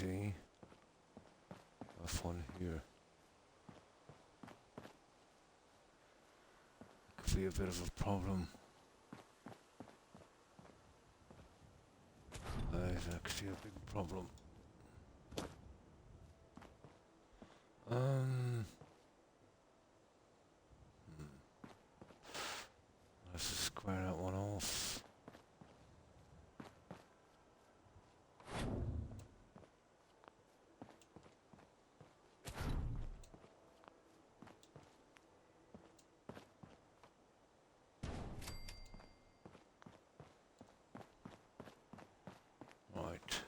see. Off one here. Could be a bit of a problem. That is actually a big problem. Let's square that one off. Right.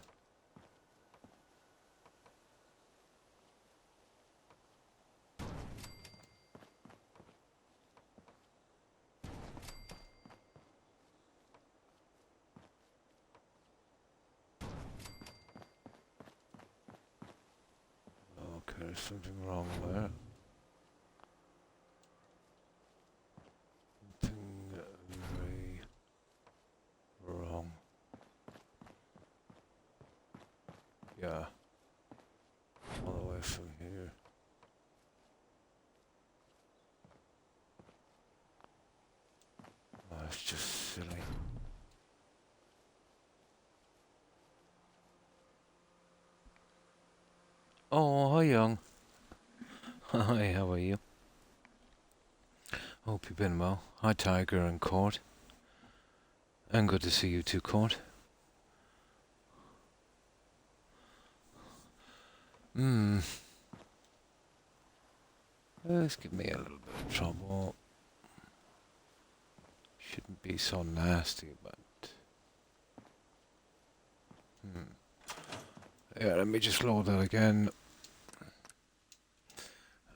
Okay, there's something wrong there. Something very wrong. Yeah. All the way from here. Oh, that's just silly. Oh, hi, Young. Hi, how are you? Hope you've been well. Hi, Tiger and Court. And good to see you too, Court. This give me a little bit of trouble. Shouldn't be so nasty, but... Yeah, let me just load that again.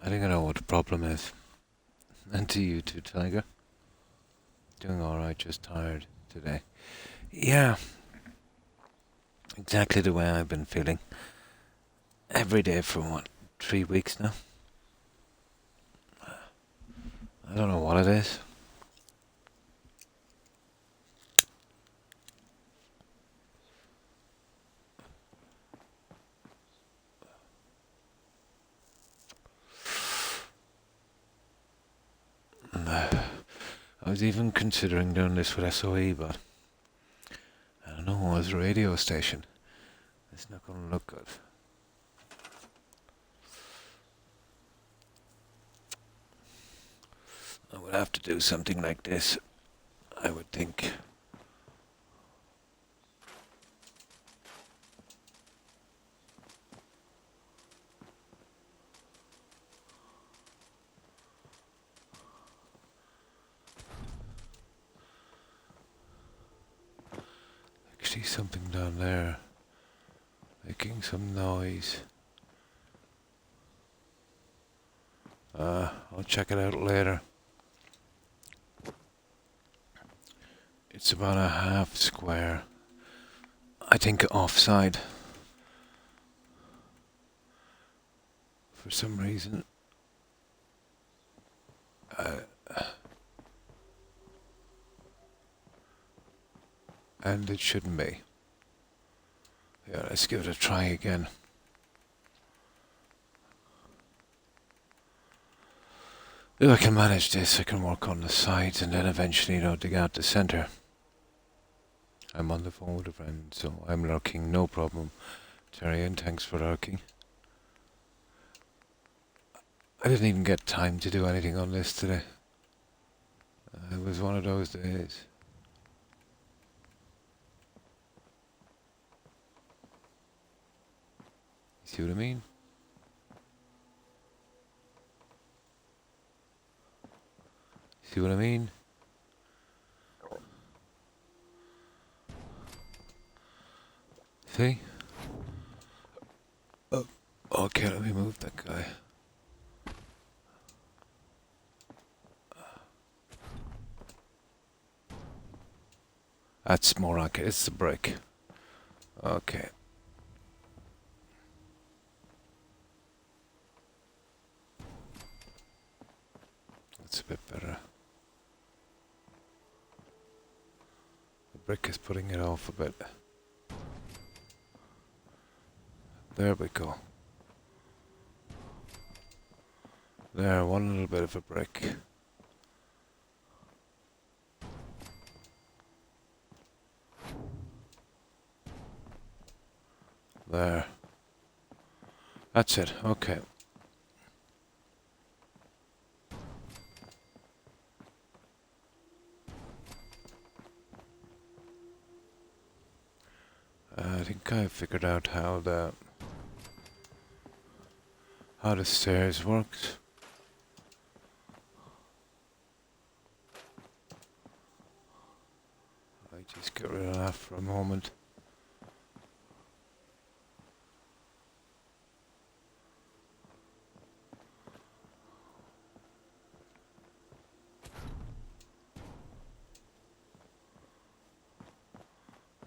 I think I know what the problem is. And to you too, Tiger. Doing alright, just tired today. Yeah. Exactly the way I've been feeling. Every day for what, 3 weeks now? I don't know what it is. I was even considering doing this with SOE, but I don't know, as a radio station, it's not going to look good. I would have to do something like this, I would think. I see something down there, making some noise. I'll check it out later. It's about a half square. I think offside. For some reason. And it shouldn't be. Yeah, let's give it a try again. If I can manage this, I can work on the sides and then eventually, dig out the center. I'm on the phone with a friend, so I'm lurking, no problem. Terry, and thanks for lurking. I didn't even get time to do anything on this today. It was one of those days. See what I mean? See what I mean? See? Oh, okay, let me move that guy. That's more accurate. It's the brick. Okay. That's a bit better. The brick is putting it off a bit. There we go. There, one little bit of a brick. There. That's it, okay. I think I figured out how the stairs worked. I just get rid of that for a moment.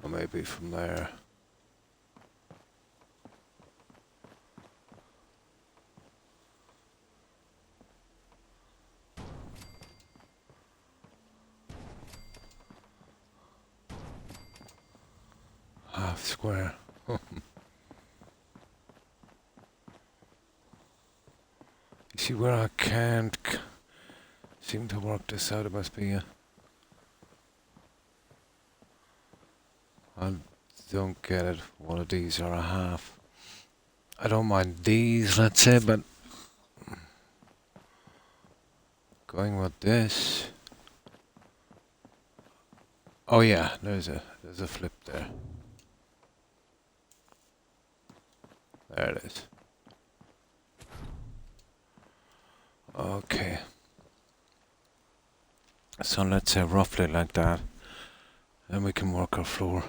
Or maybe from there. Half square. You see where I can't seem to work this out, it must be I don't get it. One of these are a half. I don't mind these, let's say, but going with this. Oh yeah, there's a flip there. There it is. Okay. So let's say roughly like that. And we can work our floor.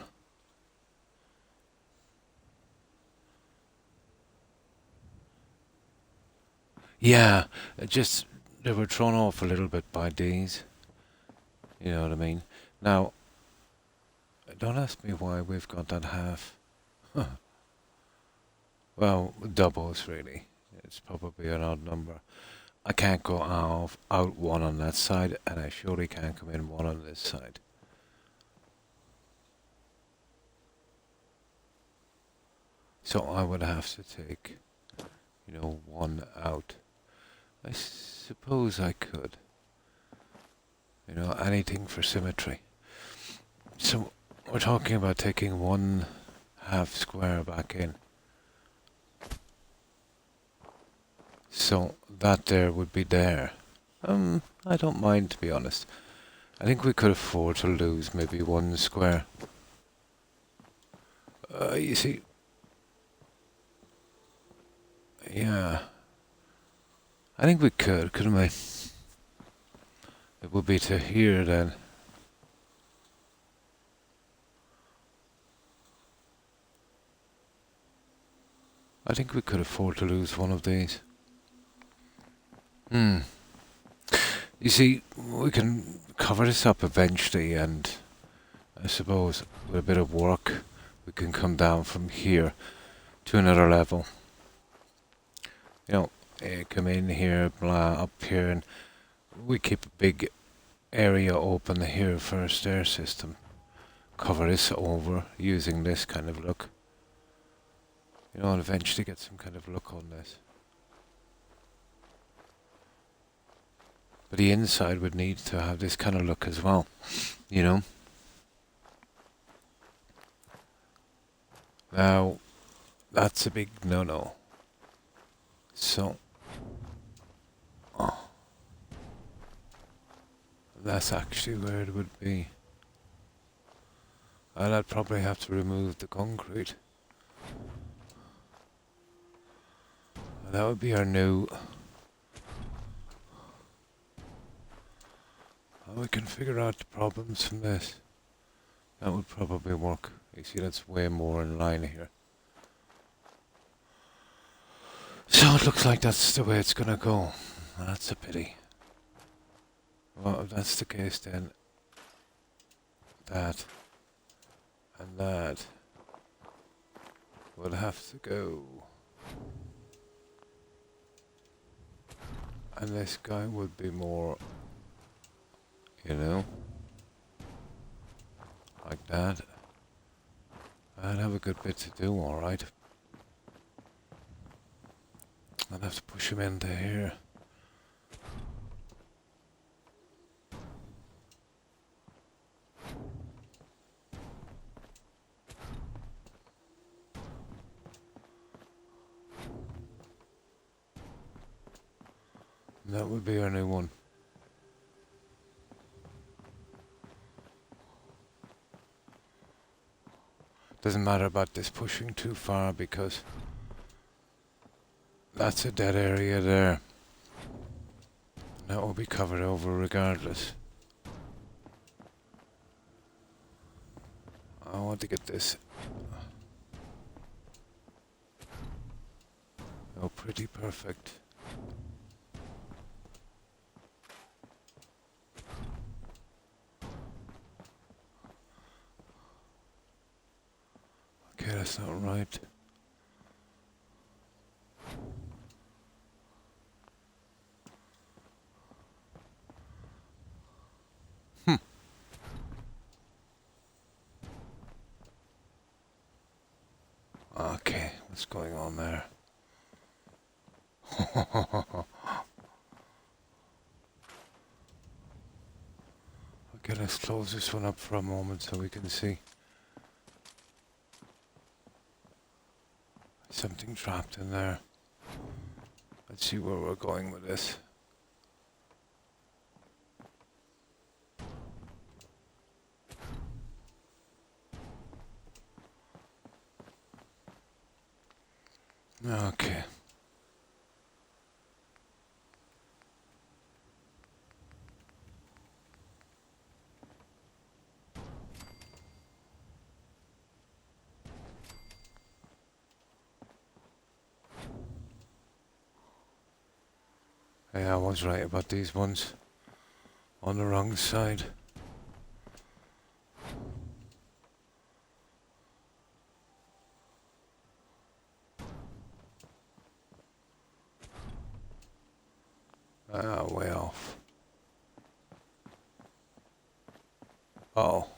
Yeah, they were thrown off a little bit by these. You know what I mean? Now, don't ask me why we've got that half. Well, doubles really. It's probably an odd number. I can't go out one on that side, and I surely can't come in one on this side. So I would have to take, one out. I suppose I could. Anything for symmetry. So we're talking about taking one half square back in. So that there would be there. I don't mind, to be honest. I think we could afford to lose maybe one square. You see... Yeah. I think we could, couldn't we? It would be to here then. I think we could afford to lose one of these. You see, we can cover this up eventually, and I suppose with a bit of work we can come down from here to another level. Come in here, blah, up here, and we keep a big area open here for a stair system. Cover this over using this kind of look. And eventually get some kind of look on this. But the inside would need to have this kind of look as well, Now, that's a big no-no. So, that's actually where it would be. And I'd probably have to remove the concrete. And that would be our new... We can figure out the problems from this. That would probably work. You see, that's way more in line here. So it looks like that's the way it's gonna go. That's a pity. Well, if that's the case, then that and that will have to go. And this guy would be more, like that. I'd have a good bit to do, alright. I'll have to push him into here. That would be our new one. Doesn't matter about this pushing too far because that's a dead area there. That will be covered over regardless. I want to get this. Oh, pretty perfect. Okay, that's not right. Okay, what's going on there? Okay, let's close this one up for a moment so we can see. Something trapped in there. Let's see where we're going with this. Okay. Yeah, I was right about these ones. On the wrong side. Ah, way off. Oh.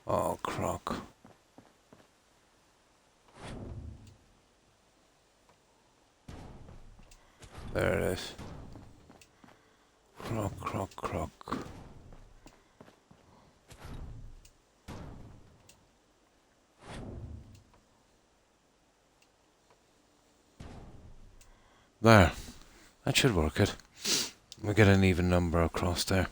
Oh, Croc. There it is. Croc, Croc, Croc. There. That should work it. We get an even number across there.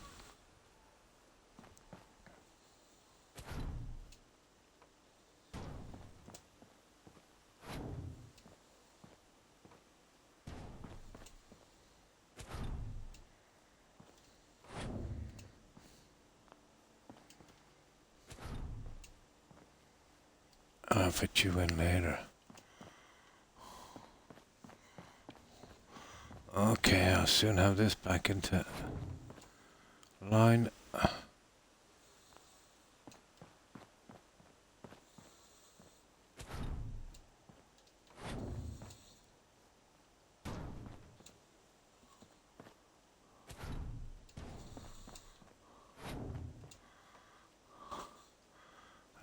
I'll fit you in later. Okay, I'll soon have this back into line.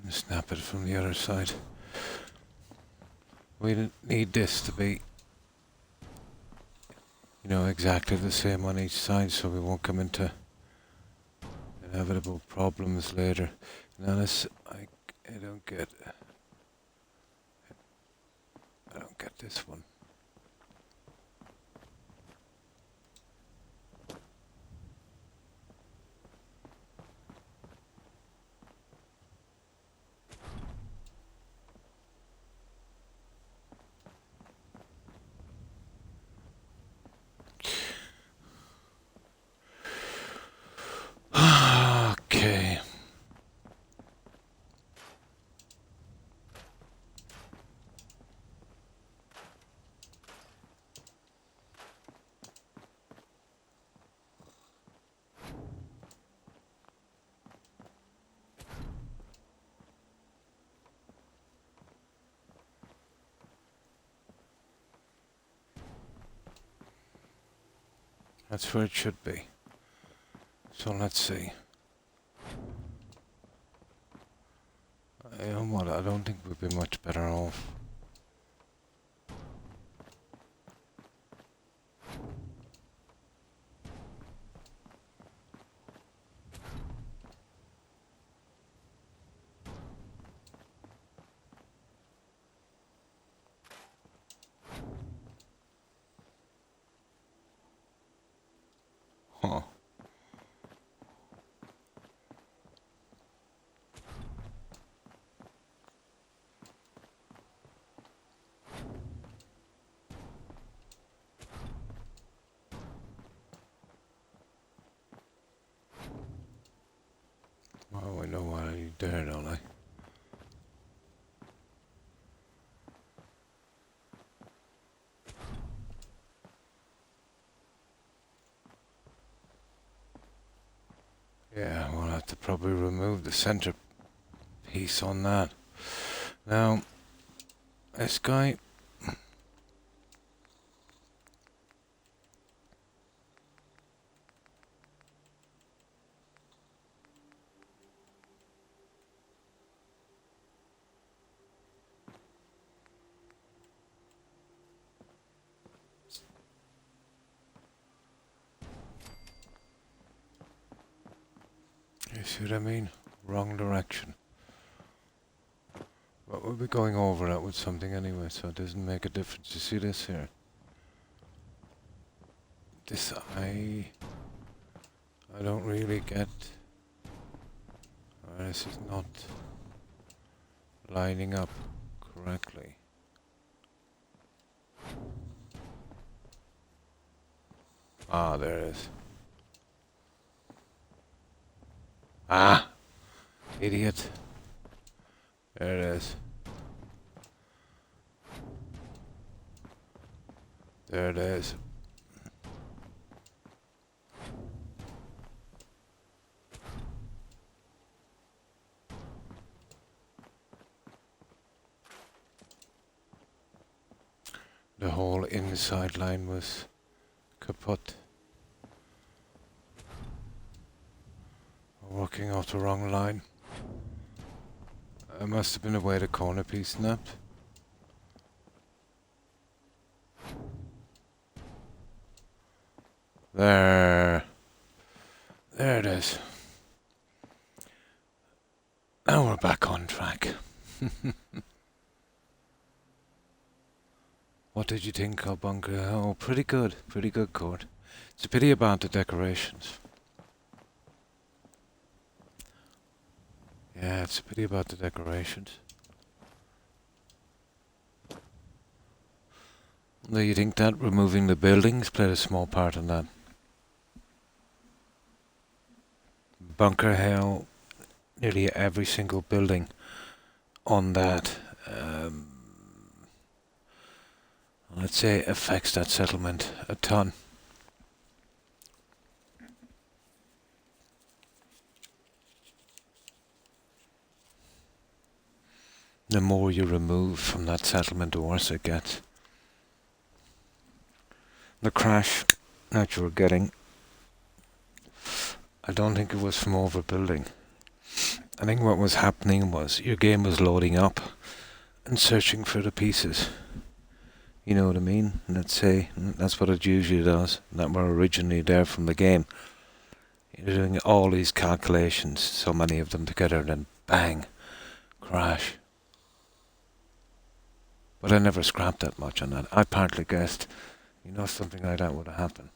And snap it from the other side. We need this to be, you know, exactly the same on each side so we won't come into inevitable problems later. Now this, I don't get this one. Okay. That's where it should be. So let's see. You know what, I don't think we'd be much better off there, don't I? Yeah, we'll have to probably remove the center piece on that. Now, this guy... You see what I mean? Wrong direction. But we'll be going over that with something anyway, so it doesn't make a difference. You see this here? This I don't really get. This is not lining up correctly. Ah, there it is. Ah! Idiot. There it is. There it is. The whole inside line was kaput. Working off the wrong line. It must have been the way the corner piece snapped. There. There it is. Now we're back on track. What did you think of Bunker? Oh, pretty good court. It's a pity about the decorations. Yeah, it's a pity about the decorations. Do you think that removing the buildings played a small part in that? Bunker Hill, nearly every single building on that, let's say, affects that settlement a ton. The more you remove from that settlement, the worse it gets. The crash that you were getting, I don't think it was from overbuilding. I think what was happening was your game was loading up and searching for the pieces. You know what I mean? Let's say that's what it usually does, that were originally there from the game. You're doing all these calculations, so many of them together, and then bang, crash. But I never scrapped that much on that. I partly guessed, something like that would have happened.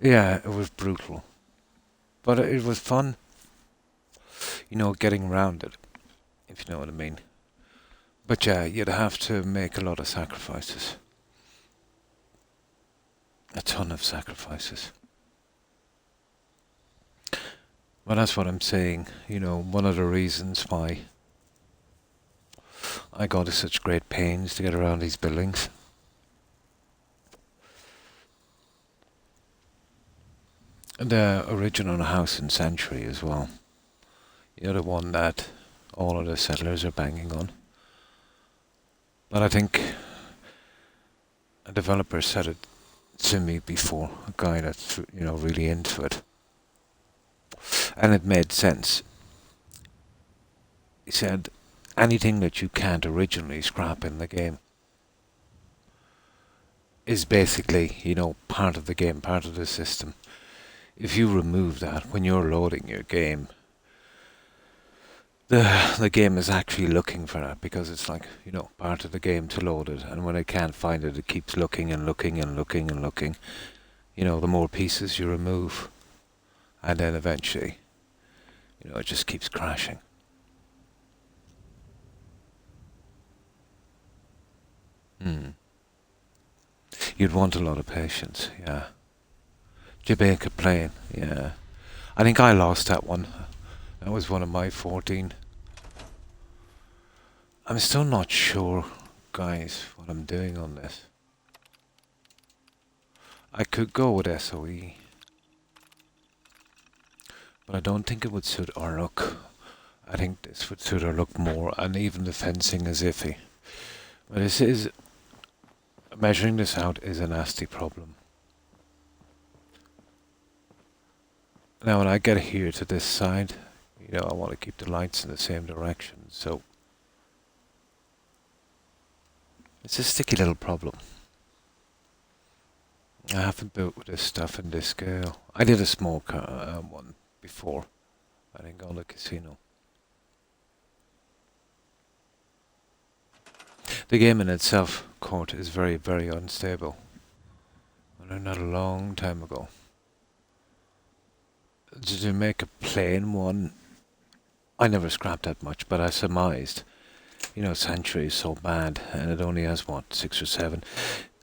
Yeah, it was brutal. But it was fun, getting around it, if you know what I mean. But yeah, you'd have to make a lot of sacrifices. A ton of sacrifices. Well, that's what I'm saying. One of the reasons why I go to such great pains to get around these buildings. The original house in Century as well. The one that all of the settlers are banging on. But I think a developer said it to me before, a guy that's really into it. And it made sense. He said, anything that you can't originally scrap in the game is basically, part of the game, part of the system. If you remove that when you're loading your game, the game is actually looking for that, because it's like, part of the game to load it, and when it can't find it, it keeps looking and looking and looking and looking. The more pieces you remove, and then eventually, it just keeps crashing. You'd want a lot of patience, yeah. Jamaica Plain, yeah. I think I lost that one. That was one of my 14. I'm still not sure, guys, what I'm doing on this. I could go with SOE, but I don't think it would suit our look. I think this would suit our look more, and even the fencing is iffy. But this is... measuring this out is a nasty problem. Now when I get here to this side, you know, I want to keep the lights in the same direction, so... it's a sticky little problem. I haven't built with this stuff in this scale. I did a small one before, I think, on the casino. The game in itself, Court, is very, very unstable. I learned that a long time ago. To make a plain one, I never scrapped that much, but I surmised, you know, Sanctuary is so bad, and it only has, what, 6 or 7.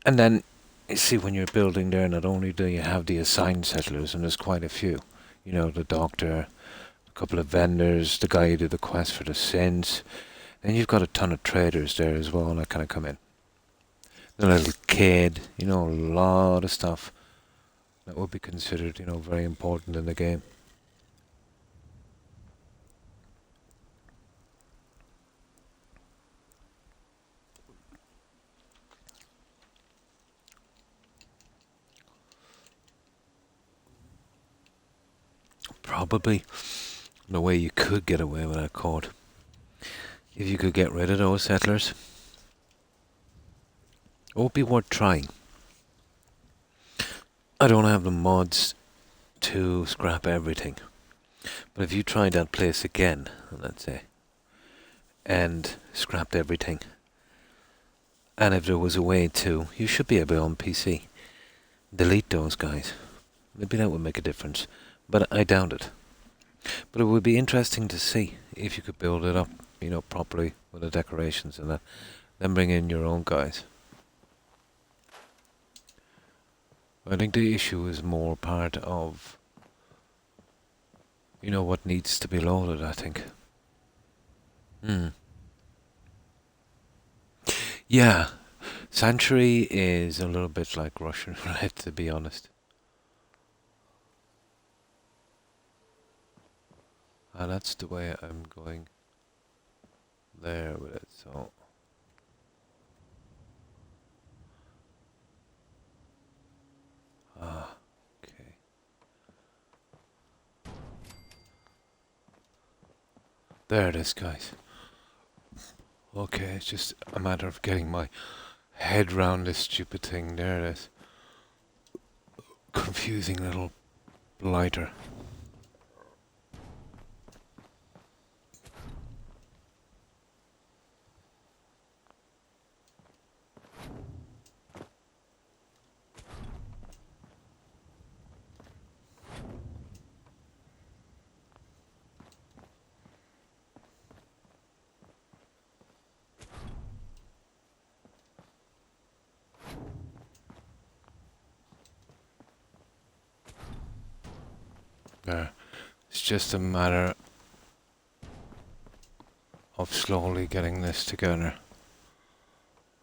And then, you see, when you're building there, not only do you have the assigned settlers, and there's quite a few. You know, the doctor, a couple of vendors, the guy who did the quest for the sins. Then you've got a ton of traders there as well, that kind of come in. The little kid, you know, a lot of stuff that would be considered, you know, very important in the game. Probably the way you could get away with that Court, if you could get rid of those settlers, it would be worth trying. I don't have the mods to scrap everything, but if you tried that place again, let's say, and scrapped everything, and if there was a way to, you should be able on PC, delete those guys. Maybe that would make a difference, but I doubt it. But it would be interesting to see if you could build it up, you know, properly with the decorations and that. Then bring in your own guys. I think the issue is more part of, you know, what needs to be loaded, I think. Yeah, Sanctuary is a little bit like Russian roulette, to be honest. And that's the way I'm going there with it, so... okay. There it is, guys. Okay, it's just a matter of getting my head round this stupid thing. There it is. Confusing little blighter. There. It's just a matter of slowly getting this together.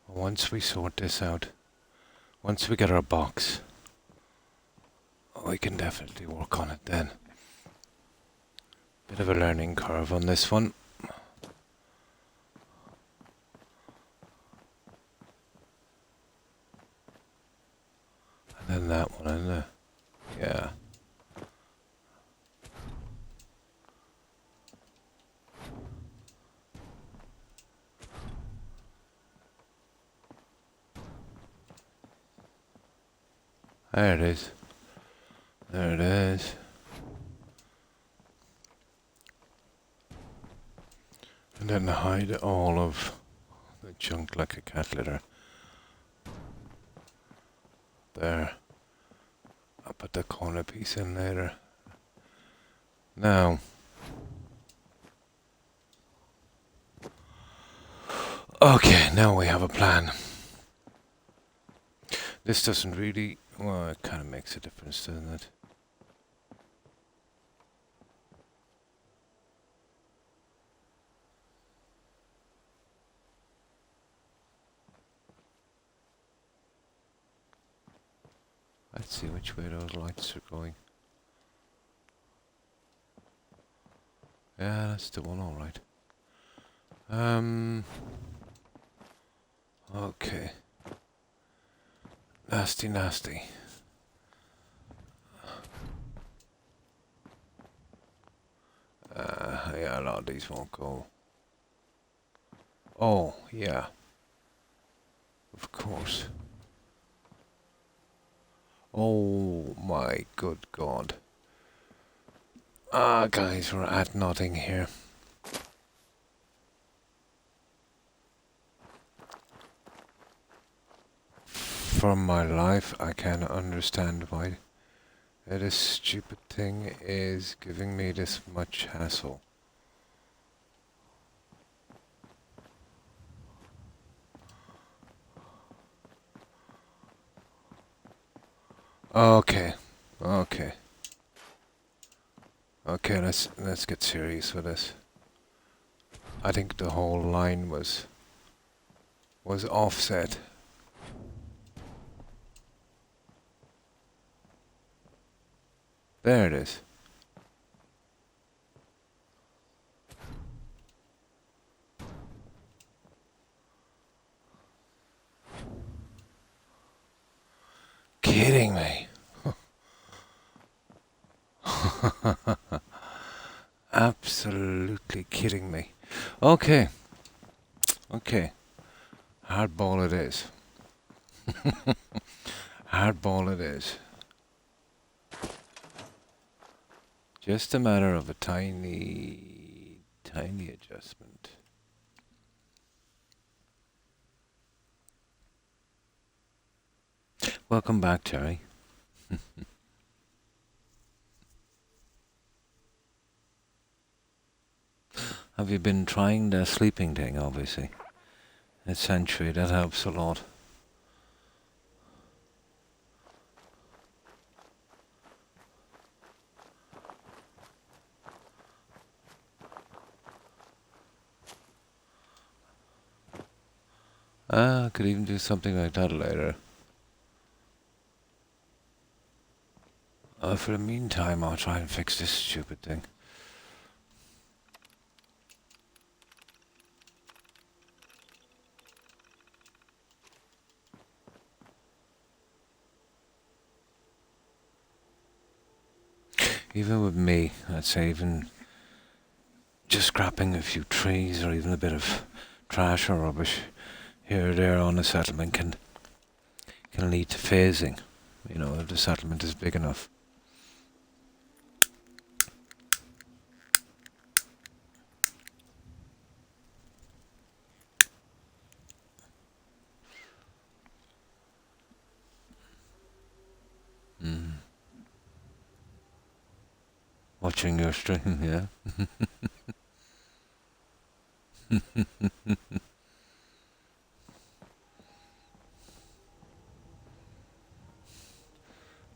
Once we sort this out, once we get our box, we can definitely work on it then. Bit of a learning curve on this one. And then that one in there. Yeah. There it is. There it is. And then hide all of the junk like a cat litter. There. I'll put the corner piece in later. Now. Okay, now we have a plan. This doesn't really... well, it kind of makes a difference, doesn't it? Let's see which way those lights are going. Yeah, that's the one, alright. Okay. Nasty, nasty. Yeah, a lot of these won't go. Oh, yeah. Of course. Oh my good God. Ah, guys, we're at nothing here. For my life, I can't understand why this stupid thing is giving me this much hassle. Okay, okay, okay. Let's get serious with this. I think the whole line was offset. There it is. Kidding me. Absolutely kidding me. Okay. Okay. Hardball it is. Hardball it is. Just a matter of a tiny, tiny adjustment. Welcome back, Terry. Have you been trying the sleeping thing, obviously? Essentially, that helps a lot. I could even do something like that later. For the meantime, I'll try and fix this stupid thing. Even with me, I'd say even just scrapping a few trees or even a bit of trash or rubbish here or there on a settlement can lead to phasing, you know, if the settlement is big enough. Watching your stream, yeah.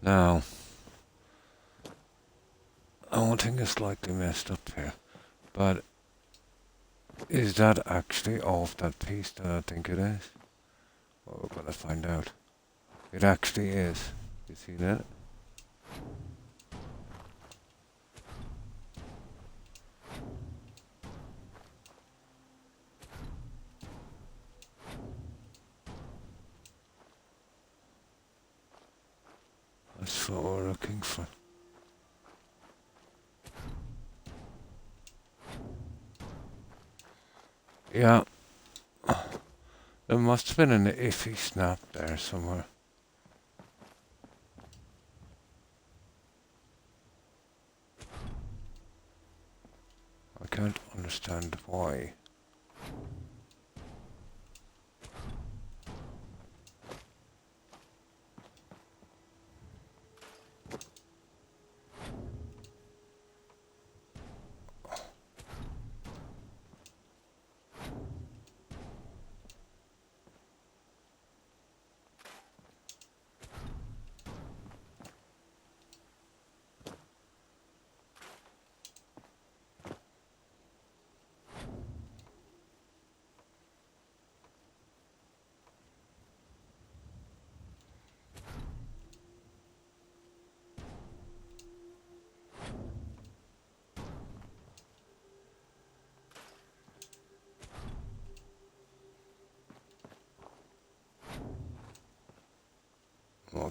Now, one thing is slightly messed up here, but is that actually off that piece that I think it is? Well, we're gonna find out. It actually is. You see that? That's what we're looking for. Yeah. There must have been an iffy snap there somewhere. I can't understand why.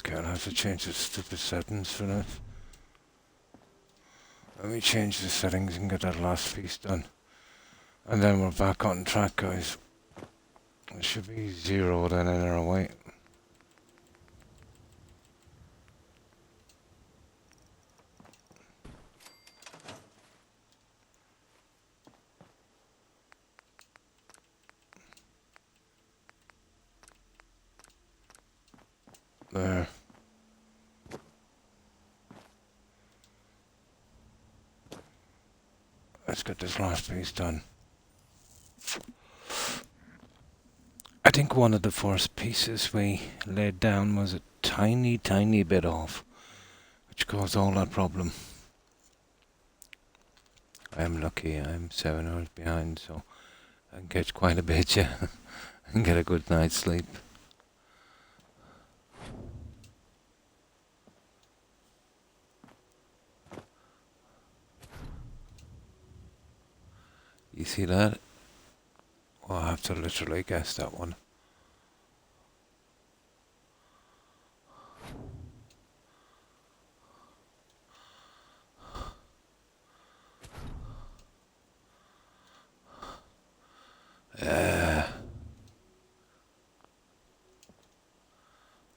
Okay, I'll have to change the stupid settings for that. Let me change the settings and get that last piece done. And then we're back on track, guys. It should be 0 then in our way. There. Let's get this last piece done. I think one of the first pieces we laid down was a tiny, tiny bit off, which caused all that problem. I'm lucky, I'm 7 hours behind, so I can catch quite a bit, yeah, and get a good night's sleep. You see that? Well, I have to literally guess that one.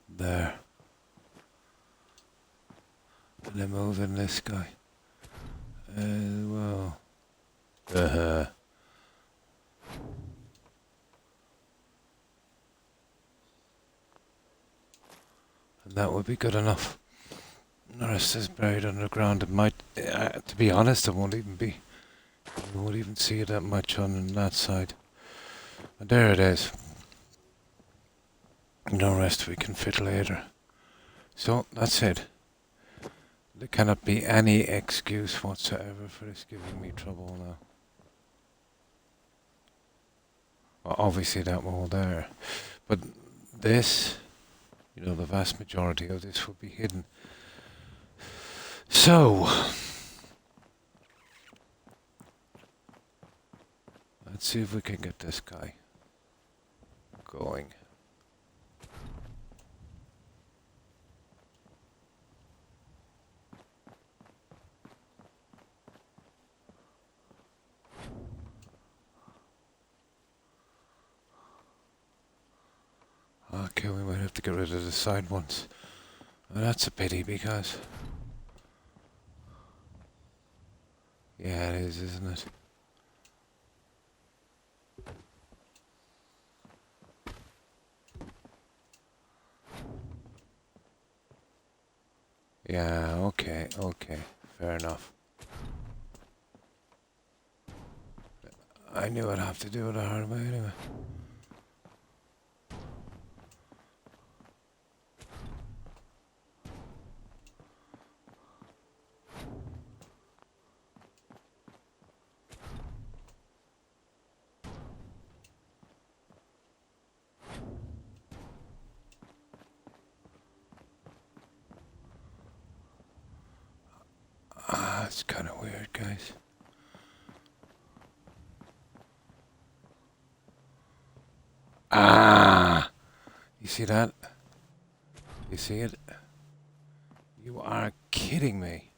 There. And then moving this guy. Well. And that would be good enough. The rest is buried underground. It might, to be honest, it won't even be. You won't even see it that much on that side. And there it is. The rest we can fit later. So that's it. There cannot be any excuse whatsoever for this giving me trouble now. Well, obviously that wall there. But this, you know, the vast majority of this will be hidden. So, let's see if we can get this guy going. Okay, we might have to get rid of the side ones. Well, that's a pity because... yeah, it is, isn't it? Yeah, okay, fair enough. I knew I'd have to do it a hard way anyway. It's kind of weird, guys. You see that? You see it? You are kidding me.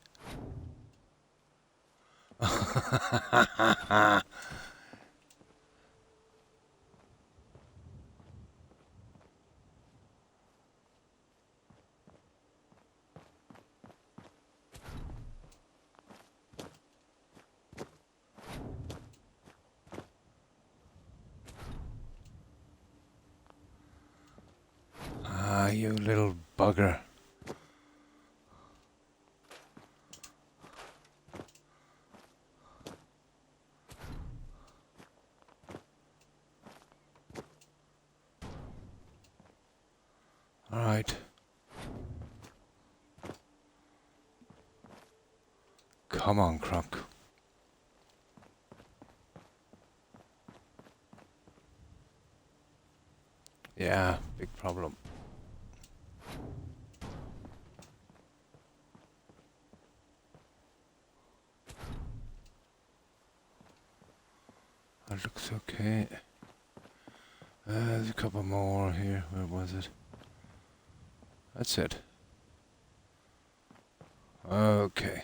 You little bugger. All right. Come on, Croc. Yeah, big problem. That looks okay. There's a couple more here. Where was it? That's it. Okay.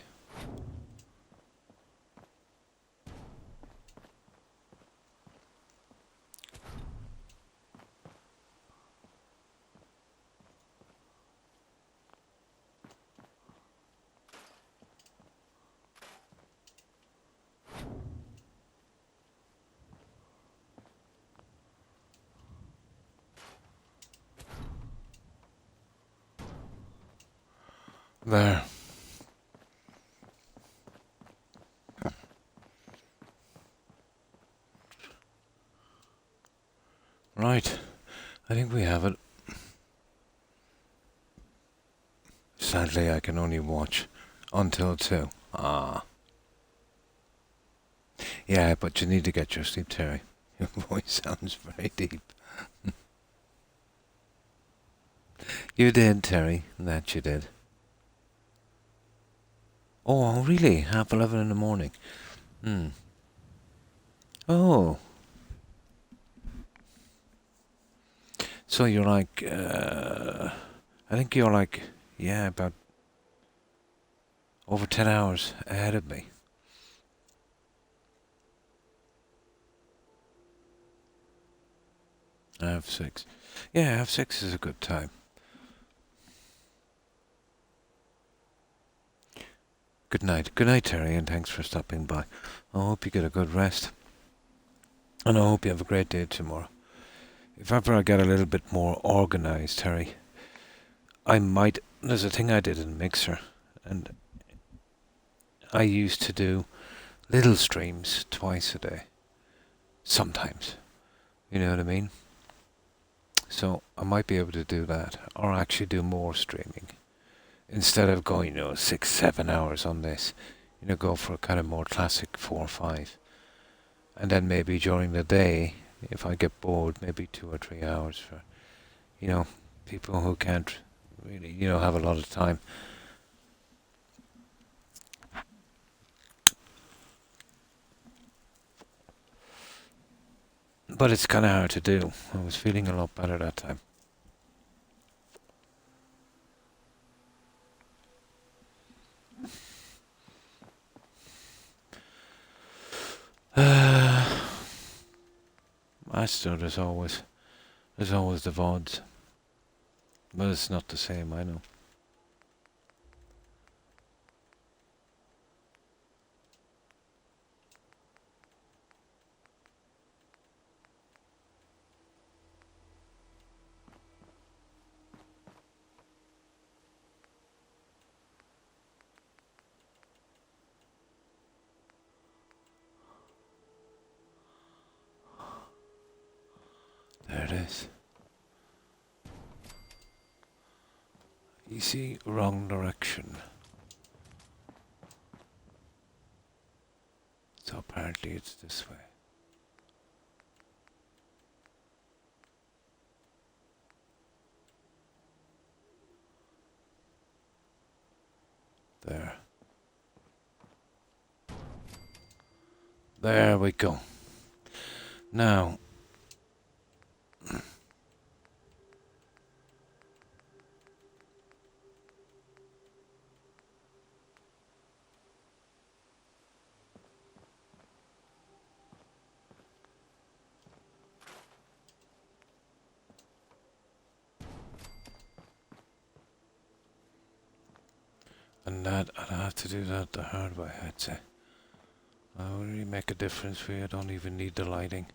There. Right. I think we have it. Sadly, I can only watch until 2. Ah. Yeah, but you need to get your sleep, Terry. Your voice sounds very deep. You did, Terry. That you did. Oh, really? 11:30 in the morning. Hmm. Oh. So you're like, I think you're like, yeah, about over 10 hours ahead of me. I have 6. Yeah, half 6 is a good time. Good night. Good night, Terry, and thanks for stopping by. I hope you get a good rest. And I hope you have a great day tomorrow. If ever I get a little bit more organised, Terry, I might... There's a thing I did in Mixer, and I used to do little streams twice a day. Sometimes. You know what I mean? So I might be able to do that, or actually do more streaming. Instead of going, 6, 7 hours on this, go for a kind of more classic 4 or 5. And then maybe during the day, if I get bored, maybe 2 or 3 hours for, people who can't really, have a lot of time. But it's kind of hard to do. I was feeling a lot better that time. Master, there's always the VODs. But it's not the same, I know. There it is. You see, wrong direction. So apparently it's this way. There. There we go. Now, and that, I'd have to do that the hard way, I'd say. That would really make a difference for you. I don't even need the lighting.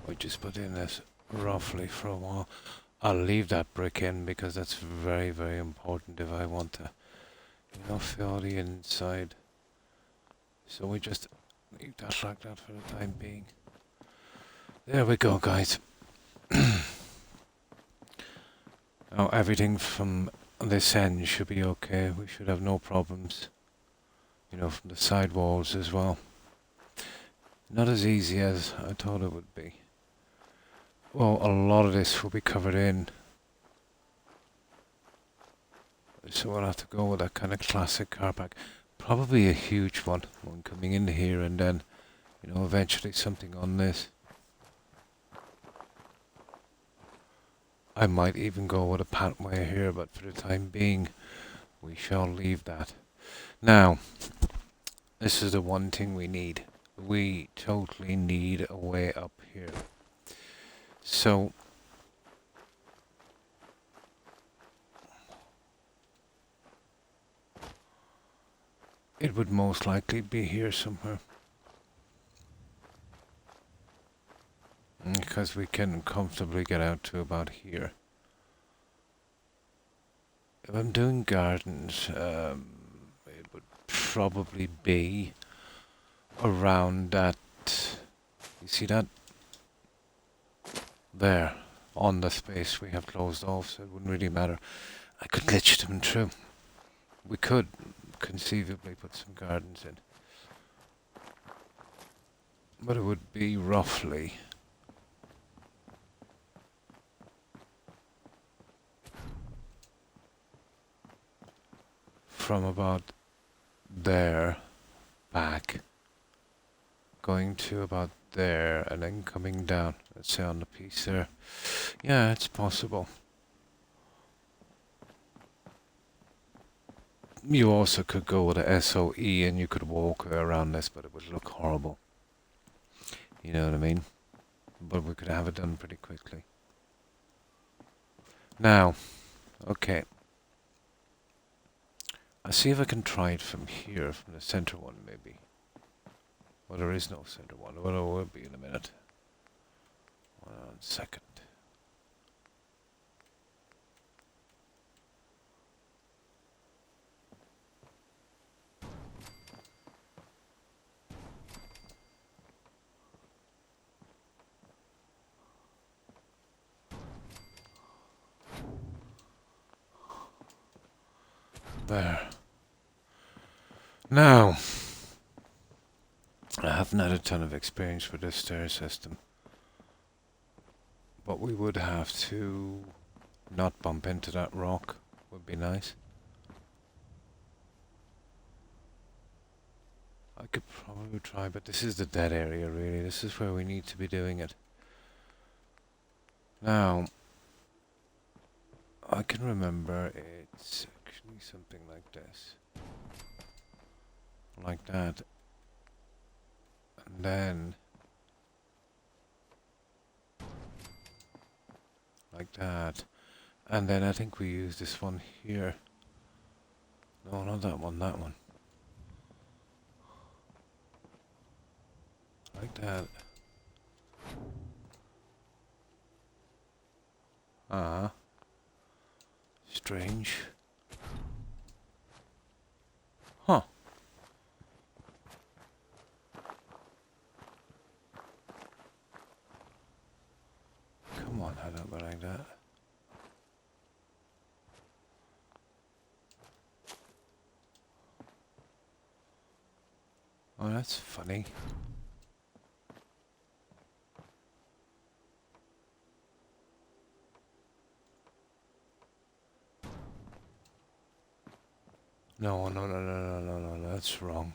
We just put in this roughly for a while. I'll leave that brick in because that's very, very important if I want to, fill the inside. So we just leave that like that for the time being. There we go, guys. Now everything from this end should be okay. We should have no problems. From the side walls as well. Not as easy as I thought it would be. Well, a lot of this will be covered in. So we'll have to go with that kind of classic car pack. Probably a huge one coming in here, and then, you know, eventually something on this. I might even go with a pathway here, but for the time being, we shall leave that. Now, this is the one thing we need. We totally need a way up here. So, it would most likely be here somewhere. Because we can comfortably get out to about here. If I'm doing gardens, it would probably be around that. You see that? There, on the space we have closed off, so it wouldn't really matter. I could glitch them through. We could conceivably put some gardens in. But it would be roughly from about there back, going to about there, and then coming down, let's say on the piece there. Yeah, it's possible. You also could go with a SOE and you could walk around this, but it would look horrible. You know what I mean? But we could have it done pretty quickly. Now, okay. I'll see if I can try it from here, from the center one maybe. Well, there is no center one. Well, it will be in a minute. 1 second. There. Now, I haven't had a ton of experience with this stair system, but we would have to not bump into that rock, would be nice. I could probably try, but this is the dead area really, this is where we need to be doing it. Now, I can remember it's actually something like this. Like that. And then like that. And then I think we use this one here. No, not that one, that one. Like that. Ah. Strange. Huh. Come on, I don't go like that. Oh, that's funny. No, no, no, no, no, no, no, that's wrong.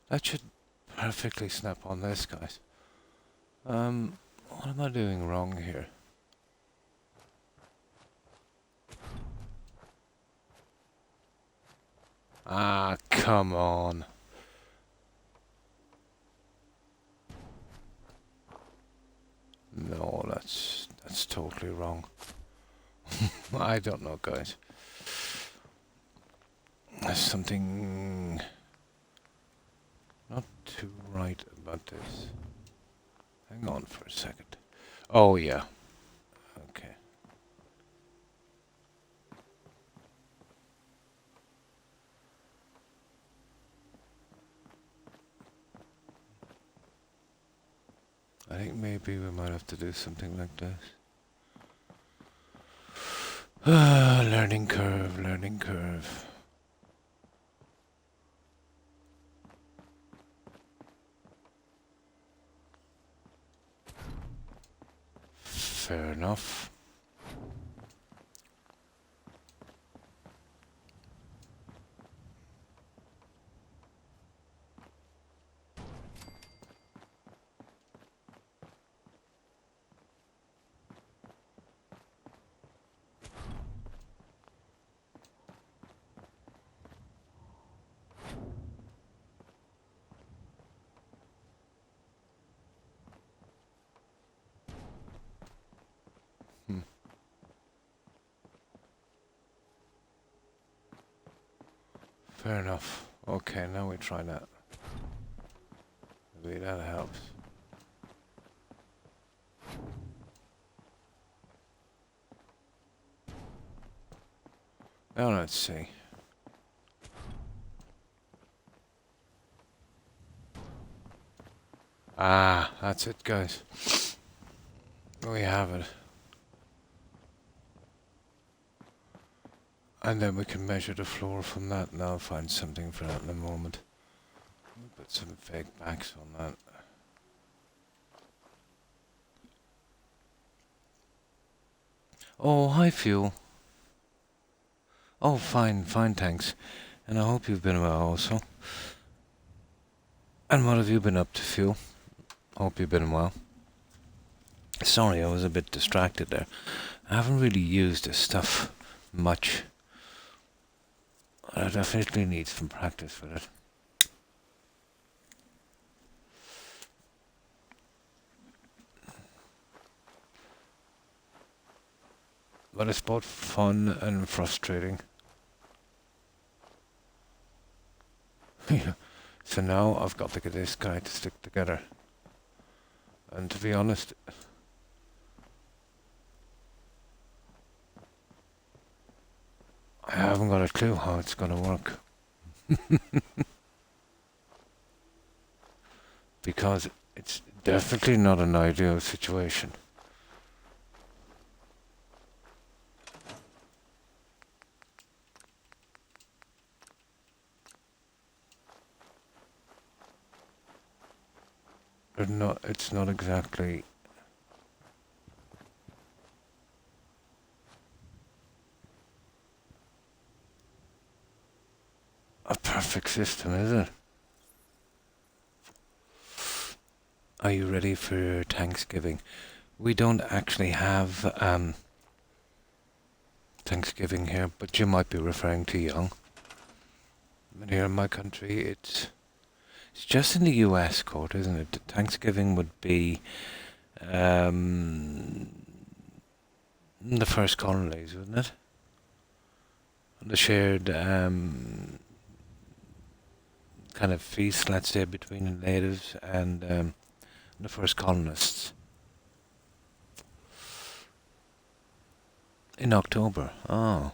That should perfectly snap on this, guys. What am I doing wrong here? Ah, come on. No, that's totally wrong. I don't know, guys. There's something not too right about this. Hang on for a second. Oh, yeah. Okay. I think maybe we might have to do something like this. Learning curve, learning curve. Fair enough. Hmm. Fair enough. Okay, now we try that. Maybe that helps. Now let's see. Ah, that's it, guys. We have it. And then we can measure the floor from that, and I'll find something for that in a moment. We'll put some fake backs on that. Oh, hi, Fuel. Oh, fine, thanks. And I hope you've been well also. And what have you been up to, Fuel? Hope you've been well. Sorry, I was a bit distracted there. I haven't really used this stuff much. I definitely need some practice with it. But it's both fun and frustrating. So now I've got to get this guy to stick together. And to be honest, I haven't got a clue how it's going to work. Because it's definitely not an ideal situation. It's not exactly a perfect system, is it? Are you ready for Thanksgiving? We don't actually have Thanksgiving here, but you might be referring to Young. And here in my country, it's just in the US court, isn't it? Thanksgiving would be the first colonies, wouldn't it? The shared kind of feast, let's say, between the natives and the first colonists. In October. Oh.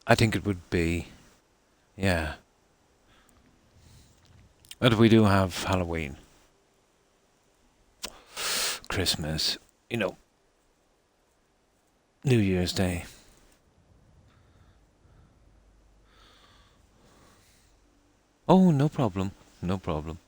I think it would be, yeah. But we do have Halloween. Christmas. You know, New Year's Day. Oh, no problem. No problem.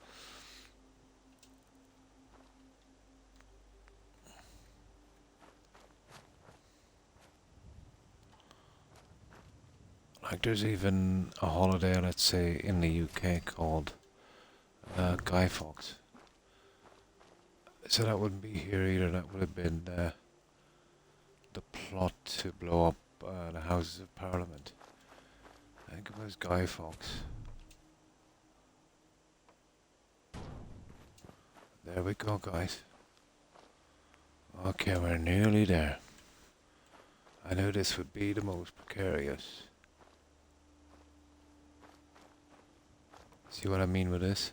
Like there's even a holiday, let's say, in the UK called Guy Fawkes. So that wouldn't be here either. That would have been the plot to blow up the Houses of Parliament. I think it was Guy Fawkes. There we go, guys. Okay, we're nearly there. I knew this would be the most precarious. See what I mean with this?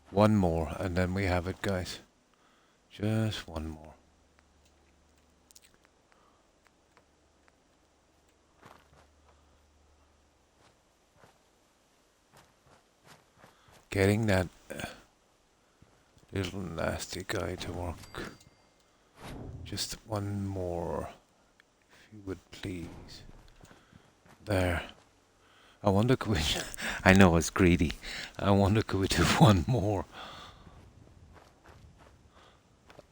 One more, and then we have it, guys. Just one more. Getting that little nasty guy to work. Just one more, if you would please. There. I wonder could we... I know it's greedy. I wonder could we do one more?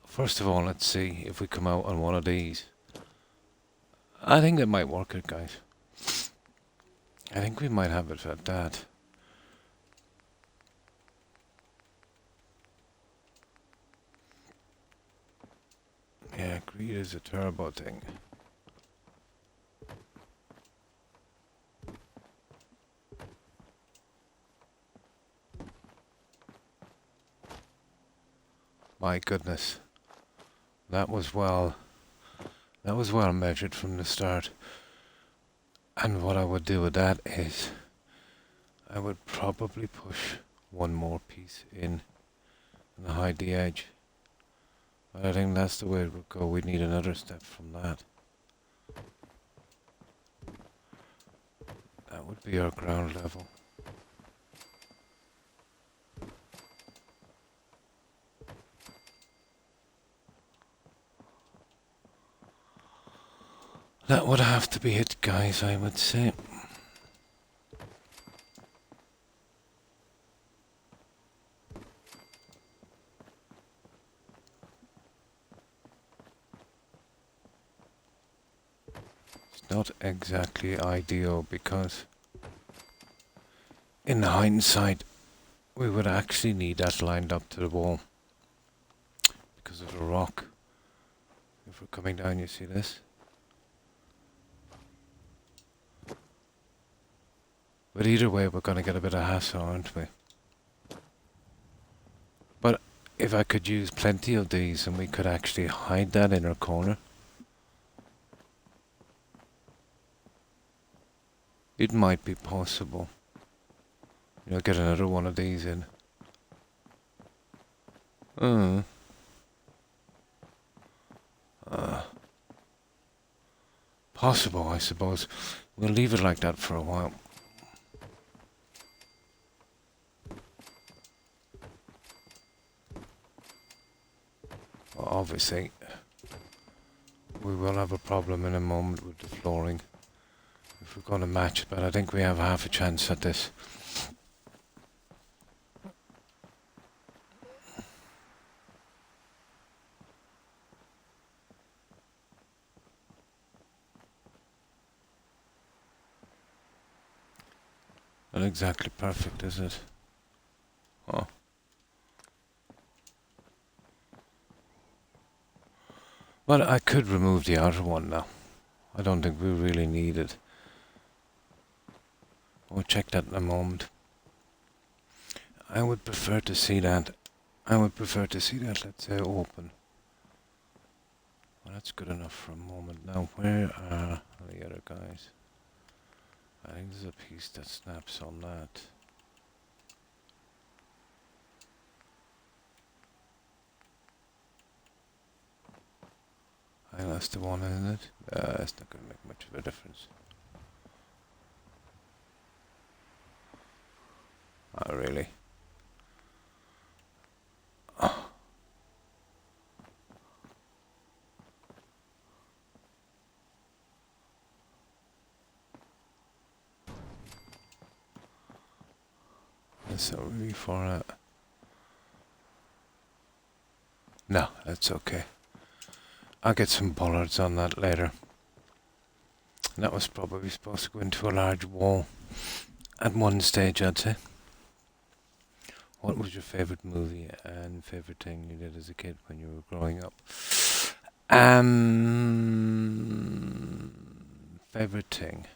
First of all, let's see if we come out on one of these. I think it might work it, guys. I think we might have it at that. Yeah, greed is a terrible thing. My goodness. That was well measured from the start. And what I would do with that is I would probably push one more piece in and hide the edge. But I think that's the way it would go. We'd need another step from that. That would be our ground level. That would have to be it, guys, I would say. It's not exactly ideal because in hindsight we would actually need that lined up to the wall because of the rock. If we're coming down, you see this? But either way, we're going to get a bit of hassle, aren't we? But if I could use plenty of these and we could actually hide that inner corner, it might be possible. You know, get another one of these in. Possible, I suppose. We'll leave it like that for a while. Well, obviously, we will have a problem in a moment with the flooring if we're going to match, but I think we have half a chance at this. Not exactly perfect, is it? Oh. Well, I could remove the outer one now. I don't think we really need it. We'll check that in a moment. I would prefer to see that. Let's say, open. Well, that's good enough for a moment. Now, where are the other guys? I think there's a piece that snaps on that. I think that's the one, isn't it? It's not going to make much of a difference. Not really. Oh. That's not really far out. No, that's okay. I'll get some bollards on that later. That was probably supposed to go into a large wall at one stage, I'd say. What was your favourite movie and favourite thing you did as a kid when you were growing up? Favourite thing?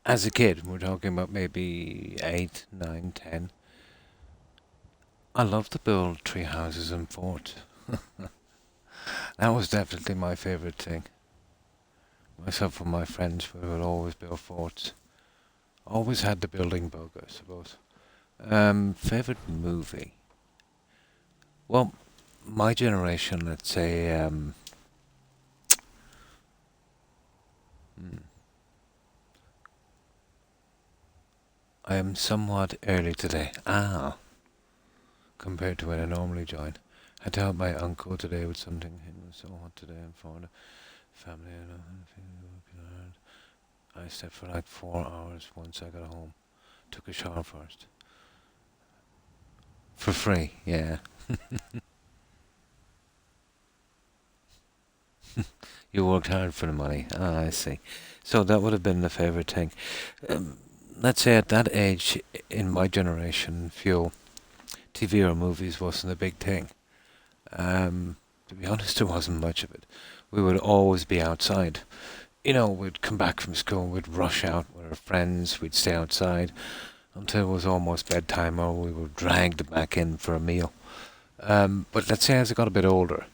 As a kid, we're talking about maybe 8, 9, 10. I loved to build tree houses and forts. That was definitely my favourite thing. Myself and my friends, we would always build forts. Always had the building bug, I suppose. Favourite movie? Well, my generation, let's say, I am somewhat early today. Compared to when I normally join. I had to help my uncle today with something. He was so hot today in Florida. Family, I know, working hard. I slept for like 4 hours once I got home. Took a shower first. For free, yeah. You worked hard for the money. Ah, I see. So that would have been the favourite thing. Um, let's say at that age, in my generation, fuel, TV or movies wasn't a big thing. To be honest, there wasn't much of it. We would always be outside. We'd come back from school, we'd rush out with our friends, we'd stay outside until it was almost bedtime or we were dragged back in for a meal. But let's say as I got a bit older,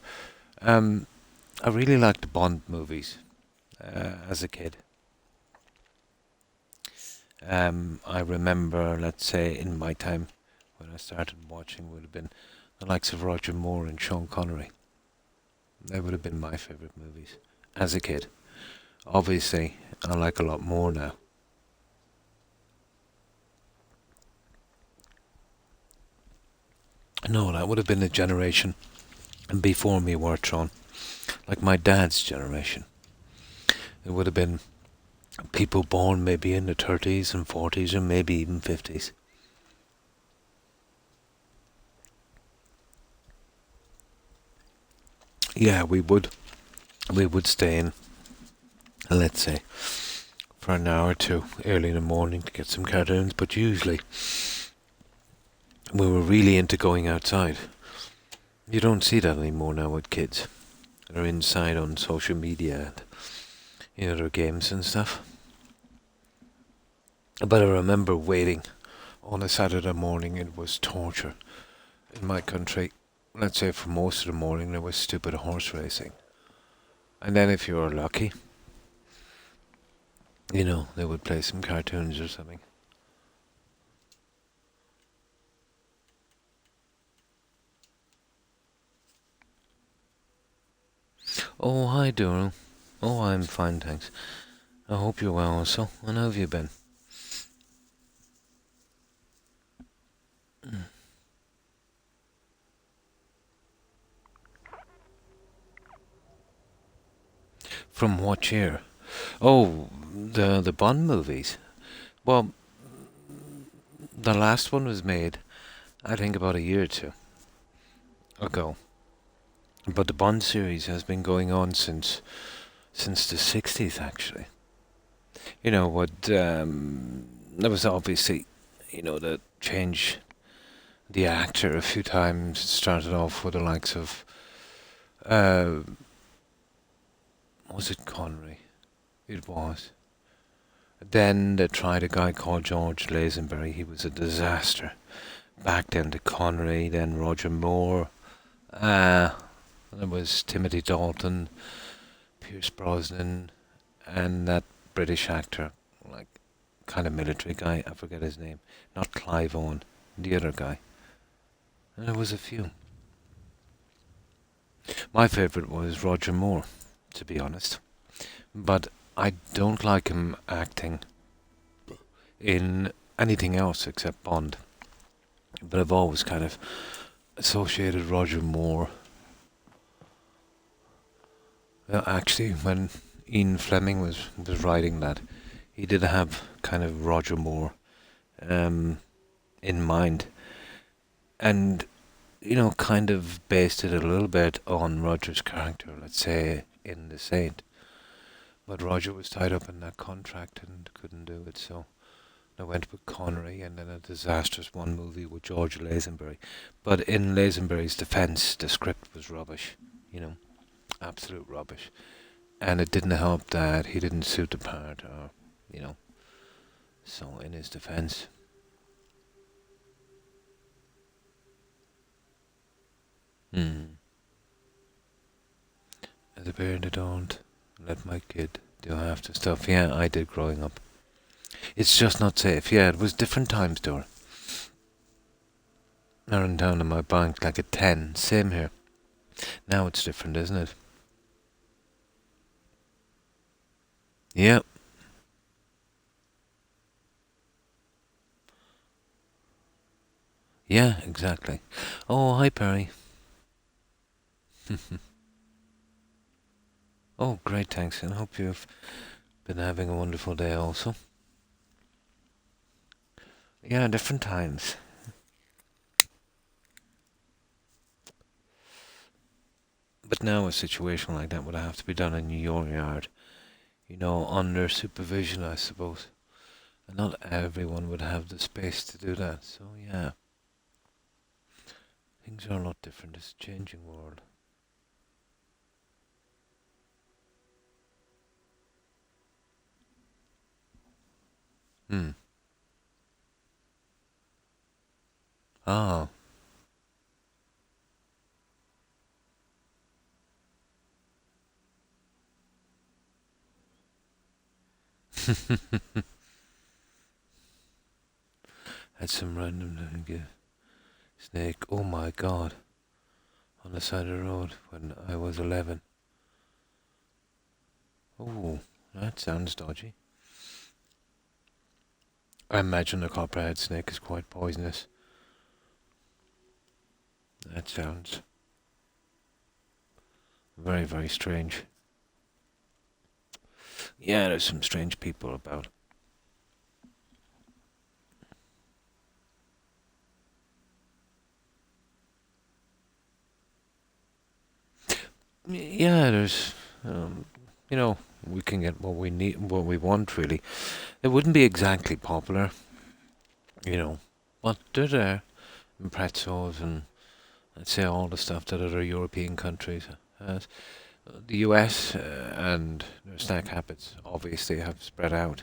um, I really liked the Bond movies as a kid. I remember, let's say, in my time when I started watching would have been the likes of Roger Moore and Sean Connery. They would have been my favourite movies as a kid. Obviously, I like a lot more now. No, that would have been the generation before me were Tron. Like my dad's generation. It would have been people born maybe in the 30s and 40s or maybe even 50s. Yeah, we would. We would stay in, let's say, for an hour or two early in the morning to get some cartoons, but usually we were really into going outside. You don't see that anymore now with kids. They're inside on social media and their games and stuff. But I remember waiting on a Saturday morning. It was torture. In my country, let's say for most of the morning there was stupid horse racing. And then if you were lucky, they would play some cartoons or something. Oh, hi, Duro. Oh, I'm fine, thanks. I hope you're well also. And how have you been? From what year? Oh, the Bond movies. Well, the last one was made, I think, about a year or two ago. But the Bond series has been going on since the 60s, actually. What there was obviously, the change the actor a few times. It started off with the likes of, uh, was it Connery? It was. Then they tried a guy called George Lazenby. He was a disaster. Back then to Connery, then Roger Moore. There was Timothy Dalton, Pierce Brosnan, and that British actor, like kind of military guy. I forget his name. Not Clive Owen, the other guy. And there was a few. My favourite was Roger Moore, to be honest. But I don't like him acting in anything else except Bond. But I've always kind of associated Roger Moore. Well, actually, when Ian Fleming was writing that, he did have kind of Roger Moore in mind. And, kind of based it a little bit on Roger's character, let's say, in The Saint. But Roger was tied up in that contract and couldn't do it, so I went with Connery and then a disastrous one movie with George Lazenby. But in Lazenby's defence, the script was rubbish, absolute rubbish. And it didn't help that he didn't suit the part, or, so in his defence. Hmm. As a parent, I don't let my kid do half the stuff. Yeah, I did growing up. It's just not safe. Yeah, it was different times, Dora. I ran down to my bank like a 10. Same here. Now it's different, isn't it? Yep. Yeah, exactly. Oh, hi, Perry. Oh, great, thanks, and hope you've been having a wonderful day also. Yeah, different times. But now a situation like that would have to be done in your yard, under supervision, I suppose. And not everyone would have the space to do that, so yeah. Things are a lot different. It's a changing world. Hmm. Ah. Had some random snake, oh my god, on the side of the road when I was 11. Oh, that sounds dodgy. I imagine a copperhead snake is quite poisonous. That sounds very, very strange. Yeah, there's some strange people about. Yeah, there's, um, you know, we can get what we need, what we want, really. It wouldn't be exactly popular, but they're there. And pretzels and, I'd say, all the stuff that other European countries has. The US and their snack habits obviously have spread out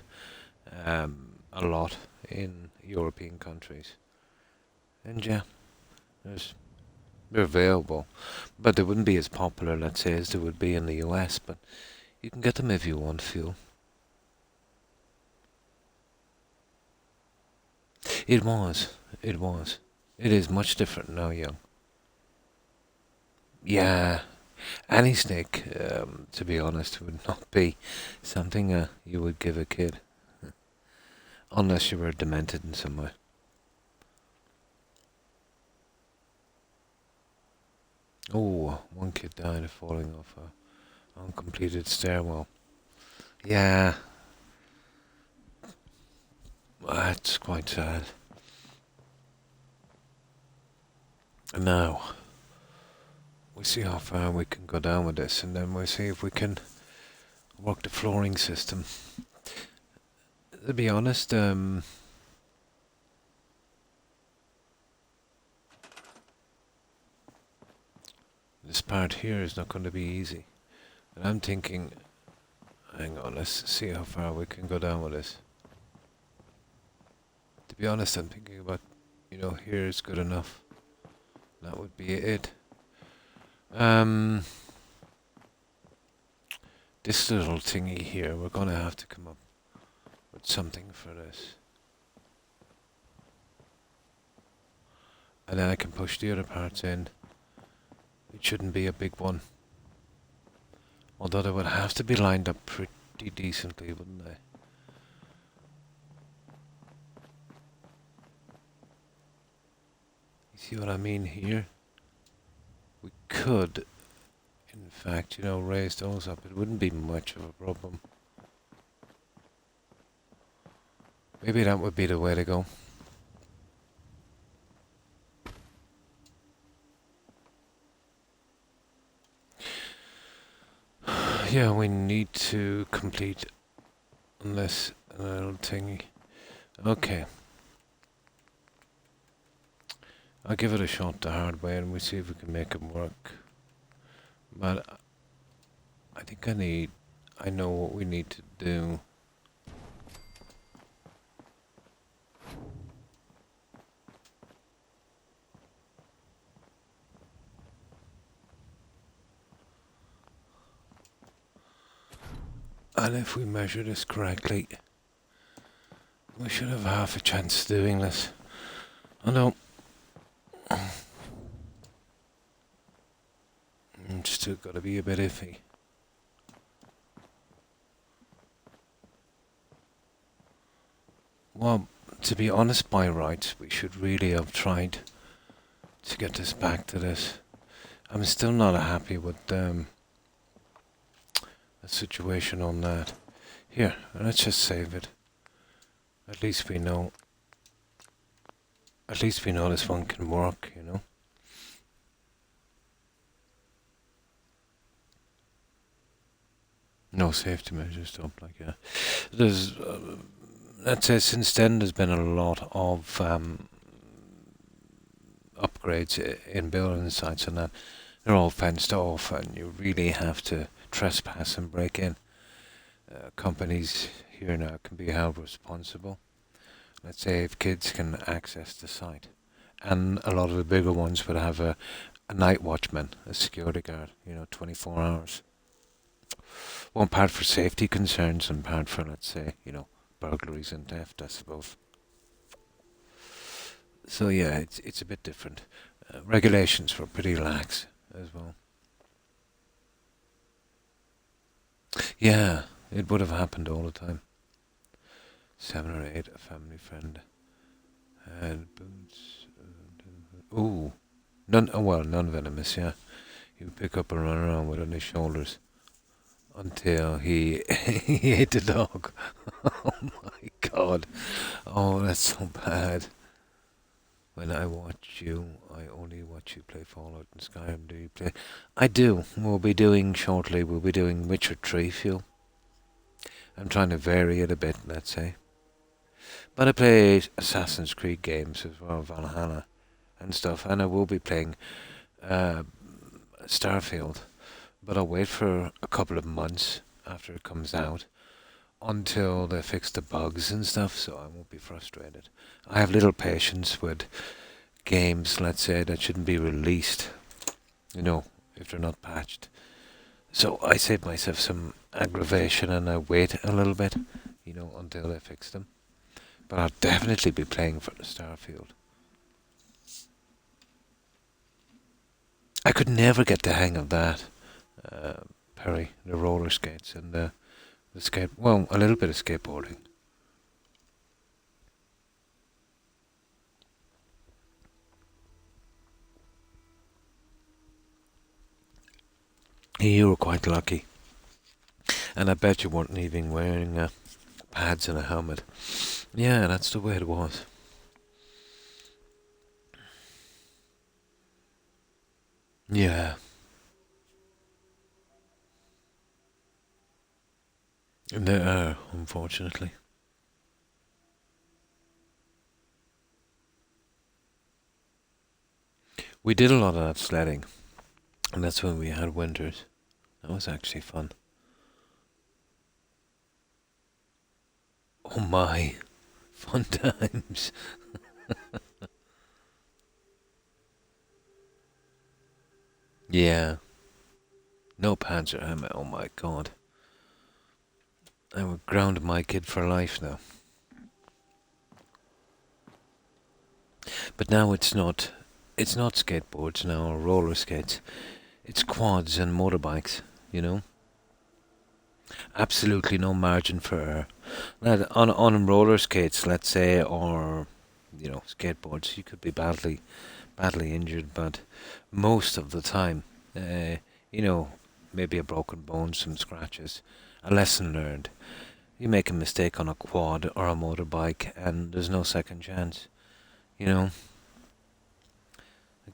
a lot in European countries. And yeah, there's they're available, but they wouldn't be as popular, let's say, as they would be in the US. But you can get them if you want fuel. It was, it was. It is much different now, young. Yeah, any snake, to be honest, would not be something you would give a kid, unless you were demented in some way. Oh, one kid died of falling off a uncompleted stairwell. Yeah, that's quite sad. And now, we see how far we can go down with this, and then we'll see if we can work the flooring system. To be honest, this part here is not going to be easy. And I'm thinking, hang on, let's see how far we can go down with this. To be honest, I'm thinking about, here is good enough. That would be it. This little thingy here, we're going to have to come up with something for this. And then I can push the other parts in. It shouldn't be a big one. Although they would have to be lined up pretty decently, wouldn't they? You see what I mean here? We could, in fact, raise those up. It wouldn't be much of a problem. Maybe that would be the way to go. Yeah, we need to complete this little thingy. Okay. I'll give it a shot the hard way and we'll see if we can make it work. But I think I know what we need to do. And if we measure this correctly, we should have half a chance doing this. Oh no. It's still got to be a bit iffy. Well, to be honest, by rights, we should really have tried to get this back to this. I'm still not happy with situation on that. Here, let's just save it. At least we know. At least we know this one can work, you know. No safety measures, stuff like that. There's, let's say, since then there's been a lot of upgrades in building sites and that. They're all fenced off, and you really have to trespass and break in. Companies here now can be held responsible. Let's say if kids can access the site. And a lot of the bigger ones would have a night watchman, a security guard, 24 hours. One part for safety concerns and part for, let's say, burglaries and theft, I suppose. So yeah, it's a bit different. Regulations were pretty lax as well. Yeah, it would have happened all the time. 7 or 8, a family friend had boots. Ooh, non-venomous, yeah. He would pick up and run around with on his shoulders until he he ate the dog. Oh my god. Oh, that's so bad. When I watch you, I only watch you play Fallout and Skyrim. Do you play? I do. We'll be doing Witcher 3 Fuel. I'm trying to vary it a bit, let's say. But I play Assassin's Creed games as well, Valhalla and stuff, and I will be playing Starfield. But I'll wait for a couple of months after it comes out until they fix the bugs and stuff, so I won't be frustrated. I have little patience with games, let's say, that shouldn't be released, if they're not patched. So I save myself some aggravation and I wait a little bit, until they fix them. But I'll definitely be playing for the Starfield. I could never get the hang of that, Perry, the roller skates and the a little bit of skateboarding. You were quite lucky. And I bet you weren't even wearing pads and a helmet. Yeah, that's the way it was. Yeah. There are, unfortunately. We did a lot of that sledding. And that's when we had winters. That was actually fun. Oh my. Fun times. Yeah. No pads or helmet. Oh my god. I would ground my kid for life now. But now it's not skateboards now or roller skates. It's quads and motorbikes, Absolutely no margin for error. Now, on roller skates, let's say, or skateboards, you could be badly injured, but most of the time, maybe a broken bone, some scratches, a lesson learned. You make a mistake on a quad or a motorbike, and there's no second chance. The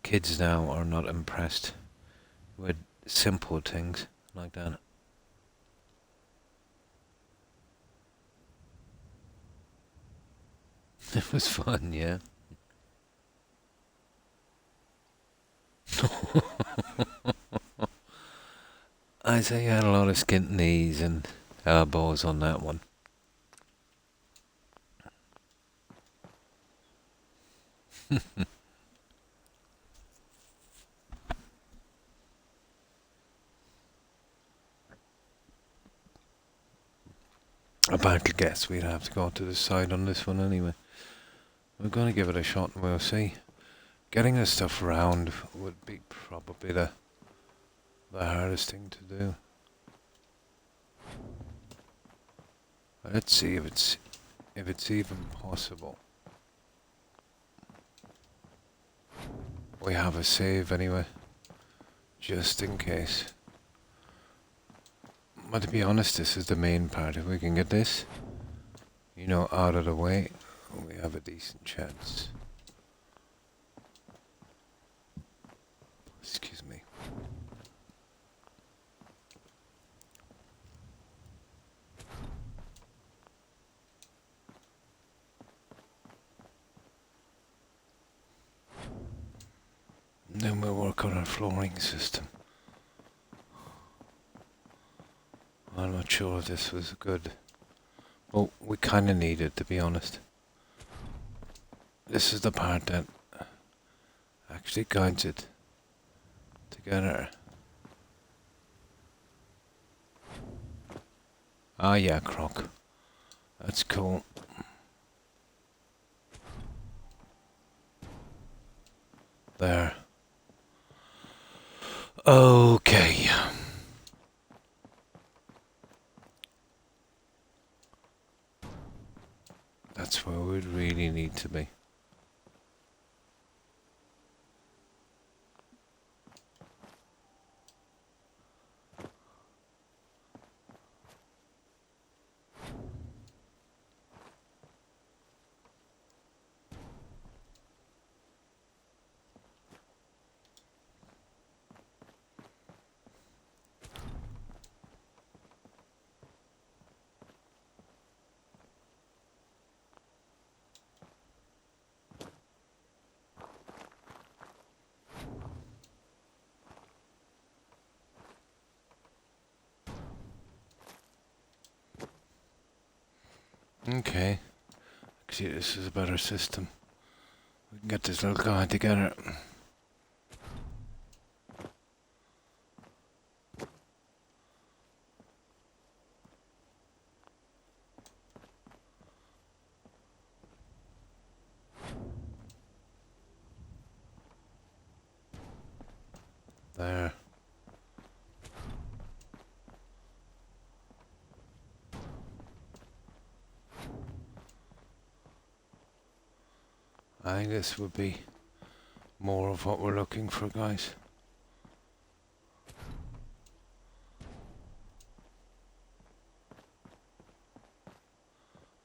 kids now are not impressed with simple things like that. It was fun, yeah. I say you had a lot of skint knees and elbows on that one. I badly guess we'd have to go to the side on this one anyway. We're going to give it a shot and we'll see. Getting this stuff around would be probably the hardest thing to do. Let's see if it's even possible. We have a save anyway, just in case. But to be honest, this is the main part. If we can get this, you know, out of the way, we have a decent chance. Excuse me. Then we'll work on our flooring system. I'm not sure if this was good. Well, we kind of need it, to be honest. This is the part that actually guides it together. Ah, yeah, Croc. That's cool. There. Okay. That's where we really need to be. Okay. See, this is a better system. We can get this little guy together. There. I think this would be more of what we're looking for, guys.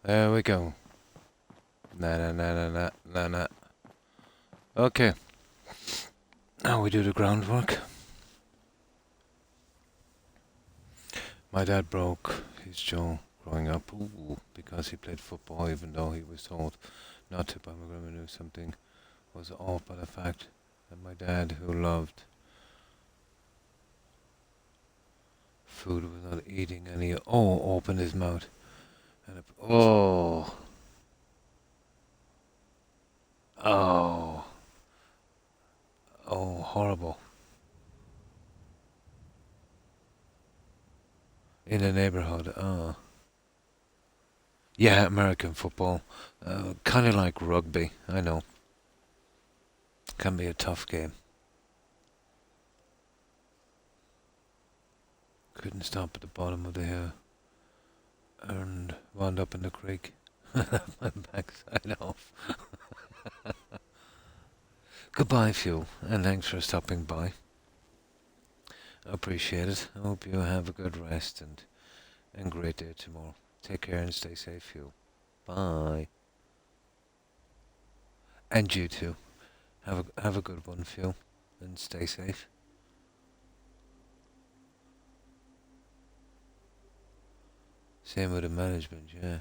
There we go. Nah. Okay. Now we do the groundwork. My dad broke his jaw growing up because he played football, even though he was told not to by my grandma. Knew something was off by the fact that my dad, who loved food, was not eating any. Opened his mouth. And oh, horrible. In the neighborhood, yeah, American football. Kind of like rugby, I know. Can be a tough game. Couldn't stop at the bottom of the hill and wound up in the creek. My backside off. Goodbye, Fuel, and thanks for stopping by. I appreciate it. I hope you have a good rest and great day tomorrow. Take care and stay safe, Fuel. Bye. And you too. Have a good one, Fuel, and stay safe. Same with the management, yeah.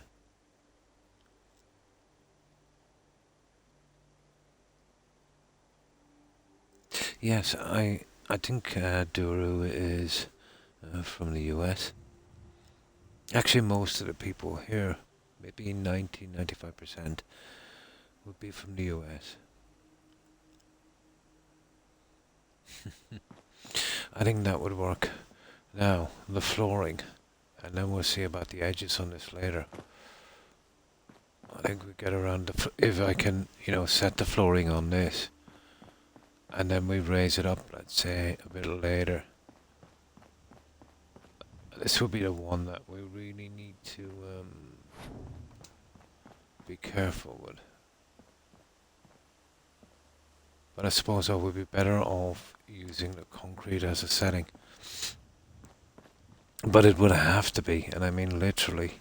Yes, I think Duru is from the US. Actually, most of the people here, maybe 95%, would be from the US. I think that would work. Now, the flooring, and then we'll see about the edges on this later. I think we get around if I can, set the flooring on this, and then we raise it up, let's say, a bit later. This will be the one that we really need to be careful with. But I suppose I would be better off using the concrete as a setting. But it would have to be, and I mean literally,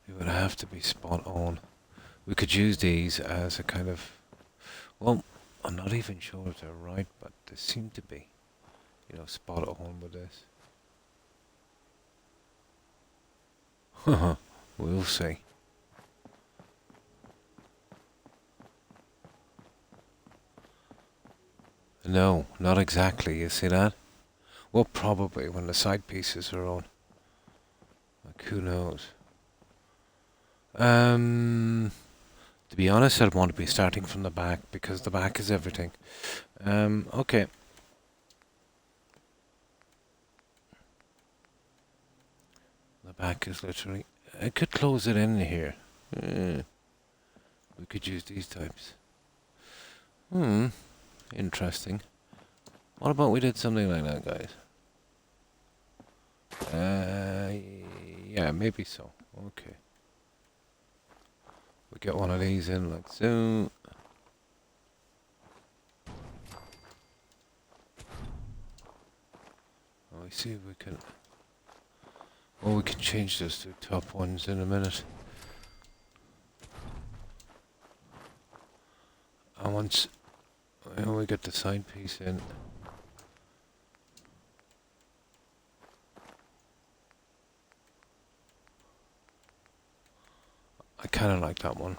it would have to be spot on. We could use these as a kind of, well, I'm not even sure if they're right, but they seem to be, spot on with this. We'll see. No, not exactly, you see that? Well, probably when the side pieces are on. Like, who knows? To be honest, I'd want to be starting from the back because the back is everything. Okay. The back is literally... I could close it in here. We could use these types. Interesting. What about we did something like that, guys? Yeah, maybe so. Okay. We get one of these in like so. Oh, we see if we can... Oh, we can change those two top ones in a minute. And once we get the side piece in... I kind of like that one.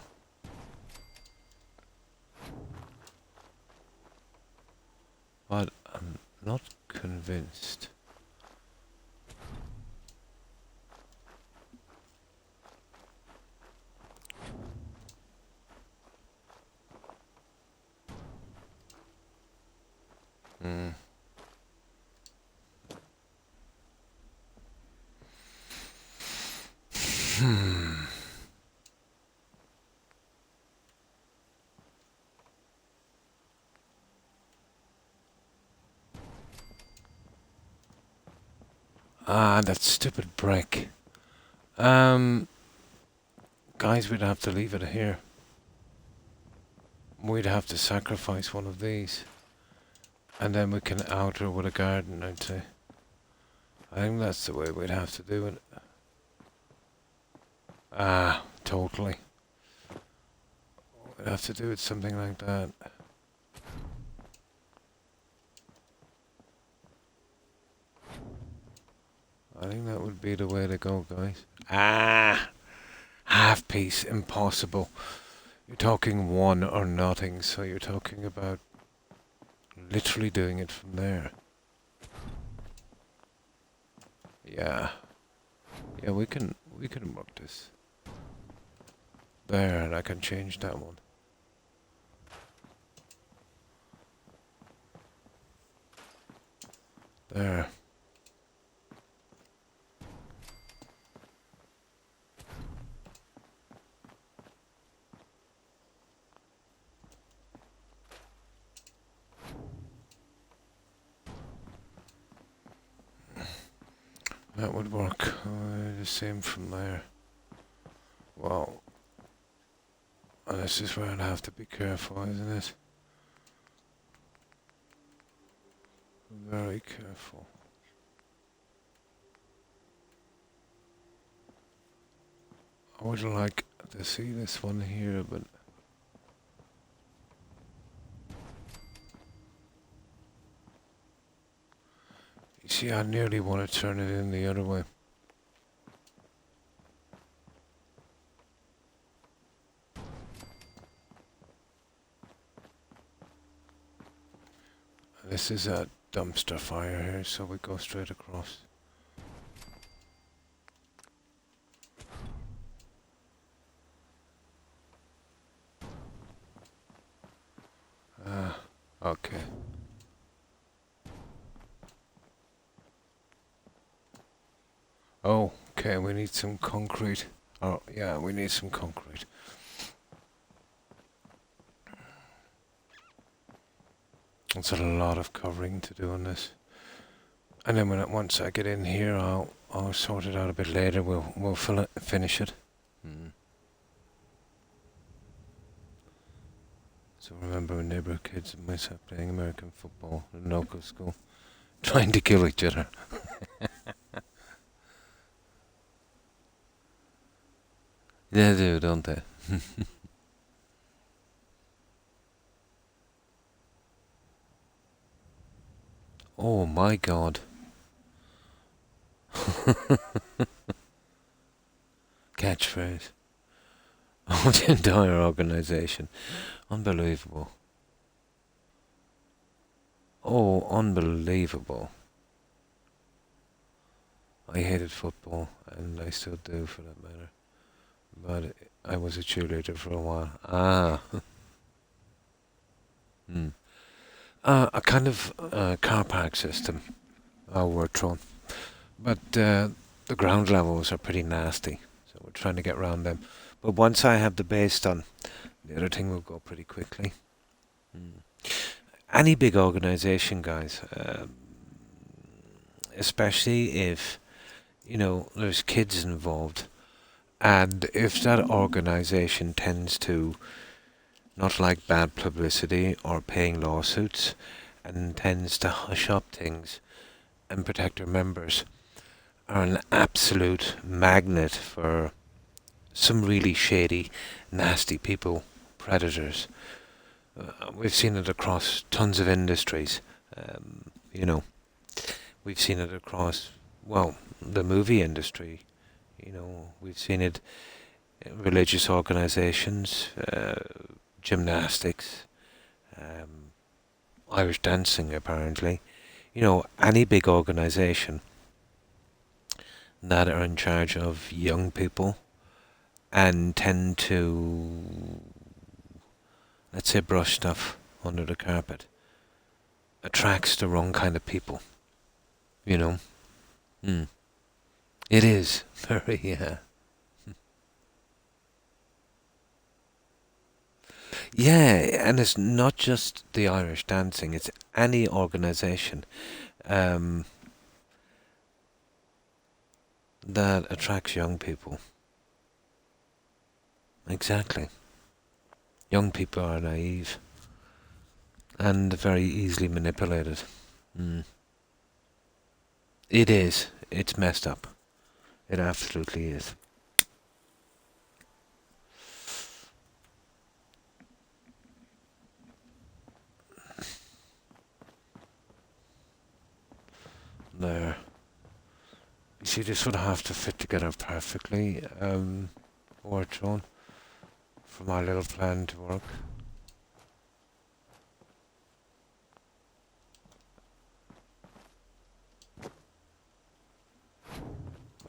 But I'm not convinced. Ah, that stupid brick. Guys, we'd have to leave it here. We'd have to sacrifice one of these. And then we can outer with a garden, I'd say. I think that's the way we'd have to do it. Ah, totally. We'd have to do it something like that. I think that would be the way to go, guys. Ah! Half piece, impossible. You're talking one or nothing, so you're talking about literally doing it from there. Yeah. Yeah, we can work this. There, and I can change that one. There. That would work. The same from there. Well, and this is where I'd have to be careful, isn't it? Very careful. I would like to see this one here, but you see, I nearly want to turn it in the other way. This is a dumpster fire here, so we go straight across. Okay. Oh, okay, we need some concrete. Oh, yeah, we need some concrete. It's a lot of covering to do on this. And then once I get in here, I'll sort it out a bit later. We'll finish it. So remember when neighbour kids and myself playing American football in local school, trying to kill each other. They do, don't they? Oh my god. Catchphrase. Oh, the entire organisation. Unbelievable. Oh, unbelievable. I hated football, and I still do for that matter. But I was a cheerleader for a while. Ah. Hmm. A kind of car park system worked on. But the ground levels are pretty nasty, so we're trying to get around them. But once I have the base done, the other thing will go pretty quickly. Mm. Any big organisation, guys, especially if there's kids involved, and if that organisation tends to not like bad publicity or paying lawsuits, and tends to hush up things and protect their members, are an absolute magnet for some really shady, nasty people, predators. We've seen it across tons of industries. Um, you know, we've seen it across, well, the movie industry. We've seen it in religious organisations, gymnastics, um, Irish dancing, apparently. Any big organisation that are in charge of young people and tend to, let's say, brush stuff under the carpet, attracts the wrong kind of people, you know? Mm. It is very, yeah. Yeah, and it's not just the Irish dancing, it's any organisation um, that attracts young people. Exactly. Young people are naive and very easily manipulated. Mm. It is. It's messed up. It absolutely is. There. You see, this would have to fit together perfectly, or John, for my little plan to work.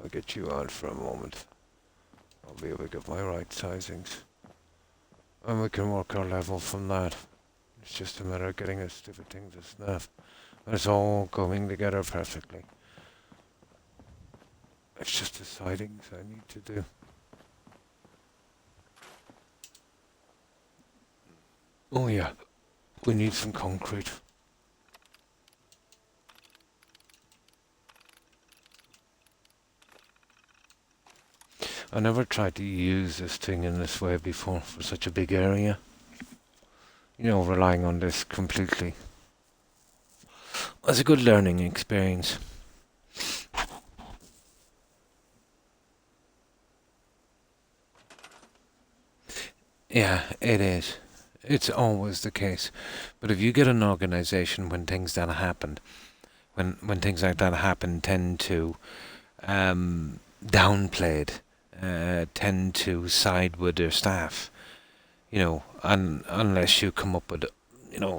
I'll get you out for a moment. I'll be able to get my right sizings. And we can work our level from that. It's just a matter of getting a stupid thing to snap. And it's all coming together perfectly. It's just the sidings I need to do. Oh yeah, we need some concrete. I never tried to use this thing in this way before for such a big area. Relying on this completely. It's a good learning experience. Yeah, it is. It's always the case. But if you get an organisation when things that happen, when things like that happen, tend to downplay it, tend to side with their staff, unless you come up with,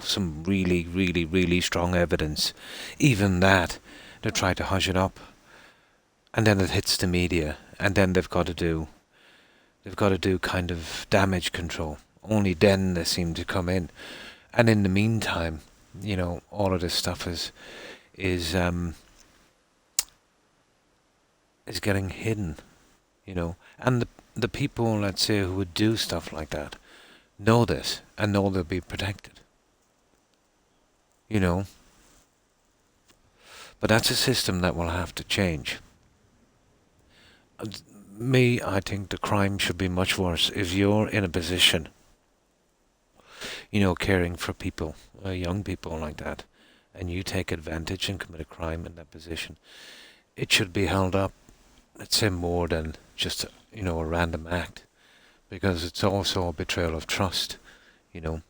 some really, really, really strong evidence. Even that, they try to hush it up, and then it hits the media, and then they've got to do kind of damage control. Only then they seem to come in, and in the meantime, all of this stuff is is getting hidden, and the people, let's say, who would do stuff like that know this and know they'll be protected, you know. But that's a system that will have to change. Me, I think the crime should be much worse if you're in a position, caring for people, young people like that, and you take advantage and commit a crime in that position. It should be held up, let's say, more than just, a random act. because it's also a betrayal of trust, you know.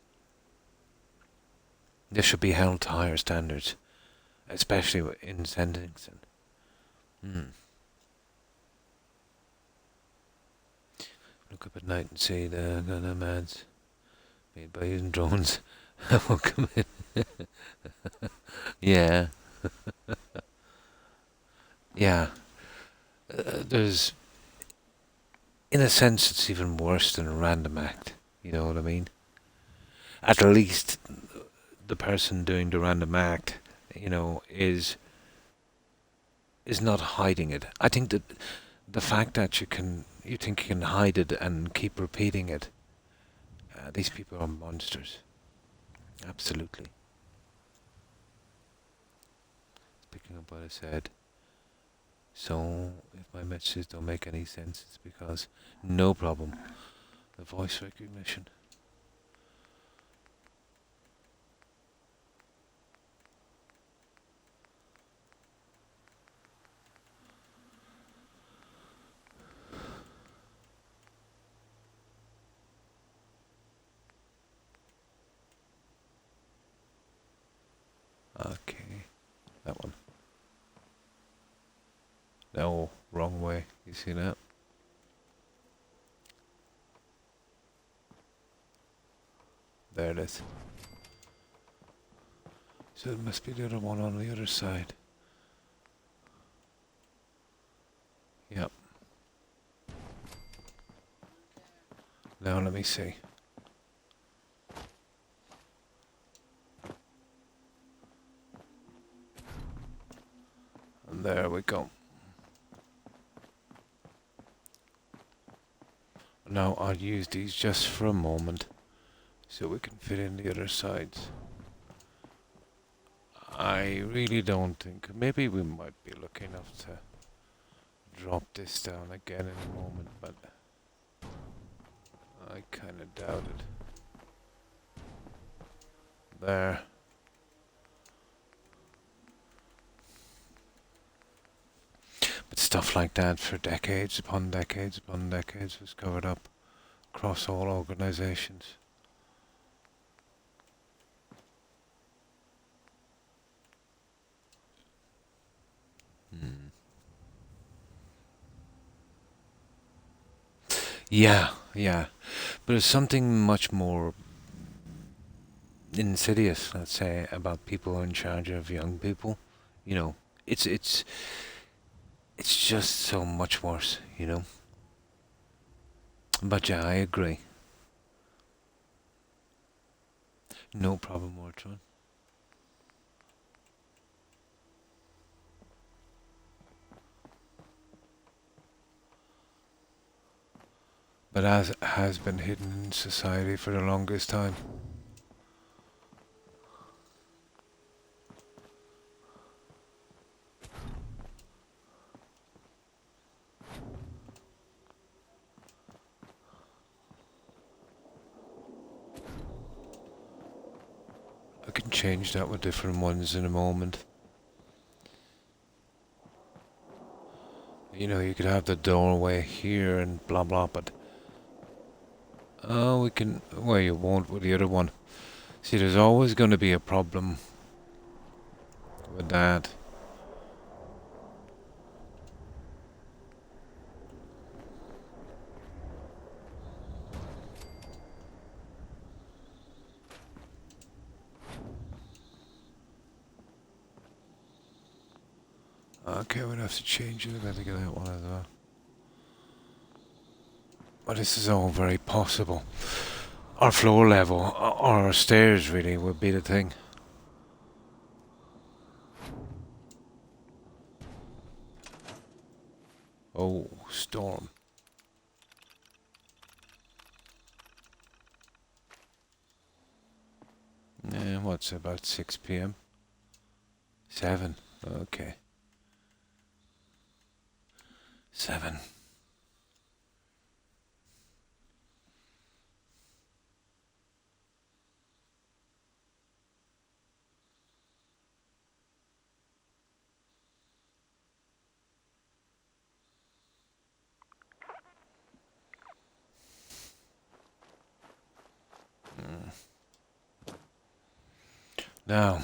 This should be held to higher standards, especially in sentencing. Hmm. Look up at night and see the nomads made by using drones. Won't come in. Yeah, yeah. There's, in a sense, it's even worse than a random act. You know what I mean? At least the person doing the random act, is not hiding it. I think that the fact that you think you can hide it and keep repeating it, these people are monsters. Absolutely. Picking up what I said. So, if my messages don't make any sense, it's because no problem. The voice recognition. Okay, that one. No, wrong way. You see that? There it is. So it must be the other one on the other side. Yep. Now let me see. And there we go. Now I'll use these just for a moment so we can fit in the other sides. I really don't think, maybe we might be lucky enough to drop this down again in a moment, but I kind of doubt it. There. But stuff like that for decades upon decades upon decades was covered up across all organizations. Hmm. Yeah, yeah. But there's something much more insidious, let's say, about people in charge of young people. You know, it's it's it's just so much worse, you know. But yeah, I agree. No problem, Ortron. But as has been hidden in society for the longest time. I can change that with different ones in a moment. You know, you could have the doorway here and blah blah, but we can. Well, you won't with the other one. See, there's always going to be a problem with that. Okay, we'll have to change it. I've got to get that one as well. But this is all very possible. Our floor level, or our stairs really, would be the thing. Oh, storm. What's about 6 p.m.? 7. Okay. 7. Now,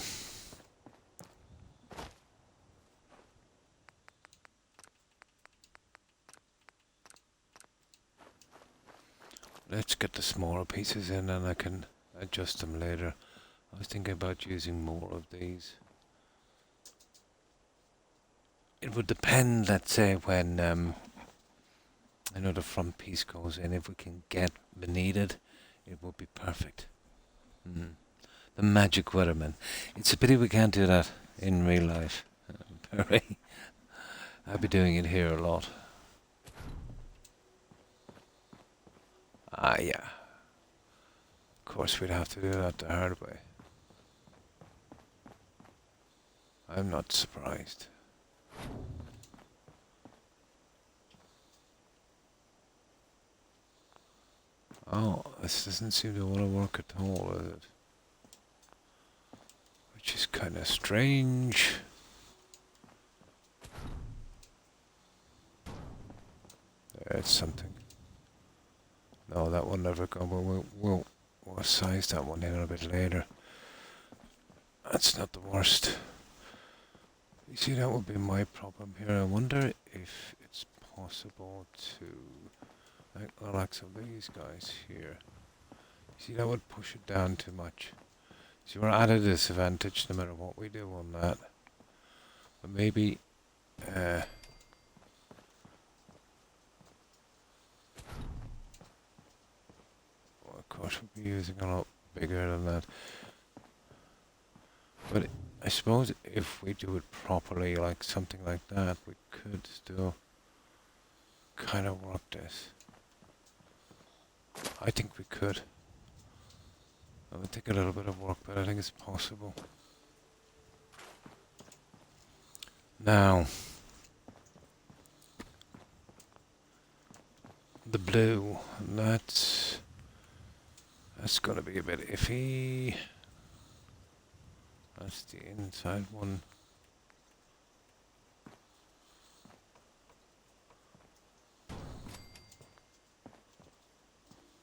let's get the smaller pieces in and I can adjust them later. I was thinking about using more of these. It would depend, let's say, when I know the front piece goes in. If we can get beneath it, it would be perfect. The magic weatherman. It's a pity we can't do that in real life. Perry. I'll be doing it here a lot. Ah, yeah. Of course, we'd have to do that the hard way. I'm not surprised. Oh, this doesn't seem to want to work at all, does it? Which is kind of strange. There's something. No, that will never go, but we'll size that one in a bit later. That's not the worst. You see, that would be my problem here. I wonder if it's possible to, like some of these guys here. You see, that would push it down too much. See, we're at a disadvantage no matter what we do on that. But maybe, well, of course we'll be using a lot bigger than that. But I suppose if we do it properly, like something like that, we could still kind of work this. I think we could. It would take a little bit of work, but I think it's possible. Now, the blue, that's going to be a bit iffy. That's the inside one.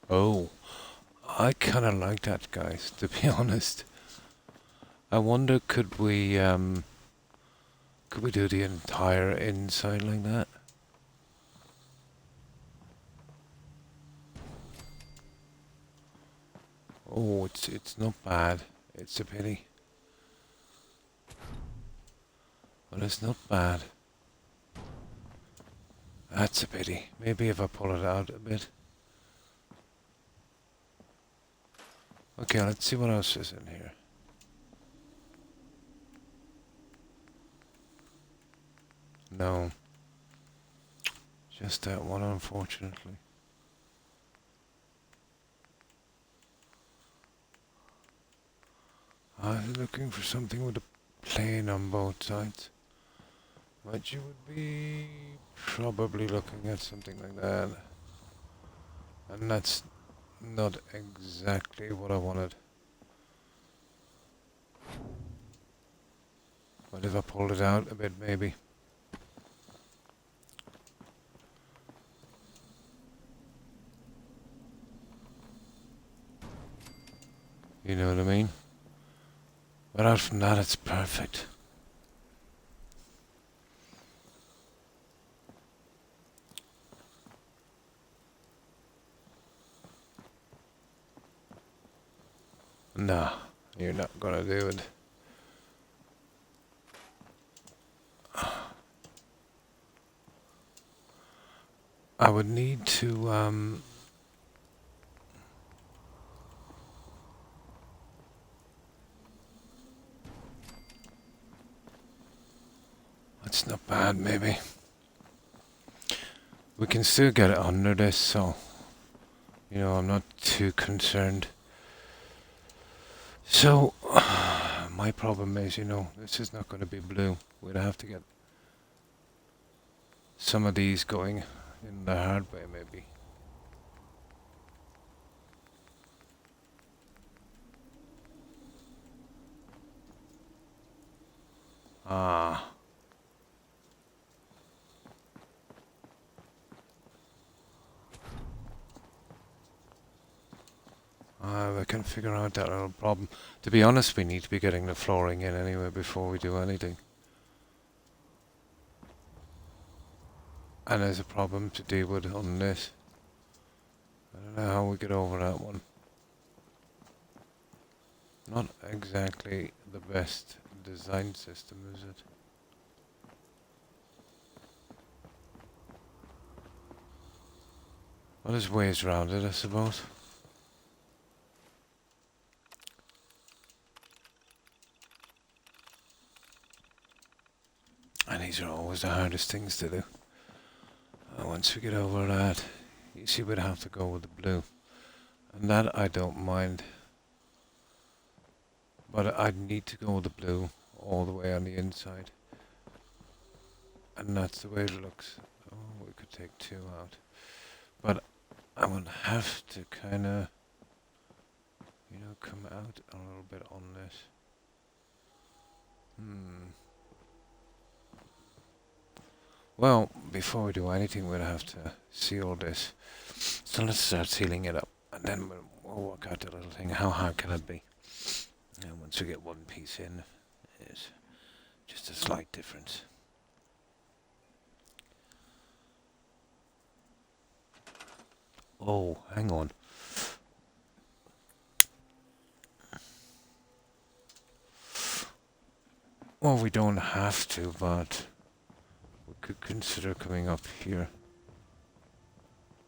Oh, I kind of like that, guys, to be honest. I wonder, could we do the entire inside like that? Oh, it's not bad. It's a pity. But it's not bad. That's a pity. Maybe if I pull it out a bit. Okay, let's see what else is in here. No. Just that one, unfortunately. I was looking for something with a plane on both sides. But you would be probably looking at something like that. And that's not exactly what I wanted. But if I pulled it out a bit, maybe. You know what I mean? But out from that, it's perfect. Nah, you're not gonna do it. I would need to, that's not bad, maybe. We can still get it under this, so, you know, I'm not too concerned. So, my problem is, you know, this is not going to be blue. We'd have to get some of these going in the hard way, maybe. Ah. I reckon and figure out that little problem. To be honest, we need to be getting the flooring in anyway before we do anything. And there's a problem to deal with on this. I don't know how we get over that one. Not exactly the best design system, is it? Well, there's ways around it, I suppose. And these are always the hardest things to do. Once we get over that, you see we'd have to go with the blue. And that I don't mind. But I'd need to go with the blue all the way on the inside. And that's the way it looks. Oh, we could take 2 out. But I would have to kind of, come out a little bit on this. Well, before we do anything, we'll have to seal this. So let's start sealing it up. And then we'll work out the little thing. How hard can it be? And once we get one piece in, it's just a slight difference. Oh, hang on. Well, we don't have to, but we could consider coming up here.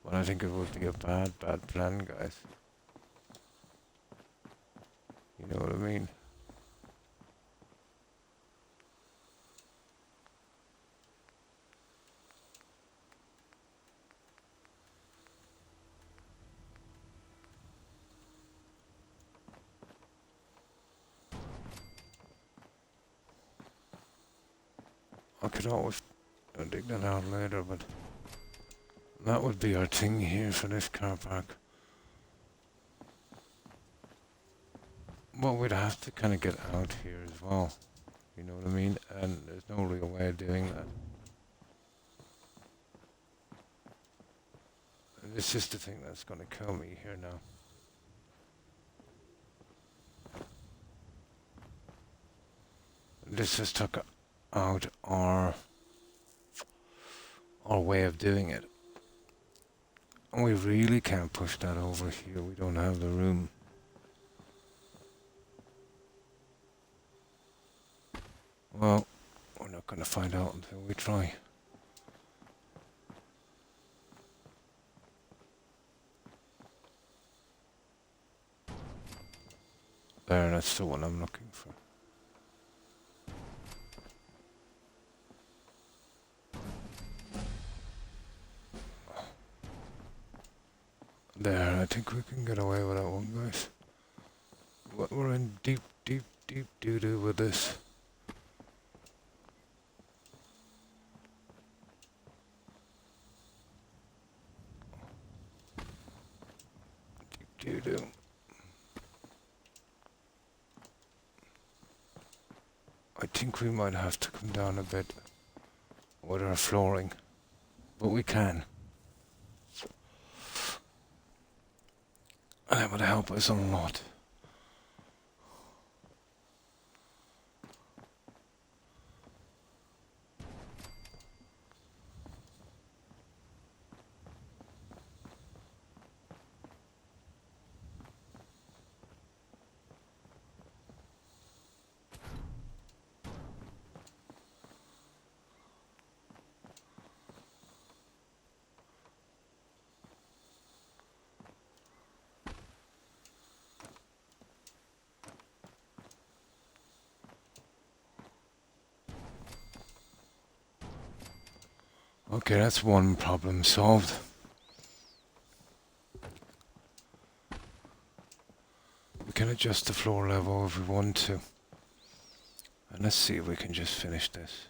But I think it would be a bad plan, guys. You know what I mean? I could always dig that out later, but that would be our thing here for this car park. Well, we'd have to kind of get out here as well. You know what I mean? And there's no real way of doing that. It's just the thing that's going to kill me here now. This has took out our way of doing it. And we really can't push that over here. We don't have the room. Well, we're not going to find out until we try. There, that's the one I'm looking for. There, I think we can get away with that one, guys. But we're in deep doo-doo with this. Deep doo-doo. I think we might have to come down a bit with our flooring, but we can. And that would help us a lot. Okay, that's one problem solved. We can adjust the floor level if we want to. And let's see if we can just finish this.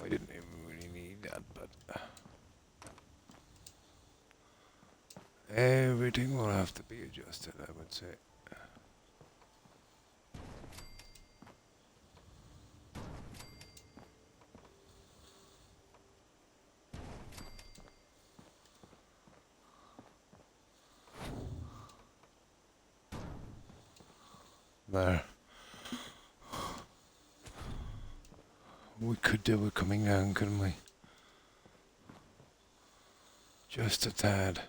I didn't even really need that, but everything will have to be adjusted, I would say. There. We could do it coming down, couldn't we? Just a tad.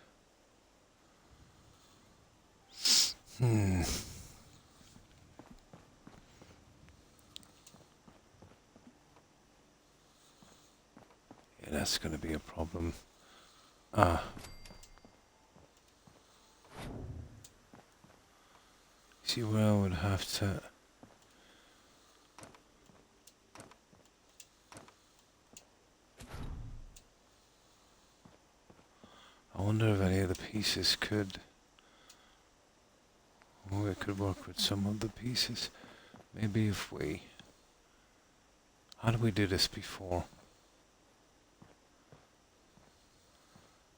Hmm. Yeah, that's gonna be a problem. See where I would have to... I wonder if any of the pieces could... Oh, we could work with some of the pieces. Maybe if we... How did we do this before?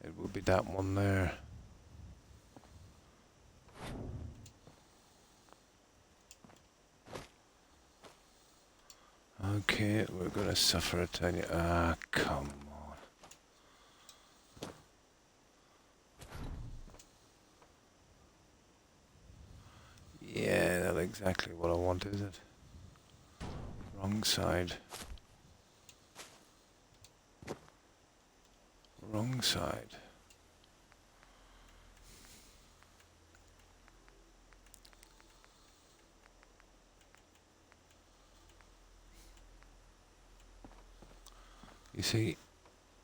It would be that one there. Okay, we're gonna suffer a tiny... Ah, come on. Yeah, that's exactly what I want, is it? Wrong side. Wrong side. You see,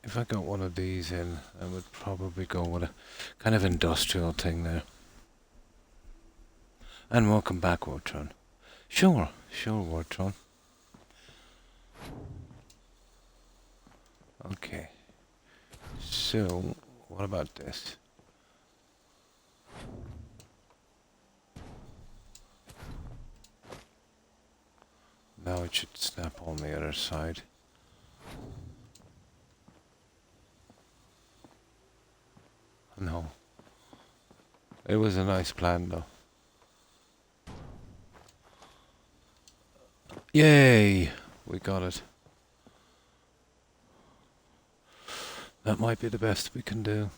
if I got one of these in, I would probably go with a kind of industrial thing there. And welcome back, Wartron. Sure, Wartron. Okay. So, what about this? Now it should snap on the other side. No. It was a nice plan, though. Yay! We got it. That might be the best we can do.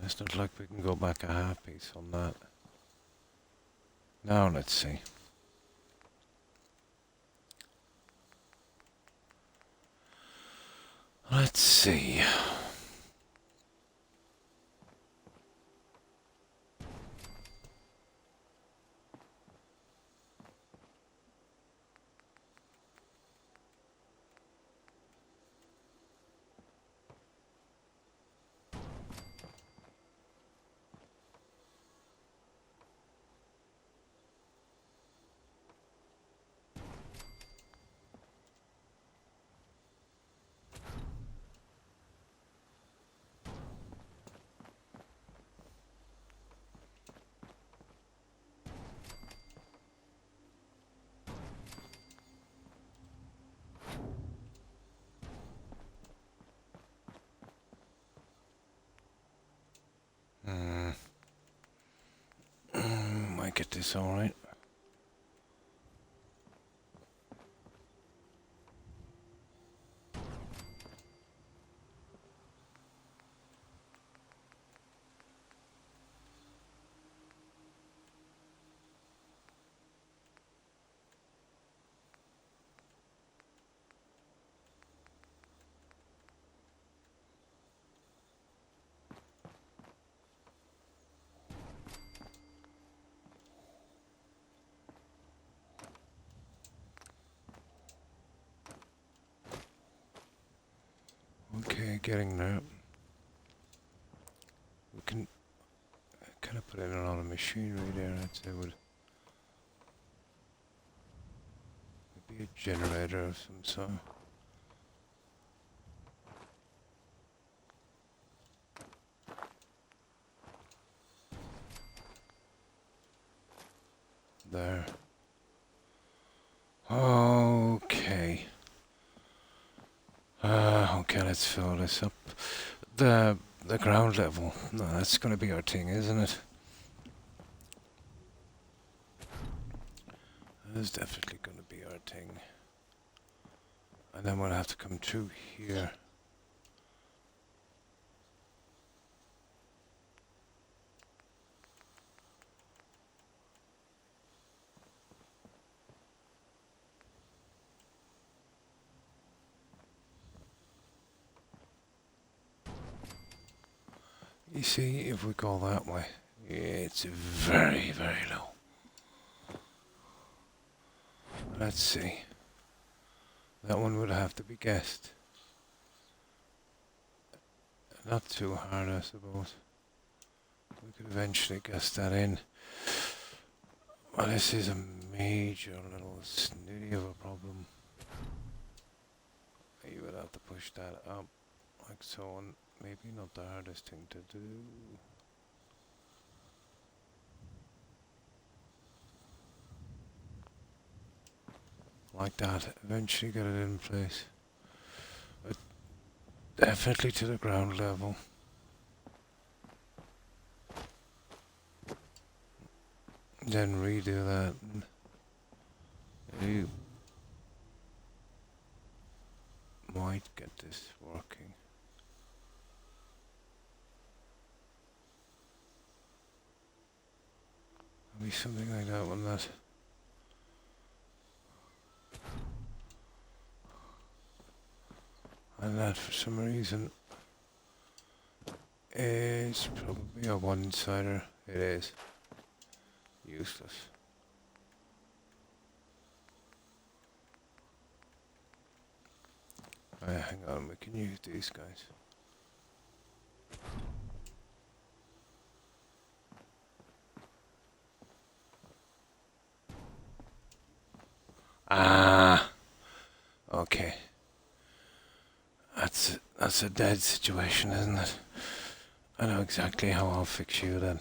It's not like we can go back a half piece on that. Now let's see. Let's see. Might get this alright. Okay, getting there. We can kind of put in a lot of machinery there, I'd say would be a generator of some sort. There. Okay. Okay, let's fill this up. The ground level. No, that's going to be our thing, isn't it? That is definitely going to be our thing. And then we'll have to come through here. You see, if we go that way, it's very, very low. Let's see. That one would have to be guessed. Not too hard, I suppose. We could eventually guess that in. Well, this is a major little snooty of a problem. You would have to push that up, like so, and maybe not the hardest thing to do. Like that, eventually get it in place. But definitely to the ground level. Then redo that. And you might get this working. Maybe something like that one that. And that for some reason is probably a one-sider. It is. Useless. Hang on, we can use these guys. Ah, okay. That's a dead situation, isn't it? I know exactly how I'll fix you then.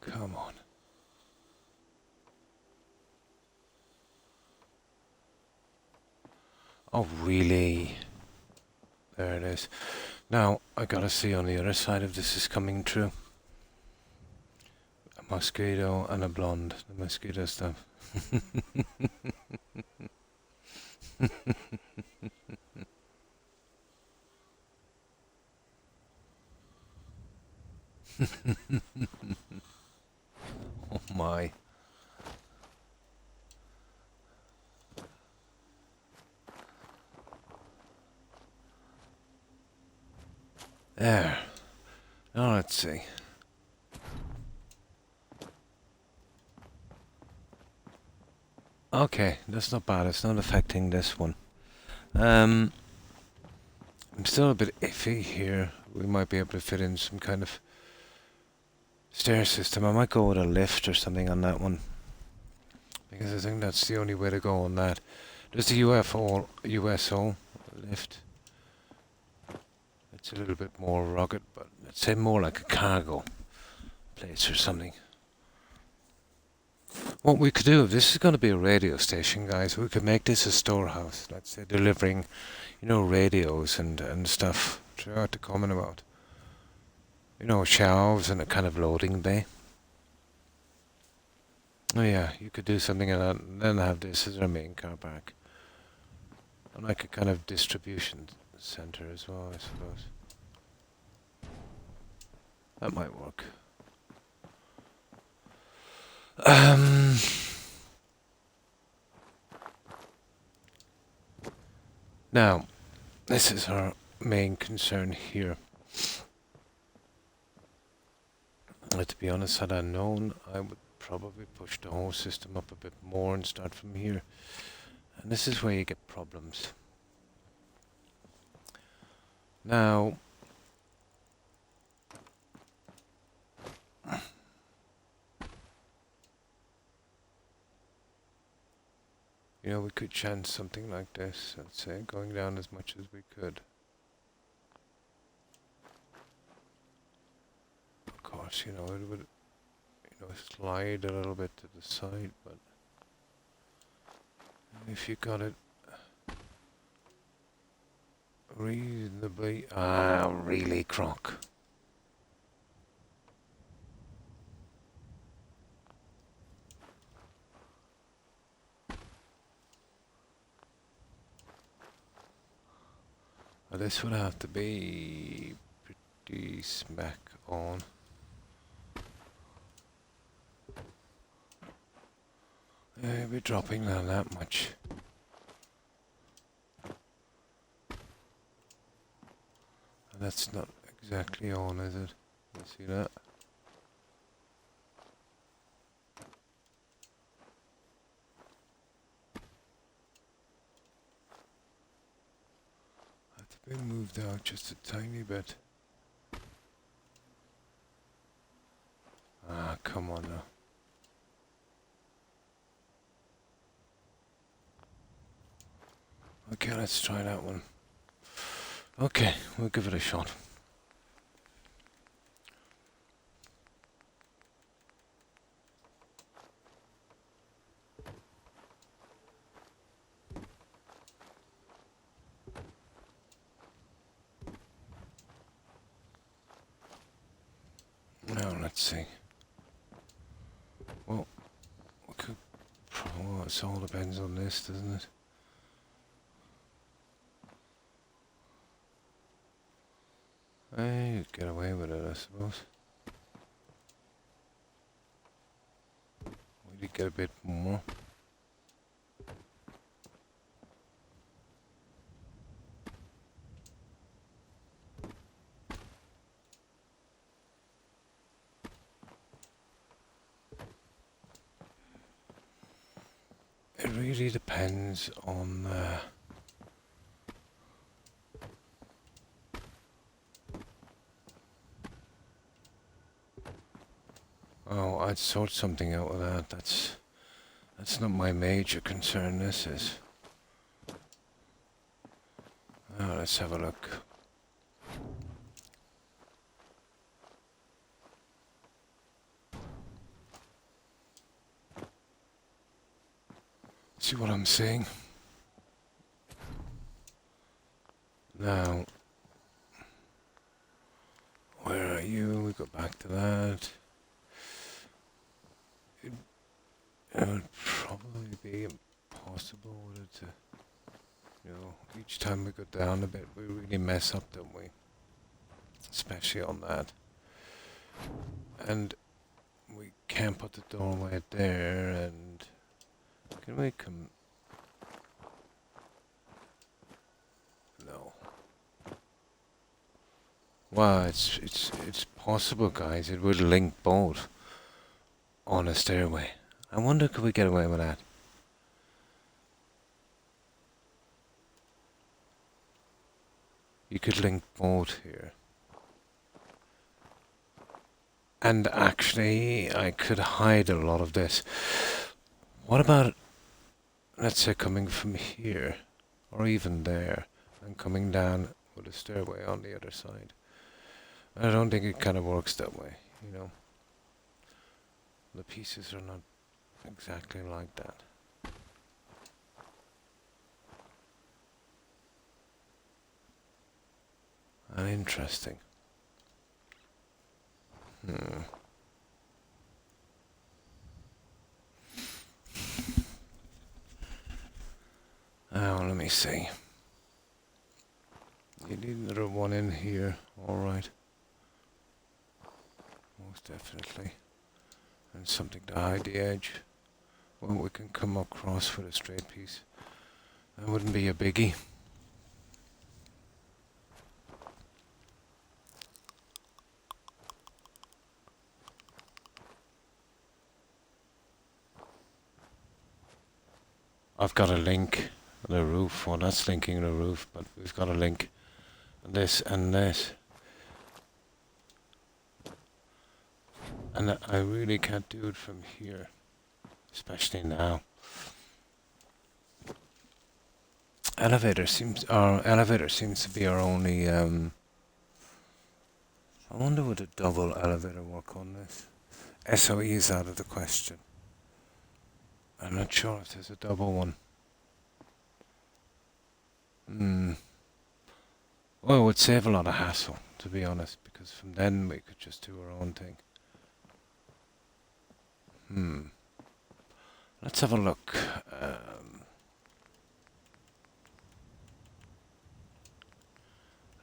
Come on. Oh, really? There it is. Now, I gotta see on the other side if this is coming true. A mosquito and a blonde. The mosquito stuff. Oh my. There. Now let's see. Okay, that's not bad. It's not affecting this one. I'm still a bit iffy here. We might be able to fit in some kind of stair system. I might go with a lift or something on that one, because I think that's the only way to go on that. There's the USO lift. It's a little bit more rugged, but let's say more like a cargo place or something. What we could do, if this is going to be a radio station, guys, we could make this a storehouse. Let's say delivering, radios and stuff throughout the Commonwealth. Shelves and a kind of loading bay. Oh yeah, you could do something like that, and then have this as our main car park. And like a kind of distribution center as well, I suppose. That might work. Now, this is our main concern here. To be honest, had I known, I would probably push the whole system up a bit more and start from here. And this is where you get problems. Now, we could chance something like this, let's say, going down as much as we could. Of course, it would, slide a little bit to the side, but if you got it reasonably, really, Croc. This would have to be pretty smack on. We're dropping down that much. And that's not exactly on, is it? You see that? Have to be moved out just a tiny bit. Ah, come on now. Okay, let's try that one. Okay, we'll give it a shot. Now, let's see. Well, we could... Oh, it all depends on this, doesn't it? You get away with it, I suppose. We did get a bit more. It really depends on oh, I'd sort something out with that. That's not my major concern, this is. Oh, let's have a look. See what I'm saying? Now, where are you? We go back to that. It would probably be impossible, would it, to, you know, each time we go down a bit, we really mess up, don't we? Especially on that. And we can't put the doorway there, and can we come? No. Wow, it's possible, guys. It would link both on a stairway. I wonder, could we get away with that? You could link both here. And actually, I could hide a lot of this. What about, let's say, coming from here, or even there, and coming down with a stairway on the other side? I don't think it kind of works that way, you know. The pieces are not exactly like that. And interesting. Oh, let me see. You need another one in here, alright. Most definitely. And something to hide the edge. Well, we can come across with a straight piece. That wouldn't be a biggie. I've got a link on the roof. Well, that's linking the roof, but we've got a link. This and this. And I really can't do it from here. Especially now. Elevator seems to be our only I wonder would a double elevator work on this? SOE is out of the question. I'm not sure if there's a double one. Well, it would save a lot of hassle, to be honest, because from then we could just do our own thing. Let's have a look.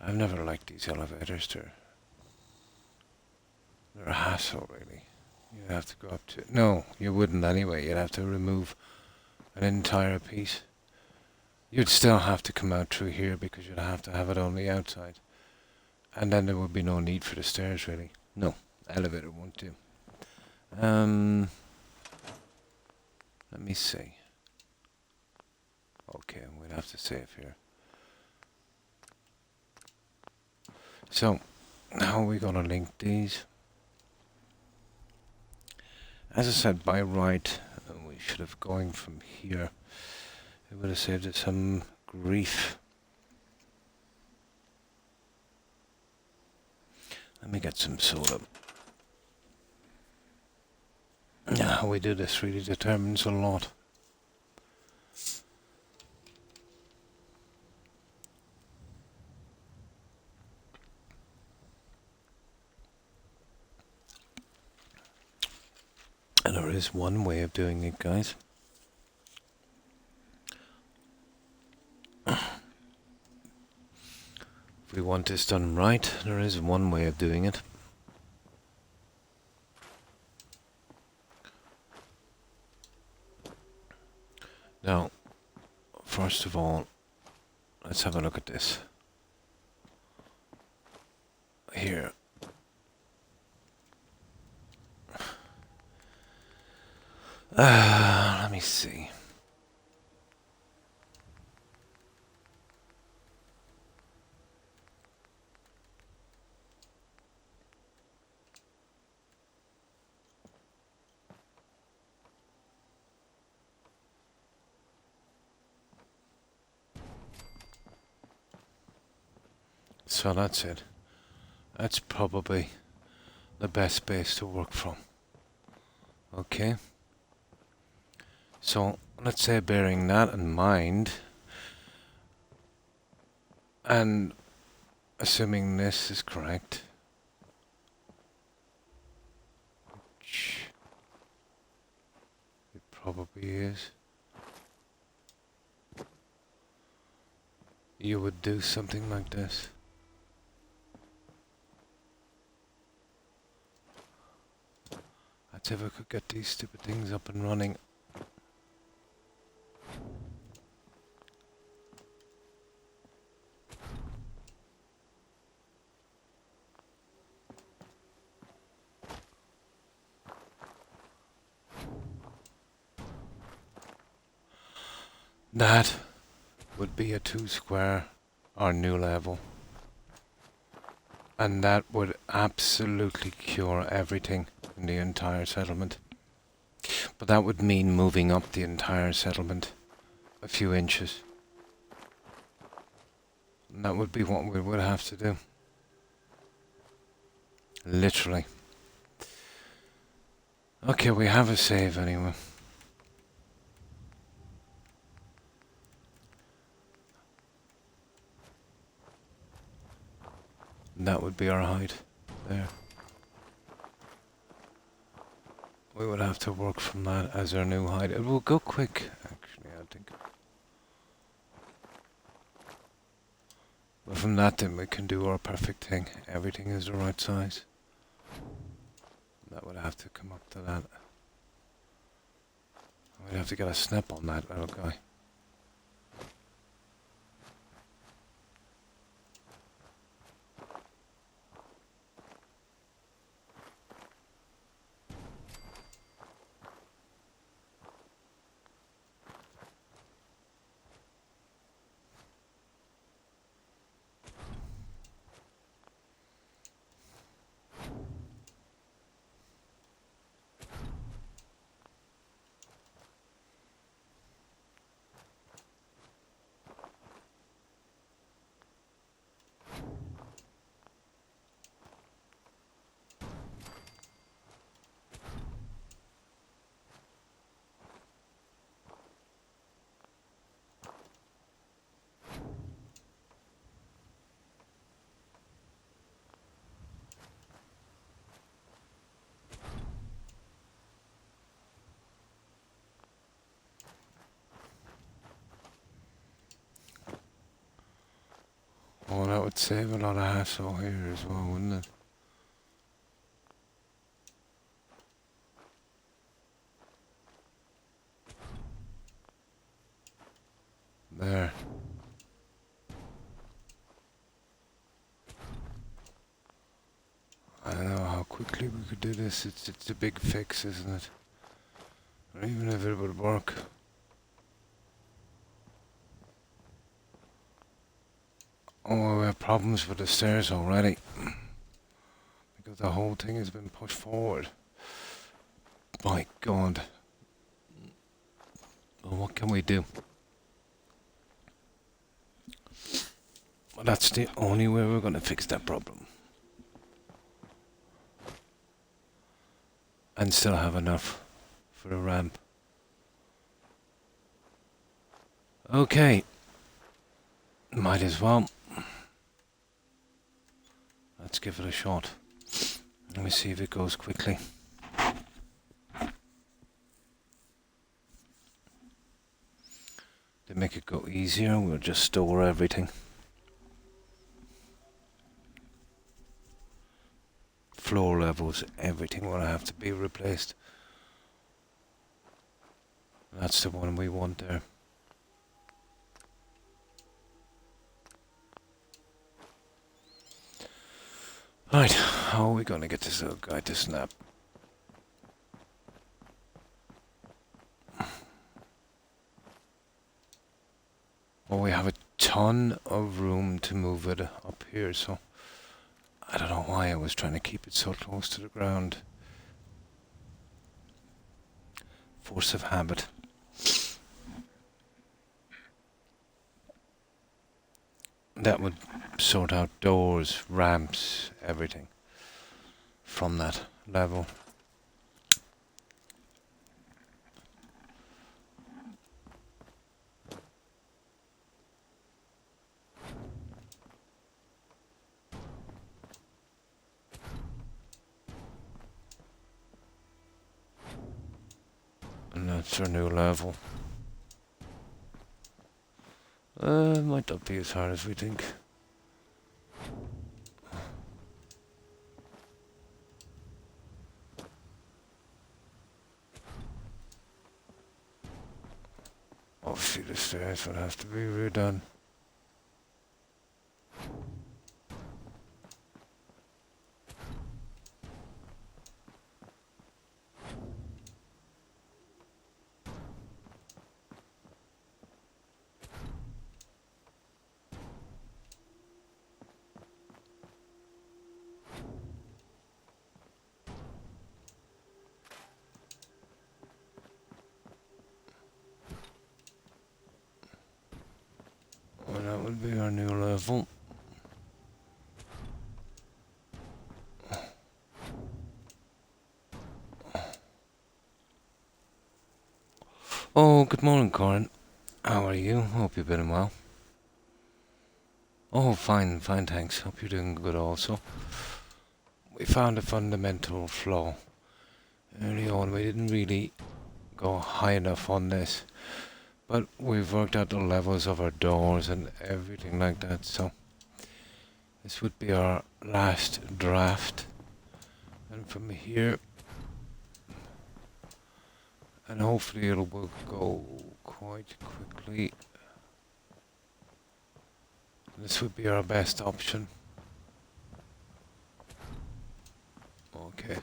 I've never liked these elevators. They're a hassle, really. You'd have to go up to... No, you wouldn't anyway. You'd have to remove an entire piece. You'd still have to come out through here because you'd have to have it on the outside. And then there would be no need for the stairs, really. No, elevator won't do. Let me see. Okay, we'd have to save here. So, how are we going to link these? As I said, by right, we should have going from here. It would have saved us some grief. Let me get some soda. How we do this really determines a lot. And there is one way of doing it, guys. If we want this done right, there is one way of doing it. Now, first of all, let's have a look at this. Here. Let me see. So that's it. That's probably the best base to work from. Okay. So let's say bearing that in mind, and assuming this is correct, which it probably is, you would do something like this. Let's see if I could get these stupid things up and running. That would be a 2 square, our new level. And that would absolutely cure everything in the entire settlement. But that would mean moving up the entire settlement a few inches. And that would be what we would have to do. Literally. Okay, we have a save anyway. That would be our height there. We would have to work from that as our new height. It will go quick, actually, I think. But from that then we can do our perfect thing. Everything is the right size. That would have to come up to that. We'd have to get a snap on that little guy. Oh, that would save a lot of hassle here as well, wouldn't it? quickly we could do this. It's a big fix, isn't it? Or even if it would work. Oh, we have problems with the stairs already. Because the whole thing has been pushed forward. My God. Well, what can we do? Well, that's the only way we're going to fix that problem. And still have enough for a ramp. Okay. Might as well. Let's give it a shot. Let me see if it goes quickly. To make it go easier, we'll just store everything. Floor levels, everything will have to be replaced. That's the one we want there. Right, how are we gonna get this little guy to snap? Well, we have a ton of room to move it up here, so I don't know why I was trying to keep it so close to the ground. Force of habit. That would sort out doors, ramps, everything from that level. And that's our new level. Might not be as hard as we think. Obviously the stairs would have to be redone. Well, that would be our new level. Oh, good morning, Corin. How are you? Hope you've been well. Oh, fine, thanks. Hope you're doing good also. We found a fundamental flaw. Early on, we didn't really go high enough on this. But we've worked out the levels of our doors and everything like that, so this would be our last draft. And from here, and hopefully it will go quite quickly. This would be our best option. Okay.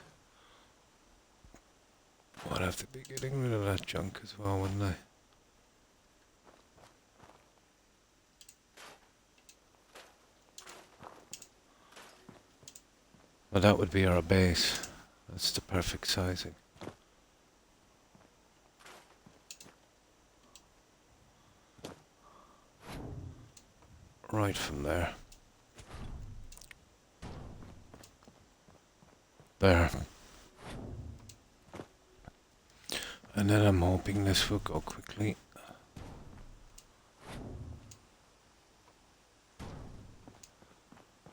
I'd have to be getting rid of that junk as well, wouldn't I? Well, that would be our base. That's the perfect sizing. Right from there. There. And then I'm hoping this will go quickly.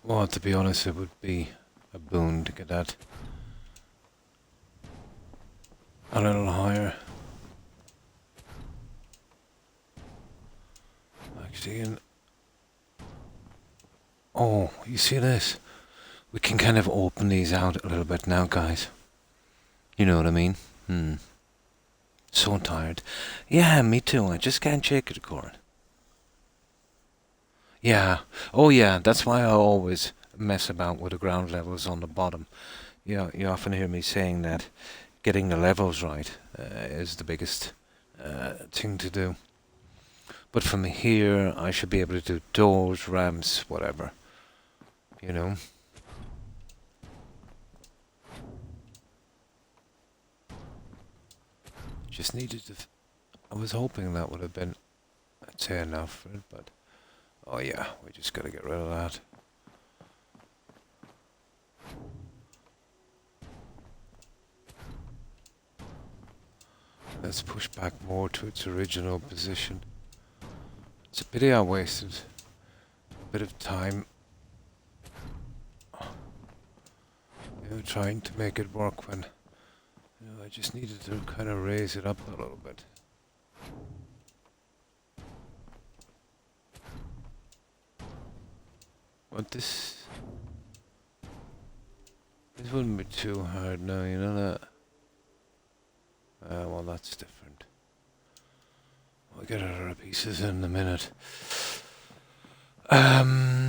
Well, to be honest, it would be a boon to get that a little higher. Actually, oh, you see this? We can kind of open these out a little bit now, guys. You know what I mean? So tired. Yeah, me too. I just can't shake it, Corin. Yeah. Oh, yeah. That's why I always mess about with the ground levels on the bottom. You often hear me saying that getting the levels right is the biggest thing to do. But from here, I should be able to do doors, ramps, whatever. You know? Just needed to... I was hoping that would have been, I'd say, enough for it, but... Oh yeah, we just gotta get rid of that. Let's push back more to its original position. It's a pity I wasted a bit of time, trying to make it work when, I just needed to kind of raise it up a little bit. But this wouldn't be too hard now, you know that? Well, that's different. We'll get other pieces in a minute. Yeah,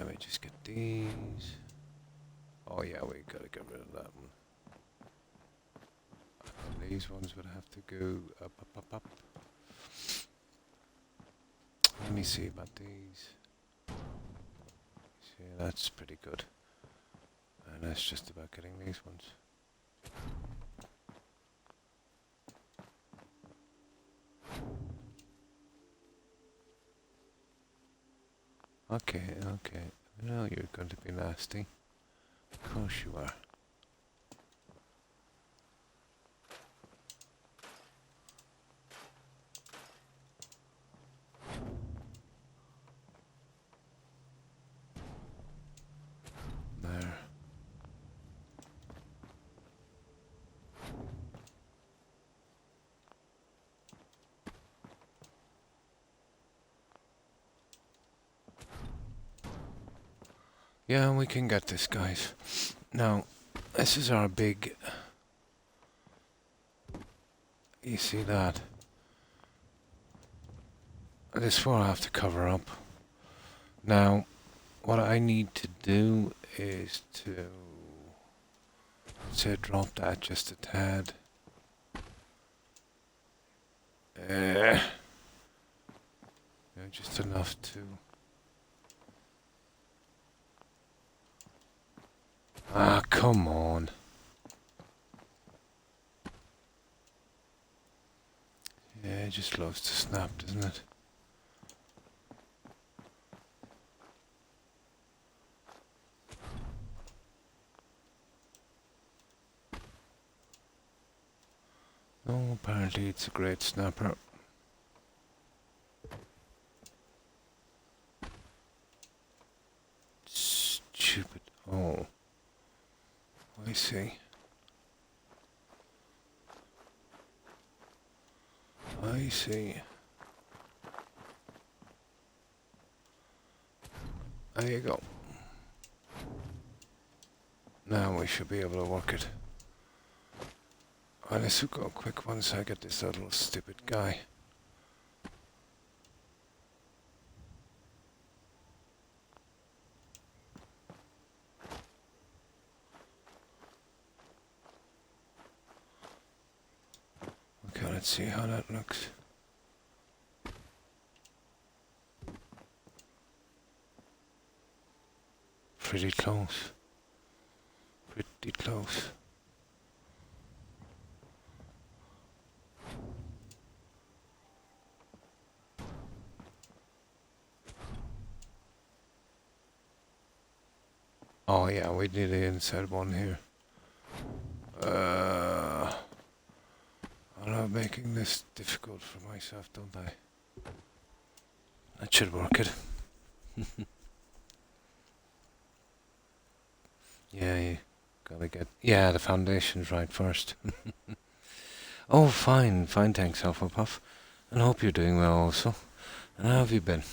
we just get these. Oh yeah, we gotta get rid of that one. And these ones would have to go up, up, up, up. Let me see about these. See, that's pretty good. And that's just about getting these ones. Okay. I know you're going to be nasty. Of course you are. There. Yeah, we can get this, guys. Now, this is our big... You see that? This will have to cover up. Now, what I need to do is to... say drop that just a tad. Just enough to... Ah, come on. Yeah, it just loves to snap, doesn't it? Oh, apparently it's a great snapper. Stupid. Oh. I see. I see. There you go. Now we should be able to work it. Well, this will go quick once I get this little stupid guy. Okay, let's see how that looks. Pretty close. Pretty close. Oh yeah, we need the inside one here. I'm making this difficult for myself, don't I? That should work it. Yeah, you gotta get... Yeah, the foundation's right first. Oh, fine, thanks, Hufflepuff. And I hope you're doing well also. And how have you been?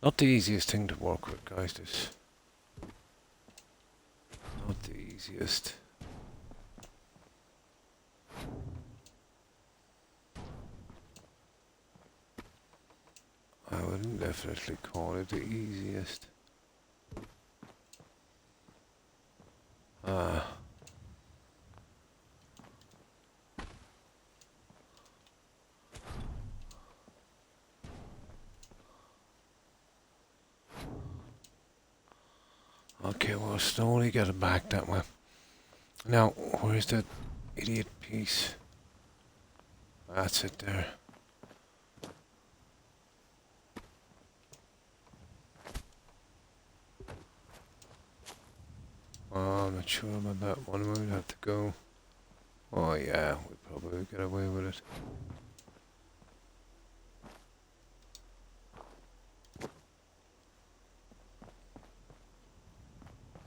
Not the easiest thing to work with, guys, this. Not the easiest. I wouldn't definitely call it the easiest. Okay, we'll slowly get it back that way. Now, where's that idiot piece? That's it there. Oh, I'm not sure about that one. We would have to go. Oh yeah, we probably get away with it.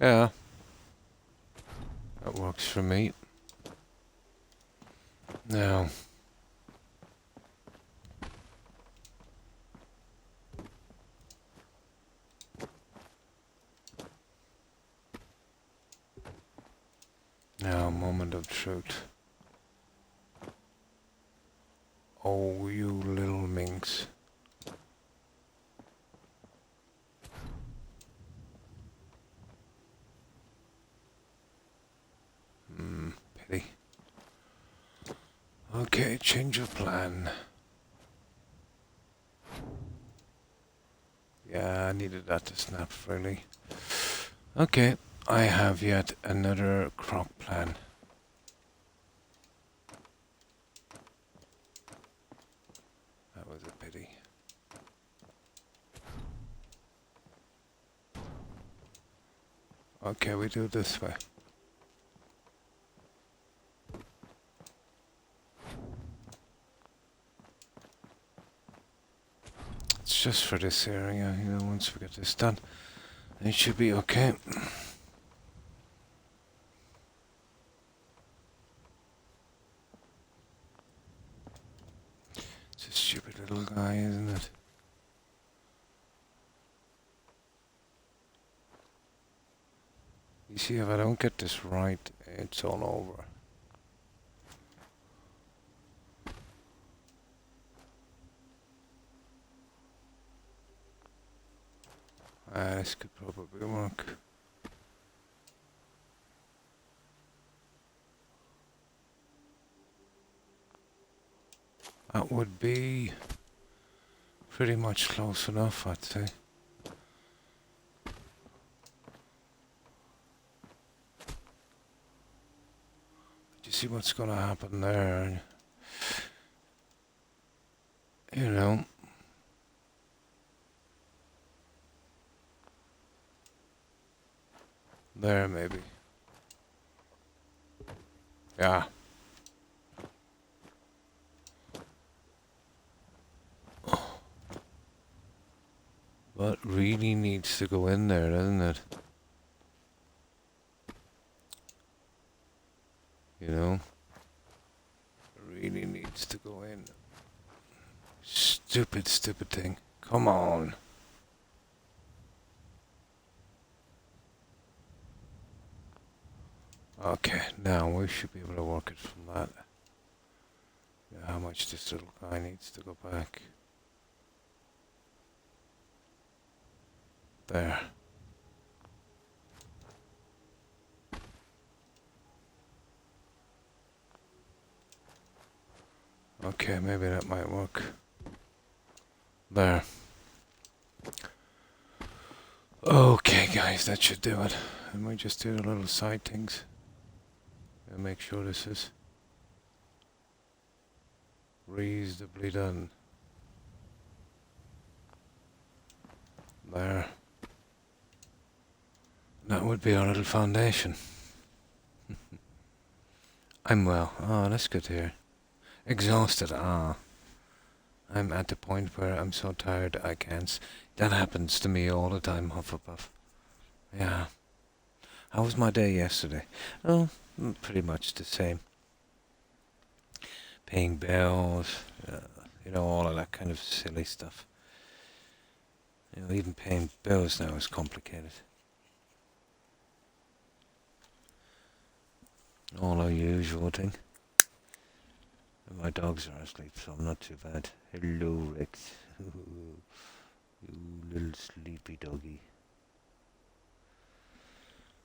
Yeah, that works for me. Now, moment of truth. Oh, you little minx. Pity. Okay, change of plan. Yeah, I needed that to snap freely. Okay, I have yet another Croc plan. That was a pity. Okay, we do it this way. It's just for this area, you know, once we get this done, it should be okay. It's a stupid little guy, isn't it? You see, if I don't get this right, it's all over. This could probably work. That would be pretty much close enough, I'd say. You see what's going to happen there? You know. There, maybe. Yeah. But really needs to go in there, doesn't it? You know? Really needs to go in. Stupid, stupid thing. Come on. Okay, now we should be able to work it from that. Yeah, how much this little guy needs to go back. There. Okay, maybe that might work. There. Okay, guys, that should do it. I might just do the little side things and make sure this is reasonably done. There. That would be our little foundation. I'm well. Oh, that's good to hear. Exhausted. Ah. I'm at the point where I'm so tired I can't. That happens to me all the time, Hufflepuff. Yeah. How was my day yesterday? Oh, pretty much the same. Paying bills, you know, all of that kind of silly stuff. You know, even paying bills now is complicated. All our usual thing. And my dogs are asleep, so I'm not too bad. Hello, Rex. You little sleepy doggy.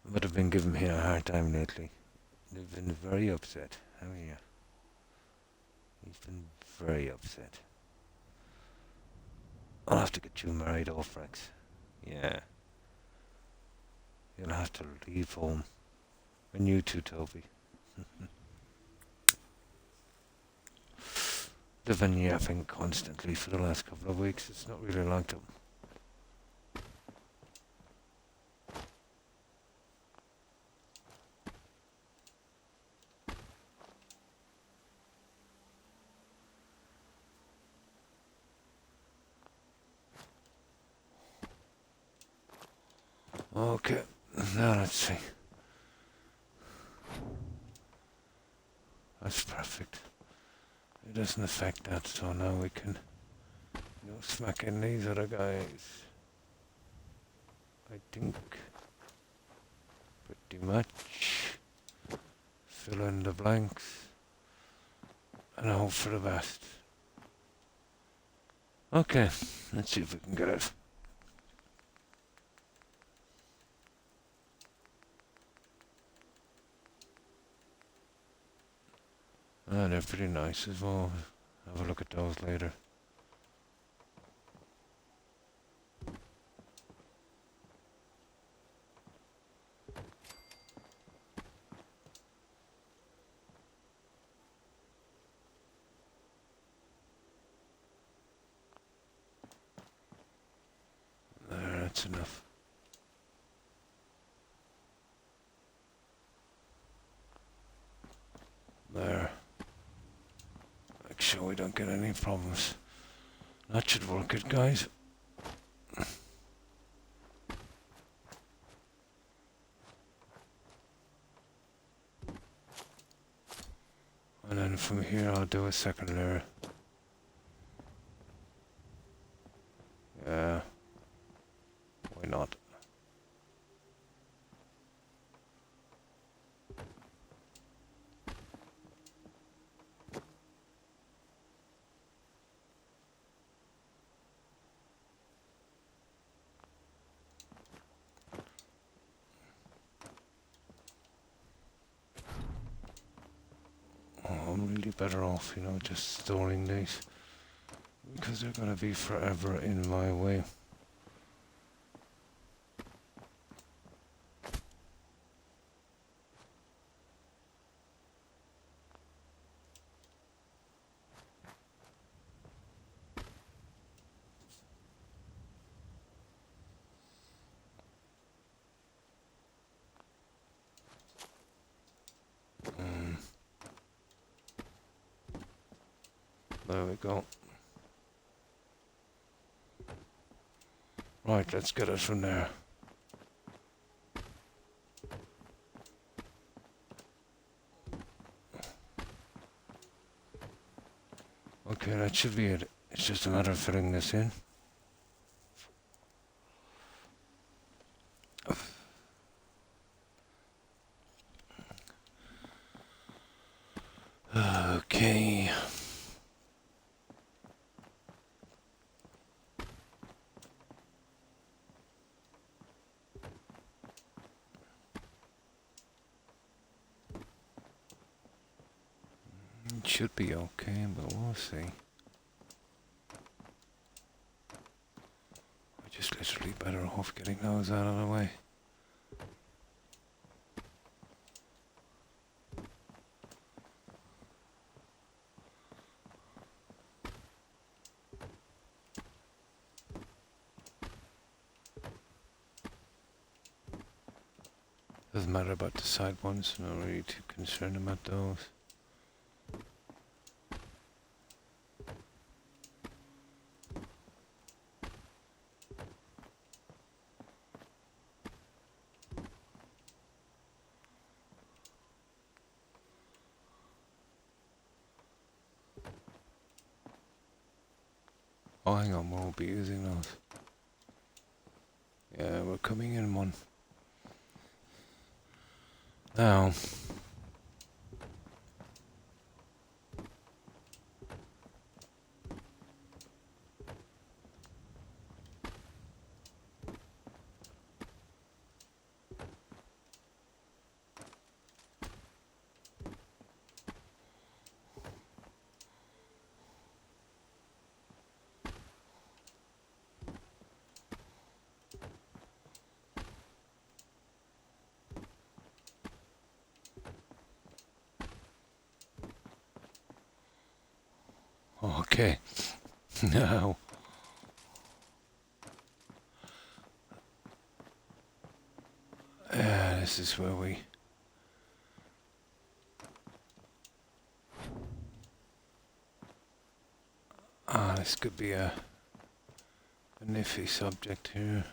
But I've been giving him a hard time lately. They've been very upset. How are you? He's been very upset. I'll have to get you married off, Rex. Yeah. You'll have to leave home. And you too, Toby. They've been yapping constantly for the last couple of weeks. It's not really like them. Okay, now let's see. That's perfect. It doesn't affect that, so now we can smack in these other guys. I think pretty much fill in the blanks and hope for the best. Okay, let's see if we can get it. Ah, they're pretty nice as well. Have a look at those later. There, that's enough. There. Make sure we don't get any problems. That should work it, guys. And then from here I'll do a second layer. Yeah. Why not? I'm really better off, just storing these. Because they're gonna be forever in my way. There we go. Right, let's get it from there. Okay, that should be it. It's just a matter of filling this in. Okay. It should be okay, but we'll see. I just literally better off getting those out of the way. Doesn't matter about the side ones, not really too concerned about those. Oh, hang on, we won't be using those. Yeah, we're coming in one. Now, Okay. Now. This is where we... this could be a iffy subject here.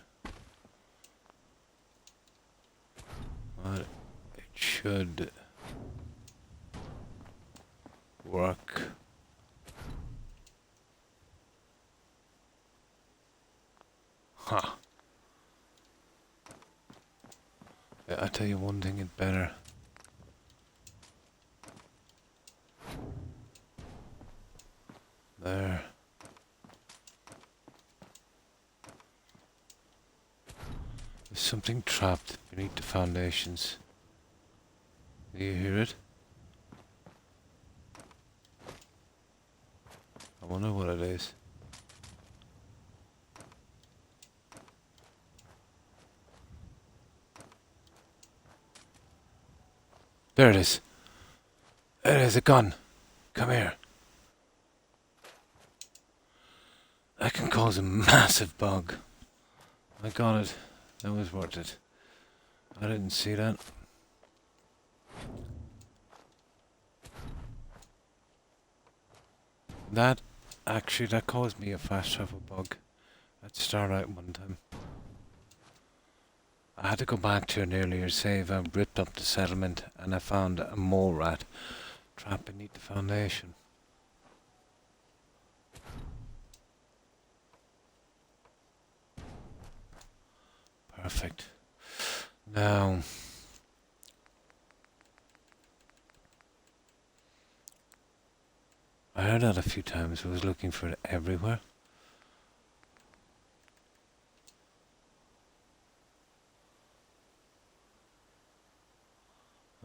But it should work. Huh. Yeah, I tell you one thing, it better. There. There's something trapped beneath the foundations. Do you hear it? I wonder what it is. There it is. It is a gun. Come here. That can cause a massive bug. I got it. That was worth it. I didn't see that. That caused me a fast travel bug at Starlight one time. I had to go back to an earlier save. I ripped up the settlement and I found a mole rat trapped beneath the foundation. Perfect. Now, I heard that a few times. I was looking for it everywhere.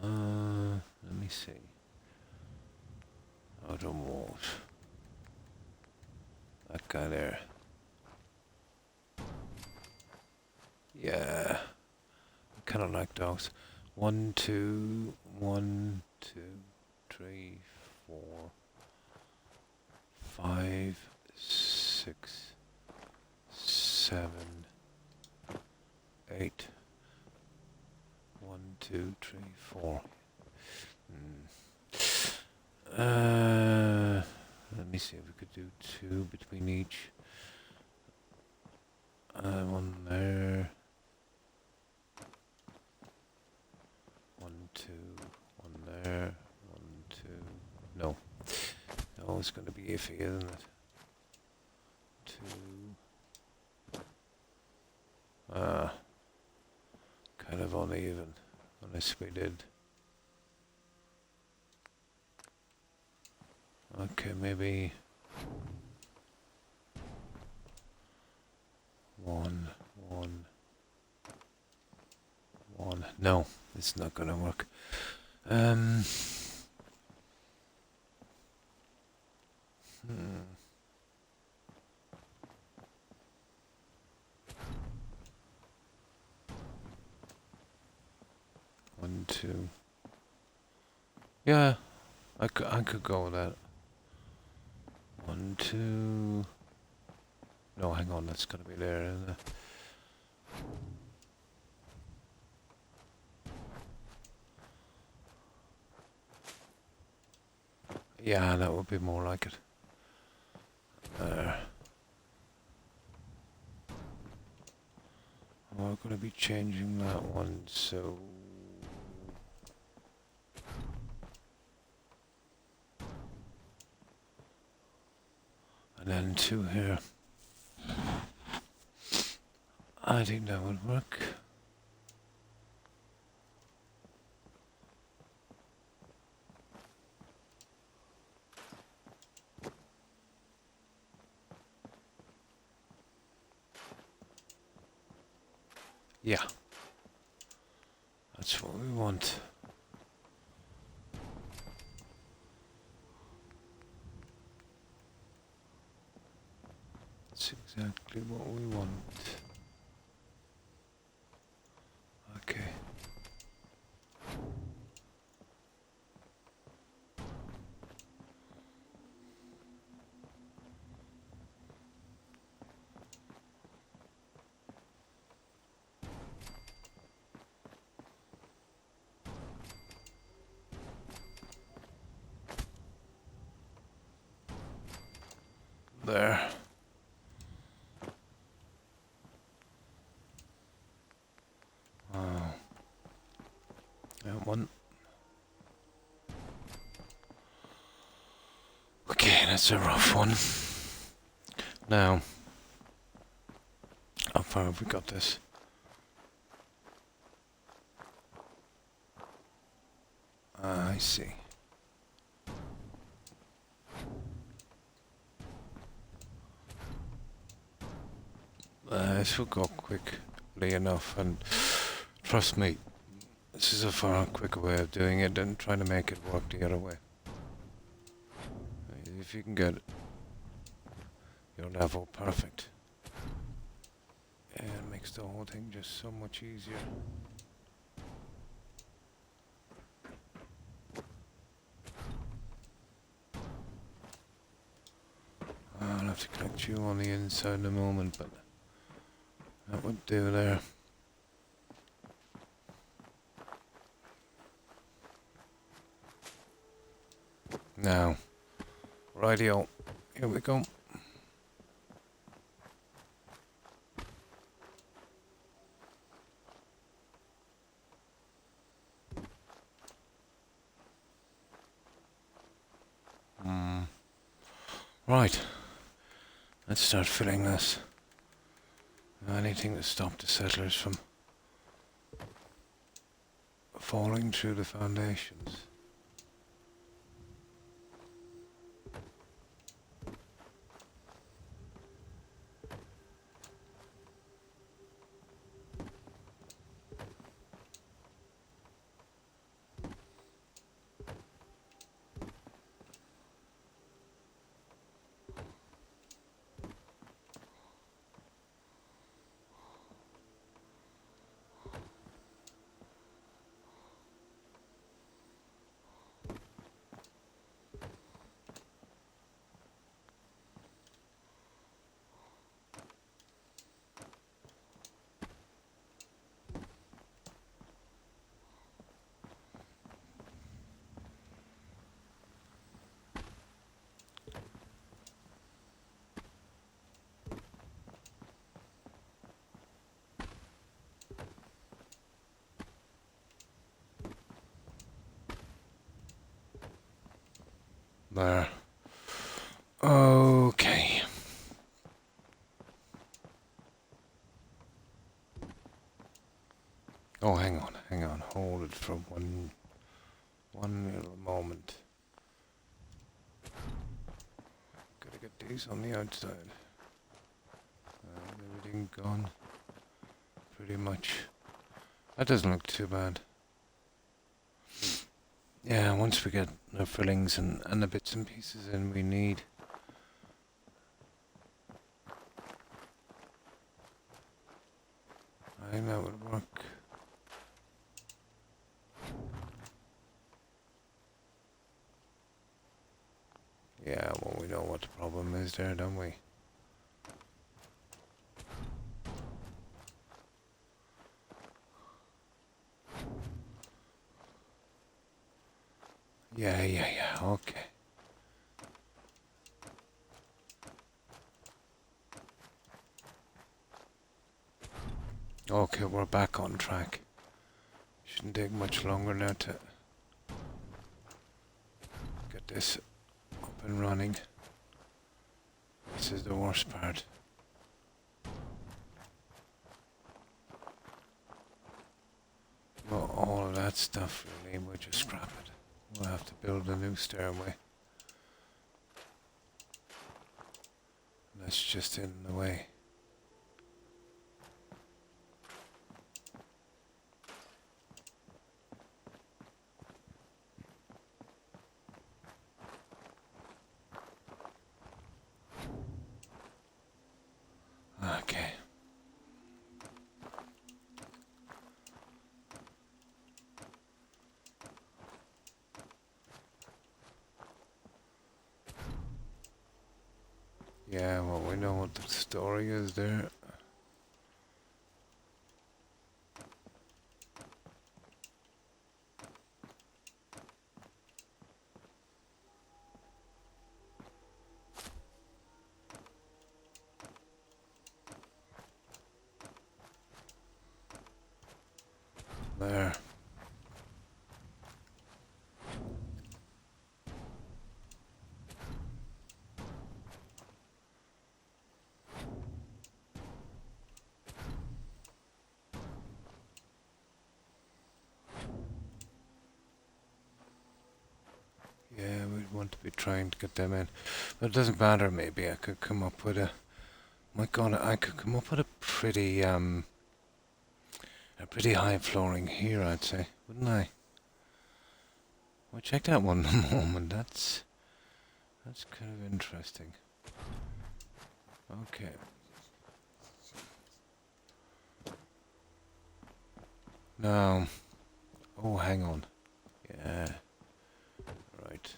Let me see. Outer walls. That guy there. Yeah. I kind of like dogs. 1, 2, 1, 2, 3, 4, 5, 6, 7, 8. 1, 2, 3, 4. Let me see if we could do 2 between each. One there. 1, 2, 1 there. 1, 2. No. No, it's going to be iffy, isn't it? 2. Kind of uneven, unless we did. Okay, maybe 1, 1, 1. No, it's not gonna work. 1, 2. Yeah, I could go with that. 1, 2. No, hang on, that's gonna be there, isn't it? Yeah, that would be more like it. There. We're gonna be changing that one, so... And then 2 here. I think that would work. Yeah. That's what we want. That's exactly what we want. Okay. There. Oh. That one. Okay, that's a rough one. Now, how far have we got this? I see. This will go quickly enough, and trust me, this is a far quicker way of doing it than trying to make it work the other way. If you can get your level perfect, it makes the whole thing just so much easier. I'll have to connect you on the inside in a moment, but that would do there. Now, rightio, here we go. Right, let's start filling this. Anything to stop the settlers from falling through the foundations. There. Okay. Oh, hang on. Hold it for one little moment. Gotta get these on the outside. Everything gone. Pretty much. That doesn't look too bad. Yeah, once we get the fillings and the bits and pieces in we need. I think that would work. Yeah, well, we know what the problem is there, don't we? Yeah, okay. Okay, we're back on track. Shouldn't take much longer now to get this up and running. This is the worst part. Well, all of that stuff really, we'll just scrap it. We'll have to build a new stairway. That's just in the way. Okay. Yeah, well, we know what the story is there. There. Yeah, we'd want to be trying to get them in. But it doesn't matter, maybe I could come up with a... My God, I could come up with a pretty high flooring here, I'd say, wouldn't I? Well, check that one in a moment. That's kind of interesting. Okay. Now, oh, hang on. Yeah. Right.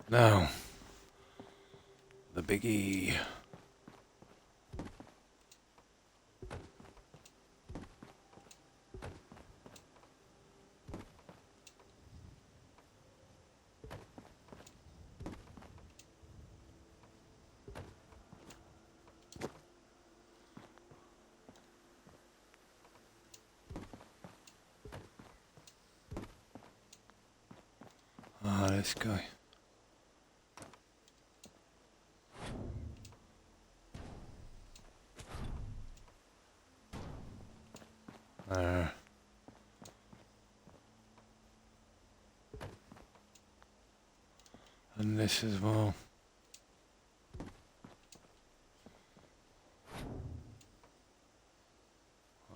Now, the biggie. Ah, this guy. There. And this as well.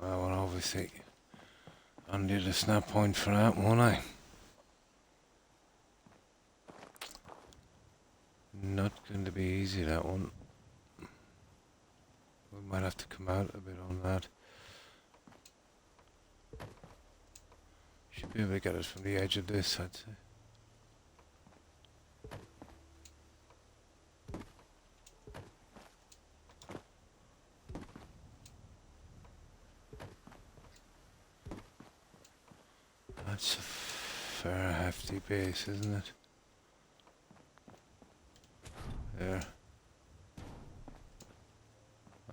Well, obviously, I'll need a snap point for that, won't I? Not going to be easy, that one. We might have to come out a bit on that. Should be able to get it from the edge of this, I'd say. That's a fair hefty base, isn't it? There.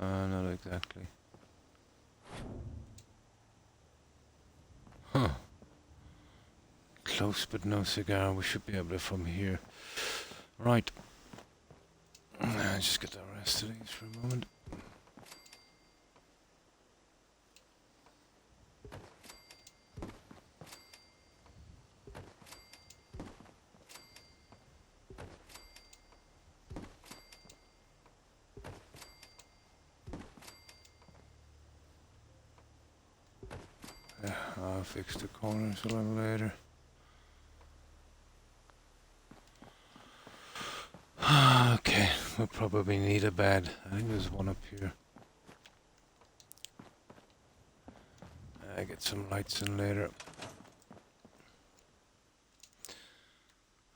Not exactly. Huh. Close but no cigar. We should be able to from here. Right. Just get the rest of these for a moment. Yeah, I'll fix the corners a little later. Okay, we'll probably need a bed. I think there's one up here. I get some lights in later.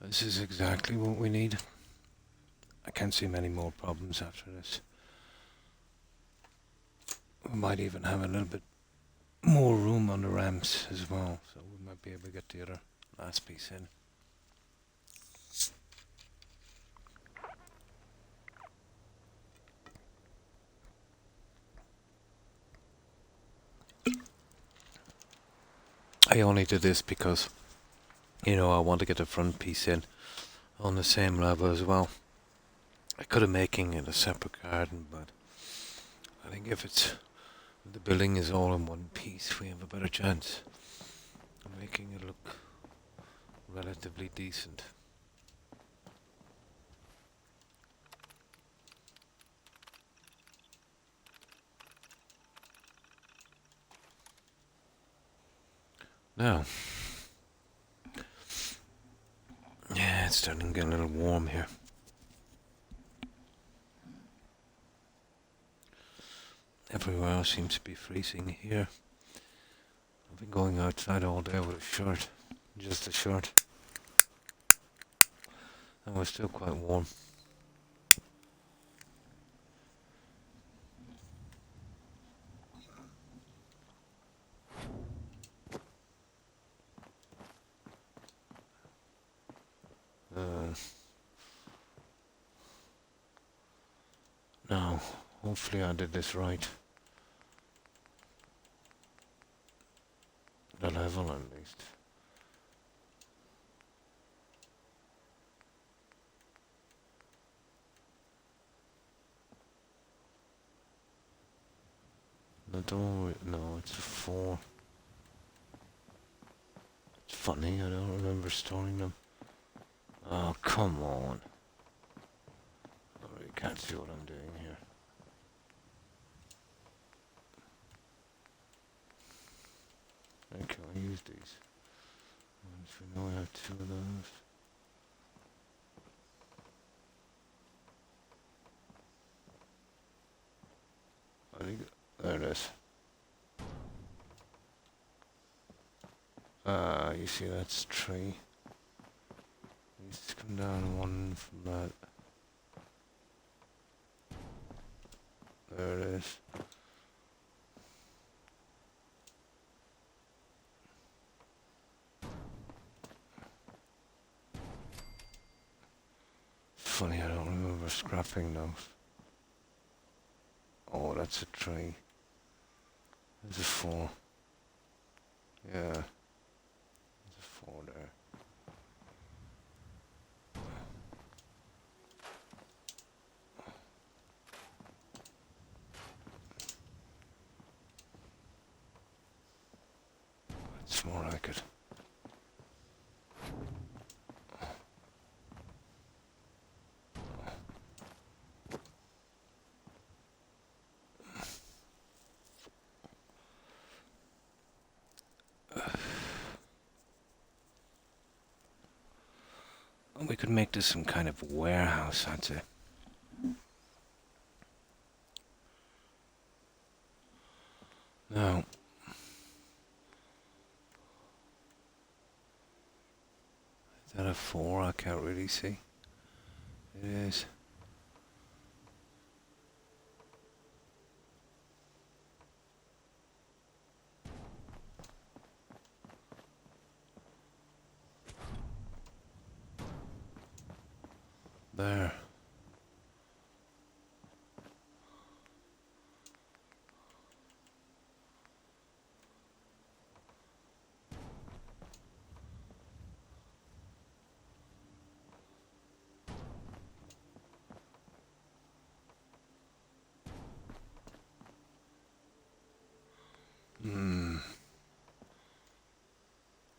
This is exactly what we need. I can't see many more problems after this. We might even have a little bit more room on the ramps as well, so we might be able to get the other last piece in. I only did this because, you know, I want to get the front piece in on the same level as well. I could have making it a separate garden, but I think if the building is all in one piece, we have a better chance of making it look relatively decent. Now, yeah, It's starting to get a little warm here. Everywhere else seems to be freezing here. I've been going outside all day with a shirt, just a shirt, and we're still quite warm. Now, hopefully I did this right. The level at least. No, don't worry. No, it's a 4. It's funny, I don't remember storing them. Oh, come on. I really can't see what I'm doing here. Okay, I use these. Once we know I have 2 of those. I think there it is. You see that's 3. Needs to come down 1 from that. There it is. Funny, I don't remember scrapping those. Oh, that's a 3. There's a 4. Yeah. There's a 4 there. That's more like it. We could make this some kind of warehouse, I'd say. Now, is that a 4? I can't really see. It is. There.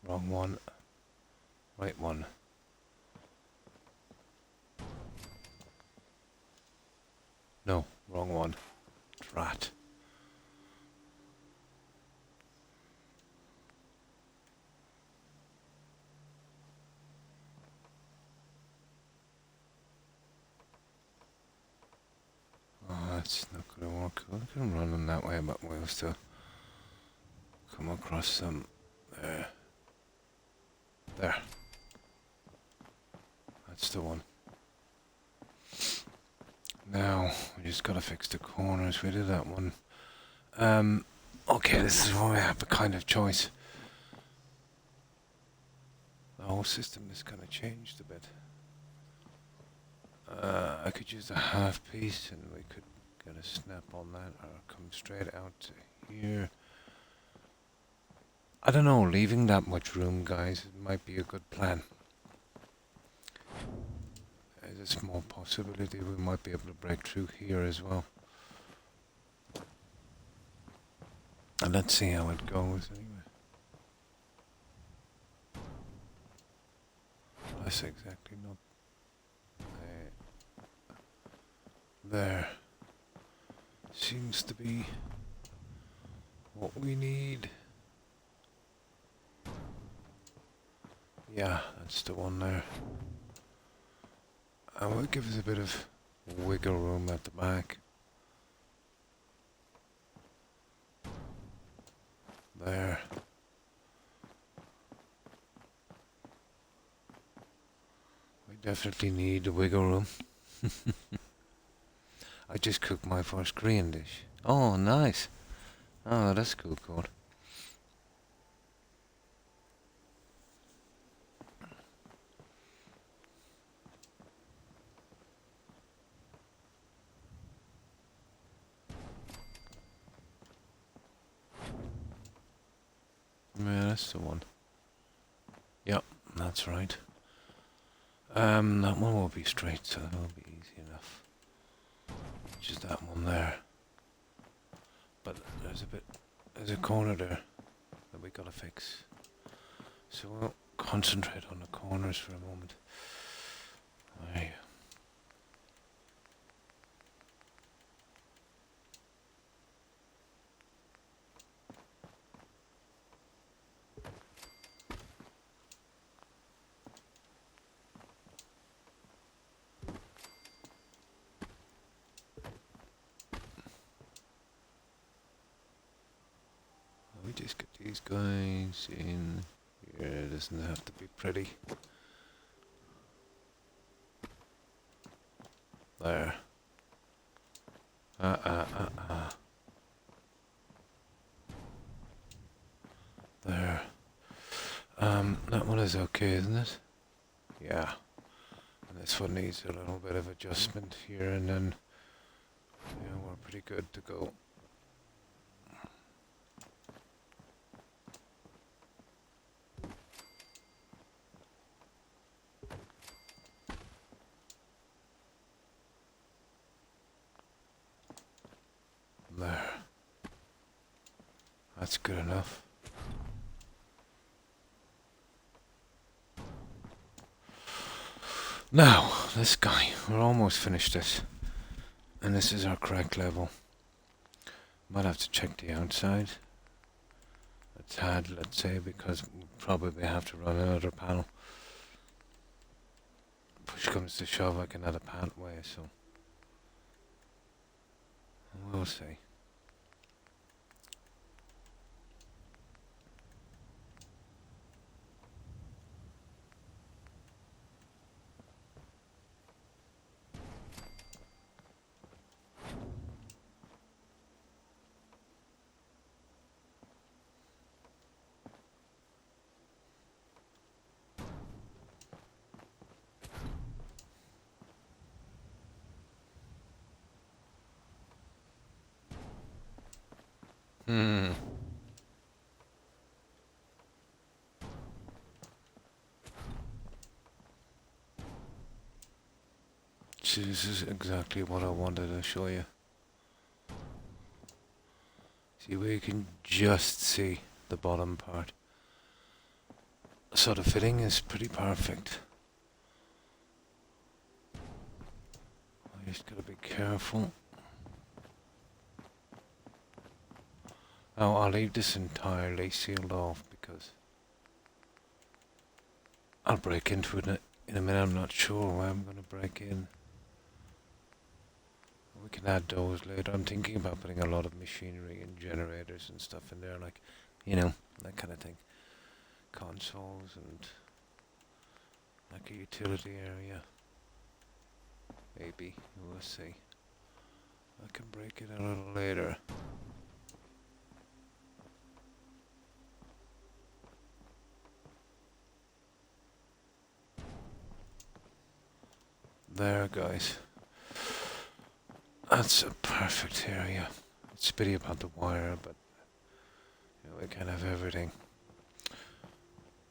Wrong one. Right one. No, wrong one. Drat. Oh, that's not gonna work. I can run them that way, but we'll still come across some. There. There. That's the one. Now, we just gotta fix the corners. We did that one. Okay, this is where we have a kind of choice. The whole system is kind of changed a bit. I could use a half piece and we could get a snap on that or come straight out to here. I don't know, leaving that much room, guys, it might be a good plan. There's a small possibility we might be able to break through here as well. And let's see how it goes anyway. That's exactly not there. Seems to be what we need. Yeah, that's the one there. I will give us a bit of wiggle room at the back. There. We definitely need the wiggle room. I just cooked my first Korean dish. Oh, nice. Oh, that's cool, cool. Yeah, that's the one. Yep, that's right. That one will be straight, so that'll be easy enough. Just that one there. But there's a corner there that we gotta fix. So we'll concentrate on the corners for a moment. There you go. We just get these guys in here. It doesn't have to be pretty. There. There. That one is okay, isn't it? Yeah. And this one needs a little bit of adjustment here, and then yeah, we're pretty good to go. There. That's good enough. Now, this guy, we're almost finished this. And this is our crack level. Might have to check the outside a tad, let's say, because we'll probably have to run another panel. Push comes to shove, I can add a pathway, so we'll see. See, this is exactly what I wanted to show you. See, where you can just see the bottom part. So the fitting is pretty perfect. I just gotta be careful. Now I'll leave this entirely sealed off because I'll break into it in a minute. I'm not sure where I'm gonna break in. We can add those later. I'm thinking about putting a lot of machinery and generators and stuff in there, like, you know, that kind of thing. Consoles and like a utility area. Maybe, we'll see. I can break it a little later. There, guys. That's a perfect area. It's a pity about the wire, but you know, we can have everything.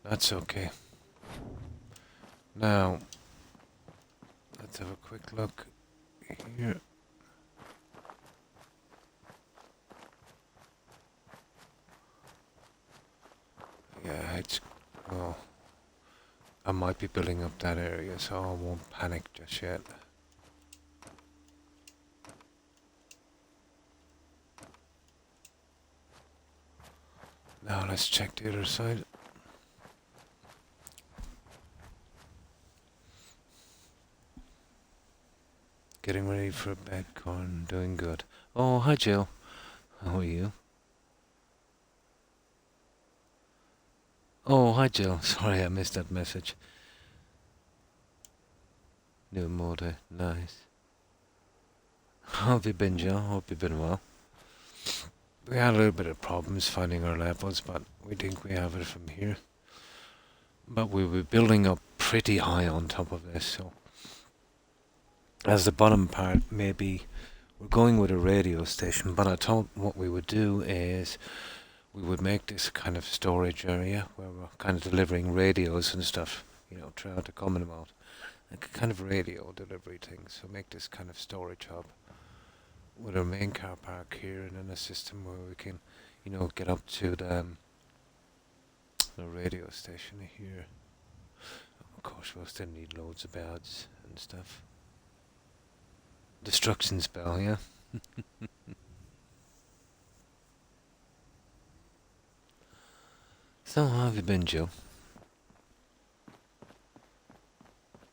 That's okay. Now, let's have a quick look here. Yeah, it's... oh, I might be building up that area, so I won't panic just yet. Now let's check the other side. Getting ready for bed, Corn. Doing good. Oh, hi, Jill. How are you? Oh, hi, Jill. Sorry, I missed that message. New motor. Nice. How have you been, Jill? Hope you've been well. We had a little bit of problems finding our levels, but we think we have it from here. But we were building up pretty high on top of this, so as the bottom part, maybe we're going with a radio station, but I thought what we would do is we would make this kind of storage area where we're kind of delivering radios and stuff, throughout the Commonwealth. Like a kind of radio delivery thing, so make this kind of storage hub with our main car park here and then a system where we can, get up to the radio station here. Of course, we'll still need loads of beds and stuff. Destruction's bell, yeah? So, how have you been, Joe?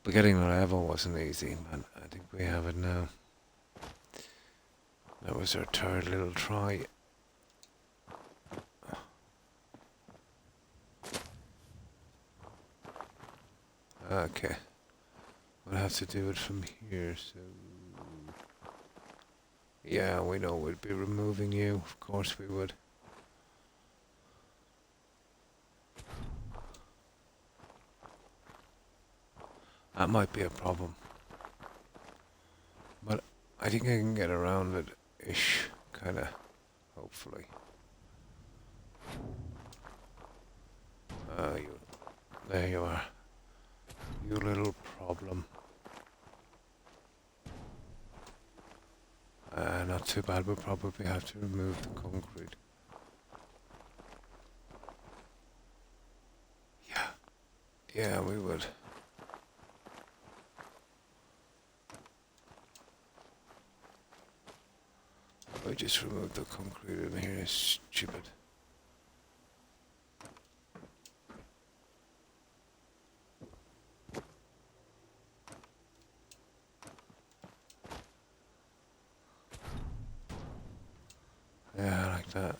But getting the level wasn't easy, but I think we have it now. That was our third little try. Okay. We'll have to do it from here, so... Yeah, we know we'd be removing you. Of course we would. That might be a problem. But I think I can get around it-ish, kinda, hopefully. There you are. You little problem. Not too bad, we'll probably have to remove the concrete. Yeah, we would. We just removed the concrete in here, stupid. Yeah, like that.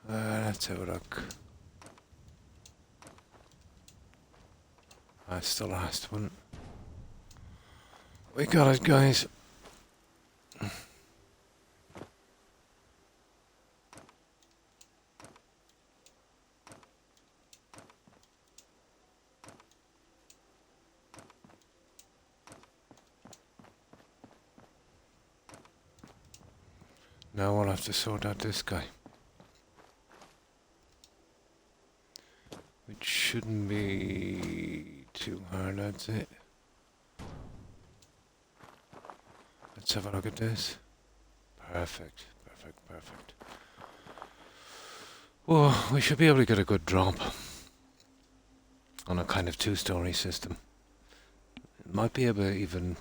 Let's have a look. That's the last one. We got it, guys. Now we'll have to sort out this guy. Which shouldn't be too hard, that's it. Let's have a look at this. Perfect, perfect, perfect. Well, we should be able to get a good drop on a kind of two-story system. Might be able to even,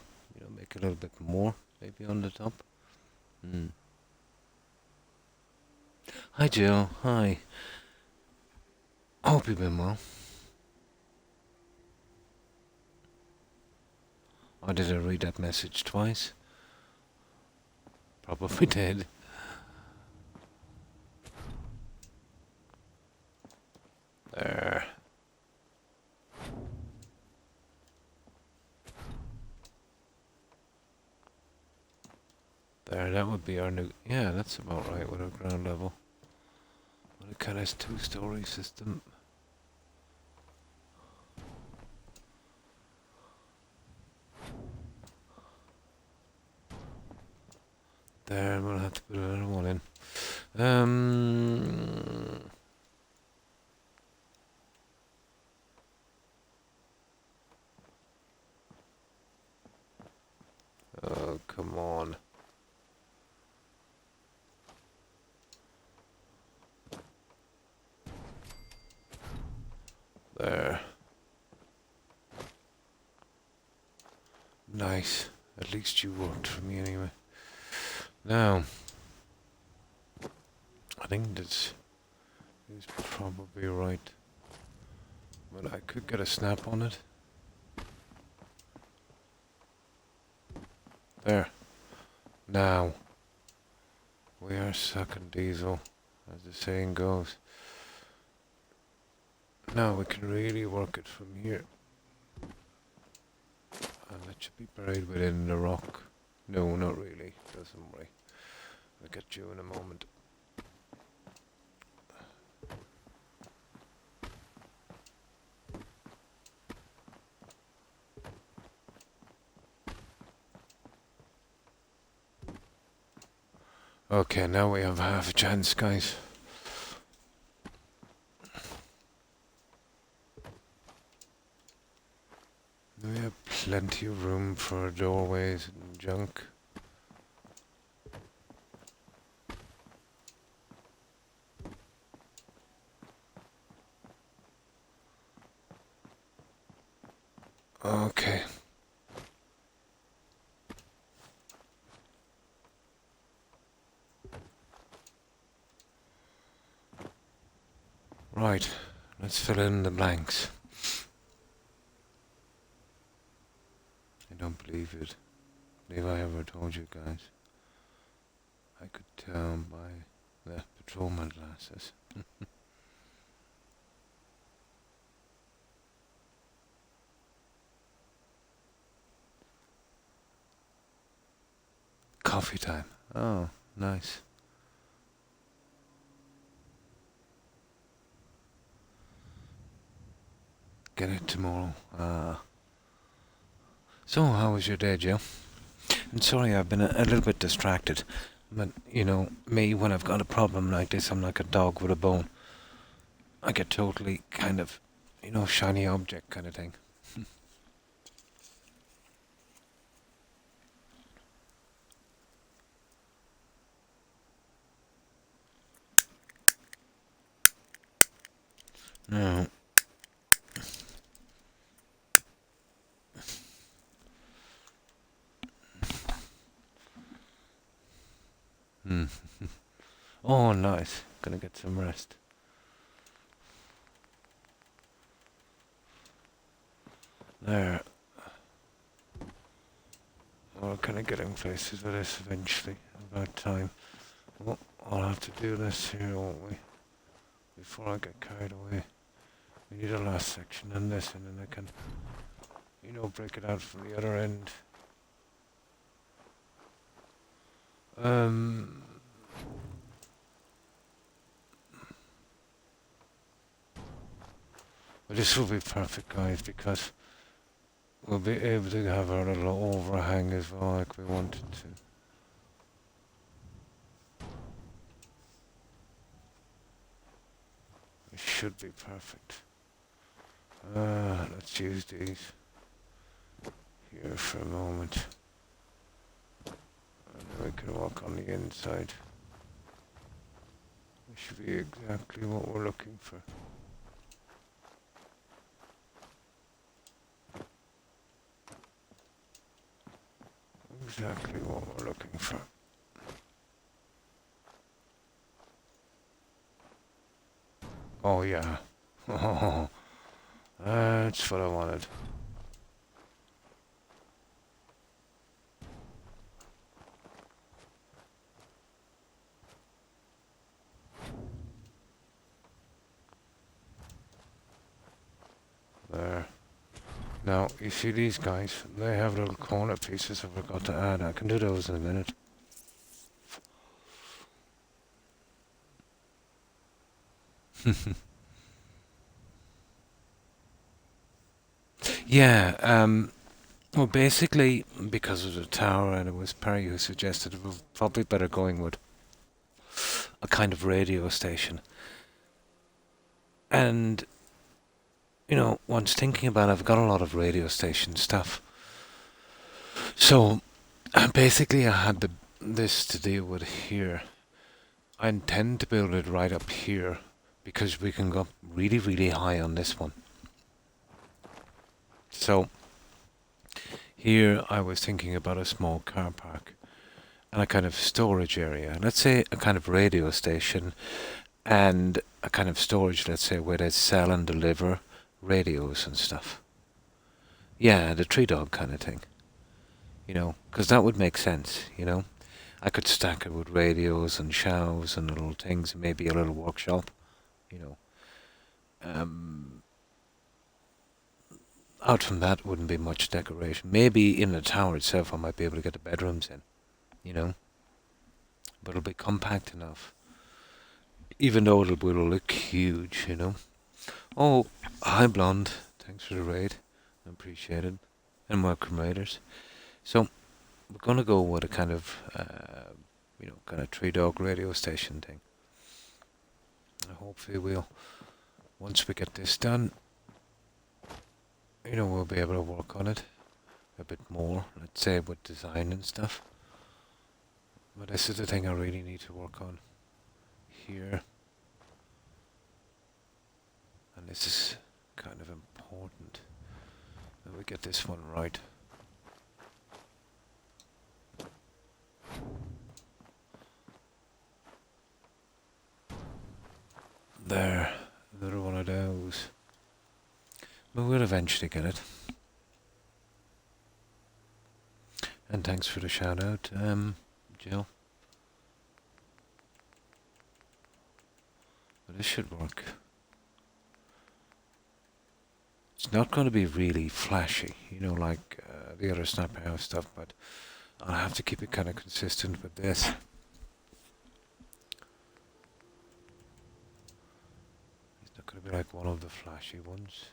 make a little bit more, maybe on the top. Hi, Jill. Hi. Hope you've been well. Or did I read that message twice? Probably did. There. There, that would be our new... Yeah, that's about right with our ground level. With a kind of two-story system. There, we'll have to put another one in. Oh, come on. There. Nice. At least you worked for me anyway. Now, I think this is probably right. But I could get a snap on it. There. Now. We are sucking diesel, as the saying goes. Now we can really work it from here. And it should be buried within the rock. No, not really. Doesn't worry. I'll get you in a moment. Okay, now we have half a chance, guys. We have plenty of room for doorways and junk. Okay. Right, let's fill in the blanks. I don't believe it. Believe I ever told you guys. I could tell by the patrolman glasses. Coffee time. Oh, nice. Get it tomorrow. So, how was your day, Jill? I'm sorry, I've been a little bit distracted. But, you know, me, when I've got a problem like this, I'm like a dog with a bone. I get totally kind of, you know, shiny object kind of thing. No. Oh, nice. Gonna get some rest. There. We're kind of getting places with this eventually. About time. Well, I'll have to do this here, won't we? Before I get carried away. We need a last section in this, and then I can, you know, break it out from the other end. Well, this will be perfect, guys, because we'll be able to have our little overhang as well, like we wanted to. It should be perfect. Let's use these here for a moment. And then we can walk on the inside. This should be exactly what we're looking for. Exactly what we're looking for. Oh yeah. That's what I wanted. There. Now, you see these guys? They have little corner pieces I forgot to add. I can do those in a minute. Yeah, well basically, because of the tower, and it was Perry who suggested it, we're probably better going with a kind of radio station. And, you know, once thinking about it, I've got a lot of radio station stuff. So, basically I had this to deal with here. I intend to build it right up here, because we can go up really, really high on this one. So, here I was thinking about a small car park. and a kind of storage area. Let's say a kind of radio station and a kind of storage, let's say, where they sell and deliver radios and stuff. Yeah, the tree dog kind of thing. Because that would make sense. I could stack it with radios and shelves and little things, and maybe a little workshop, you know. Out from that wouldn't be much decoration. Maybe in the tower itself I might be able to get the bedrooms in. But it'll be compact enough. Even though will look huge. Oh, hi Blonde. Thanks for the raid. I appreciate it. And welcome raiders. So, we're going to go with a kind of, kind of tree dog radio station thing. And hopefully once we get this done, we'll be able to work on it a bit more, let's say with design and stuff. But this is the thing I really need to work on here. And this is kind of important that we get this one right. There, another one of those. But we'll eventually get it. And thanks for the shout out, Jill. But this should work. It's not going to be really flashy, like the other Snap House stuff, but I'll have to keep it kind of consistent with this. It's not going to be like one of the flashy ones.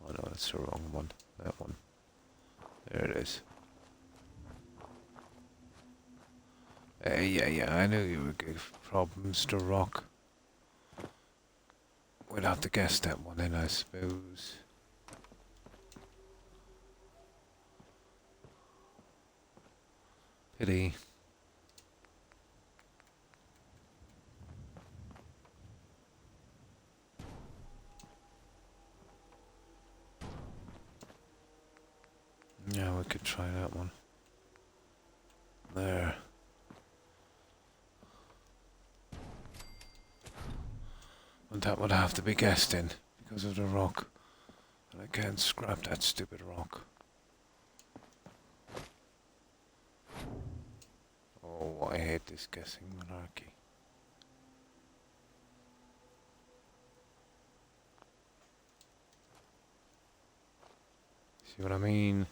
Oh no, that's the wrong one. That one. There it is. Yeah, I knew you would give problems to Rock. We'd have to guess that one in, I suppose. Pity. Yeah, we could try that one. There. And that would have to be guessed in because of the rock. And I can't scrap that stupid rock. Oh, I hate this guessing monarchy. See what I mean?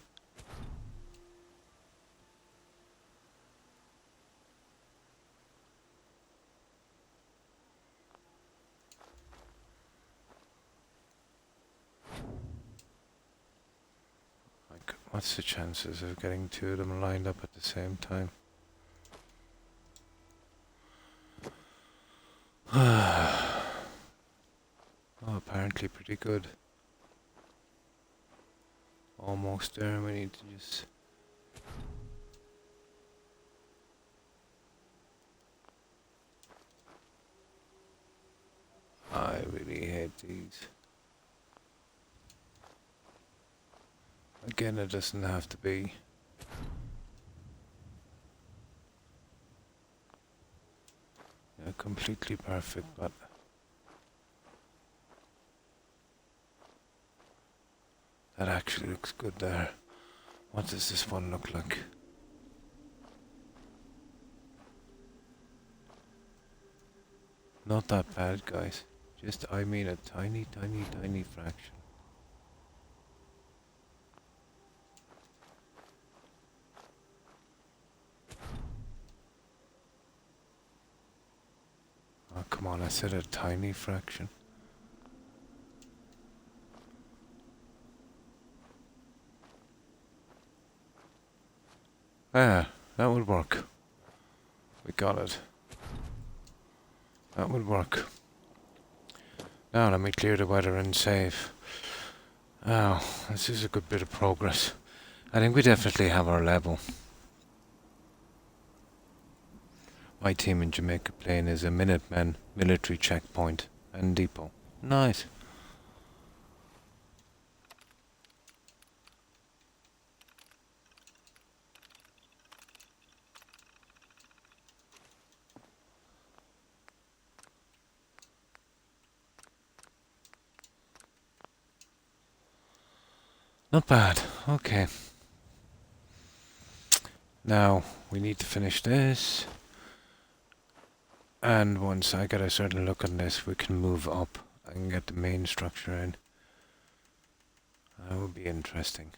What's the chances of getting two of them lined up at the same time? Oh, apparently pretty good. Almost there, we need to just... I really hate these. Again, it doesn't have to be. Yeah, completely perfect, but that actually looks good there. What does this one look like? Not that bad, guys. Just, I mean, a tiny, tiny, tiny fraction. Oh, come on, I said a tiny fraction. Ah, that would work. We got it. That would work. Now let me clear the weather and save. Oh, this is a good bit of progress. I think we definitely have our level. My team in Jamaica Plain is a Minutemen military checkpoint and depot. Nice. Not bad. Okay. Now, we need to finish this. And once I get a certain look on this, we can move up and get the main structure in. That would be interesting.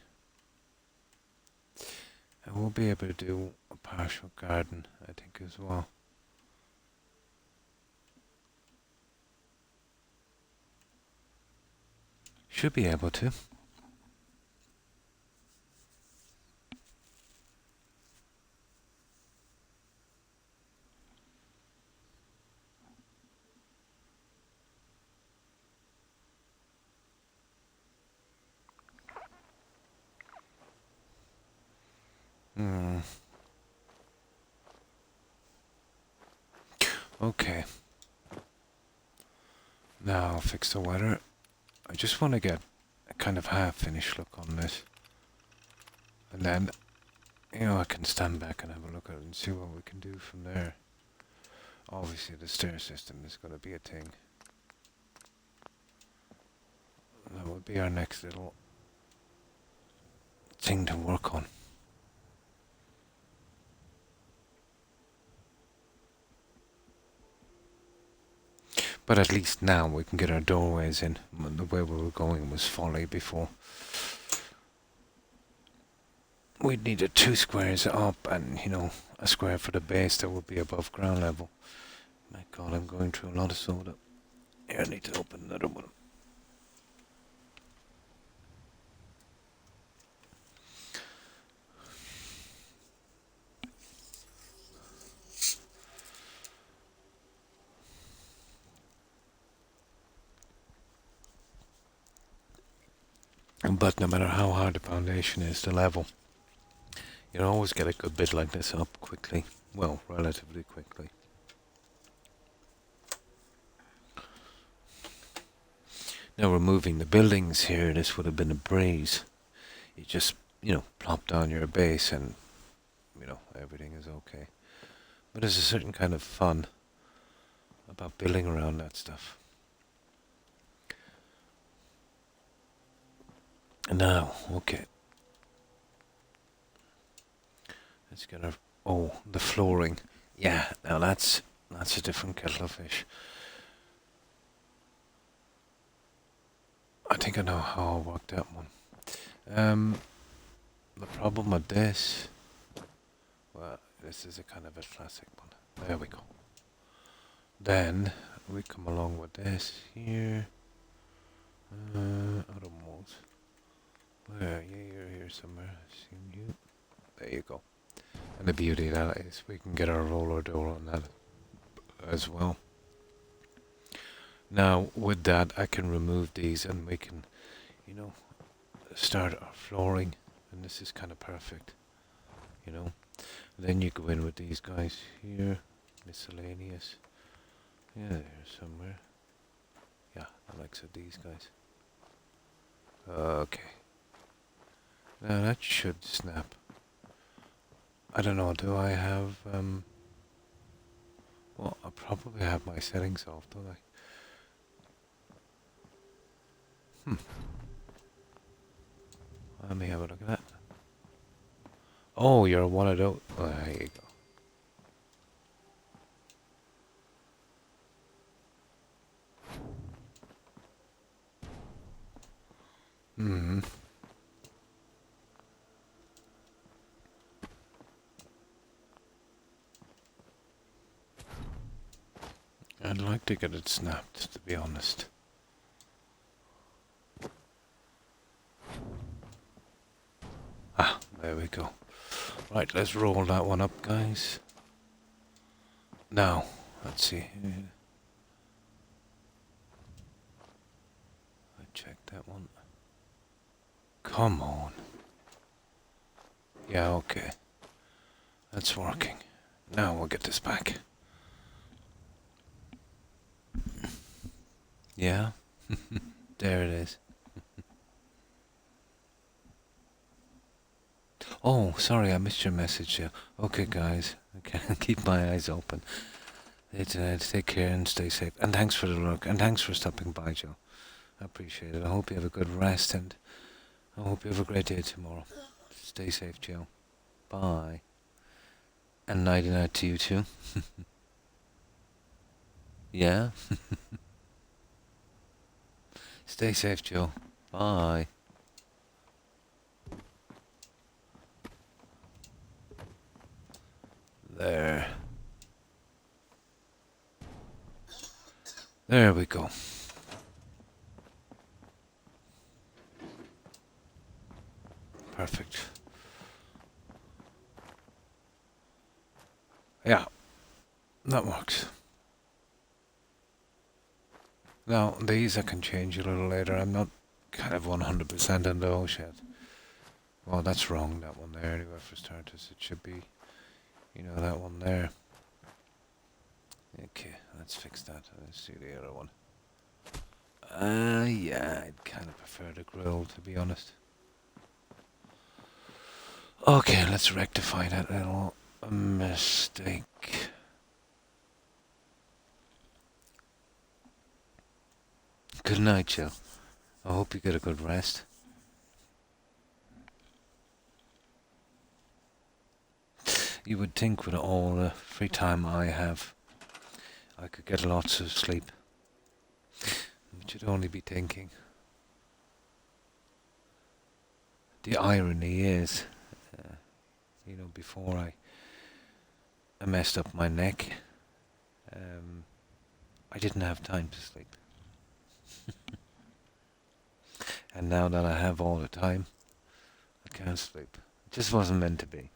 And we'll be able to do a partial garden, I think, as well. Should be able to. Okay. Now I'll fix the weather. I just want to get a kind of half-finished look on this. And then, I can stand back and have a look at it and see what we can do from there. Obviously the stair system is going to be a thing. That would be our next little thing to work on. But at least now we can get our doorways in. The way we were going was folly before. We'd needed 2 squares up and, a square for the base that would be above ground level. My God, I'm going through a lot of soda. Here, I need to open another one. But no matter how hard the foundation is to level, you always get a good bit like this up quickly. Well, relatively quickly. Now removing the buildings here, this would have been a breeze. You just, plop down your base and, everything is okay. But there's a certain kind of fun about building around that stuff. Now, okay. Let's get our, the flooring. Yeah, now that's a different kettle of fish. I think I know how I'll work that one. The problem with this, well, this is a kind of a classic one. There we go. Then we come along with this here. Auto modes. Where are you? You're here somewhere. I've seen you. There you go. And the beauty of that is we can get our roller door on that as well. Now with that I can remove these and we can, start our flooring, and this is kind of perfect, Then you go in with these guys here, miscellaneous. Yeah, there somewhere. Yeah, the likes of these guys. Okay. Now that should snap. I don't know, do I have, well, I probably have my settings off, don't I? Let me have a look at that. Oh, you're one of those. Oh, there you go. I'd like to get it snapped, to be honest. Ah, there we go. Right, let's roll that one up, guys. Now, let's see. I checked that one. Come on. Yeah, okay. That's working. Now we'll get this back. Yeah? There it is. Oh, sorry, I missed your message there. Okay, guys. Okay, keep my eyes open. Take care and stay safe. And thanks for the look. And thanks for stopping by, Joe. I appreciate it. I hope you have a good rest, and I hope you have a great day tomorrow. Stay safe, Joe. Bye. And nighty night to you too. Yeah? Stay safe, Joe. Bye. There. There we go. Perfect. Yeah, that works. Now, these I can change a little later. I'm not kind of 100% in those yet. Well, that's wrong, that one there, anyway, for starters. It should be, you know, that one there. Okay, let's fix that. Let's see the other one. Yeah, I'd kind of prefer the grill, to be honest. Okay, let's rectify that little mistake. Good night, Jill. I hope you get a good rest. You would think with all the free time I have, I could get lots of sleep. But you'd only be thinking. The irony is, you know, before I messed up my neck, I didn't have time to sleep. And now that I have all the time, I can't sleep. It just wasn't meant to be.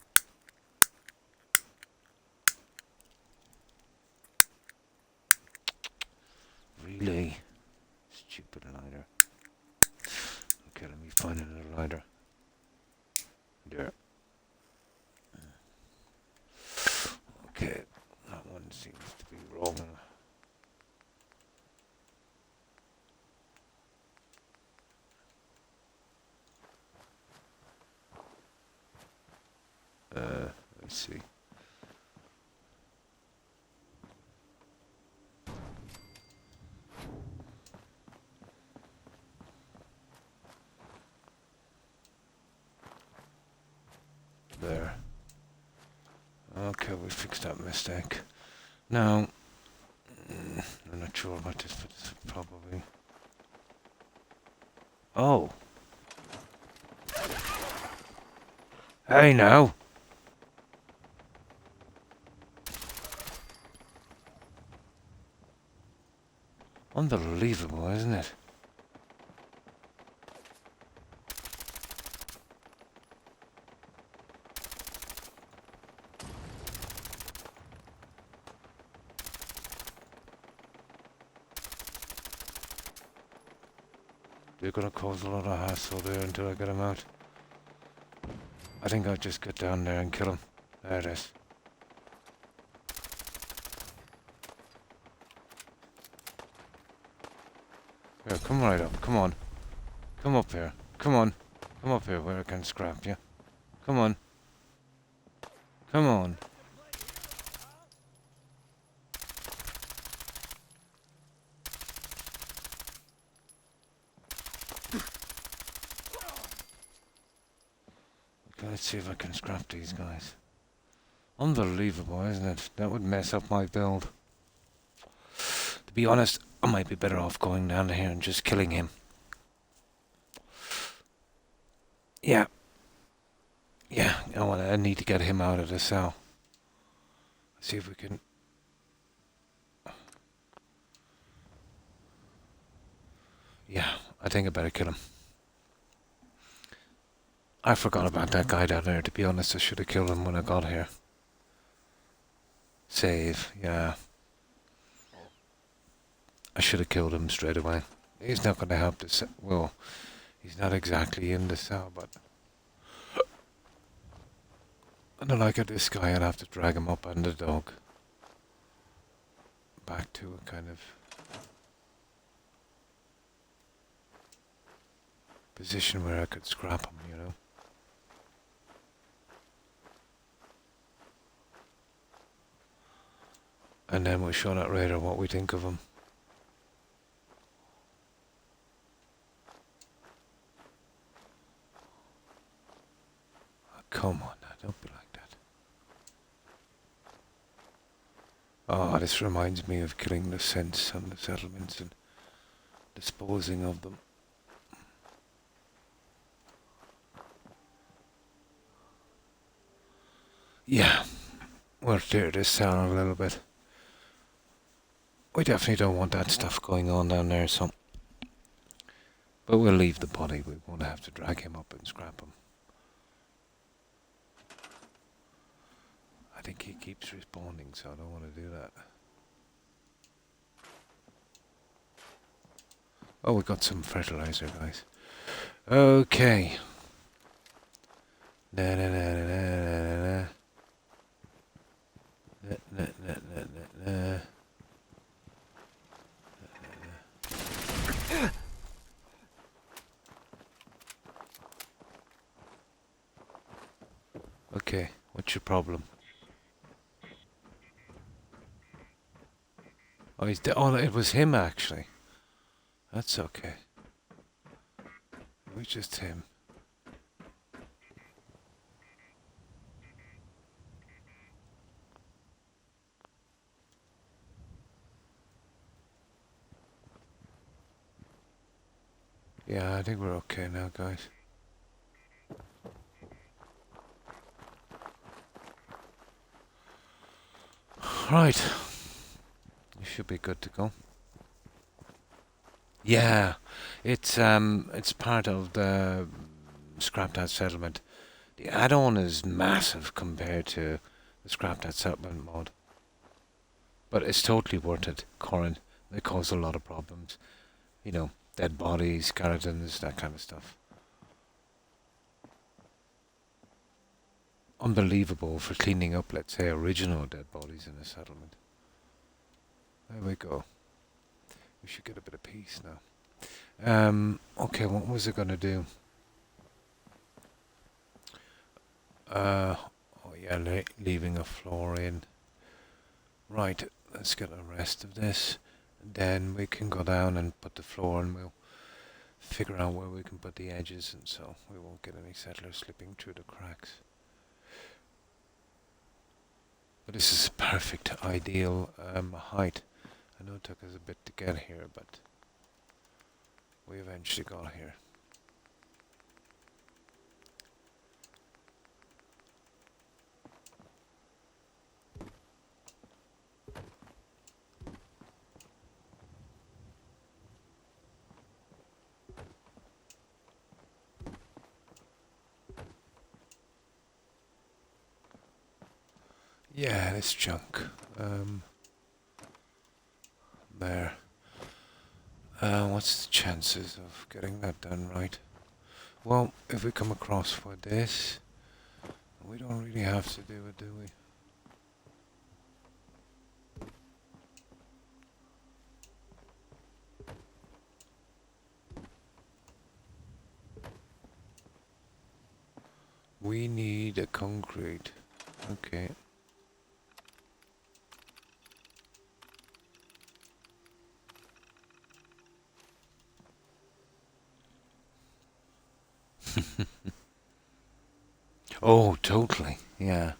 Really? Stupid lighter. Okay, let me find another lighter. There. Okay, that one seems to be wrong. Let's see. There. Okay, we fixed that mistake. Now, I'm not sure about this, but this is probably... Oh! Hey now! Unbelievable, isn't it? They're gonna cause a lot of hassle there until I get him out. I think I'll just get down there and kill him. There it is. Here, come right up. Come on. Come up here. Come on. Come up here where I can scrap you. Come on. Come on. Okay, let's see if I can scrap these guys. Unbelievable, isn't it? That would mess up my build. To be honest, I might be better off going down here and just killing him. Yeah. Yeah, I need to get him out of the cell. See if we can... Yeah, I think I better kill him. I forgot about that guy down there, to be honest. I should have killed him when I got here. Save, yeah. I should have killed him straight away. He's not going to help the cell. Well, he's not exactly in the cell, but... I don't like this guy. I'd have to drag him up and the dog. Back to a kind of... position where I could scrap him, you know. And then we'll show that Raider what we think of him. Oh, this reminds me of killing the scents on the settlements and disposing of them. Yeah, we'll clear this down a little bit. We definitely don't want that stuff going on down there, so... But we'll leave the body. We won't have to drag him up and scrap him. I think he keeps responding, so I don't want to do that. Oh, we got some fertilizer, guys. Okay. Na na na na na na na. Na na na na na na. Okay, what's your problem? Oh, he's oh, it was him actually. That's okay. It was just him. Yeah, I think we're okay now, guys. Right. You should be good to go. Yeah, it's part of the Scrapped Out Settlement. The add-on is massive compared to the Scrapped Out Settlement mod. But it's totally worth it, Corin. They cause a lot of problems. You know, dead bodies, skeletons, that kind of stuff. Unbelievable for cleaning up, let's say, original dead bodies in a settlement. There we go. We should get a bit of peace now. Okay, what was it gonna do? Oh yeah, leaving a floor in. Right, let's get the rest of this. Then we can go down and put the floor and we'll figure out where we can put the edges and so we won't get any settlers slipping through the cracks. But this is a perfect, ideal height. I know it took us a bit to get here, but we eventually got here. Yeah, this junk. There. What's the chances of getting that done right? Well, if we come across for this, we don't really have to do it, do we? We need a concrete. Okay. Oh, totally. Yeah.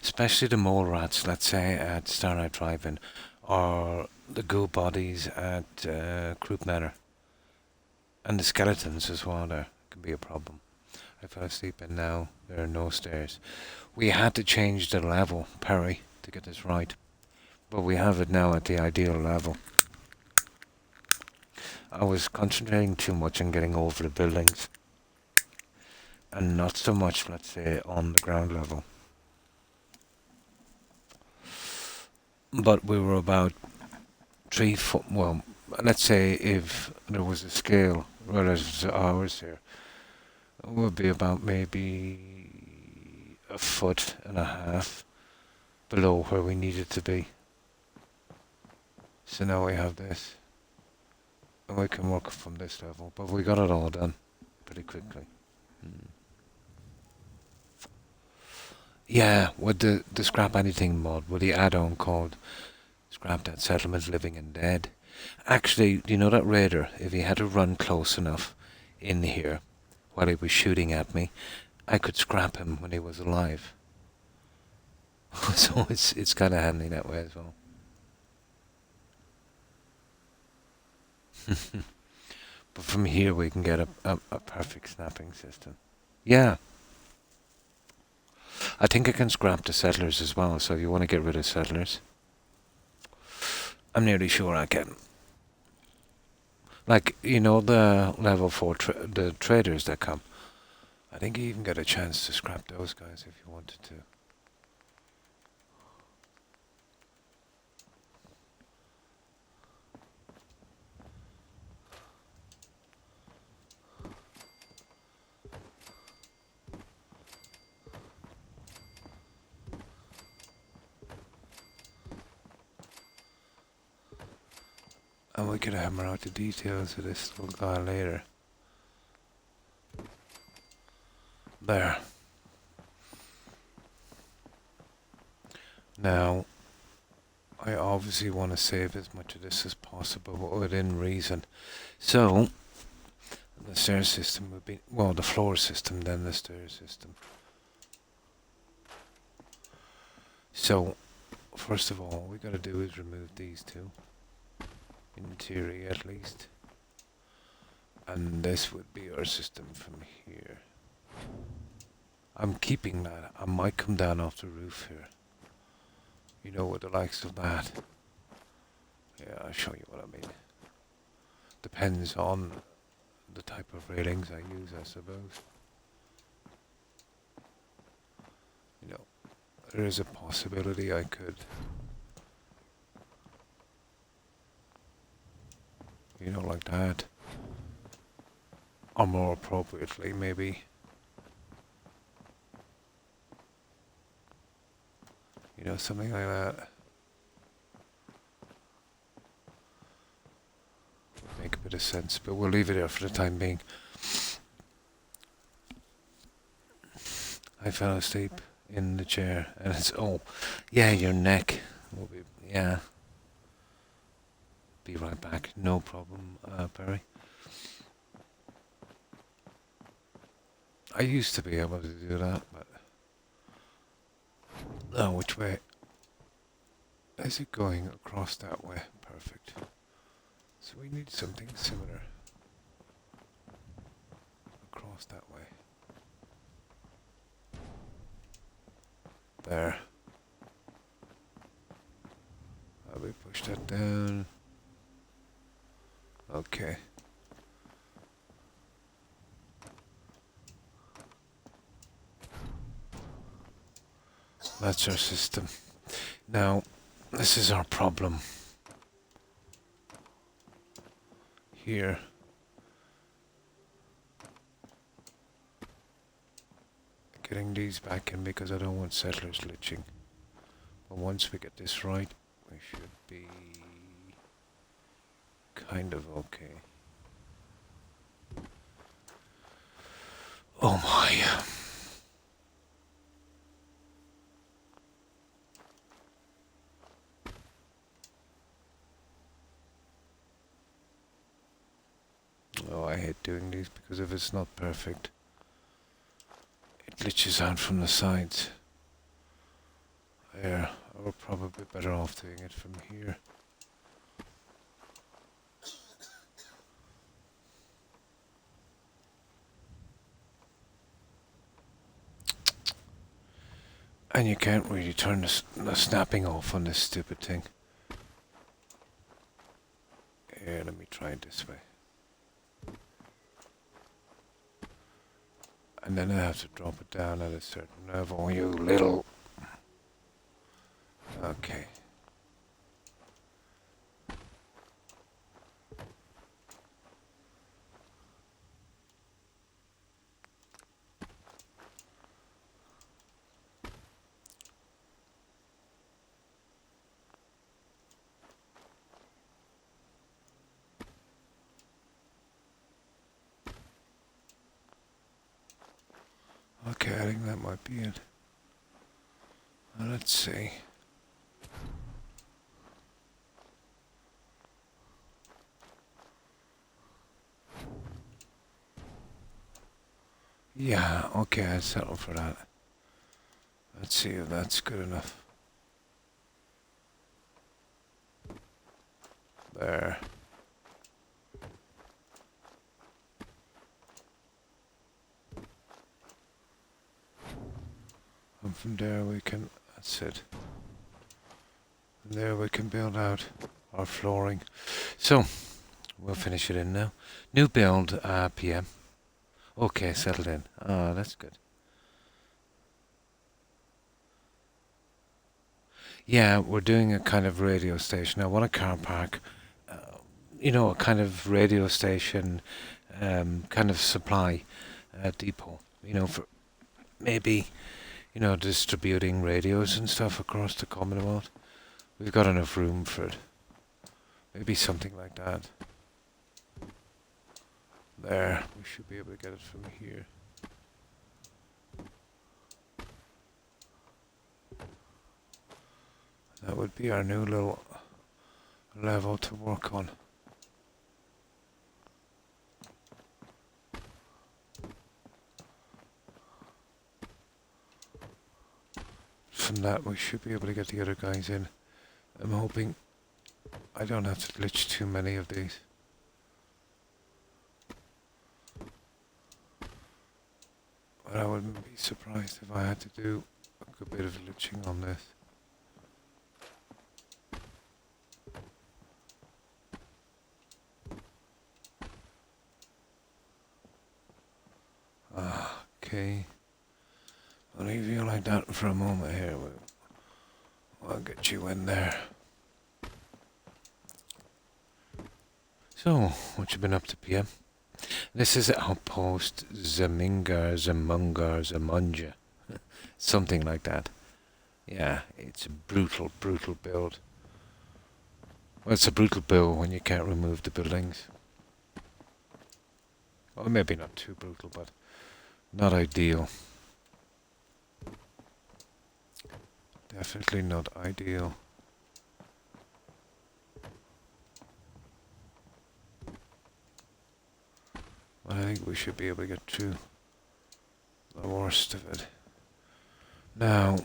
Especially the mole rats, let's say, at Starlight Drive-In, or the ghoul bodies at Croup Manor. And the skeletons as well there can be a problem. I fell asleep and now there are no stairs. We had to change the level, Perry, to get this right. But we have it now at the ideal level. I was concentrating too much on getting over the buildings. And not so much, let's say, on the ground level. But we were about 3 foot, well, let's say if there was a scale relative to ours here, it would be about maybe 1.5 feet below where we needed to be. So now we have this. And we can work from this level, but we got it all done pretty quickly. Yeah, with the Scrap Anything mod, with the add-on called Scrapped Out Settlement Living and Dead. Actually, do you know that raider, if he had to run close enough in here while he was shooting at me, I could scrap him when he was alive. So it's kind of handy that way as well. But from here we can get a perfect snapping system. Yeah, I think I can scrap the settlers as well, so if you want to get rid of settlers, I'm nearly sure I can. Like, you know, the level 4 the traders that come. I think you even get a chance to scrap those guys if you wanted to. And we could hammer out the details of this little guy later. There. Now, I obviously want to save as much of this as possible, but within reason. So, the stair system would be, well, the floor system, then the stair system. So, first of all we got to do is remove these two. In theory, at least. And this would be our system from here. I'm keeping that. I might come down off the roof here. You know, with the likes of that. Yeah, I'll show you what I mean. Depends on the type of railings I use, I suppose. You know, there is a possibility I could, you know, like that. Or more appropriately, maybe, you know, something like that. Would make a bit of sense, but we'll leave it there for the time being. I fell asleep in the chair, and it's, oh, yeah, your neck will be, yeah. Be right back, no problem, Perry. I used to be able to do that, but... Oh, which way? Is it going across that way? Perfect. So we need something similar. Across that way. There. We push that down. Okay. That's our system. Now, this is our problem. Here. Getting these back in because I don't want settlers glitching. But once we get this right, we should be kind of okay. Oh my. Oh, I hate doing these because if it's not perfect, it glitches out from the sides. There, we're probably better off doing it from here. And you can't really turn the snapping off on this stupid thing. Here, let me try it this way. And then I have to drop it down at a certain level, you little... Okay. Okay, I think that might be it. Let's see. Yeah, okay, I'd settle for that. Let's see if that's good enough. There. And from there we can, that's it. And there we can build out our flooring. So, we'll finish it in now. New build, PM. Okay, settled in. Ah, that's good. Yeah, we're doing a kind of radio station. I want a car park. You know, a kind of radio station, kind of supply depot. You know, for maybe, you know, distributing radios and stuff across the Commonwealth. We've got enough room for it. Maybe something like that. There, we should be able to get it from here. That would be our new little level to work on. From that we should be able to get the other guys in. I'm hoping I don't have to glitch too many of these. But I wouldn't be surprised if I had to do a good bit of glitching on this. Okay. I'll leave you like that for a moment here. I'll get you in there. So, what you been up to, PM? This is Outpost Zamunja. Something like that. Yeah, it's a brutal, brutal build. Well, it's a brutal build when you can't remove the buildings. Well, maybe not too brutal, but not ideal. Definitely not ideal. But I think we should be able to get through the worst of it. Now,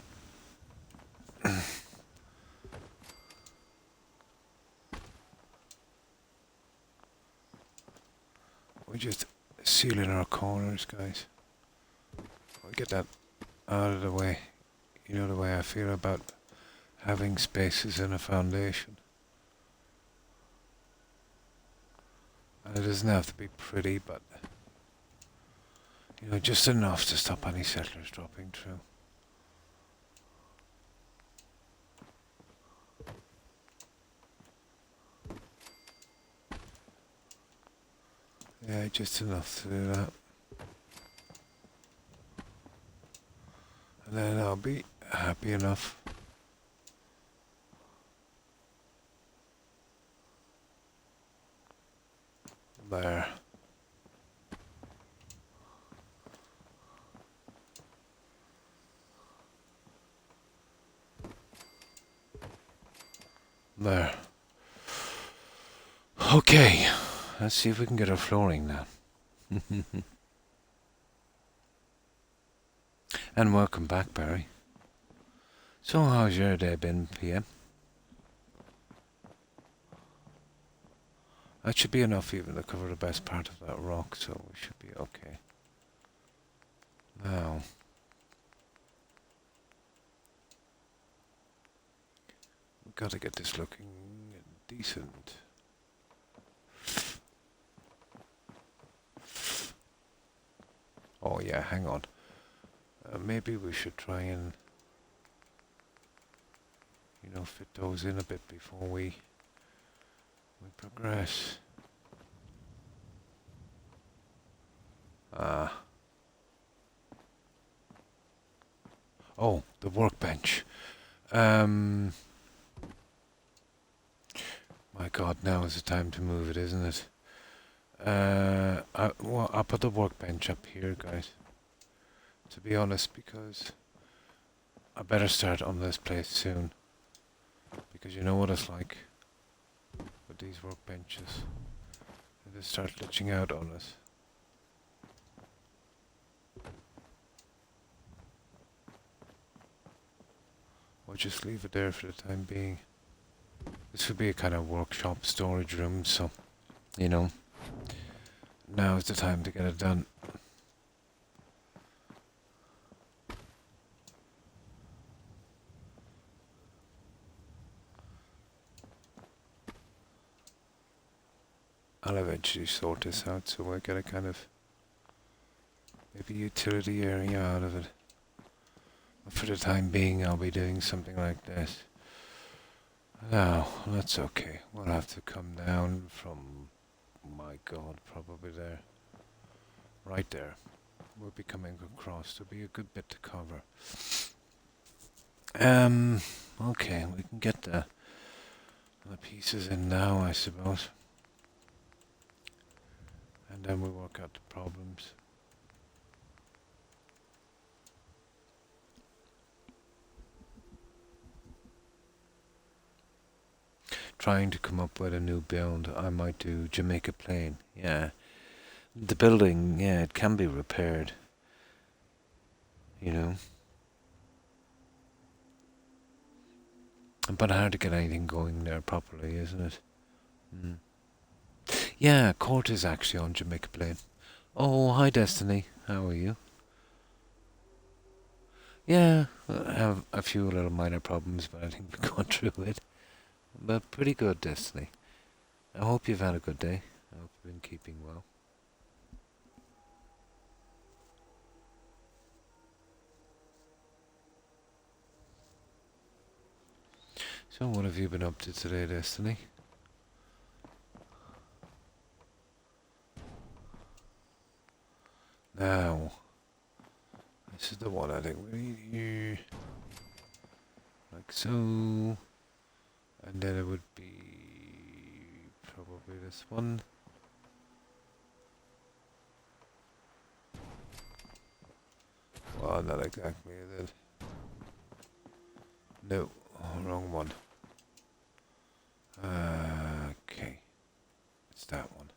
we're just sealing our corners, guys. We'll get that out of the way. You know the way I feel about having spaces in a foundation. And it doesn't have to be pretty, but you know, just enough to stop any settlers dropping through. Yeah, just enough to do that. And then I'll be happy enough. There. There. Okay, let's see if we can get our flooring now. And welcome back, Barry. So how's your day been, PM? That should be enough even to cover the best part of that rock, so we should be okay. Now, we've got to get this looking decent. Oh yeah, hang on. Maybe we should try and, you know, fit those in a bit before we progress. Oh, the workbench. My God, now is the time to move it, isn't it? Well, I'll put the workbench up here, guys. To be honest, because I better start on this place soon. Because you know what it's like with these workbenches. They just start glitching out on us. Or just leave it there for the time being. This would be a kind of workshop storage room, so, you know, now is the time to get it done. I'll eventually sort this out, so we'll get a kind of maybe utility area out of it. But for the time being, I'll be doing something like this. Now, that's okay. We'll have to come down from, my God, probably there. Right there. We'll be coming across. There'll be a good bit to cover. Okay, we can get the pieces in now, I suppose. And then we work out the problems. Trying to come up with a new build. I might do Jamaica Plain. Yeah. The building, yeah, it can be repaired. You know. But hard to get anything going there properly, isn't it? Mm. Yeah, Court is actually on Jamaica Plain. Oh, hi Destiny. How are you? Yeah, I have a few little minor problems, but I think we've gone through it. But pretty good, Destiny. I hope you've had a good day. I hope you've been keeping well. So what have you been up to today, Destiny? Now, this is the one I think we need here. Like so. And then it would be probably this one. Well, not exactly, is it? No, wrong one. Okay, it's that one.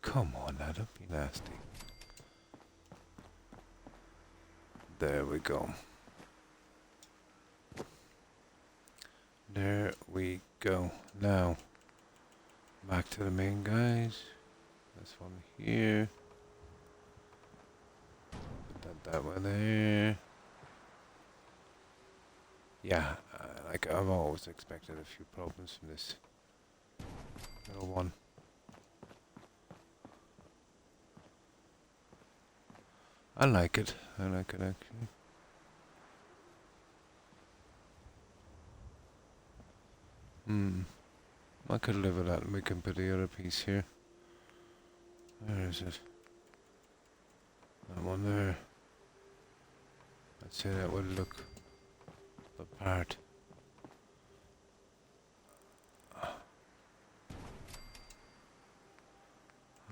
Come on now, don't be nasty. There we go. There we go. Now, back to the main guys. This one here. Put that one there. Yeah, like I've always expected a few problems from this little one. I like it actually. I could live with that and we can put the other piece here. Where is it? That one there. I'd say that would look the part.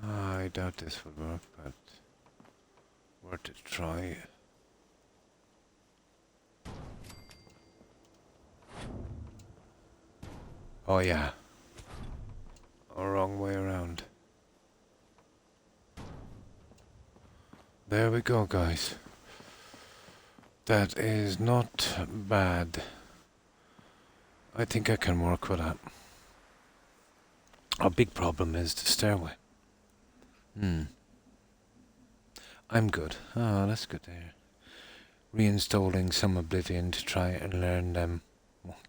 I doubt this would work, but worth a try. Oh yeah. Wrong way around. There we go, guys. That is not bad. I think I can work with that. Our big problem is the stairway. I'm good. Oh, that's good to hear. Reinstalling some Oblivion to try and learn them.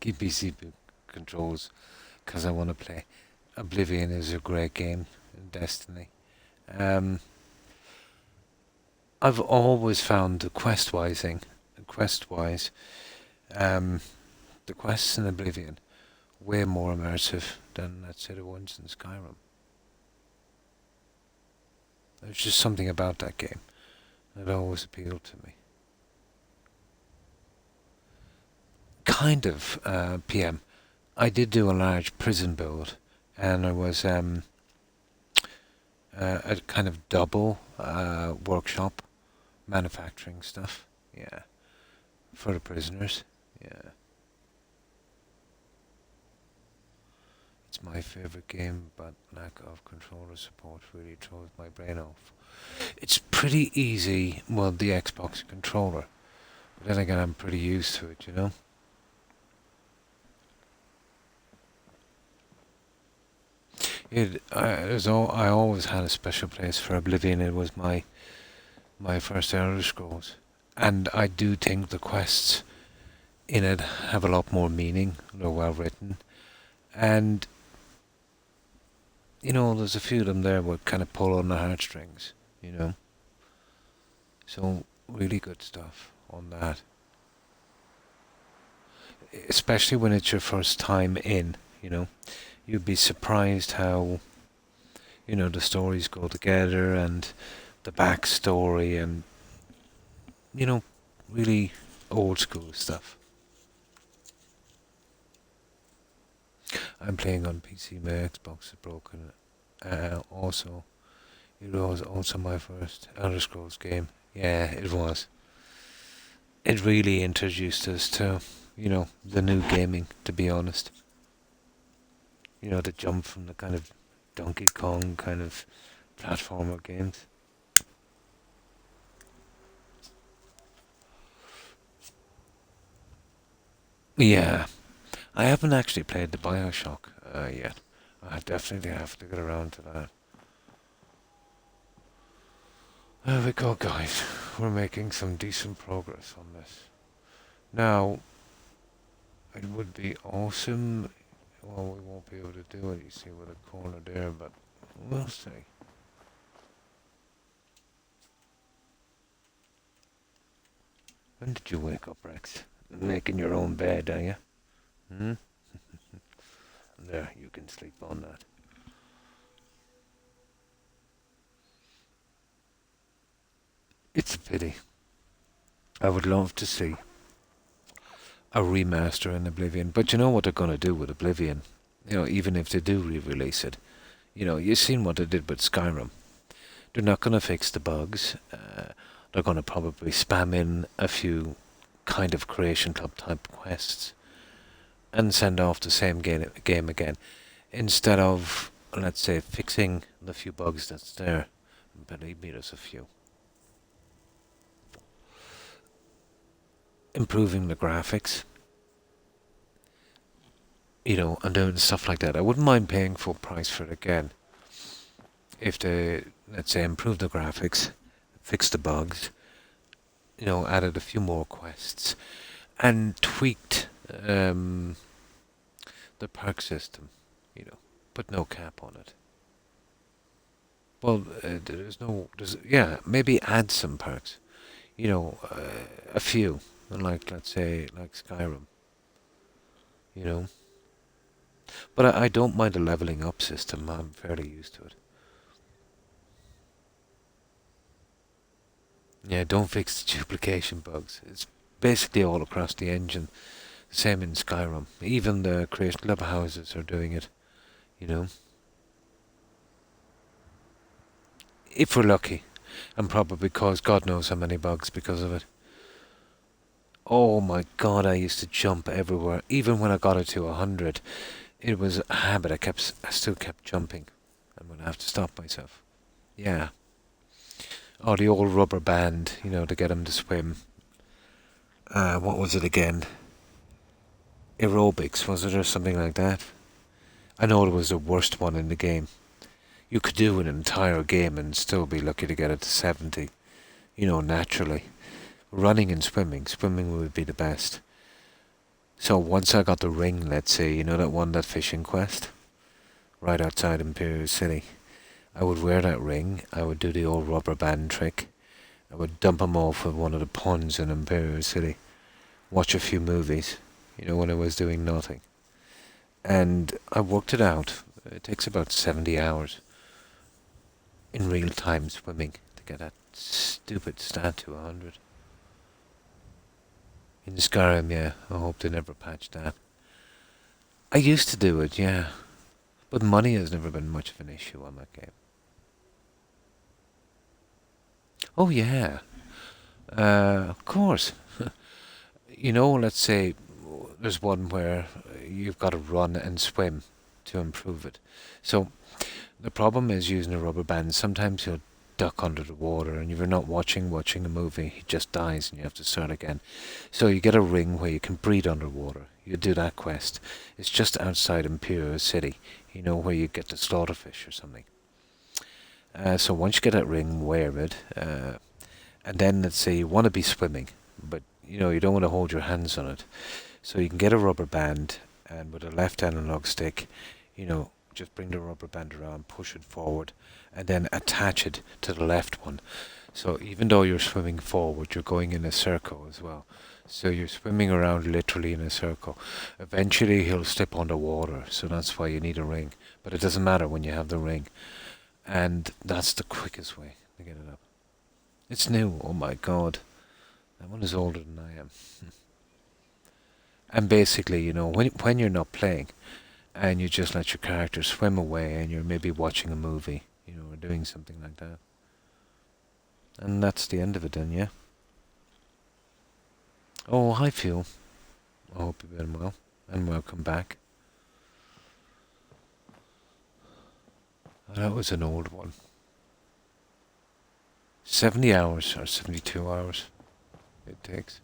Keep CPU controls, because I want to play. Oblivion is a great game in Destiny. I've always found the quest-wise, the quests in Oblivion way more immersive than, let's say, the ones in Skyrim. There's just something about that game that always appealed to me. Kind of, PM. I did do a large prison build, and there was a kind of double workshop, manufacturing stuff, yeah, for the prisoners, yeah. It's my favorite game, but lack of controller support really throws my brain off. It's pretty easy, well, the Xbox controller, but then again, I'm pretty used to it, you know. I always had a special place for Oblivion. It was my first Elder Scrolls, and I do think the quests in it have a lot more meaning. They're well written, and there's a few of them there that kind of pull on the heartstrings. You know, so really good stuff on that. Especially when it's your first time in. You'd be surprised how the stories go together and the backstory and really old school stuff. I'm playing on PC. My Xbox is broken. Also, it was also my first Elder Scrolls game. Yeah, it was. It really introduced us to, the new gaming, to be honest. The jump from the kind of Donkey Kong kind of platformer games. Yeah, I haven't actually played the Bioshock yet. I definitely have to get around to that. There we go, guys. We're making some decent progress on this. Now, it would be awesome. Well, we won't be able to do it, you see, with a corner there, but we'll see. When did you wake up, Rex? Making your own bed, are you? Hmm? There, you can sleep on that. It's a pity. I would love to see a remaster in Oblivion, but you know what they're going to do with Oblivion? Even if they do re-release it. You've seen what they did with Skyrim. They're not going to fix the bugs. They're going to probably spam in a few kind of Creation Club type quests and send off the same game again, instead of, let's say, fixing the few bugs that's there. Believe me, there's a few. Improving the graphics, and doing stuff like that. I wouldn't mind paying full price for it again if they, let's say, improve the graphics, fix the bugs, added a few more quests, and tweaked the perk system, put no cap on it. Well, maybe add some perks, a few, like, let's say, like Skyrim, But I don't mind a leveling up system. I'm fairly used to it. Yeah, don't fix the duplication bugs. It's basically all across the engine. Same in Skyrim. Even the Creation Club houses are doing it, If we're lucky. And probably cause God knows how many bugs because of it. Oh my god, I used to jump everywhere. Even when I got it to 100, it was a habit. I still kept jumping. I'm going to have to stop myself. Yeah. Oh, the old rubber band, to get him to swim. What was it again? Aerobics, was it, or something like that? I know it was the worst one in the game. You could do an entire game and still be lucky to get it to 70, naturally. Running and swimming would be the best. So once I got the ring, let's say, that fishing quest, right outside Imperial City, I would wear that ring, I would do the old rubber band trick, I would dump him off at one of the ponds in Imperial City, watch a few movies, when I was doing nothing. And I worked it out. It takes about 70 hours in real time swimming to get that stupid stat to 100. In Skyrim, yeah, I hope they never patch that. I used to do it, yeah, but money has never been much of an issue on that game. Oh yeah, of course. Let's say there's one where you've got to run and swim to improve it. So the problem is using a rubber band. Sometimes you'll duck under the water, and if you're not watching a movie, he just dies and you have to start again. So you get a ring where you can breathe underwater. You do that quest. It's just outside Imperial City, where you get the slaughterfish or something. So once you get that ring, wear it, and then let's say you want to be swimming, but you don't want to hold your hands on it. So you can get a rubber band, and with a left analog stick, just bring the rubber band around, push it forward, and then attach it to the left one. So even though you're swimming forward, you're going in a circle as well. So you're swimming around literally in a circle. Eventually he'll slip underwater, so that's why you need a ring. But it doesn't matter when you have the ring. And that's the quickest way to get it up. It's new, oh my god. That one is older than I am. And basically, when you're not playing, and you just let your character swim away, and you're maybe watching a movie, or doing something like that. And that's the end of it then, yeah? Oh, hi Phil. I hope you've been well, and welcome back. That was an old one. 70 hours, or 72 hours it takes.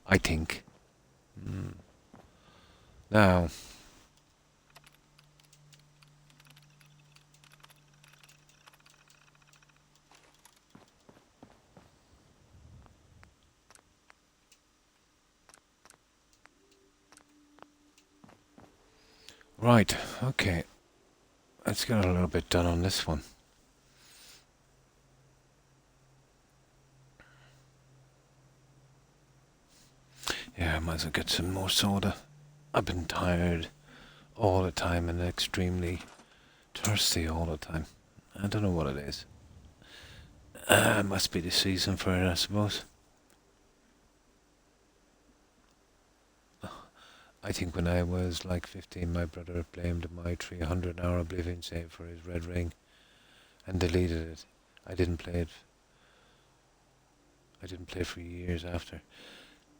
I think. Now, right, okay. Let's get a little bit done on this one. Yeah, I might as well get some more soda. I've been tired all the time and extremely thirsty all the time. I don't know what it is. It must be the season for it, I suppose. I think when I was like 15, my brother blamed my 300-hour Oblivion save for his red ring and deleted it. I didn't play it. I didn't play for years after.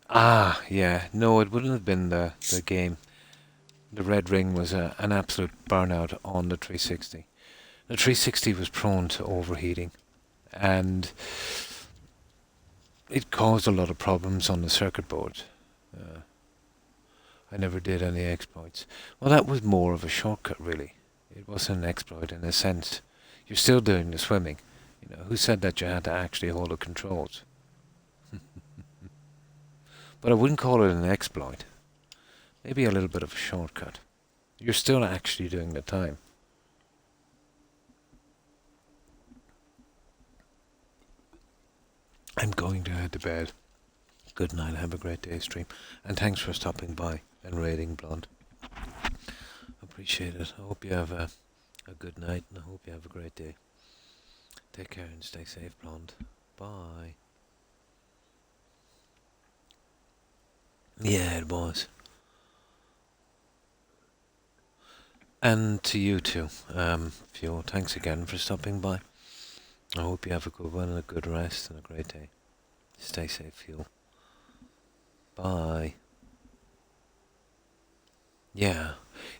Ah, yeah. No, it wouldn't have been the game. The red ring was an absolute burnout on the 360. The 360 was prone to overheating, and it caused a lot of problems on the circuit board. I never did any exploits. Well, that was more of a shortcut, really. It wasn't an exploit in a sense. You're still doing the swimming. Who said that you had to actually hold the controls? But I wouldn't call it an exploit. Maybe a little bit of a shortcut. You're still actually doing the time. I'm going to head to bed. Good night, have a great day, stream. And thanks for stopping by and raiding Blonde. Appreciate it. I hope you have a good night, and I hope you have a great day. Take care and stay safe, Blonde. Bye. Yeah, it was. And to you too, Fuel. Thanks again for stopping by. I hope you have a good one and a good rest and a great day. Stay safe, Fuel. Bye. Yeah,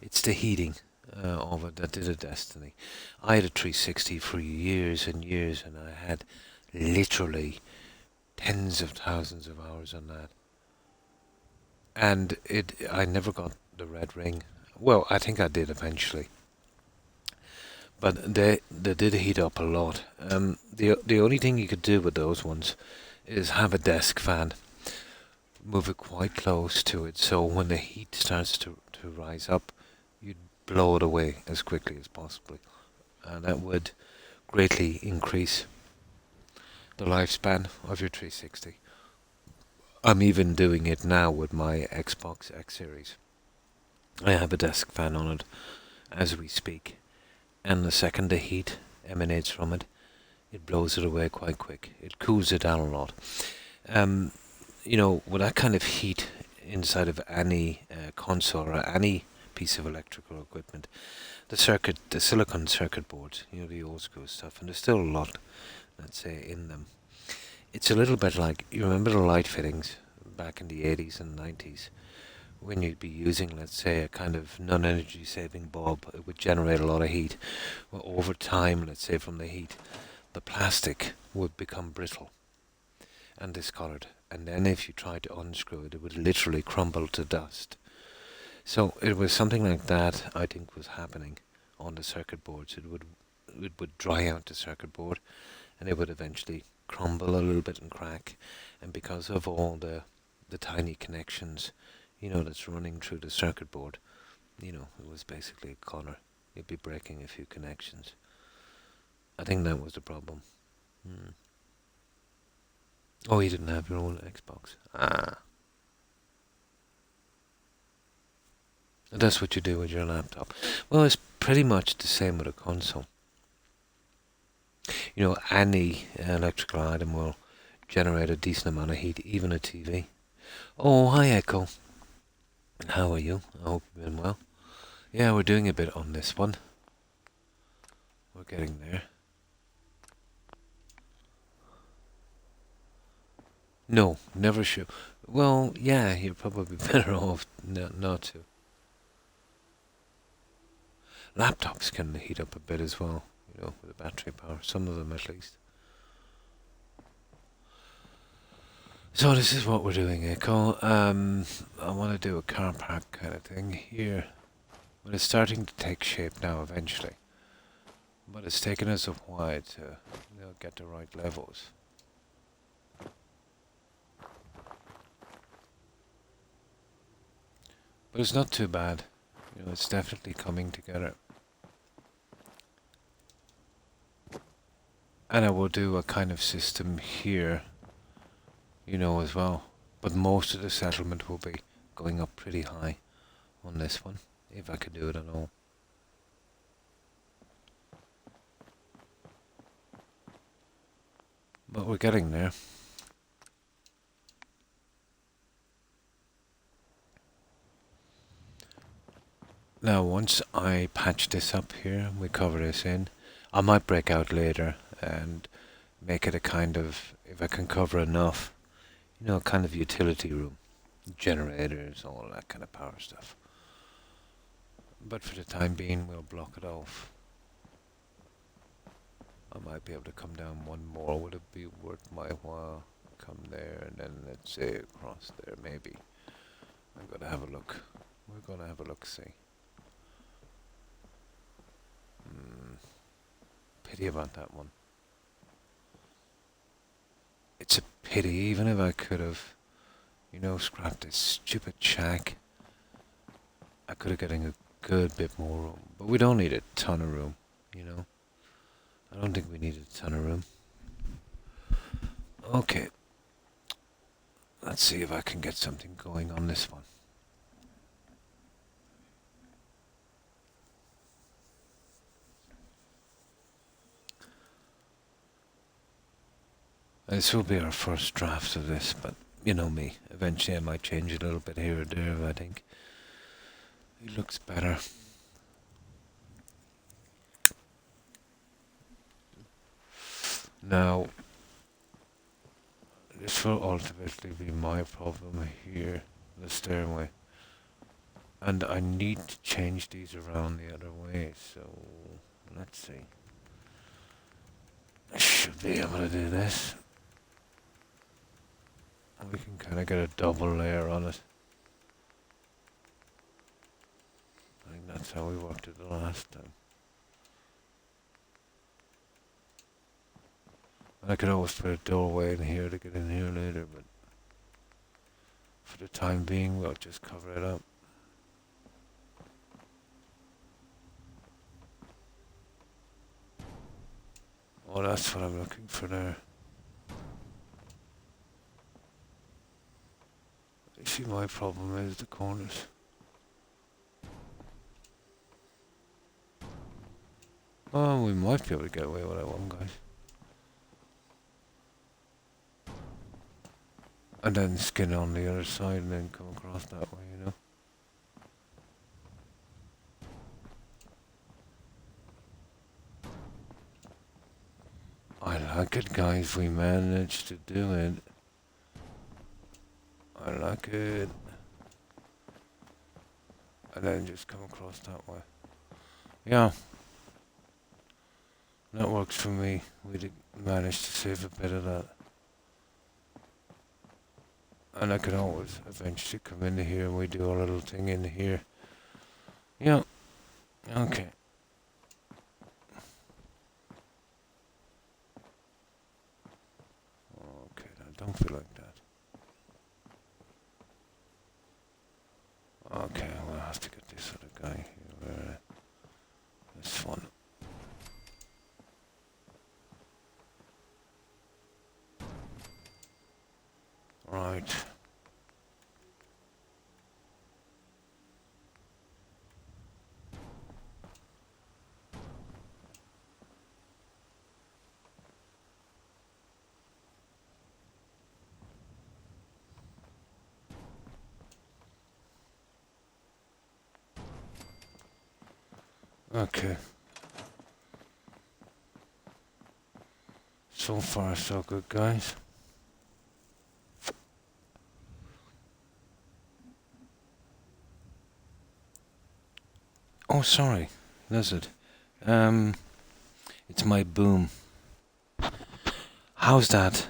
it's the heating of it that did a destiny. I had a 360 for years and years, and I had literally tens of thousands of hours on that. And I never got the red ring. Well, I think I did eventually. But they did heat up a lot. The only thing you could do with those ones is have a desk fan. Move it quite close to it, so when the heat starts to rise up, you'd blow it away as quickly as possible. And that would greatly increase the lifespan of your 360. I'm even doing it now with my Xbox X Series. I have a desk fan on it as we speak, and the second the heat emanates from it, it blows it away quite quick. It cools it down a lot. With that kind of heat inside of any console or any piece of electrical equipment, the silicon circuit boards, the old school stuff, and there's still a lot, let's say, in them. It's a little bit like, you remember the light fittings back in the 80s and 90s, when you'd be using, let's say, a kind of non-energy saving bulb, it would generate a lot of heat. Well, over time, let's say from the heat, the plastic would become brittle and discolored. And then if you tried to unscrew it, it would literally crumble to dust. So it was something like that, I think, was happening on the circuit boards. It would dry out the circuit board, and it would eventually crumble a little bit and crack, and because of all the tiny connections, that's running through the circuit board, it was basically a corner. You'd be breaking a few connections. I think that was the problem. Hmm. Oh, you didn't have your own Xbox. Ah. That's what you do with your laptop. Well, it's pretty much the same with a console. Any electrical item will generate a decent amount of heat, even a TV. Oh, hi Echo. How are you? I hope you've been well. Yeah, we're doing a bit on this one. We're getting there. No, never should. Well, yeah, you're probably better off not to. Laptops can heat up a bit as well, with the battery power. Some of them at least. So this is what we're doing, Echo. I want to do a car park kind of thing here. But it's starting to take shape now eventually. But it's taken us a while to get the right levels. But it's not too bad. It's definitely coming together. And I will do a kind of system here, as well. But most of the settlement will be going up pretty high on this one, if I could do it at all. But we're getting there. Now, once I patch this up here, we cover this in, I might break out later and make it a kind of, if I can cover enough, kind of utility room. Generators, all that kind of power stuff. But for the time being, we'll block it off. I might be able to come down one more. Would it be worth my while? Come there and then let's say across there, maybe. I'm gonna have a look. We're gonna have a look, see. Pity about that one. It's a pity, even if I could have, scrapped this stupid shack, I could have gotten a good bit more room. But we don't need a ton of room, I don't think we need a ton of room. Okay. Let's see if I can get something going on this one. This will be our first draft of this, but you know me. Eventually I might change it a little bit here or there if I think it looks better. Now, this will ultimately be my problem here, the stairway. And I need to change these around the other way, so let's see. I should be able to do this. We can kind of get a double layer on it. I think that's how we worked it the last time. And I could always put a doorway in here to get in here later, but for the time being, we'll just cover it up. Oh, that's what I'm looking for there. You see, my problem is the corners. Oh, we might be able to get away with that one, guys. And then skin on the other side and then come across that way, I like it, guys. We managed to do it. I like it. And then just come across that way. Yeah. That works for me. We did manage to save a bit of that. And I can always eventually come into here and we do a little thing in here. Yeah. Okay. don't feel like that. Okay, we'll have to get this other guy here. This one. Right. Okay. So far, so good, guys. Oh, sorry. That's it. It's my boom. How's that,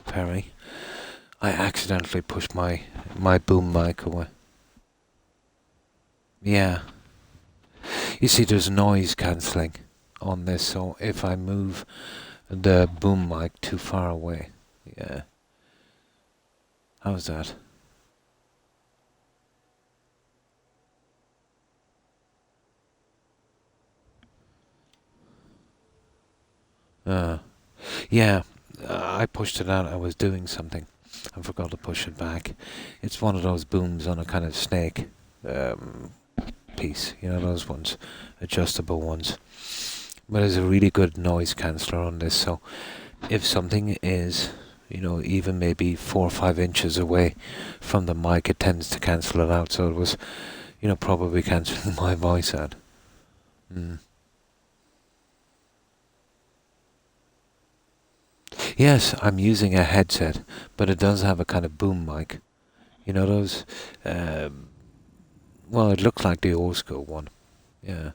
Perry? I accidentally pushed my boom mic away. Yeah. You see, there's noise cancelling on this, so if I move the boom mic too far away, yeah. How's that? Yeah, I pushed it out. I was doing something. I forgot to push it back. It's one of those booms on a kind of snake piece. You know, those ones, adjustable ones. But there's a really good noise canceller on this, so if something is, you know, even maybe 4 or 5 inches away from the mic, it tends to cancel it out. So it was, you know, probably cancelling my voice out. Yes, I'm using a headset, but it does have a kind of boom mic. You know those? Well, it looks like the old school one. Yeah.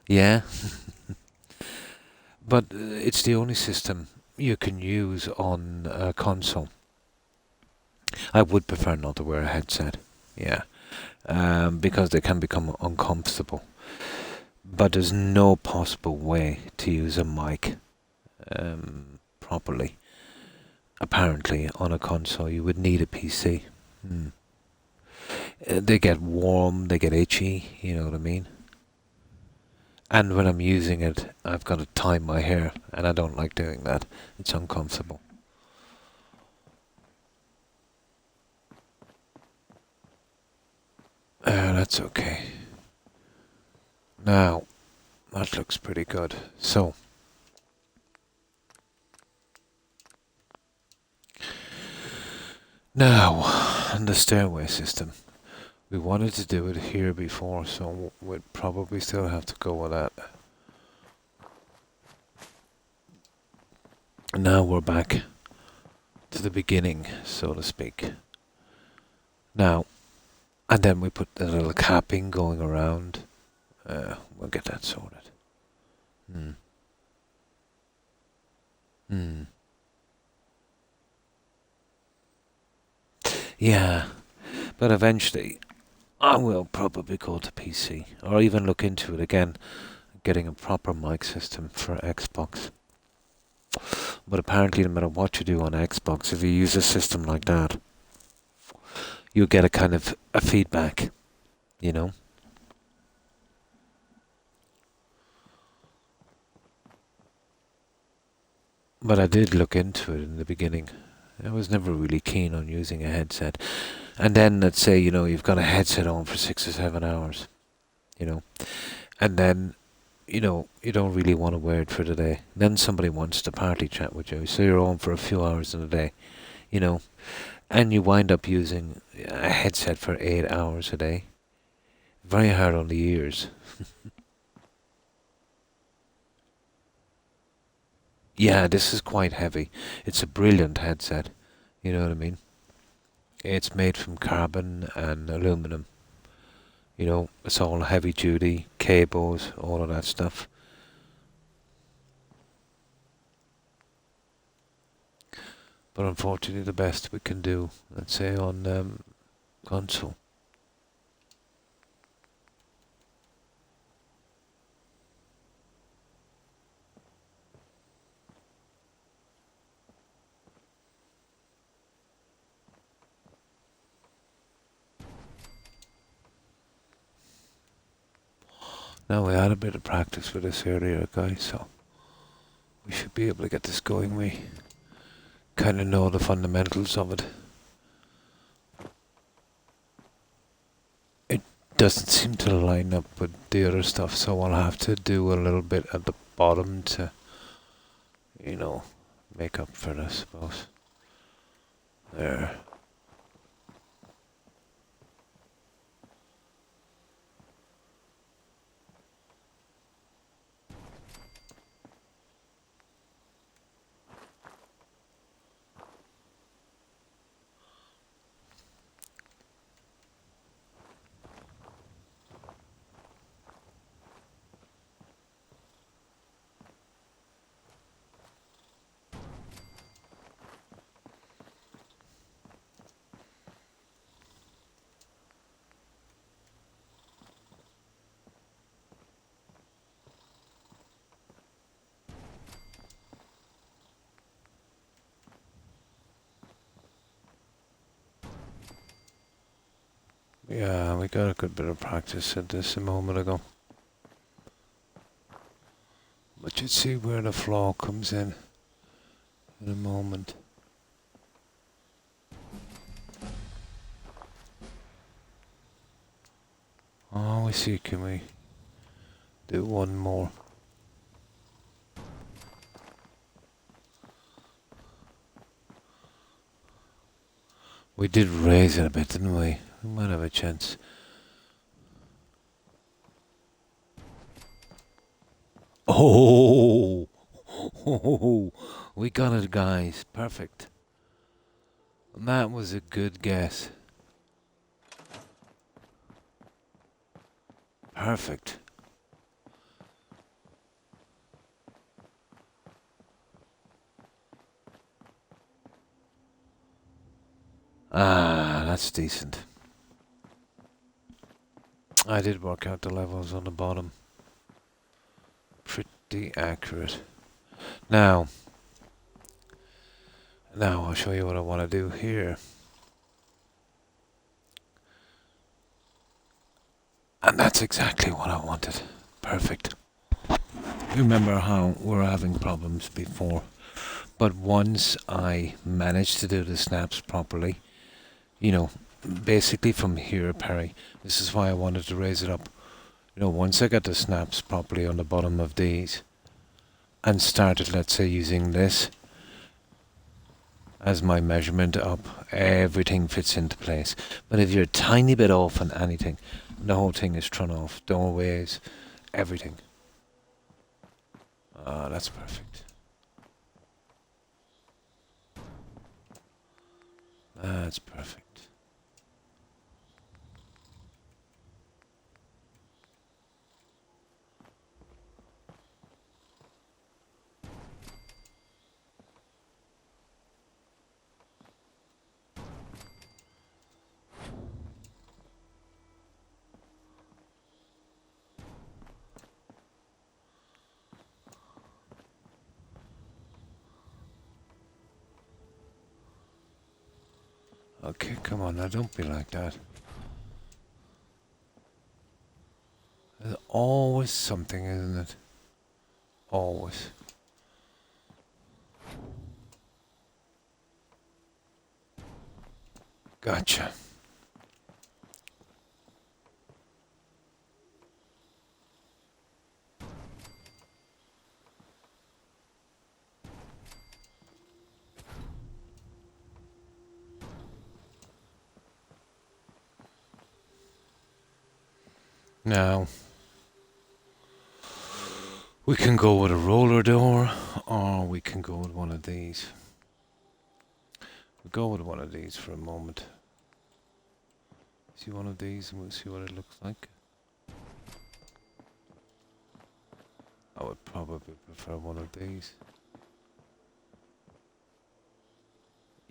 Yeah, but it's the only system you can use on a console. I would prefer not to wear a headset. Yeah. Because they can become uncomfortable. But there's no possible way to use a mic properly. Apparently, on a console, you would need a PC. They get warm, they get itchy, you know what I mean? And when I'm using it, I've got to tie my hair, and I don't like doing that. It's uncomfortable. That's okay. Now, that looks pretty good. So, now, the stairway system. We wanted to do it here before, so we'd probably still have to go with that. And now we're back to the beginning, so to speak. Now, and then we put the little capping going around. We'll get that sorted. Hmm. Hmm. Yeah, but eventually I will probably go to PC, or even look into it again, getting a proper mic system for Xbox. But apparently, no matter what you do on Xbox, if you use a system like that, you get a kind of a feedback, you know? But I did look into it in the beginning. I was never really keen on using a headset. And then, let's say, you know, you've got a headset on for 6 or 7 hours, you know, and then, you know, you don't really want to wear it for the day. Then somebody wants to party chat with you, so you're on for a few hours in a day, you know, and you wind up using a headset for 8 hours a day. Very hard on the ears. Yeah, this is quite heavy. It's a brilliant headset, you know what I mean? It's made from carbon and aluminum. You know, it's all heavy duty, cables, all of that stuff. But unfortunately, the best we can do, let's say, on console. Now we had a bit of practice with this earlier, guys, so we should be able to get this going. We kind of know the fundamentals of it. It doesn't seem to line up with the other stuff, so I'll have to do a little bit at the bottom to, you know, make up for it, I suppose. There. Yeah, we got a good bit of practice at this a moment ago. But you'd see where the flaw comes in a moment. Oh, we see, can we do one more? We did raise it a bit, didn't we? We might have a chance. Oh, we got it, guys. Perfect. That was a good guess. Perfect. Ah, that's decent. I did work out the levels on the bottom. Pretty accurate. Now I'll show you what I want to do here. And that's exactly what I wanted. Perfect. Remember how we were having problems before. But once I managed to do the snaps properly, you know, basically from here, Perry, this is why I wanted to raise it up. You know, once I got the snaps properly on the bottom of these and started, let's say, using this as my measurement up, everything fits into place. But if you're a tiny bit off on anything, the whole thing is thrown off. Doorways, everything. Ah, that's perfect. That's perfect. Okay, come on now, don't be like that. There's always something, isn't it? Always. Gotcha. Now, we can go with a roller door, or we can go with one of these. We'll go with one of these for a moment. See one of these and we'll see what it looks like. I would probably prefer one of these.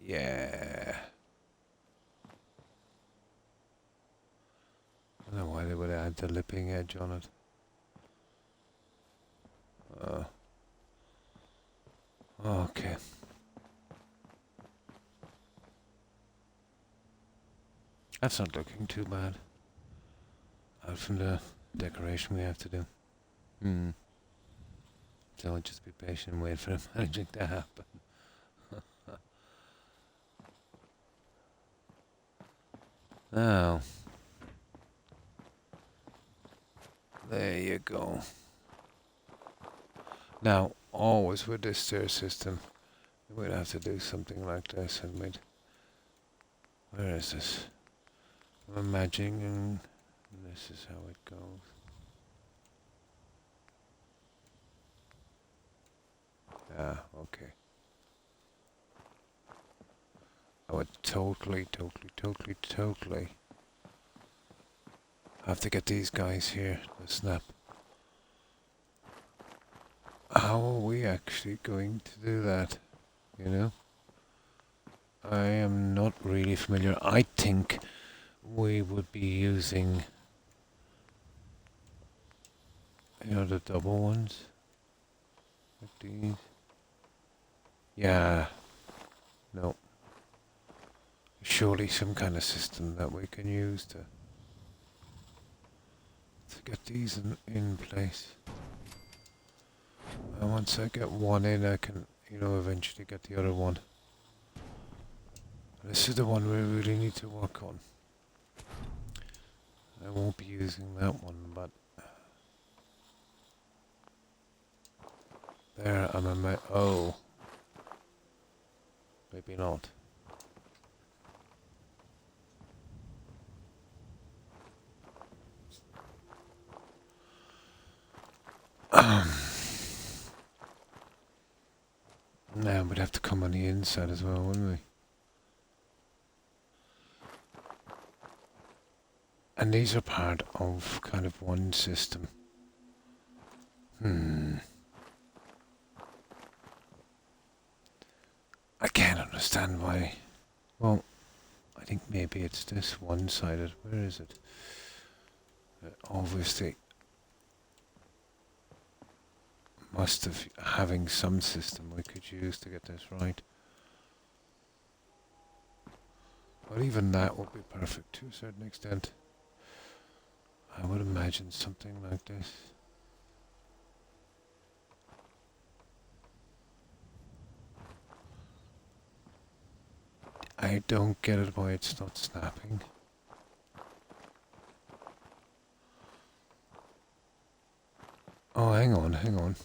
Yeah. I don't know why they would add the lipping edge on it. Okay. That's not looking too bad. Out from the decoration we have to do. So I'll just be patient and wait for the magic to happen. Now, there you go. Now, always with this stair system, we'd have to do something like this, and we'd... Where is this? I'm imagining this is how it goes. Ah, okay. I would totally have to get these guys here to snap. How are we actually going to do that? You know? I am not really familiar. I think we would be using, you know, the double ones. Like these. Yeah. No. Surely some kind of system that we can use to get these in place. And once I get one in, I can, you know, eventually get the other one. This is the one we really need to work on. I won't be using that one, but there I'm oh, maybe not. Now we'd have to come on the inside as well, wouldn't we? And these are part of kind of one system. I can't understand why. Well, I think maybe it's this one-sided. Where is it? Obviously, must have having some system we could use to get this right. But even that would be perfect to a certain extent. I would imagine something like this. I don't get it why it's not snapping. Oh, hang on.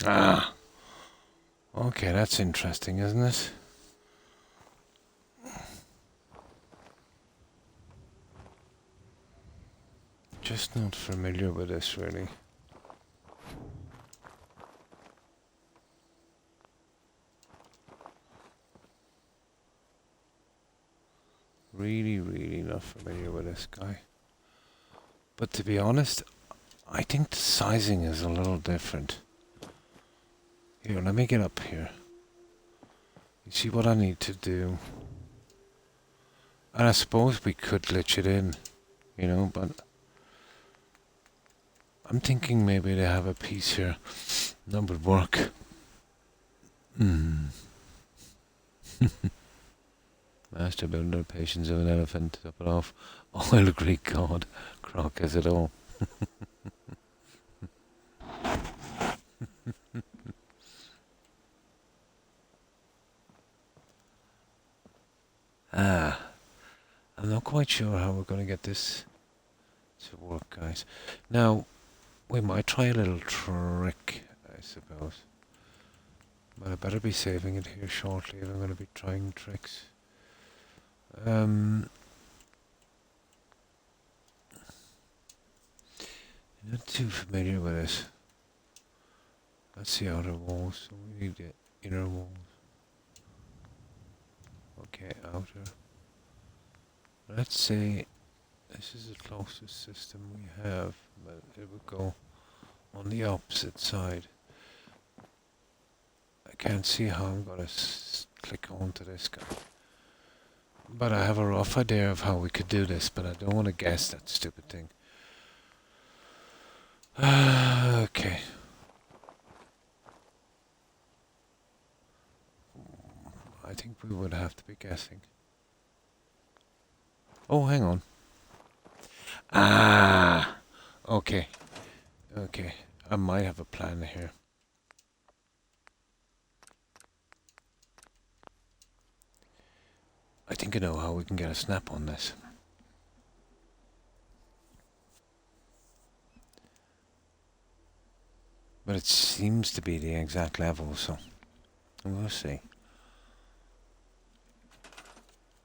Ah. Okay, that's interesting, isn't it? Just not familiar with this, really. Really not familiar with this guy. But to be honest, I think the sizing is a little different. Here, let me get up here. You see what I need to do. And I suppose we could glitch it in, you know, but I'm thinking maybe they have a piece here that would work. Master builder, patience of an elephant, top it off. Oil Greek god, Croc has it all. I'm not quite sure how we're going to get this to work, guys. Now, we might try a little trick, I suppose. But I better be saving it here shortly if I'm going to be trying tricks. Not too familiar with this. That's the outer wall, so we need it. inner walls. Okay, outer. Let's say this is the closest system we have, but it would go on the opposite side. I can't see how I'm gonna click onto this guy. But I have a rough idea of how we could do this, but I don't want to guess that stupid thing. Okay. I think we would have to be guessing. Oh, hang on. Ah! Okay. Okay. I might have a plan here. I think I know how we can get a snap on this. But it seems to be the exact level, so we'll see.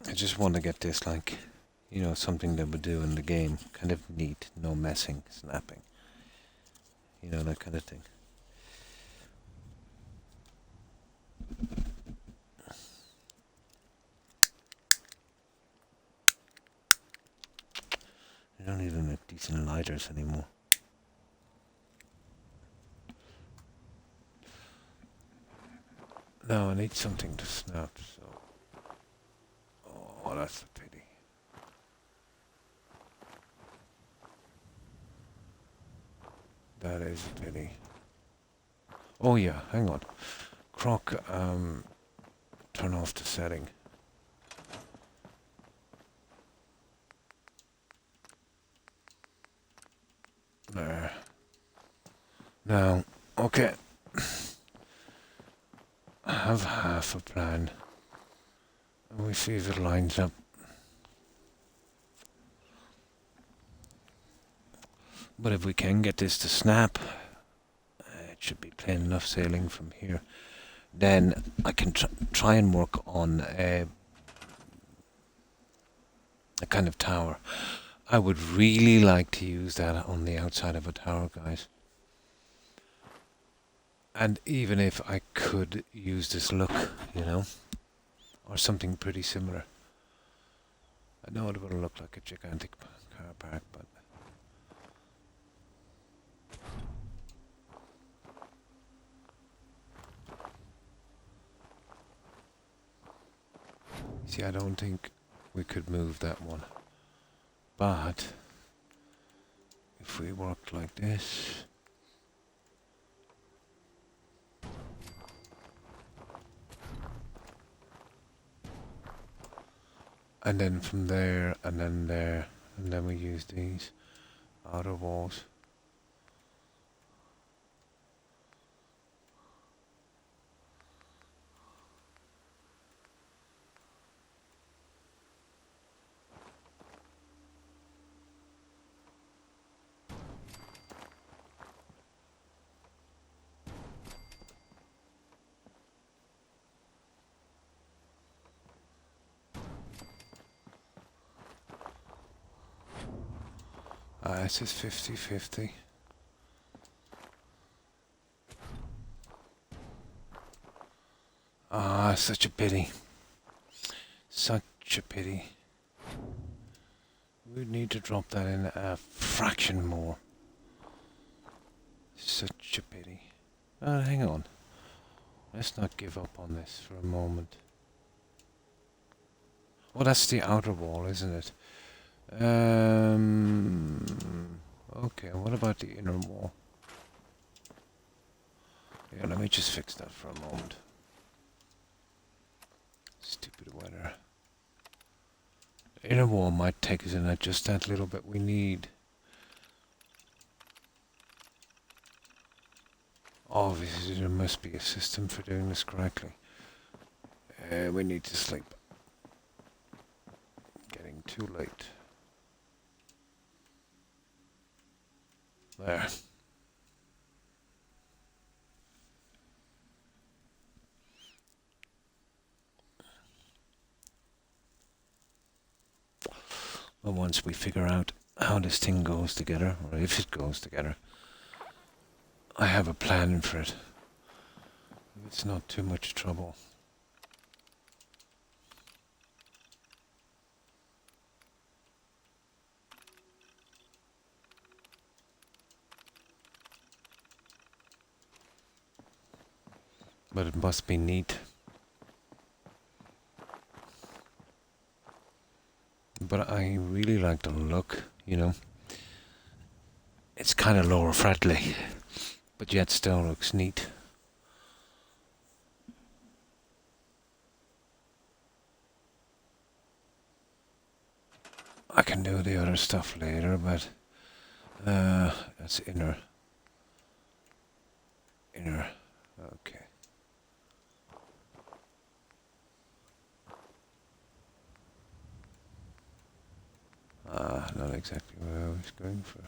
I just want to get this like, you know, something that we do in the game. Kind of neat, no messing, snapping. You know, that kind of thing. I don't even make decent lighters anymore. No, I need something to snap, so... Oh, that's a pity. That is a pity. Oh yeah, hang on. Croc, turn off the setting. There. Now, okay. I have half a plan. And we see if it lines up. But if we can get this to snap, it should be plain enough sailing from here. Then I can try and work on a kind of tower. I would really like to use that on the outside of a tower, guys. And even if I could use this look, you know, or something pretty similar. I know it will look like a gigantic car park, but... See, I don't think we could move that one. But if we worked like this, and then from there, and then there, and then we use these outer walls. This is 50-50. Ah, such a pity. Such a pity. We need to drop that in a fraction more. Such a pity. Hang on. Let's not give up on this for a moment. Oh, that's the outer wall, isn't it? Okay, what about the inner wall? Yeah, let me just fix that for a moment. Stupid weather. The inner wall might take us in at just that little bit we need. Obviously, there must be a system for doing this correctly. We need to sleep. Getting too late. There. Well, once we figure out how this thing goes together, or if it goes together, I have a plan for it. it's not too much trouble. But it must be neat. But I really like the look, you know. It's kind of lower friendly, but yet still looks neat. I can do the other stuff later, but that's inner. Okay. Not exactly what I was going for.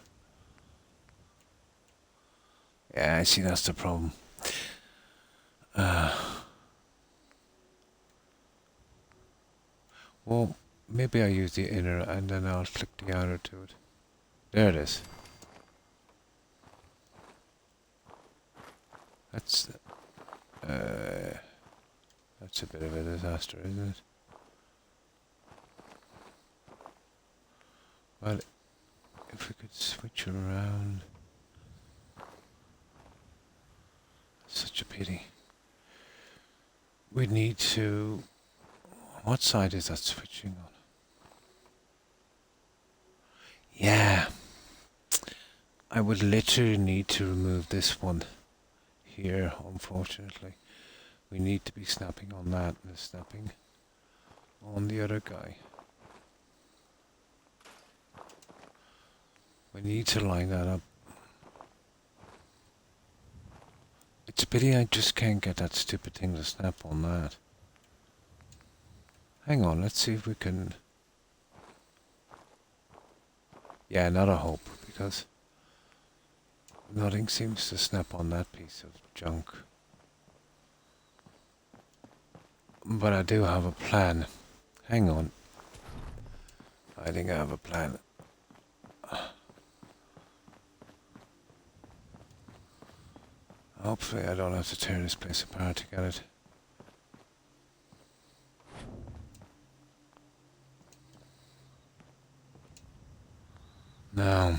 Yeah, I see, that's the problem. Well, maybe I use the inner and then I'll flick the outer to it. There it is. That's a bit of a disaster, isn't it? Well, if we could switch around. Such a pity. We need to... What side is that switching on? Yeah. I would literally need to remove this one here, unfortunately. We need to be snapping on that and snapping on the other guy. We need to line that up. It's a pity I just can't get that stupid thing to snap on that. Hang on, let's see if we can... Yeah, not a hope, because nothing seems to snap on that piece of junk. But I do have a plan. Hang on. I think I have a plan. Hopefully I don't have to tear this place apart to get it. Now...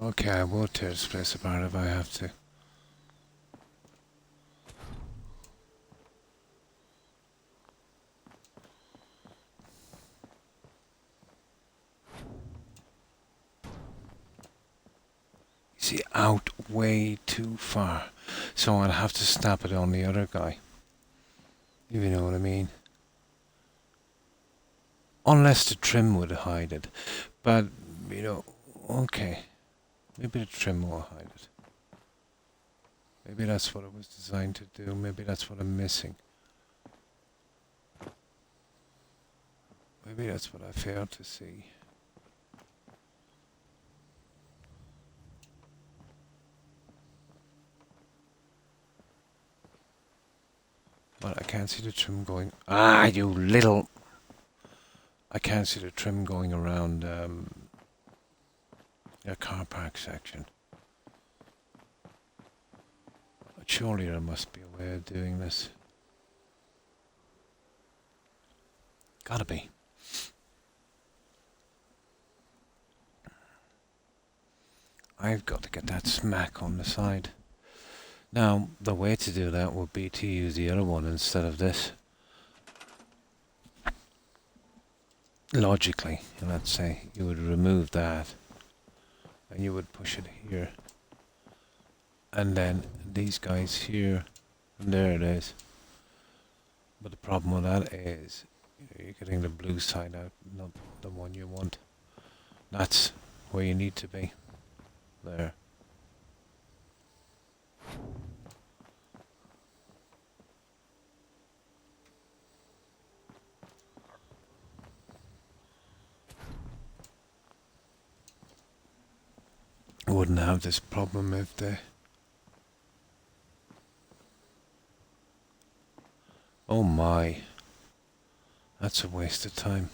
Okay, I will tear this place apart if I have to. You see, out way too far. So I'll have to snap it on the other guy. If you know what I mean. Unless the trim would hide it. But, you know, okay. Maybe the trim will hide it. Maybe that's what it was designed to do. Maybe that's what I'm missing. Maybe that's what I failed to see. But I can't see the trim going... Ah, you little... I can't see the trim going around a car park section. But surely there must be a way of doing this. Gotta be. I've got to get that smack on the side. Now, the way to do that would be to use the other one instead of this. Logically, let's say, you would remove that and you would push it here. And then these guys here, and there it is. But the problem with that is you're getting the blue side out, not the one you want. That's where you need to be. There. wouldn't have this problem if they... Oh my. That's a waste of time.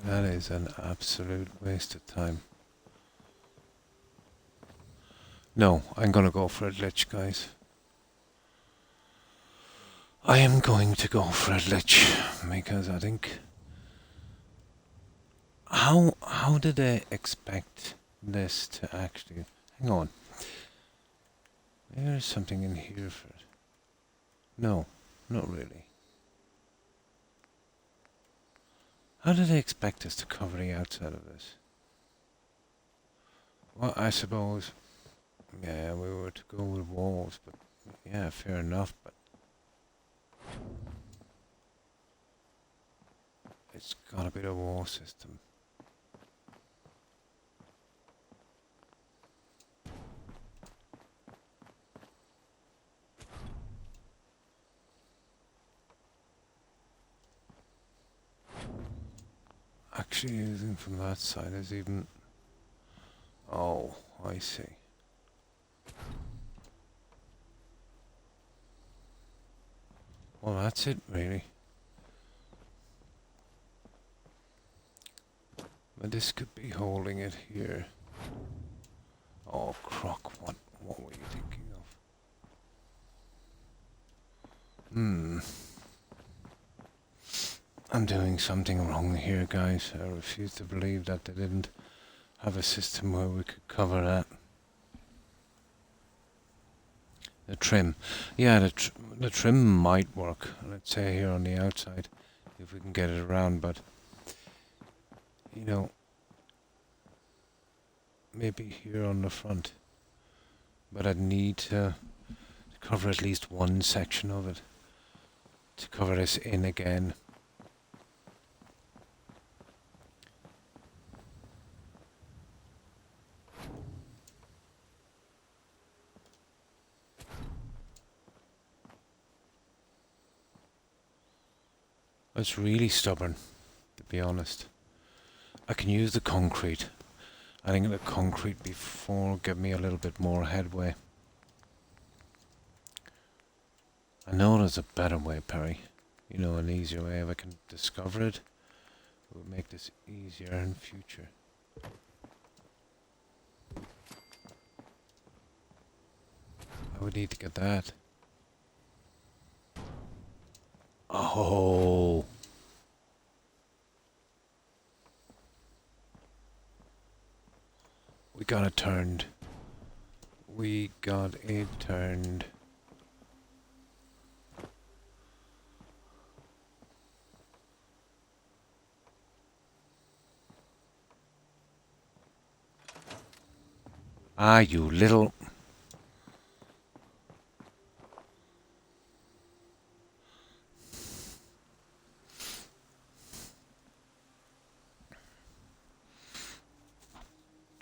That is an absolute waste of time. No, I'm gonna go for a glitch, guys. I am going to go for a glitch because I think... How did they expect this to actually... Hang on. There's something in here for it. No, not really. How did they expect us to cover the outside of this? Well, I suppose... Yeah, we were to go with walls, but... Yeah, fair enough, but... It's gotta be the wall system. Actually, using from that side is even... Oh, I see. Well, that's it, really. But this could be holding it here. Oh, Croc, what were you thinking of? I'm doing something wrong here, guys. I refuse to believe that they didn't have a system where we could cover that. The trim. Yeah, the trim might work, let's say here on the outside, if we can get it around, but, you know, maybe here on the front. But I'd need to cover at least one section of it to cover this in again. It's really stubborn, to be honest. I can use the concrete. I think the concrete before give me a little bit more headway. I know there's a better way, Perry. You know, an easier way. If I can discover it, it will make this easier in future. I would need to get that. Oh. We got it turned. We got it turned. Ah, you little...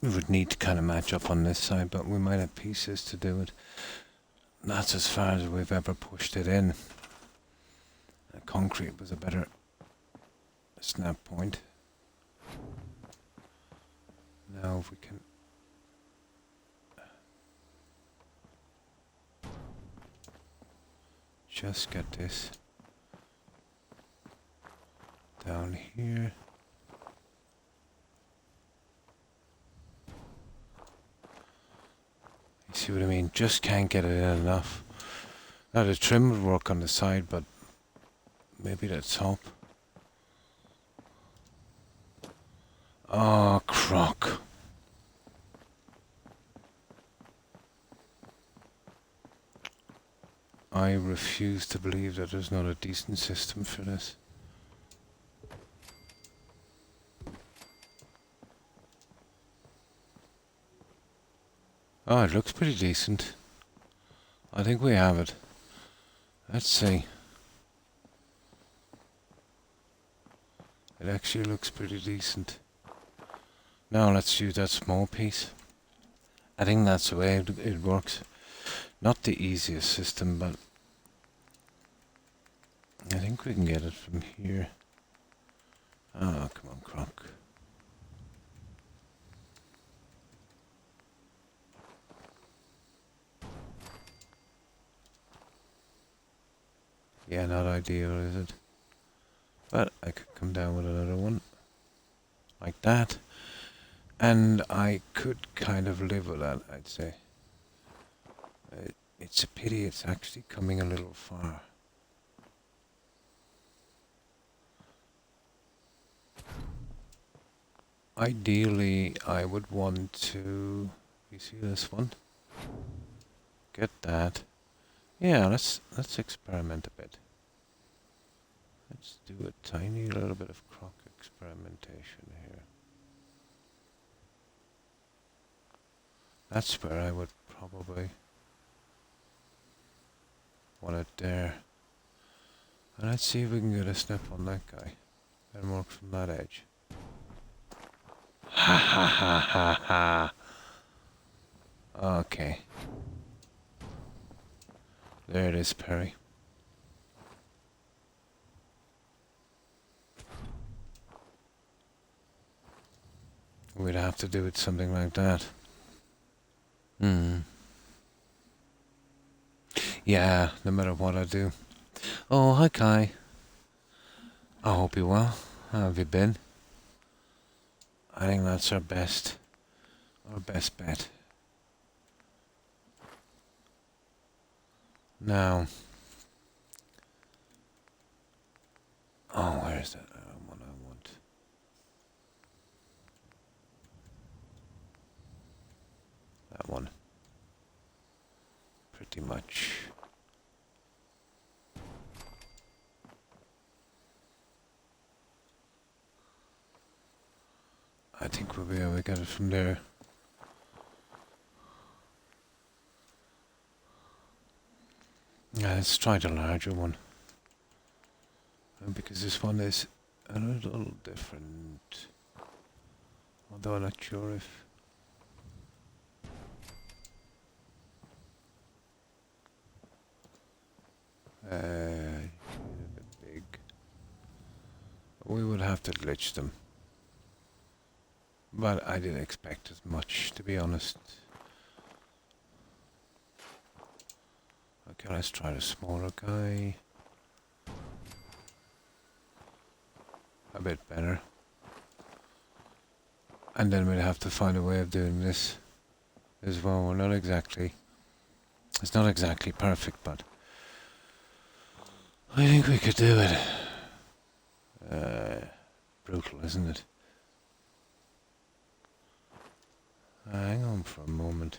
We would need to kind of match up on this side, but we might have pieces to do it. That's as far as we've ever pushed it in. Concrete was a better snap point. Now if we can... just get this down here. You see what I mean? Just can't get it in enough. Now the trim would work on the side, but maybe the top. Oh, Croc. I refuse to believe that there's not a decent system for this. Oh, it looks pretty decent. I think we have it. Let's see. It actually looks pretty decent. Now let's use that small piece. I think that's the way it works. Not the easiest system, but I think we can get it from here. Oh, come on, Croc. Yeah, not ideal, is it? But I could come down with another one. Like that. And I could kind of live with that, I'd say. It's a pity it's actually coming a little far. Ideally, I would want to... You see this one? Get that. Yeah, let's experiment a bit. Let's do a tiny little bit of Croc experimentation here. That's where I would probably want it there. And let's see if we can get a snip on that guy. And work from that edge. Ha ha ha ha ha. Okay. There it is, Perry. We'd have to do it something like that. Yeah, no matter what I do. Oh, hi Kai. I hope you're well. How have you been? I think that's our best bet. Now, oh, where's that one I want? That one. Pretty much. I think we'll be able to get it from there. Yeah, let's try the larger one. Because this one is a little different. Although I'm not sure if... a bit big. We would have to glitch them. But I didn't expect as much, to be honest. Okay, let's try the smaller guy. A bit better. And then we'll have to find a way of doing this as well. We're not exactly... It's not exactly perfect, but... I think we could do it. Brutal, isn't it? Hang on for a moment.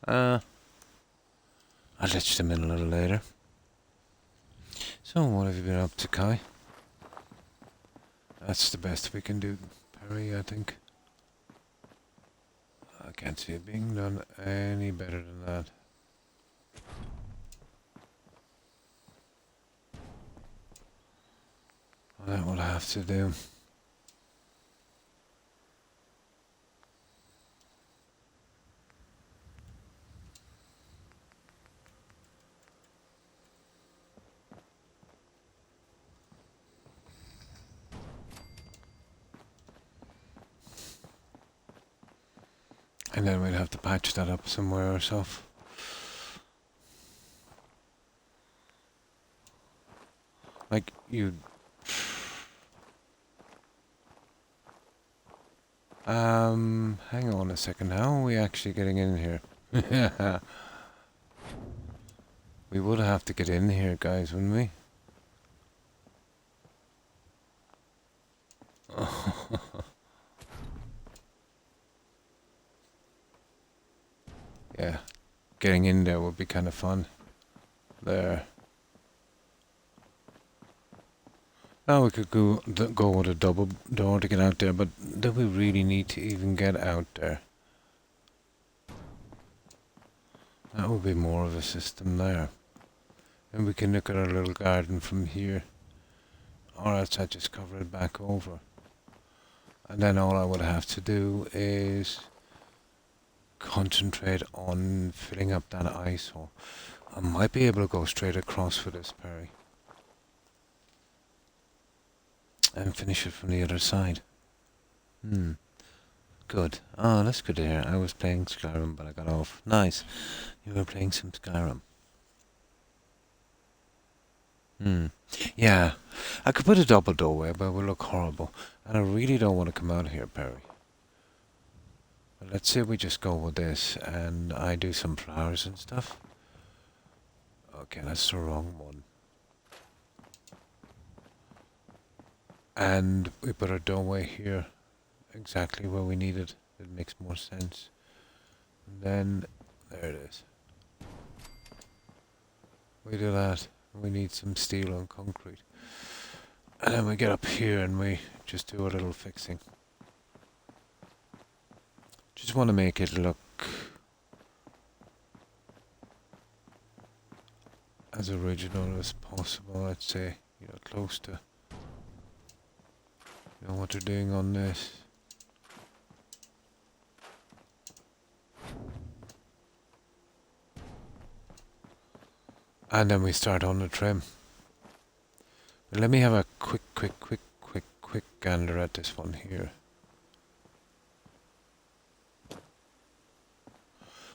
I'll let them in a little later. So, what have you been up to, Kai? That's the best we can do, Perry, I think. I can't see it being done any better than that. Well, that will have to do. And then we'd have to patch that up somewhere ourselves. Like, you... hang on a second, how are we actually getting in here? We would have to get in here, guys, wouldn't we? Yeah, getting in there would be kind of fun. There. Now we could go with a double door to get out there, but do we really need to even get out there? That would be more of a system there. And we can look at our little garden from here. Or else I just cover it back over. And then all I would have to do is concentrate on filling up that ice hole. I might be able to go straight across with this, Perry. And finish it from the other side. Good. Oh, that's good to hear. I was playing Skyrim, but I got off. Nice. You were playing some Skyrim. Yeah. I could put a double doorway, but it would look horrible. And I really don't want to come out here, Perry. But let's say we just go with this, and I do some flowers and stuff. Okay, that's the wrong one. And we put our doorway here, exactly where we need it. It makes more sense. And then, there it is. We do that. We need some steel and concrete. And then we get up here and we just do a little fixing. Just want to make it look as original as possible, I'd say. You know, close to what they're doing on this. And then we start on the trim. Let me have a quick gander at this one here.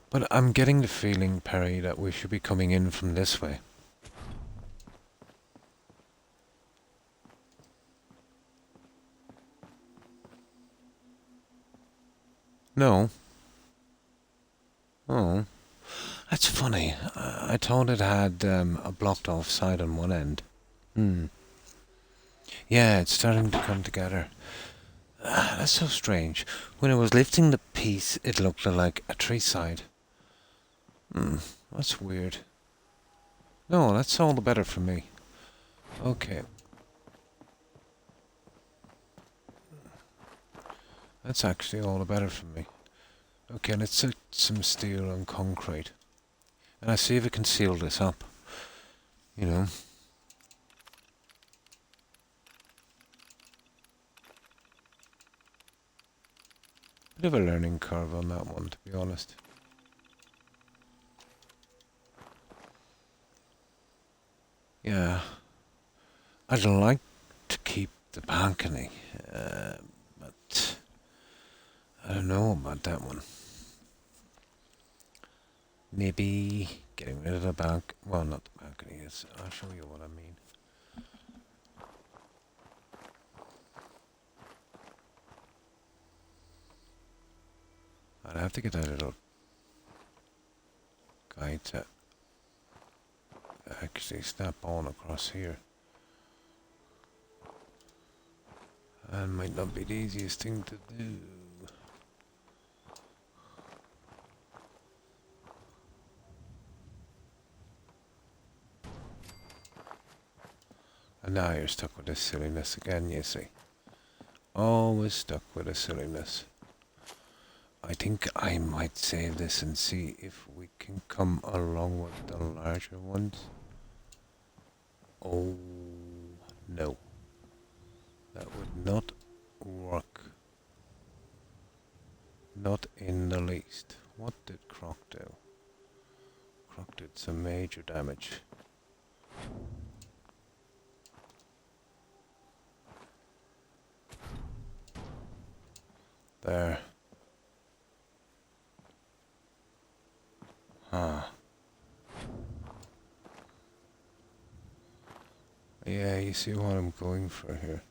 But I'm getting the feeling, Perry, that we should be coming in from this way. No. Oh. That's funny. I thought it had a blocked off side on one end. Yeah, it's starting to come together. That's so strange. When I was lifting the piece, it looked like a tree side. That's weird. No, that's all the better for me. Okay. That's actually all the better for me. Okay, let's set some steel and concrete. And I see if we can seal this up. You know. Bit of a learning curve on that one, to be honest. Yeah. I'd like to keep the balcony, but I don't know about that one. Maybe getting rid of the well, not the balcony, I'll show you what I mean. I'd have to get that little guy to actually snap on across here. And might not be the easiest thing to do. And now you're stuck with this silliness again, you see. Always stuck with the silliness. I think I might save this and see if we can come along with the larger ones. Oh, no. That would not work. Not in the least. What did Croc do? Croc did some major damage. There. Yeah, you see what I'm going for here.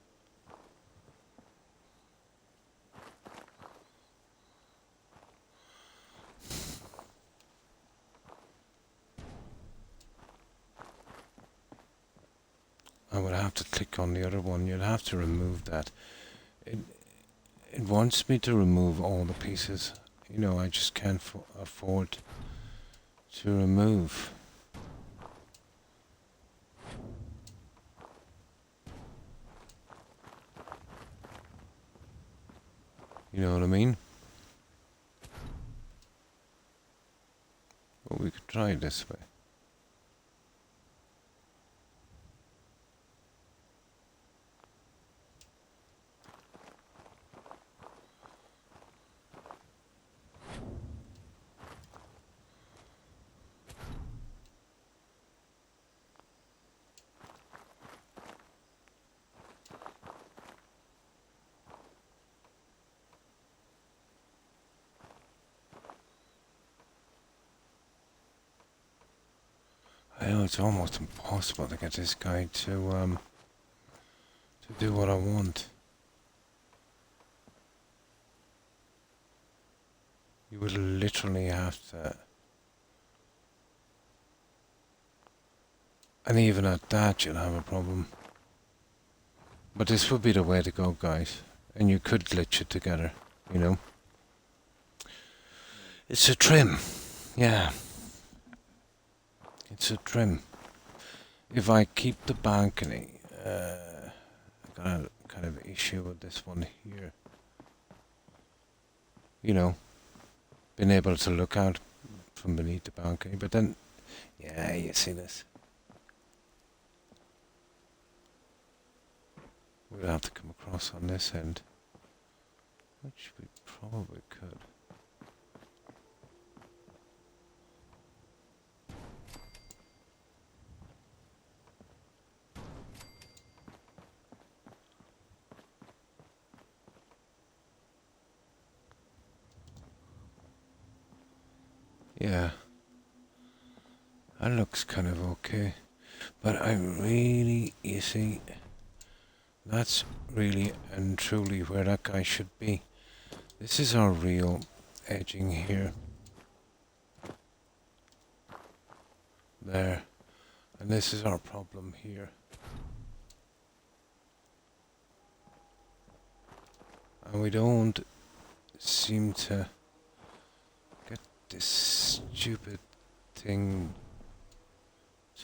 I would have to click on the other one. You'd have to remove that. It wants me to remove all the pieces. You know, I just can't afford to remove. You know what I mean? Well, we could try it this way. I know it's almost impossible to get this guy to do what I want. You would literally have to... And even at that, you'll have a problem. But this would be the way to go, guys. And you could glitch it together, you know. It's a trim. Yeah. It's a trim. If I keep the balcony, I've got a kind of issue with this one here. You know, being able to look out from beneath the balcony. But then, yeah, you see this. We'll have to come across on this end, which we probably could. Yeah, that looks kind of okay, but I really, you see, that's really and truly where that guy should be. This is our real edging here. There. And this is our problem here. And we don't seem to get this stupid thing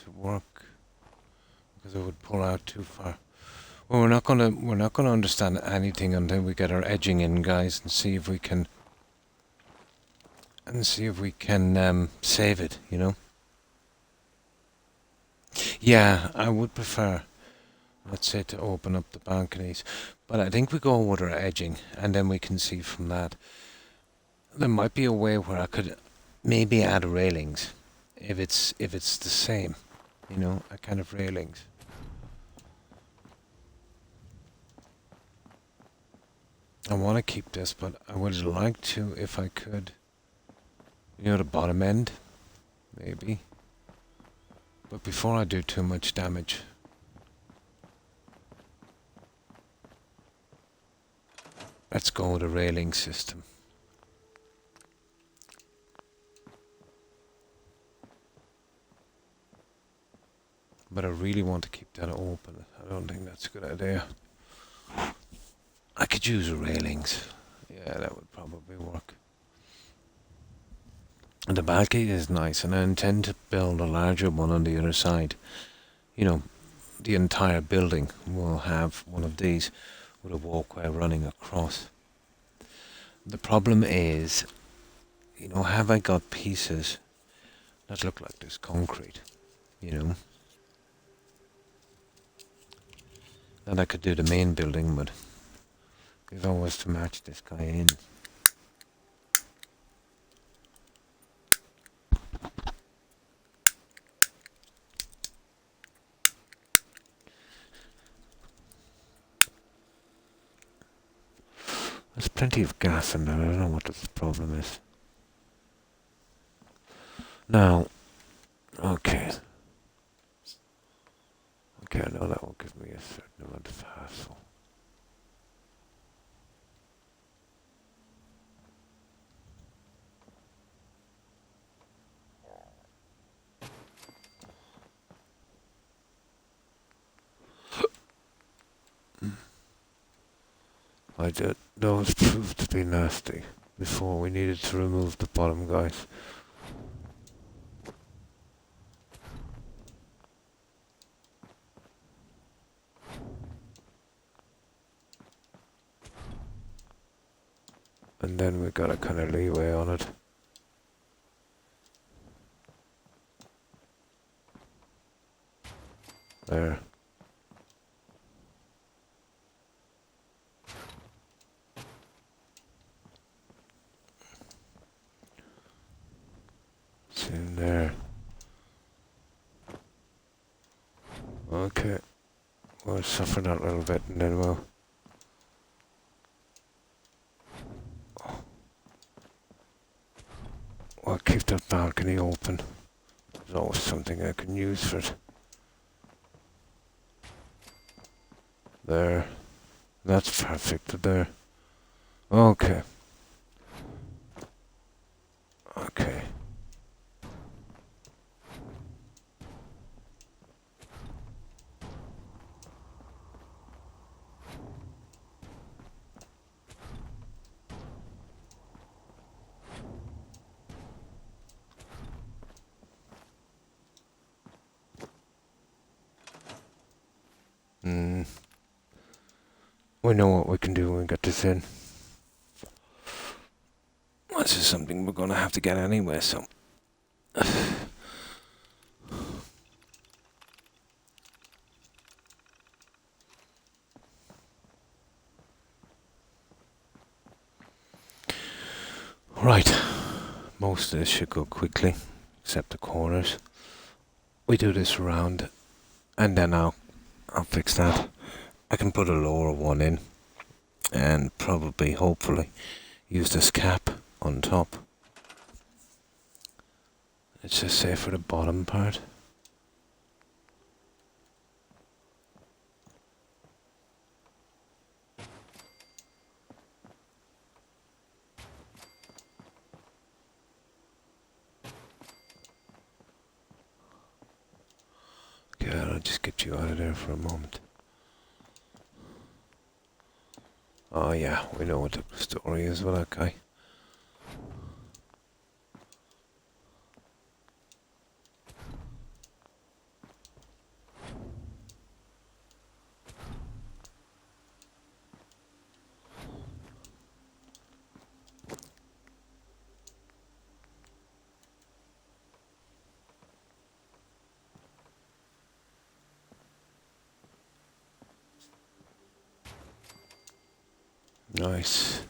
to work because it would pull out too far. Well, we're not gonna understand anything until we get our edging in, guys, and see if we can save it, you know. Yeah, I would prefer, let's say, to open up the balconies, but I think we go with our edging, and then we can see from that. There might be a way where I could maybe add railings, if it's the same, you know, a kind of railings. I want to keep this, but I would like to, if I could, you know, the bottom end, maybe. But before I do too much damage, let's go with a railing system. But I really want to keep that open. I don't think that's a good idea. I could use railings. Yeah, that would probably work. And the balcony is nice, and I intend to build a larger one on the other side. You know, the entire building will have one of these with a walkway running across. The problem is, you know, have I got pieces that look like this concrete, you know? That I could do the main building, but there's always to match this guy in. There's plenty of gas in there, I don't know what the problem is. Now, okay. Okay, I know that will give me a certain amount of hassle. Those proved to be nasty before we needed to remove the bottom guys. And then we got a kind of leeway on it. There. It's in there. Okay. We'll suffer that a little bit and then we'll keep that balcony open. There's always something I can use for it. There. That's perfect there. Okay. Okay. We know what we can do when we get this in. This is something we're gonna have to get anyway, so. Right. Most of this should go quickly, except the corners. We do this round, and then I'll fix that. I can put a lower one in, and probably, hopefully, use this cap on top. Let's just say for the bottom part. Okay, I'll just get you out of there for a moment. Oh yeah, we know what the story is with that guy. Nice.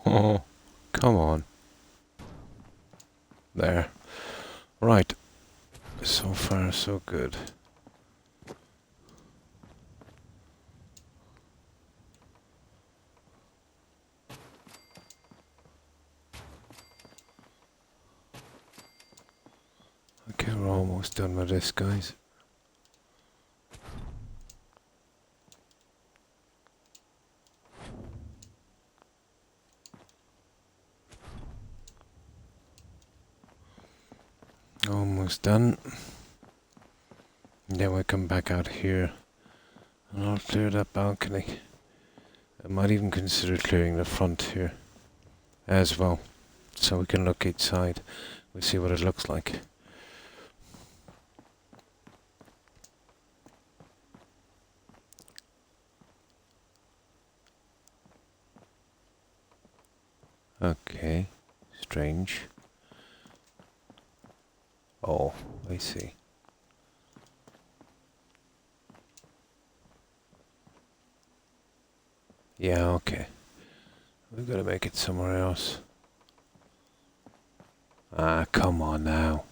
Oh, come on. There. Right. So far, so good. Okay, we're almost done with this, guys. Almost done. And then we come back out here. And I'll clear that balcony. I might even consider clearing the front here as well. So we can look each side. We'll see what it looks like. Okay. Strange. Oh, I see. Yeah, okay. We've got to make it somewhere else. Ah, come on now.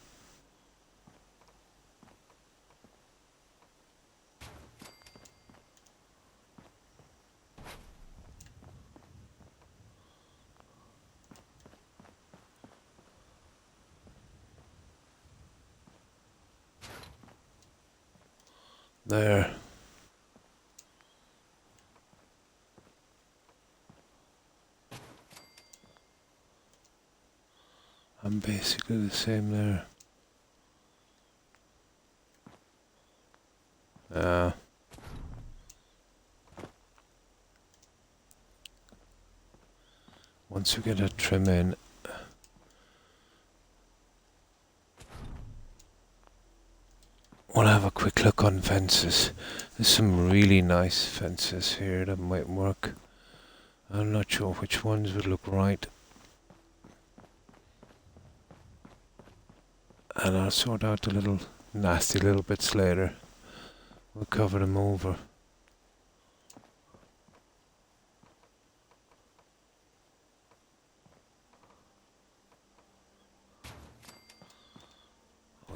There. I'm basically the same there. Once we get a trim in, we'll have a quick look on fences. There's some really nice fences here that might work. I'm not sure which ones would look right. And I'll sort out the little nasty little bits later. We'll cover them over.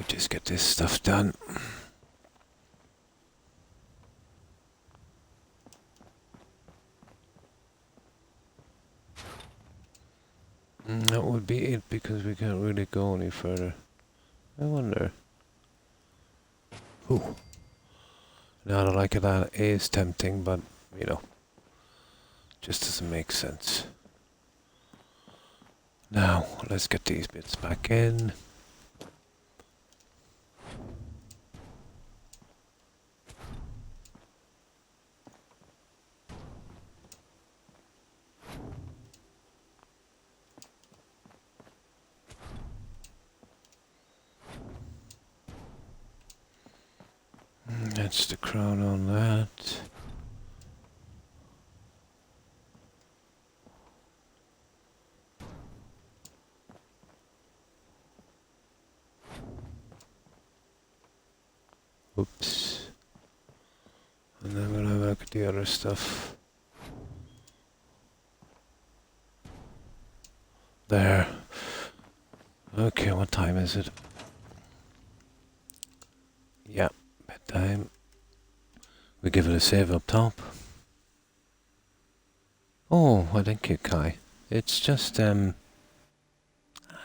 just get this stuff done. That would be it, because we can't really go any further. I wonder. Ooh. Now the like of that is tempting, but, you know, just doesn't make sense. Now, let's get these bits back in. That's the crown on that. Oops. And then we'll have a look at the other stuff. There. Okay, what time is it? Yeah, bedtime. We give it a save up top. Oh, well, thank you, Kai. It's just, I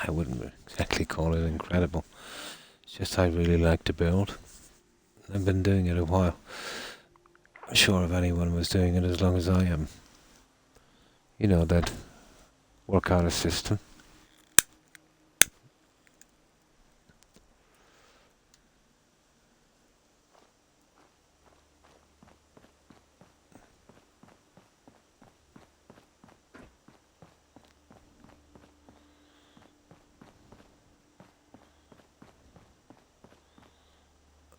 wouldn't exactly call it incredible. It's just I really like to build. I've been doing it a while. I'm sure if anyone was doing it as long as I am, you know, they'd work out a system.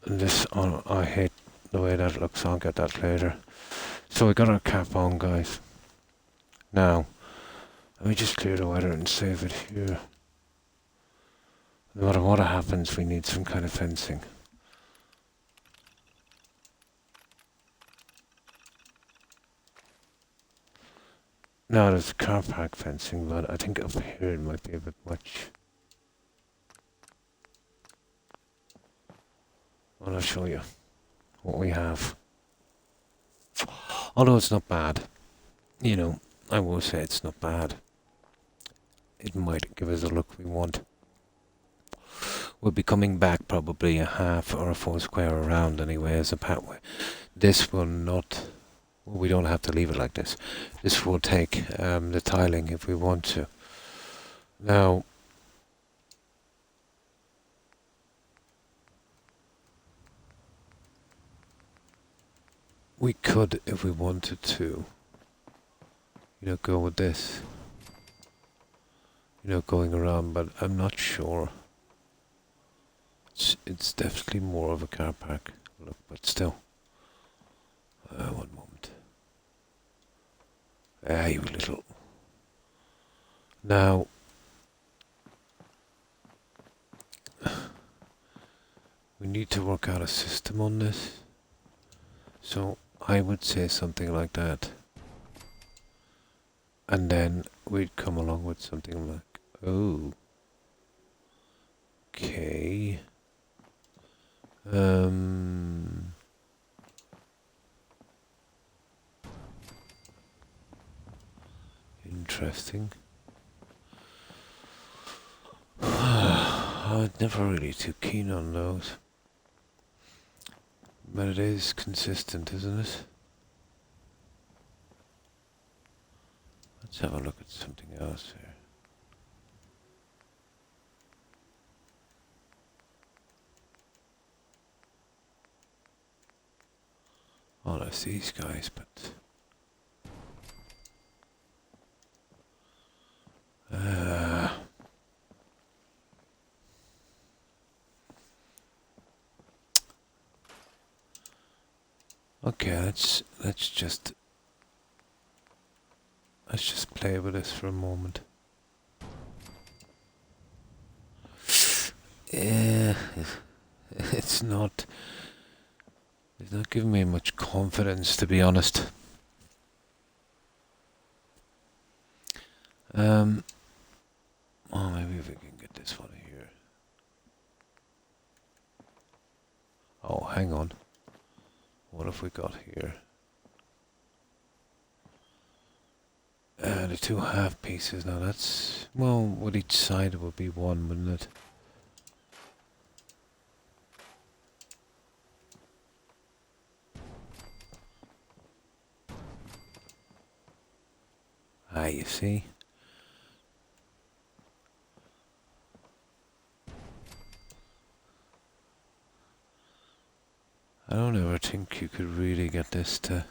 And this, oh, I hate the way that looks. I'll get that later. So we got our cap on, guys. Now, let me just clear the weather and save it here. No matter what happens, we need some kind of fencing. Now there's car park fencing, but I think up here it might be a bit much. Well, I'll show you what we have. Although it's not bad. You know, I will say it's not bad. It might give us the look we want. We'll be coming back probably a half or a full square around anyway as a pathway. This will not... Well, we don't have to leave it like this. This will take the tiling if we want to. Now... we could, if we wanted to, you know, go with this. You know, going around, but I'm not sure. It's definitely more of a car park look, but still. One moment. You little. Now, we need to work out a system on this. So I would say something like that. And then we'd come along with something like, oh, okay. Interesting. I was never really too keen on those. But it is consistent, isn't it? Let's have a look at something else here. Oh, that's these guys, but... okay, let's just play with this for a moment. Yeah, it's not giving me much confidence, to be honest. Oh, maybe if we can get this one here. Oh, hang on. What have we got here? The two half pieces. Now that's... Well, with each side it would be one, wouldn't it? Ah, you see? I don't ever think you could really get this to...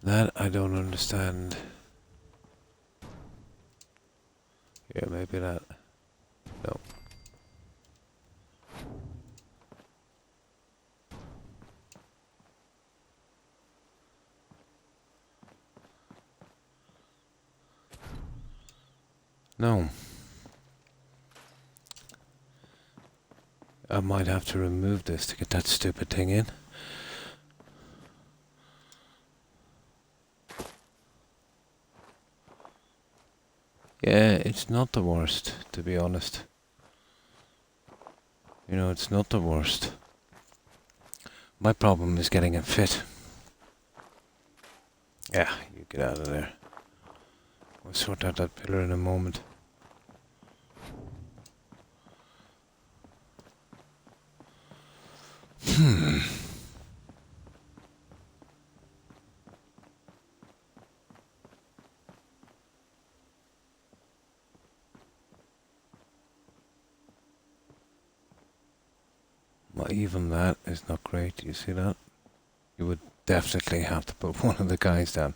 That I don't understand. Yeah, maybe that. No. No. I might have to remove this to get that stupid thing in. Yeah, it's not the worst, to be honest. You know, it's not the worst. My problem is getting it fit. Yeah, you get out of there. We'll sort out that pillar in a moment. Well, even that is not great. Do you see that? You would definitely have to put one of the guys down.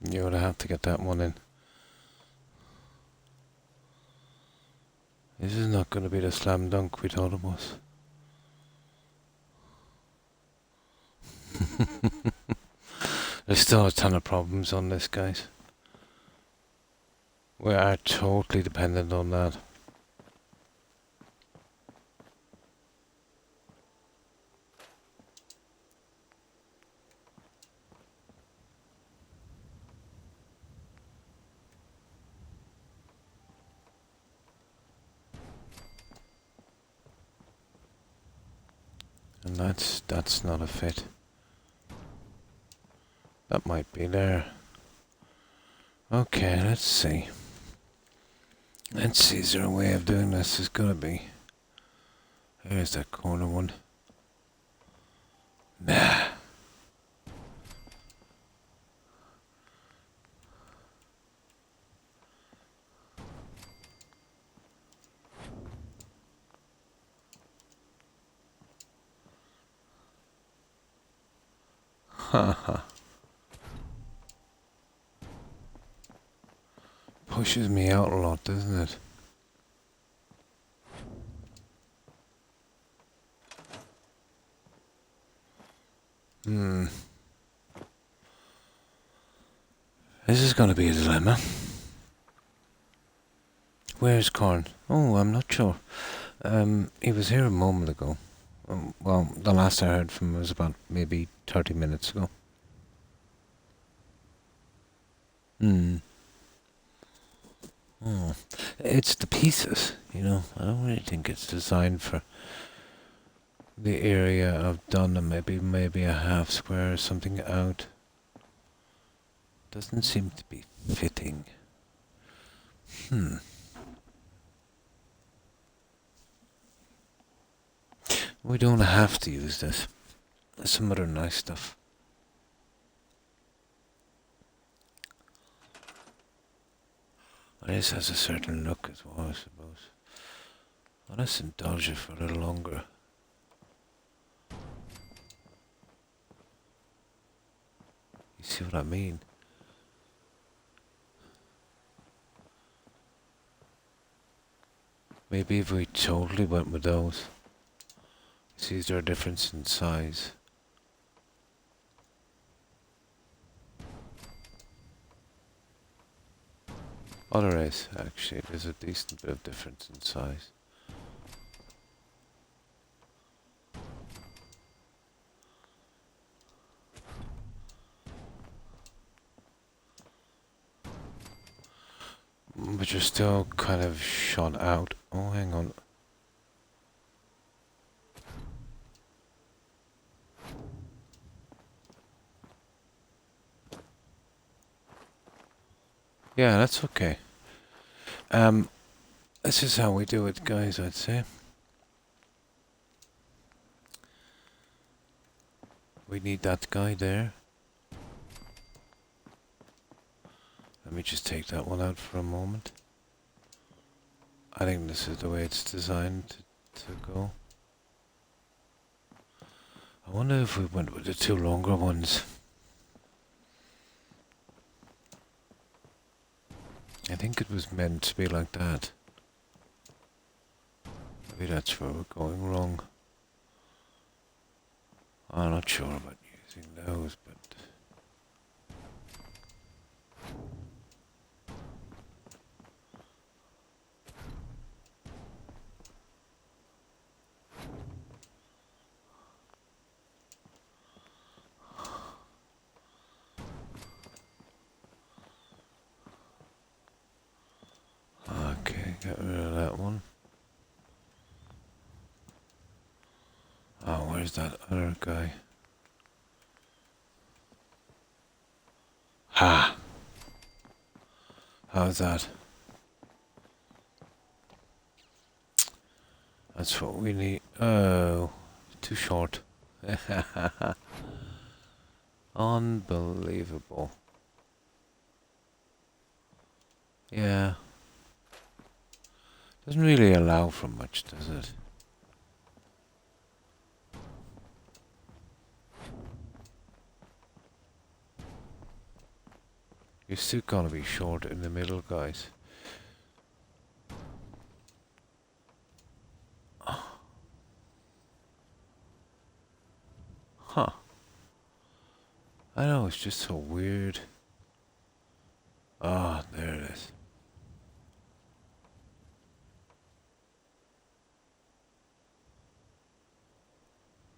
You would have to get that one in. This is not going to be the slam dunk we thought it was. There's still a ton of problems on this, guys. We are totally dependent on that. And that's not a fit. That might be there. Okay, let's see. Let's see, is there a way of doing this? There's gotta be. Here's that corner one. Nah. Haha. Pushes me out a lot, doesn't it? This is going to be a dilemma. Where's Corn? Oh, I'm not sure. He was here a moment ago. Well, the last I heard from him was about maybe 30 minutes ago. Oh. It's the pieces, you know. I don't really think it's designed for the area I've done, and maybe a half square or something out. Doesn't seem to be fitting. We don't have to use this. There's some other nice stuff. This has a certain look as well, I suppose. Well, let's indulge it for a little longer. You see what I mean? Maybe if we totally went with those. See, is there a difference in size? Oh, there is, actually. There's a decent bit of difference in size. But you're still kind of shot out. Oh, hang on. Yeah, that's okay. This is how we do it, guys, I'd say. We need that guy there. Let me just take that one out for a moment. I think this is the way it's designed to go. I wonder if we went with the two longer ones. I think it was meant to be like that. Maybe that's where we're going wrong. I'm not sure about using those, but... Okay, get rid of that one. Oh, where's that other guy? Ha! How's that? That's what we need. Oh, too short. Unbelievable. Yeah. Doesn't really allow for much, does it? You're still gonna be short in the middle, guys. Huh. I know, it's just so weird. Ah, there it is.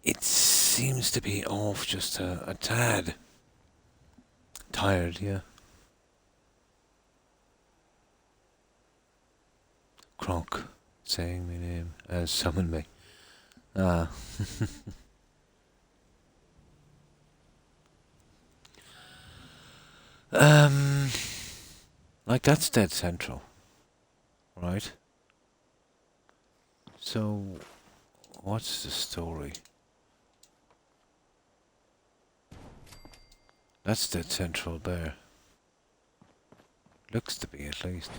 It seems to be off just a tad. Tired, yeah. Croc, saying my name, summoned me. Ah. Like that's dead central, right? So, what's the story? That's dead central there. Looks to be, at least.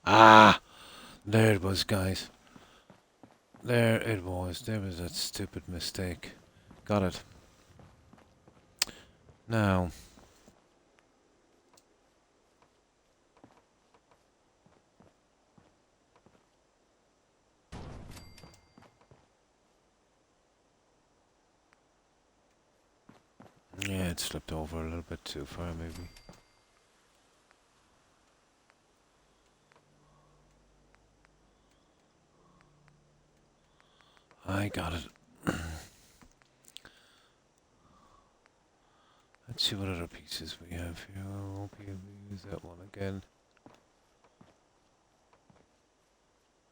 Ah! There it was, guys. There it was. There was that stupid mistake. Got it. Now... yeah, it slipped over a little bit too far, maybe. I got it. Let's see what other pieces we have here. I won't be able to use that one again.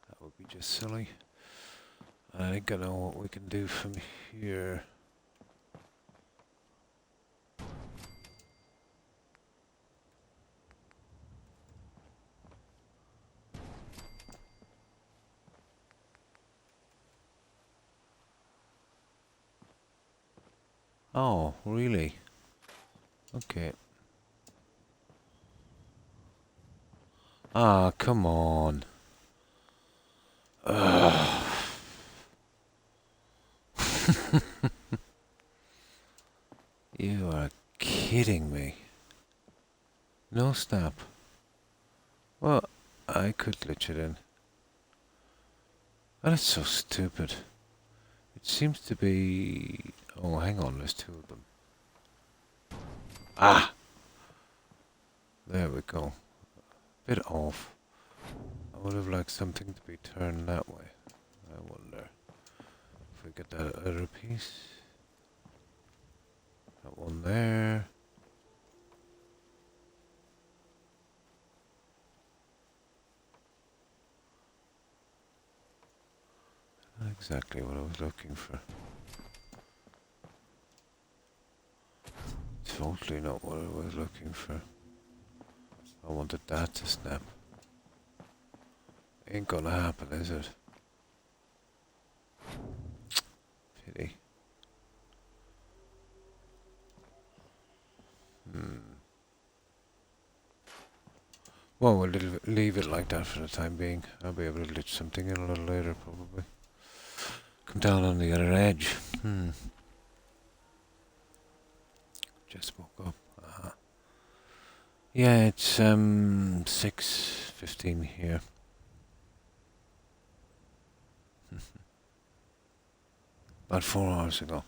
That would be just silly. I think I know what we can do from here. Oh, really? Okay. Ah, come on. Ugh. You are kidding me. No snap. Well, I could glitch it in. Oh, that's so stupid. It seems to be... Oh, hang on, there's two of them. Ah! There we go. Bit off. I would have liked something to be turned that way. I wonder if we get that other piece. That one there. Not exactly what I was looking for. Totally not what I was looking for. I wanted that to snap. Ain't gonna happen, is it? Pity. Well, we'll leave it like that for the time being. I'll be able to glitch something in a little later, probably. Come down on the other edge. Just woke up. Yeah, it's 6:15 here. About 4 hours ago.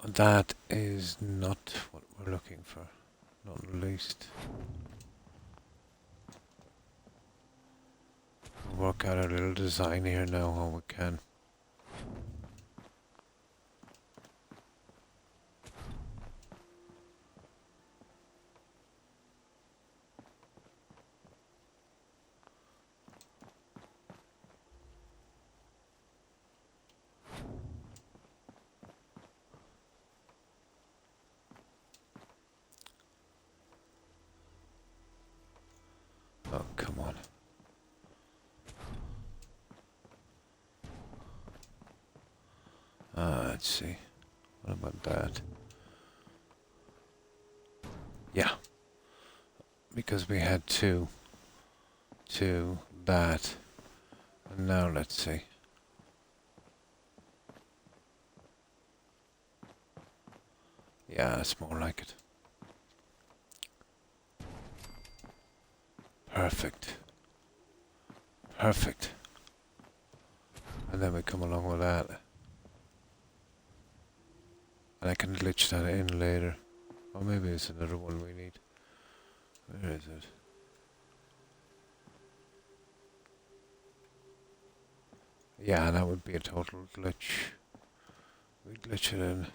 That is not what we're looking for. Not in the least. We'll work out our little design here now how we can. Oh, come on. Let's see. What about that? Yeah. Because we had two that. And now let's see. Yeah, it's more like it. Perfect. Perfect. And then we come along with that. And I can glitch that in later. Or maybe it's another one we need. Where is it? Yeah, that would be a total glitch. We glitch it in.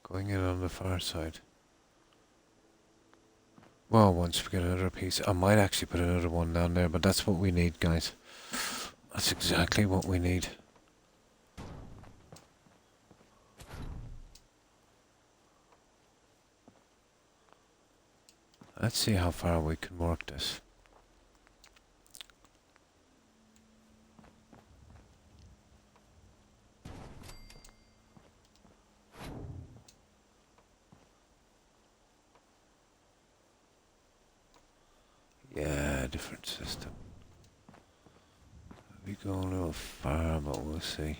Going in on the far side. Well, once we get another piece, I might actually put another one down there, but that's what we need, guys. That's exactly what we need. Let's see how far we can work this. Yeah, different system. We go a little far, but we'll see.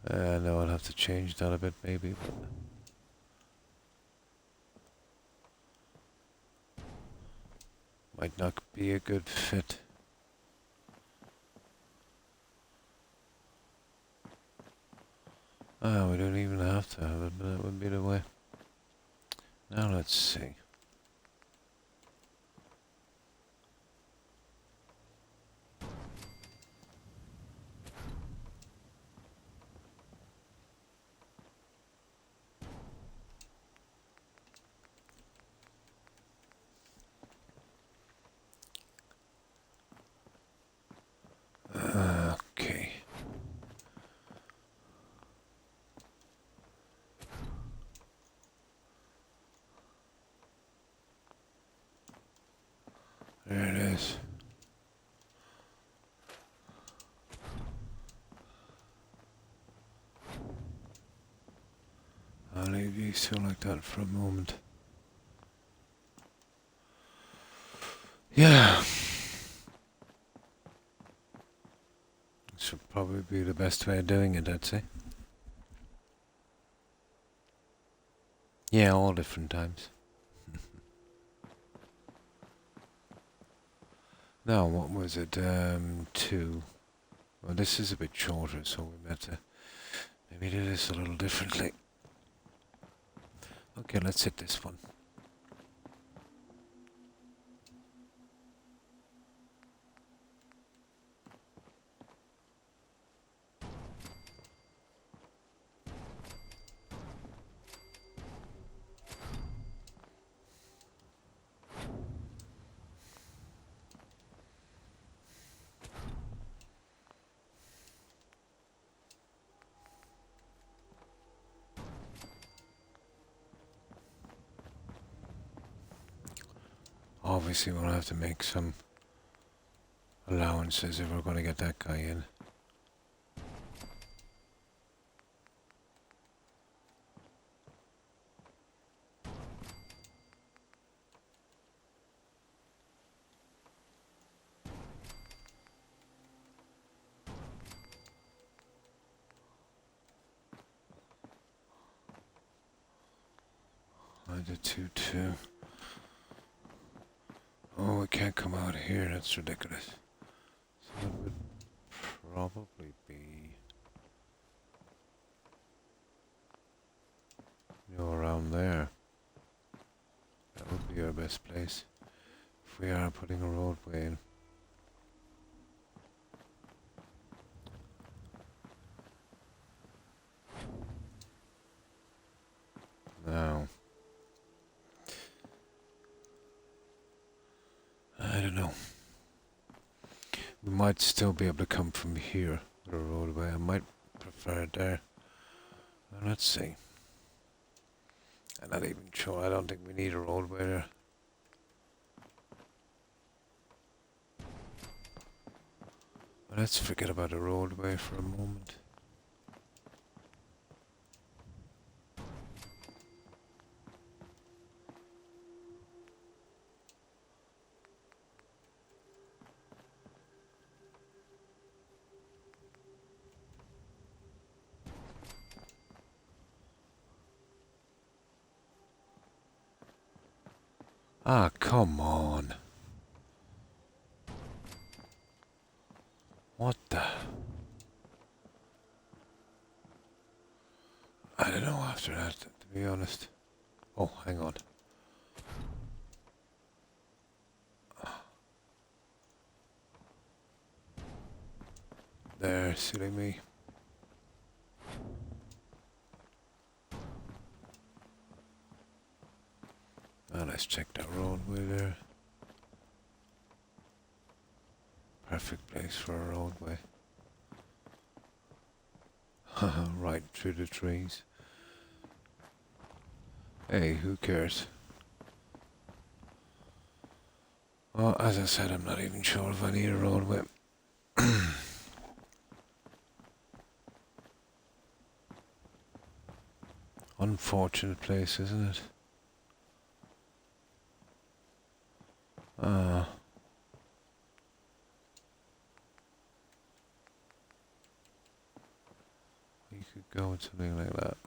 No, I'll have to change that a bit, maybe, but... Might not be a good fit. Ah, we don't even have to have it, but that would be the way. Now let's see. Okay. There it is. I'll leave you still like that for a moment. This would probably be the best way of doing it, I'd say. Yeah, all different times. Now, what was it? 2. Well, this is a bit shorter, so we better maybe do this a little differently. Okay, let's hit this one. Obviously, we'll have to make some allowances if we're going to get that guy in. I did 2-2. Oh, we can't come out here. That's ridiculous. So it would probably be, around there. That would be our best place if we are putting a roadway in. Now, I don't know. We might still be able to come from here with a roadway. I might prefer it there. Well, let's see. I'm not even sure. I don't think we need a roadway there. Well, let's forget about a roadway for a moment. Ah, come on. What the? I don't know after that, to be honest. Oh, hang on. There, silly me. Now let's check that roadway there. Perfect place for a roadway. Right through the trees. Hey, who cares? Well, as I said, I'm not even sure if I need a roadway. Unfortunate place, isn't it? You could go with something like that.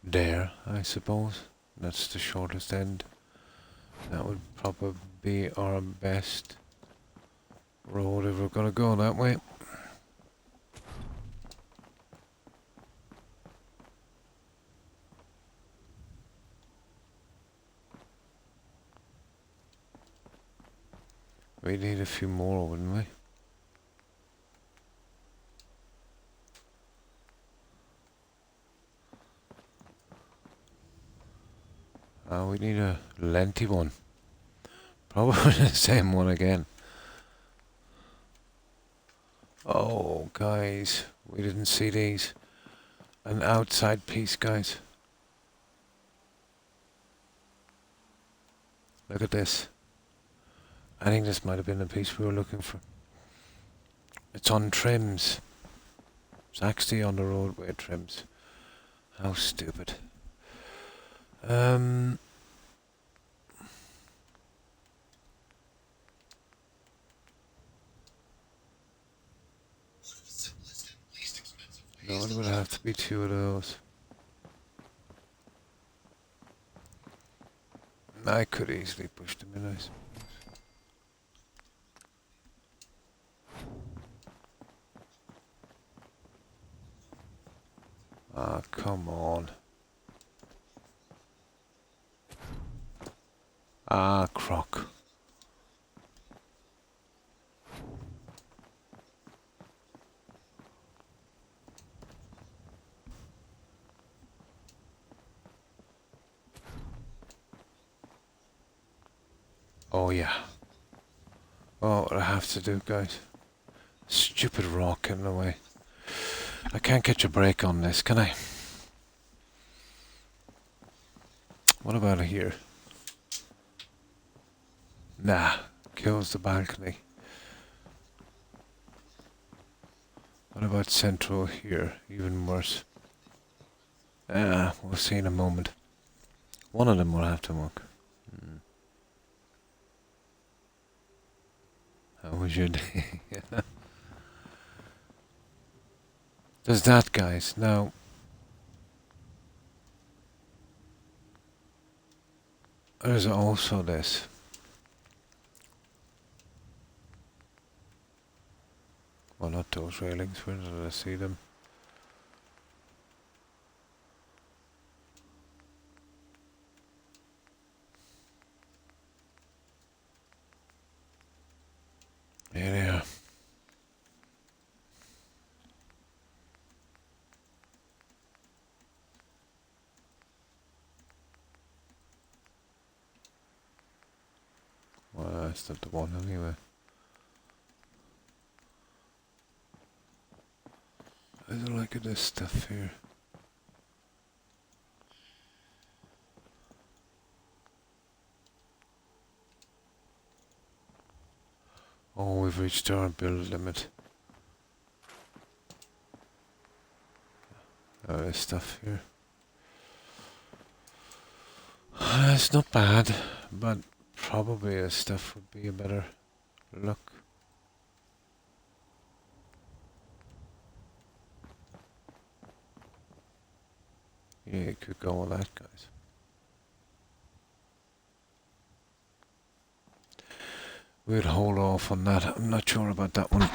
There, I suppose. That's the shortest end. That would probably be our best road if we're gonna go that way. We need a few more, wouldn't we? We need a lengthy one. Probably the same one again. Oh, guys, we didn't see these. An outside piece, guys. Look at this. I think this might have been the piece we were looking for. It's on trims. It's actually on the roadway trims. How stupid. Um, no, it would have to be two of those. I could easily push them in, I suppose. Ah, come on. Ah, Croc. Oh, yeah. Oh, what I have to do, guys. Stupid rock in the way. I can't catch a break on this, can I? What about here? Nah, kills the balcony. What about central here? Even worse. Ah, we'll see in a moment. One of them will have to work. How was your day? There's that, guys. Now, there's also this. Well, not those railings. Where did I see them? Here they are. Well, that's not the one anyway. I don't like this stuff here. Oh, we've reached our build limit. This stuff here. It's not bad, but probably this stuff would be a better look. Yeah, you could go with that, guys. We'll hold off on that. I'm not sure about that one.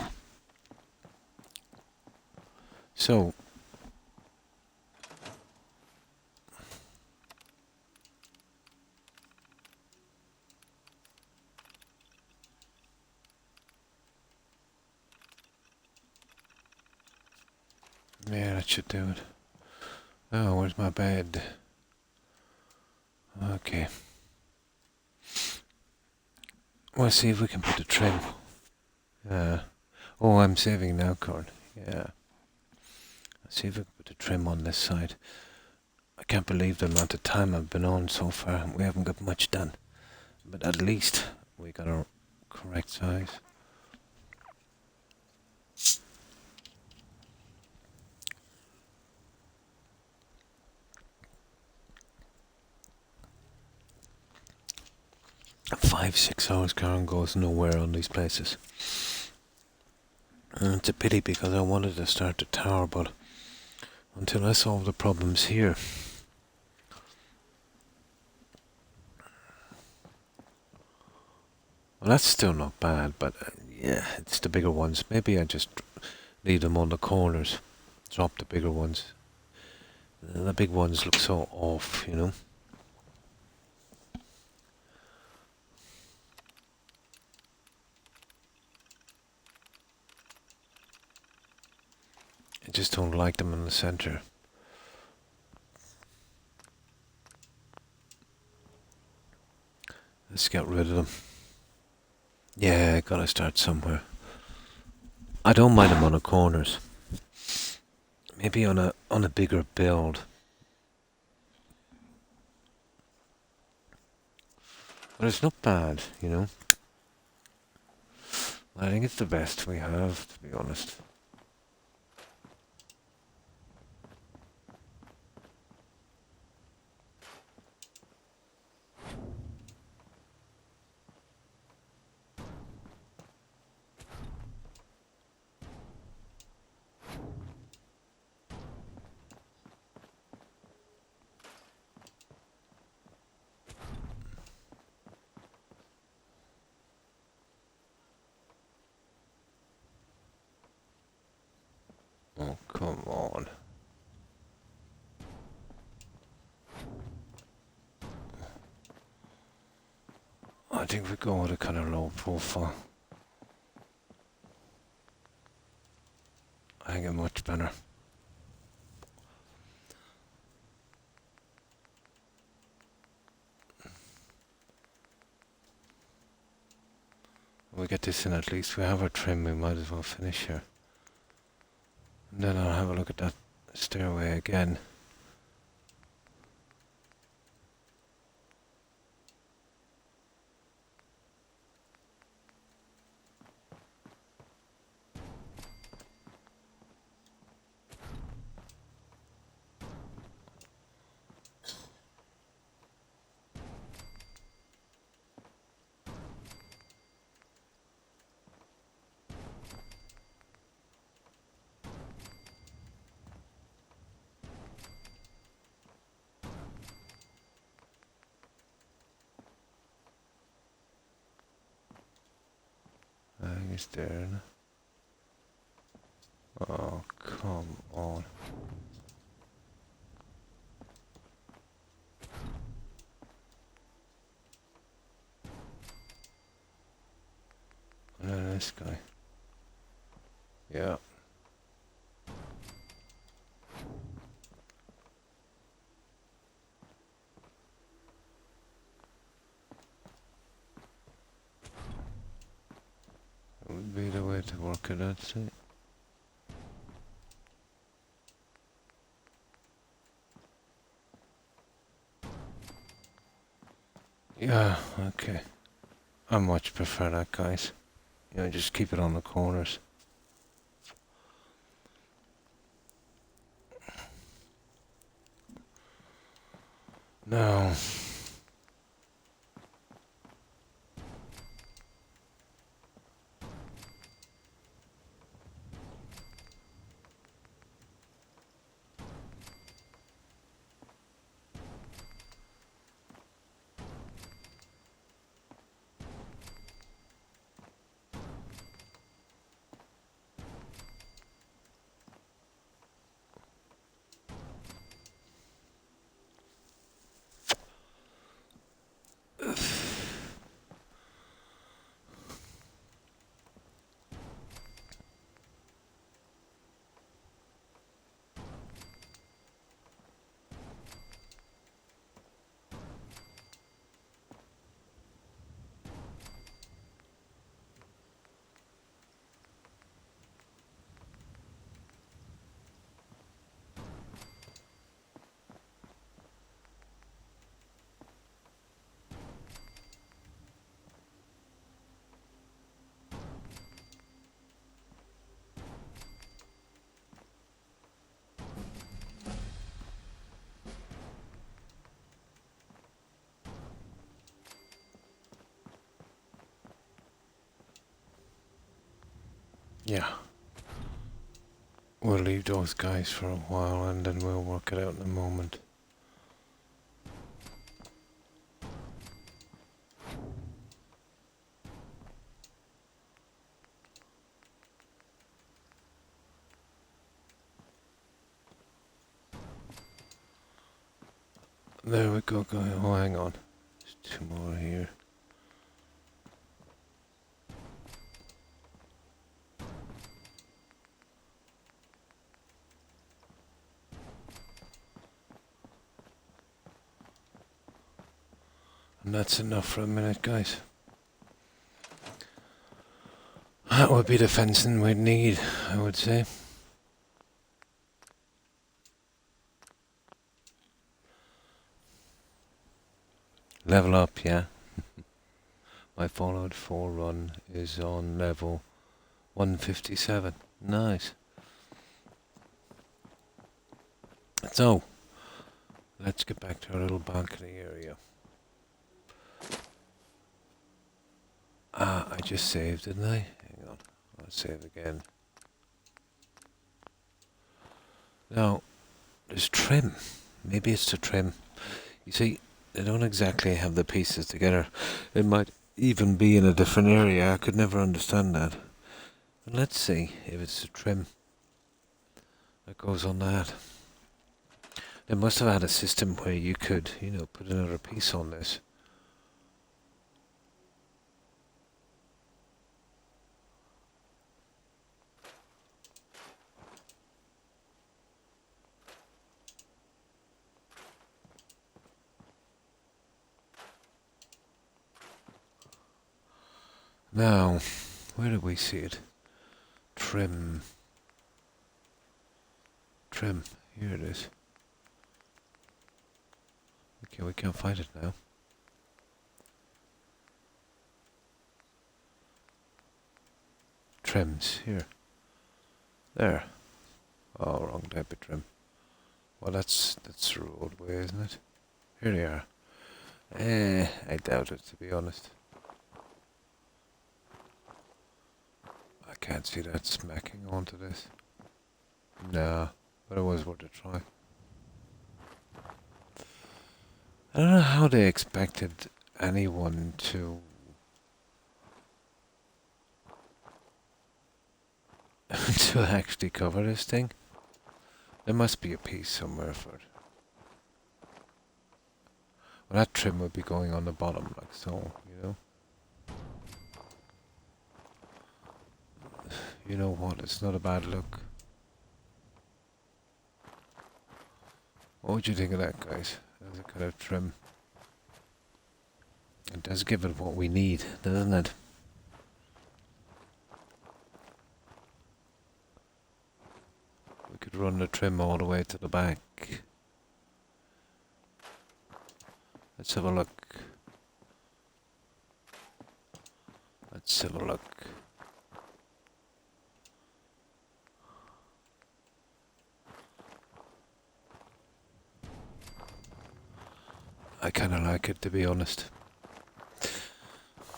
So, yeah, that should do it. Oh, where's my bed? Okay. We'll see if we can put a trim. Oh, I'm saving now, Cord. Yeah. Let's see if we can put a trim on this side. I can't believe the amount of time I've been on so far. We haven't got much done. But at least we got a correct size. A 5-6 hours Karen goes nowhere on these places. And it's a pity because I wanted to start the tower, but until I solve the problems here. Well, that's still not bad, but yeah, it's the bigger ones. Maybe I just leave them on the corners. Drop the bigger ones. The big ones look so off, you know. I just don't like them in the center. Let's get rid of them. Yeah, gotta start somewhere. I don't mind them on the corners. Maybe on a bigger build. But it's not bad, you know. I think it's the best we have, to be honest. come on. I think we go with a kind of low profile. I think it's much better. We get this in at least. We have our trim, we might as well finish here. And then I'll have a look at that stairway again. I think it's there. Oh, come on. And then this guy. Yeah. That would be the way to work it, I'd say. Yeah, okay. I much prefer that, guys. You know, just keep it on the corners. No. Yeah. We'll leave those guys for a while and then we'll work it out in a moment. There we go, guys. Oh, hang on. There's two more here. And that's enough for a minute, guys. That would be the fencing we'd need, I would say. Level up, yeah. My Fallout 4 run is on level 157. Nice. So, let's get back to our little balcony area. I just saved, didn't I? Hang on, I'll save again. Now, there's trim. Maybe it's the trim. You see, they don't exactly have the pieces together. It might even be in a different area. I could never understand that. But let's see if it's the trim. that goes on that. They must have had a system where you could, put another piece on this. Now, where do we see it? Trim. Trim. Here it is. Okay, we can't find it now. Trims. Here. There. Oh, wrong type of trim. Well, that's the roadway, isn't it? Here they are. I doubt it, to be honest. I can't see that smacking onto this. No, but it was worth a try. I don't know how they expected anyone to to actually cover this thing. There must be a piece somewhere for it. Well, that trim would be going on the bottom, like so, You know what? It's not a bad look. What would you think of that, guys? As a kind of trim. It does give it what we need, doesn't it? We could run the trim all the way to the back. Let's have a look. Let's have a look. I kind of like it, to be honest.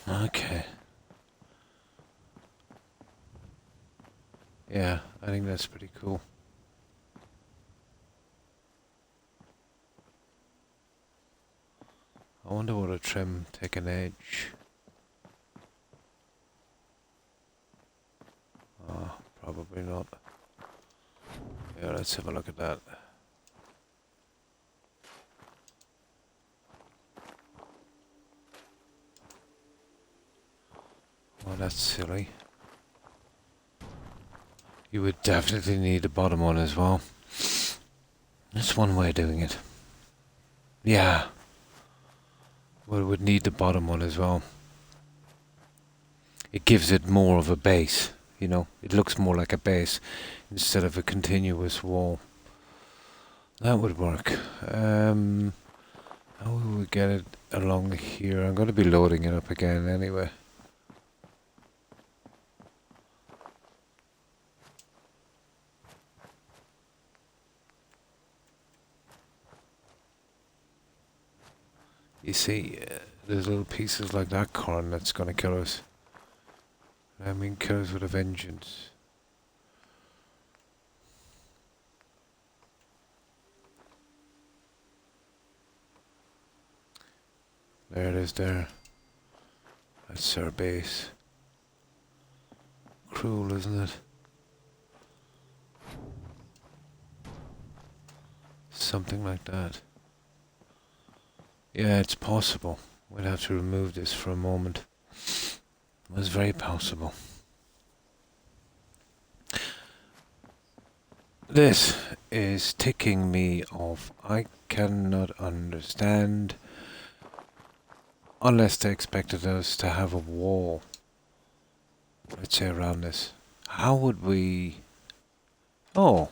Okay. Yeah, I think that's pretty cool. I wonder what a trim take an edge. Oh, probably not. Yeah, let's have a look at that. Oh, that's silly. You would definitely need the bottom one as well. That's one way of doing it. Yeah. Well, it would need the bottom one as well. It gives it more of a base, It looks more like a base instead of a continuous wall. That would work. How will we get it along here? I'm going to be loading it up again anyway. You see, there's little pieces like that corn that's going to kill us. I mean, kill us with a vengeance. There it is there. That's our base. Cruel, isn't it? Something like that. Yeah, it's possible. We'll have to remove this for a moment. It was very possible. This is ticking me off. I cannot understand. Unless they expected us to have a wall, let's say, around this. How would we... Oh,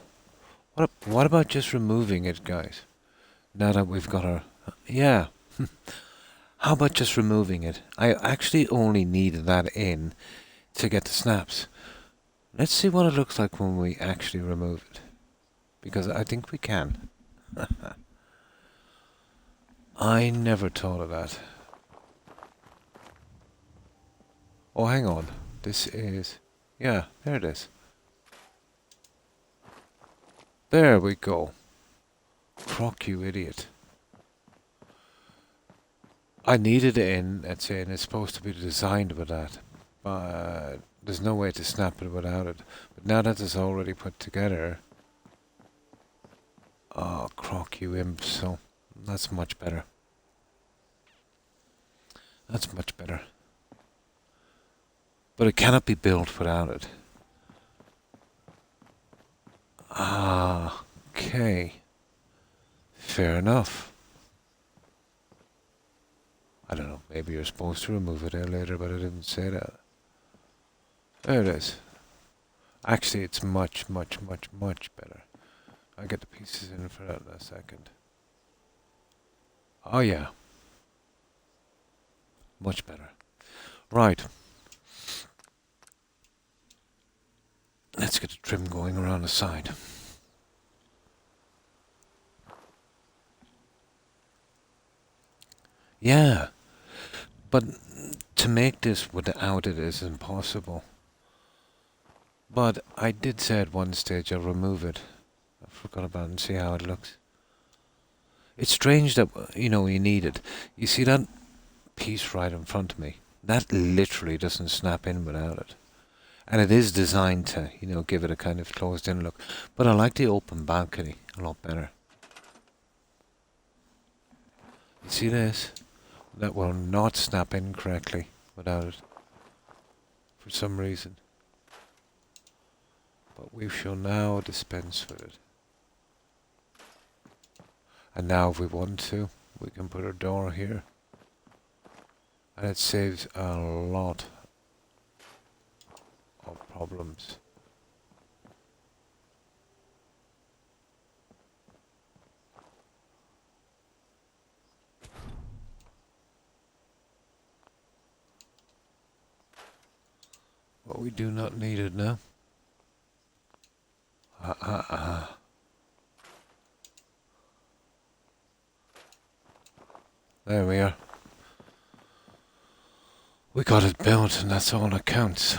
what about just removing it, guys? Now that we've got our... Yeah. How about just removing it? I actually only need that in to get the snaps. Let's see what it looks like when we actually remove it. Because I think we can. I never thought of that. Oh, hang on. This is... Yeah, there it is. There we go. Croc, you idiot. I needed it in, let's say, and it's supposed to be designed with that. But there's no way to snap it without it. But now that it's already put together, Oh, Croc, you imp, so that's much better. That's much better. But it cannot be built without it. Ah, okay. Fair enough. I don't know, maybe you're supposed to remove it there later, but I didn't say that. There it is. Actually, it's much, much, much, much better. I'll get the pieces in for that in a second. Oh yeah. Much better. Right. Let's get the trim going around the side. Yeah. But to make this without it is impossible. But I did say at one stage I'll remove it. I forgot about it and see how it looks. It's strange that, you know, you need it. You see that piece right in front of me? That literally doesn't snap in without it. And it is designed to, you know, give it a kind of closed-in look. But I like the open balcony a lot better. You see this? That will not snap in correctly without it. For some reason. But we shall now dispense with it. And now if we want to, we can put our door here. And it saves a lot of problems. But we do not need it now. There we are. We got it built and that's all that counts.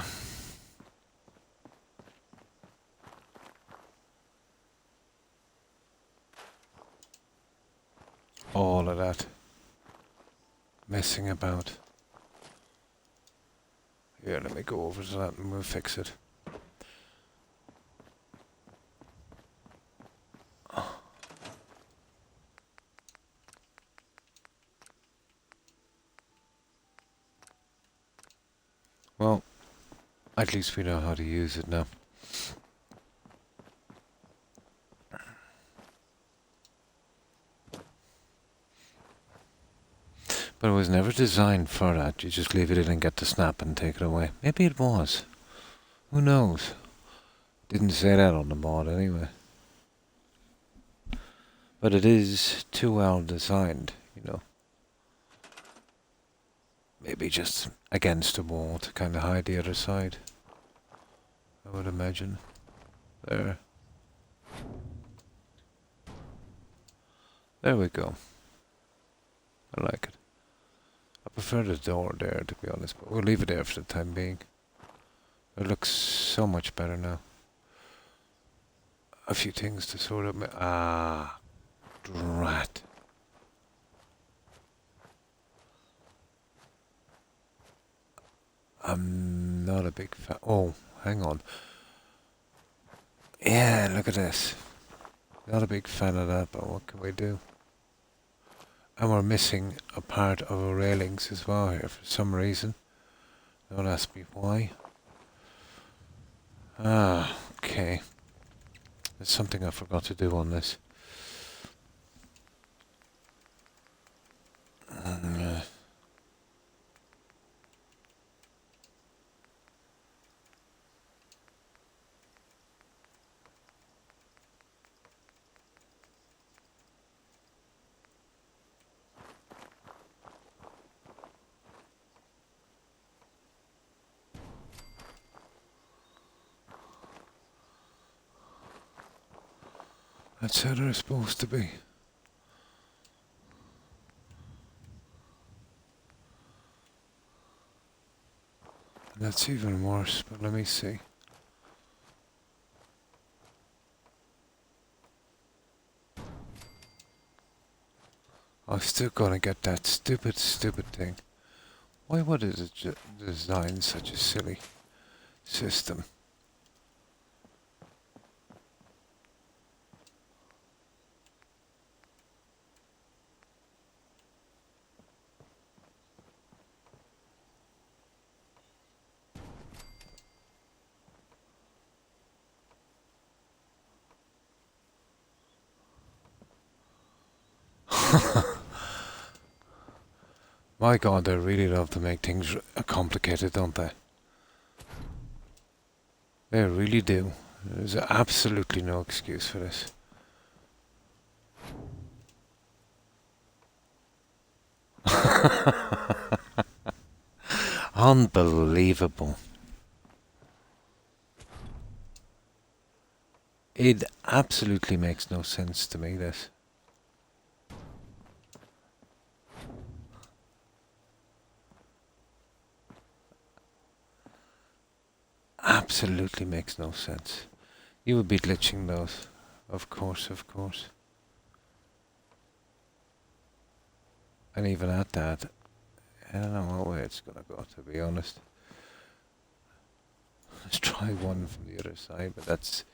All of that messing about. Here, let me go over to that and we'll fix it. Well, at least we know how to use it now. But it was never designed for that. You just leave it in and get the snap and take it away. Maybe it was. Who knows? Didn't say that on the mod anyway. But it is too well designed, you know. Maybe just against the wall to kind of hide the other side. I would imagine. There. There we go. I like it. I prefer the door there, to be honest, but we'll leave it there for the time being. It looks so much better now. A few things to sort of... Ah, drat. I'm not a big fan. Oh, hang on. Yeah, look at this. Not a big fan of that, but what can we do? And we're missing a part of our railings as well here for some reason. Don't ask me why. Ah, okay. There's something I forgot to do on this. That's how they're supposed to be. And that's even worse, but let me see. I'm still gonna get that stupid thing. Why would it design such a silly system? My God, they really love to make things complicated, don't they? They really do. There's absolutely no excuse for this. Unbelievable. It absolutely makes no sense to me, this. Absolutely makes no sense. You would be glitching those. Of course, of course. And even at that, I don't know what way it's gonna go, to be honest. Let's try one from the other side, but that's...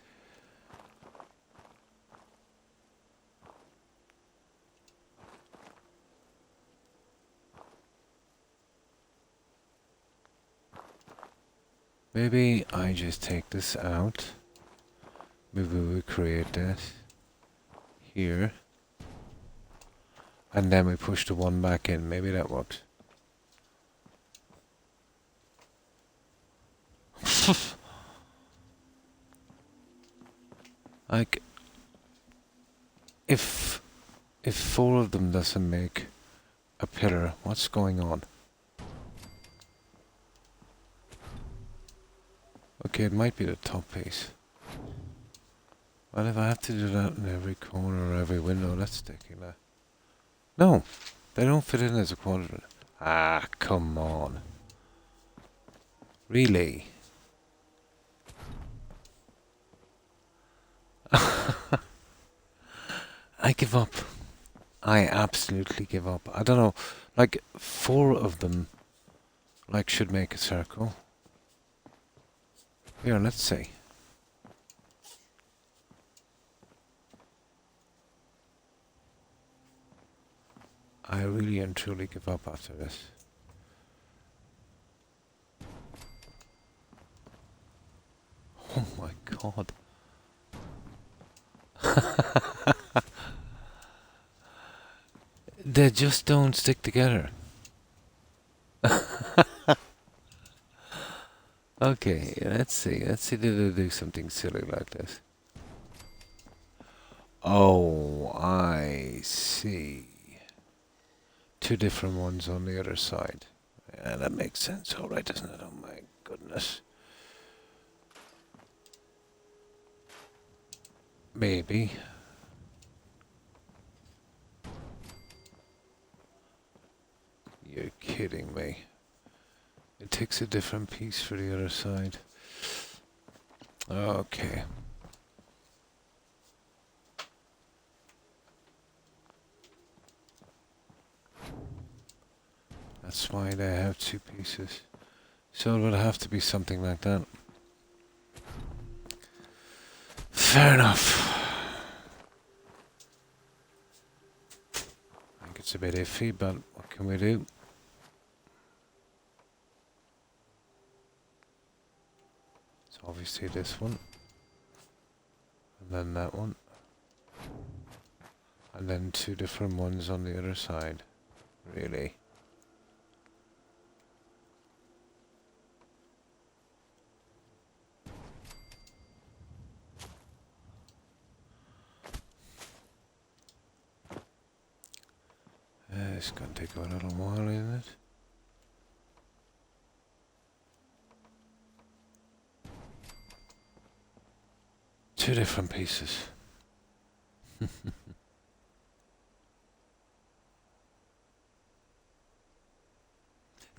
Maybe I just take this out. Maybe we create this here. And then we push the one back in. Maybe that works. Like, if four of them doesn't make a pillar, what's going on? Okay, it might be the top piece. Well, if I have to do that in every corner or every window, that's taking that. No, they don't fit in as a quadrant. Ah, come on. Really? I give up. I absolutely give up. I don't know. Like, four of them, like, should make a circle. Here, let's see. I really and truly give up after this. Oh my God. They just don't stick together. Okay, let's see. Let's see, did they do something silly like this? Oh, I see. Two different ones on the other side. Yeah, that makes sense. All right, doesn't it? Oh my goodness. Maybe. You're kidding me. It takes a different piece for the other side. Okay. That's why they have two pieces. So it would have to be something like that. Fair enough. I think it's a bit iffy, but what can we do? It's obviously this one. And then that one. And then two different ones on the other side. Really? It's gonna take a little while, isn't it? Two different pieces.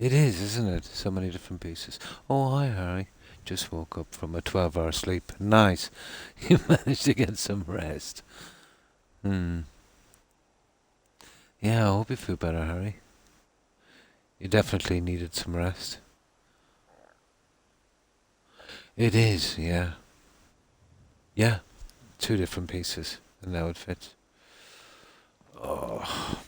It is, isn't it? So many different pieces. Oh, hi, Harry. Just woke up from a 12-hour sleep. Nice. You managed to get some rest. Yeah, I hope you feel better, Harry. You definitely needed some rest. It is, yeah. Yeah, two different pieces, and now it fits. Oh.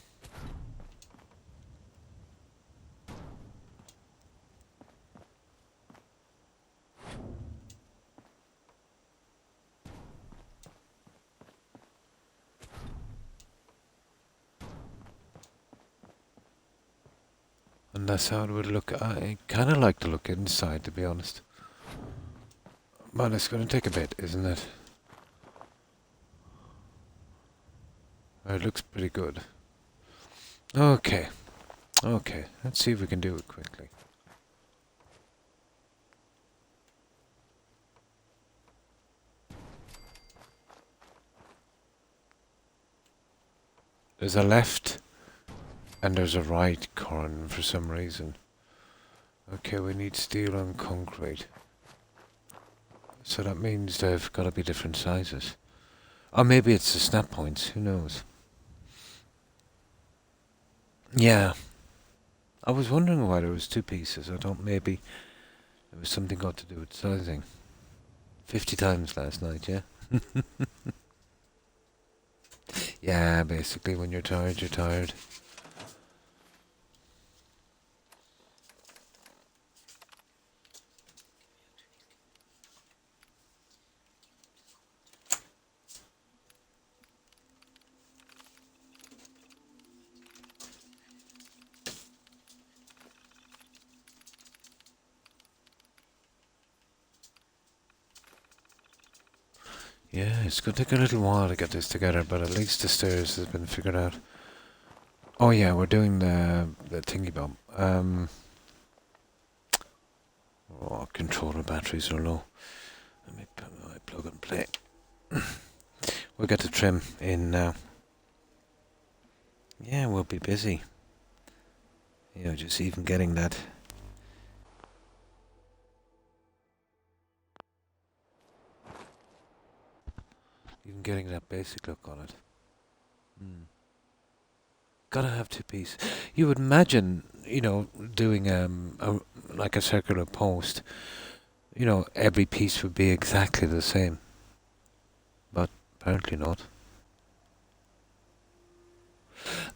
And that's how it would look. I kind of like to look inside, to be honest. But it's going to take a bit, isn't it? It looks pretty good. Okay. Okay. Let's see if we can do it quickly. There's a left and there's a right corner for some reason. Okay, we need steel and concrete. So that means they've got to be different sizes. Or maybe it's the snap points, who knows? Yeah. I was wondering why there was two pieces. I thought maybe there was something got to do with sizing. 50 times last night, yeah? Yeah, basically when you're tired, you're tired. Yeah, it's going to take a little while to get this together, but at least the stairs has been figured out. Oh yeah, we're doing the thingy bomb. Oh, controller batteries are low. Let me put my plug and play. We'll get the trim in now. Yeah, we'll be busy. You know, just even getting that. Even getting that basic look on it. Gotta have two pieces. You would imagine, you know, doing like a circular post, you know, every piece would be exactly the same. But apparently not.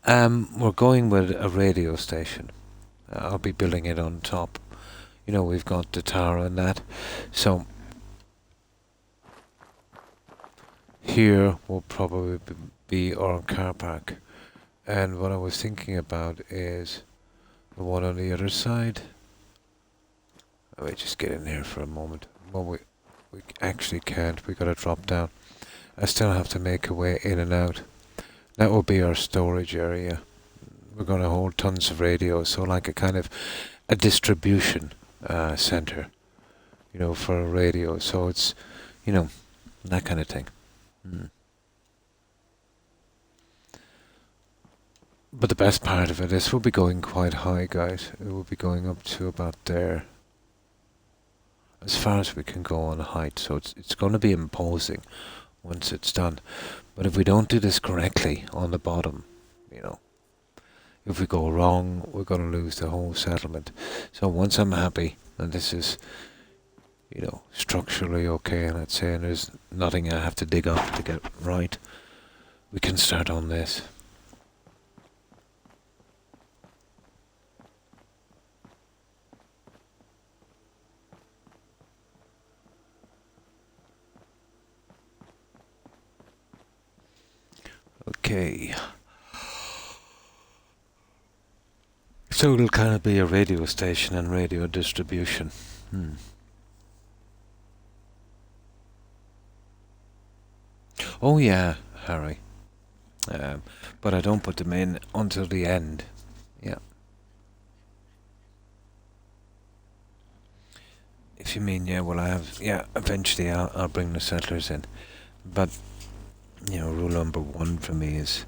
We're going with a radio station. I'll be building it on top. You know, we've got the tower and that. So here will probably be our car park. And what I was thinking about is the one on the other side. Let me just get in here for a moment. Well, we actually can't. We gotta drop down. I still have to make a way in and out. That will be our storage area. We're going to hold tons of radios, so like a kind of a distribution center, you know, for a radio. So it's, you know, that kind of thing. But the best part of it is we'll be going quite high, guys. It will be going up to about there, as far as we can go on height. So it's going to be imposing once it's done. But if we don't do this correctly on the bottom, you know, if we go wrong, we're going to lose the whole settlement. So once I'm happy, and this is, you know, structurally okay, let's say, and there's nothing I have to dig up to get right, we can start on this. Okay. So it'll kind of be a radio station and radio distribution. Oh yeah, Harry. But I don't put them in until the end. Yeah. If you mean, yeah, well I have, yeah, eventually I'll bring the settlers in. But, you know, rule number one for me is,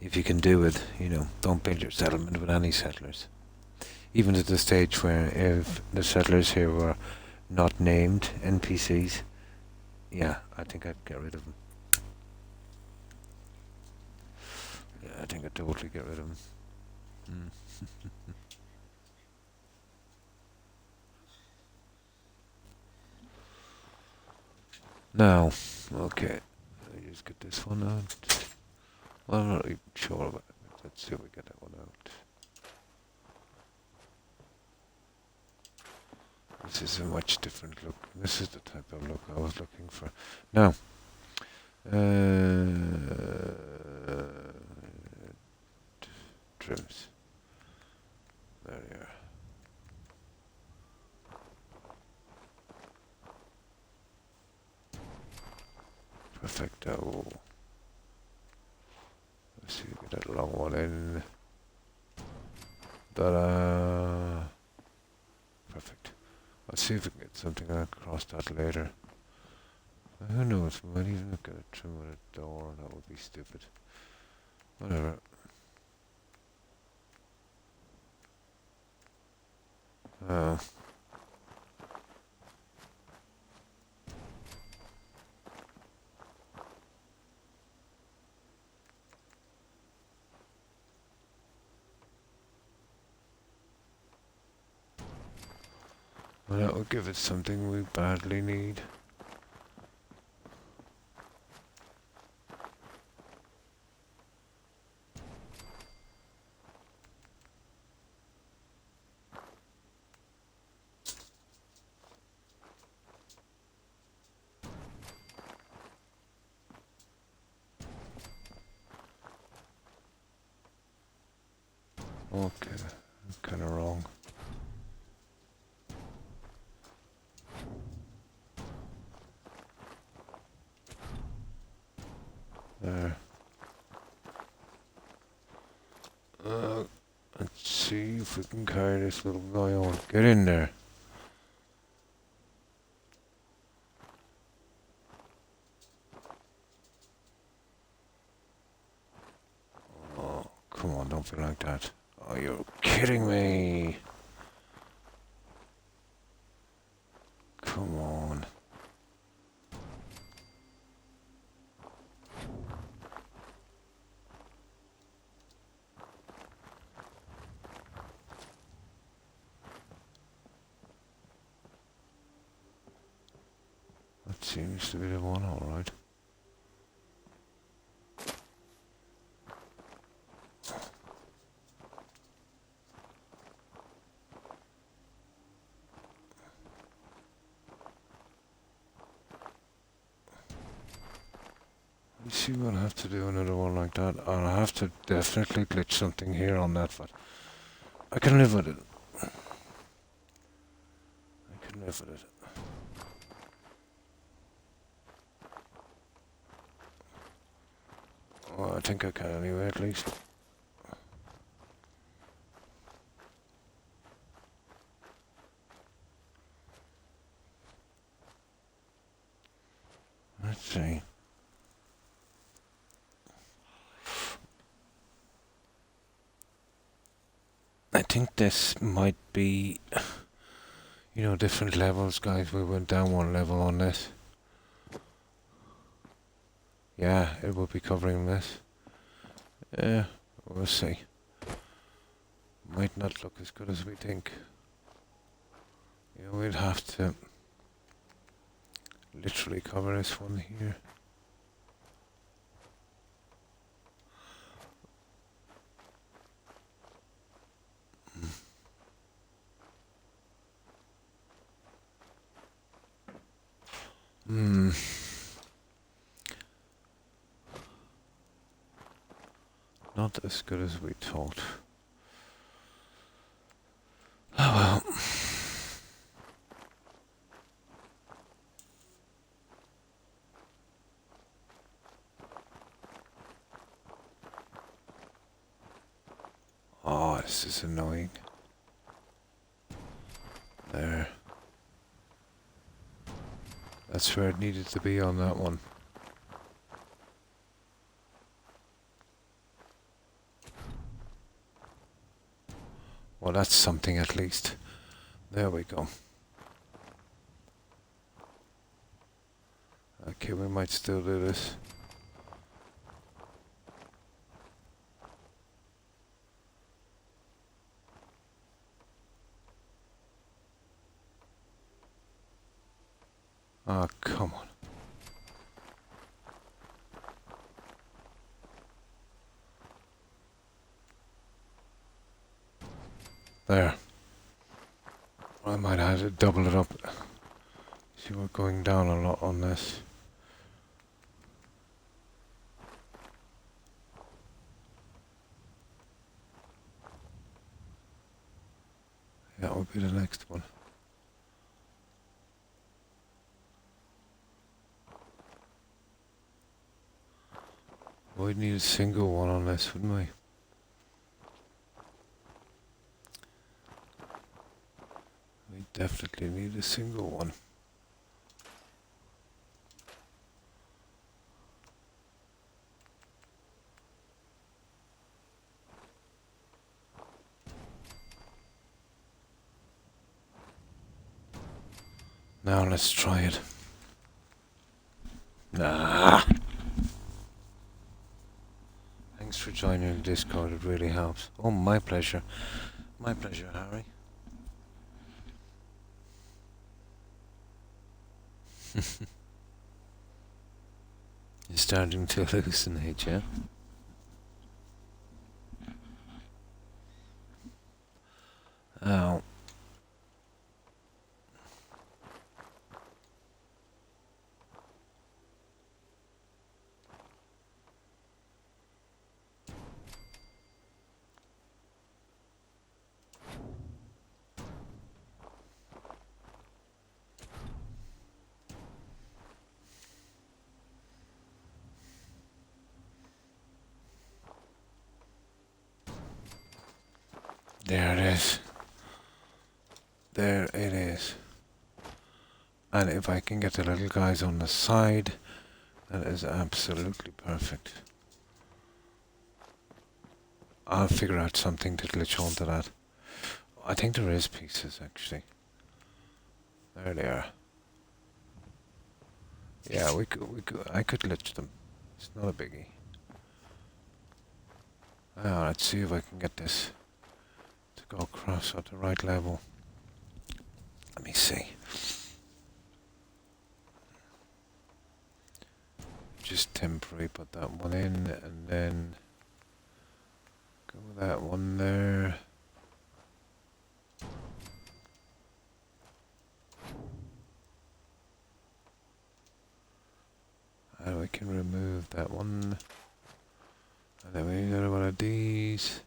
if you can do it, you know, don't build your settlement with any settlers. Even to the stage where if the settlers here were not named NPCs, yeah, I think I'd get rid of them. Yeah, I think I'd totally get rid of them. Now, okay, let me just get this one out. Well, I'm not even sure about it. Let's see if we get that one out. This is a much different look. This is the type of look I was looking for. Now, trims. There you are. Perfecto. Let's see, get that long one in. Ta-da! Perfect. Let's see if we can get something across that later. Who knows, we might even get it through with a door, that would be stupid. Whatever. Well, that will give it something we badly need. Okay, kind of wrong. There. Let's see if we can carry this little guy on. Get in there. Oh, come on, don't be like that. Oh, you're kidding me. Come on. That seems to be the one, alright. You see, we'll have to do another one like that. I'll have to definitely glitch something here on that, but I can live with it. I can live with it. Well, I think I can anyway, at least. Let's see. I think this might be, you know, different levels, guys. We went down one level on this. Yeah, it will be covering this. Yeah, we'll see. Might not look as good as we think. You know, we'd have to literally cover this one here. Not as good as we thought. Oh well. Oh, this is annoying. There. That's where it needed to be on that one. Well, that's something at least. There we go. Okay, we might still do this. Oh, come on. There. I might have to double it up. See, we're going down a lot on this. That will be the next one. We'd need a single one on this, wouldn't we? We definitely need a single one. Now let's try it. Nah. Thanks for joining the Discord, it really helps. Oh, my pleasure. My pleasure, Harry. You're starting to hallucinate, yeah? Oh. There it is. There it is. And if I can get the little guys on the side, that is absolutely perfect. I'll figure out something to glitch onto that. I think there is pieces, actually. There they are. Yeah, I could glitch them. It's not a biggie. Now, let's see if I can get this to go across at the right level. Let me see. Just temporary, put that one in, and then go with that one there. And we can remove that one. And then we need another one of these.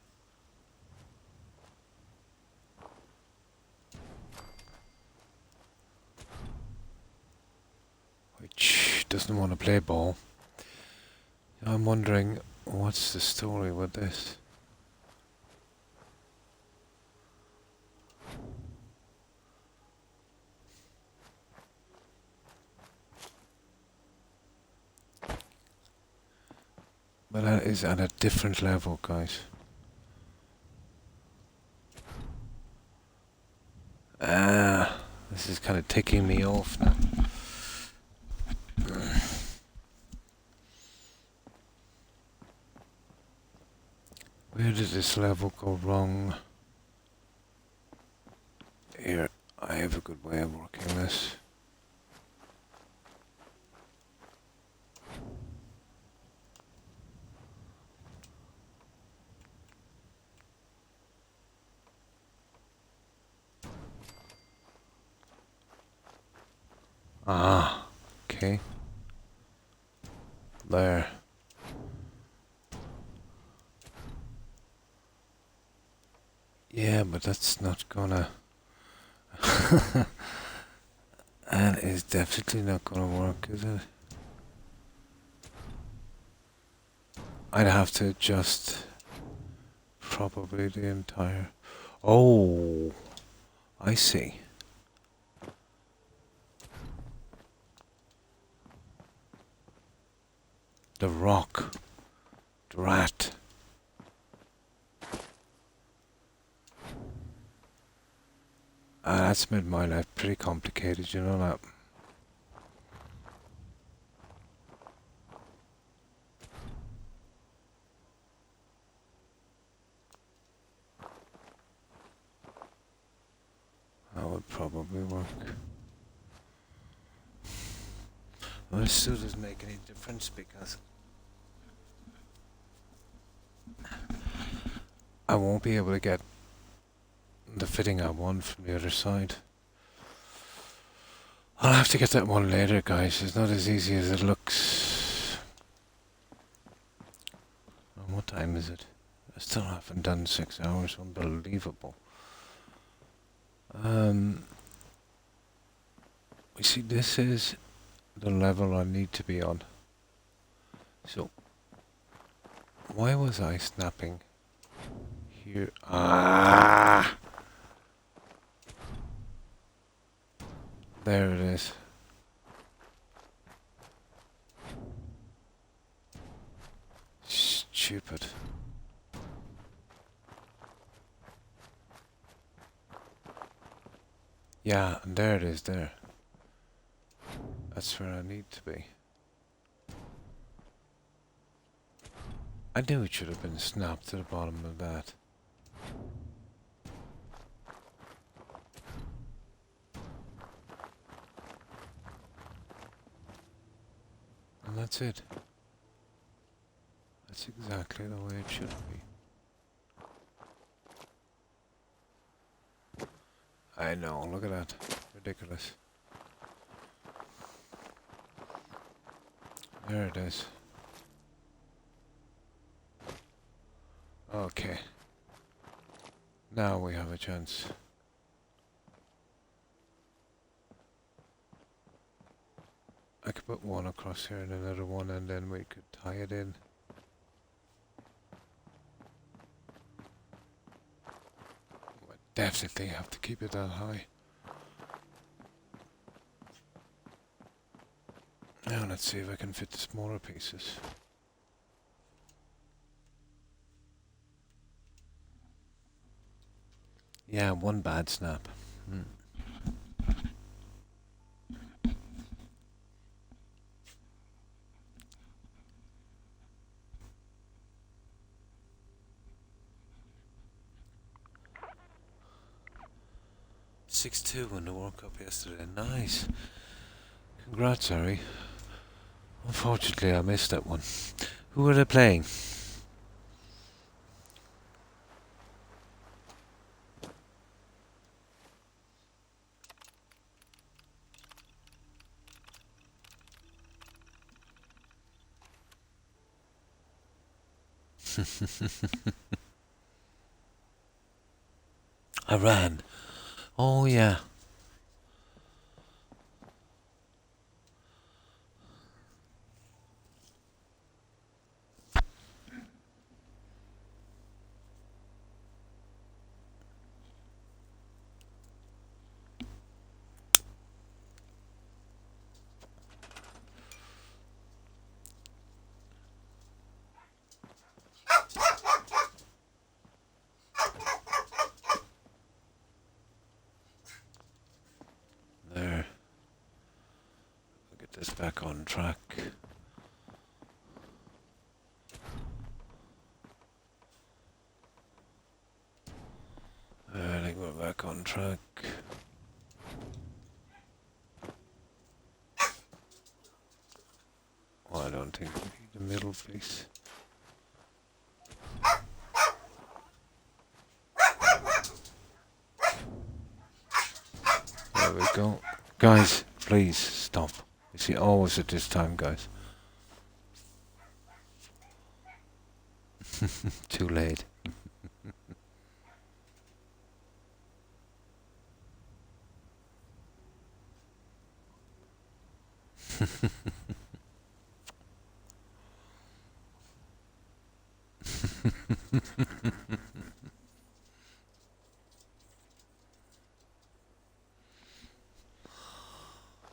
Which doesn't want to play ball. I'm wondering, what's the story with this? But that is at a different level, guys. Ah, this is kind of ticking me off now. Where did this level go wrong? Here, I have a good way of working this. Ah, okay. There. Yeah, but that's not gonna... That is definitely not gonna work, is it? I'd have to adjust probably the entire... Oh, I see. The rock. The rat. That's made my life pretty complicated, you know that. That would probably work. Well, it still doesn't make any difference because I won't be able to get the fitting I want from the other side. I'll have to get that one later, guys. It's not as easy as it looks. Oh, what time is it? I still haven't done 6 hours. Unbelievable. You see, this is the level I need to be on. So, why was I snapping here? Ah! There it is. Stupid. Yeah, and there it is there. That's where I need to be. I knew it should have been snapped to the bottom of that. And that's it. That's exactly the way it should be. I know, look at that. Ridiculous. There it is. Okay. Now we have a chance. I could put one across here and another one, and then we could tie it in. I definitely have to keep it that high. Now let's see if I can fit the smaller pieces. Yeah, one bad snap. 6-2 in the World Cup yesterday. Nice. Congrats, Harry. Unfortunately, I missed that one. Who were they playing? Iran. Oh, yeah. There. We'll get this back on track. I think we're back on track. Well, I don't think we need the middle piece. There we go. Guys, please stop. You see, always at this time, guys. Too late.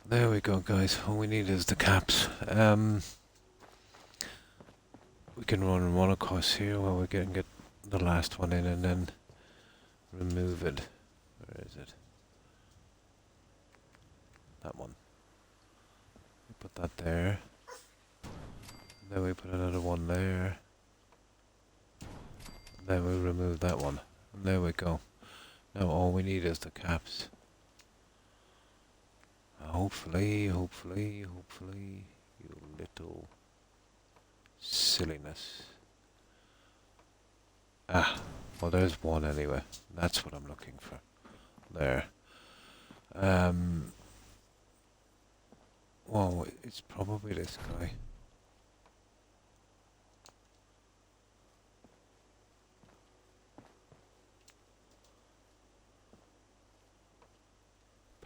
There we go, guys. All we need is the caps. We can run one across here while we can get the last one in and then remove it. Where is it? That one. We put that there. Then we put another one there. Then we remove that one. And there we go. Now all we need is the caps. Hopefully, you little silliness. Ah, well there's one anyway. That's what I'm looking for. There. Well, it's probably this guy.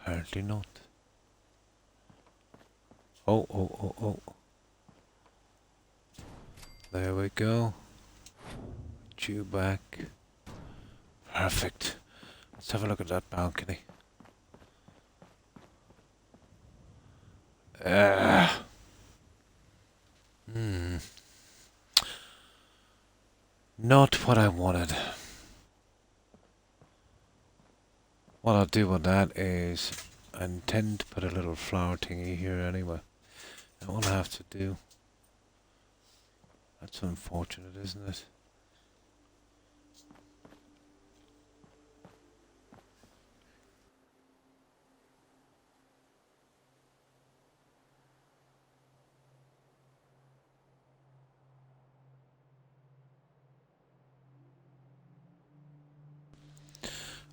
Apparently not. Oh, oh, oh, oh. There we go. Chew back. Perfect. Let's have a look at that balcony. Not what I wanted. What I'll do with that is I intend to put a little flower thingy here anyway. That will have to do. That's unfortunate, isn't it?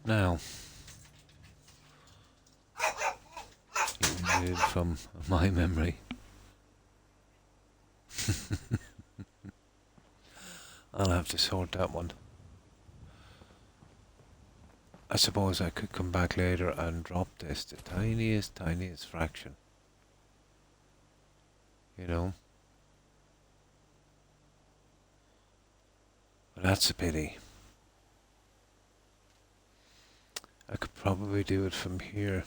Now, you from my memory. I'll have to sort that one. I suppose I could come back later and drop this the tiniest fraction. You know? But that's a pity. I could probably do it from here.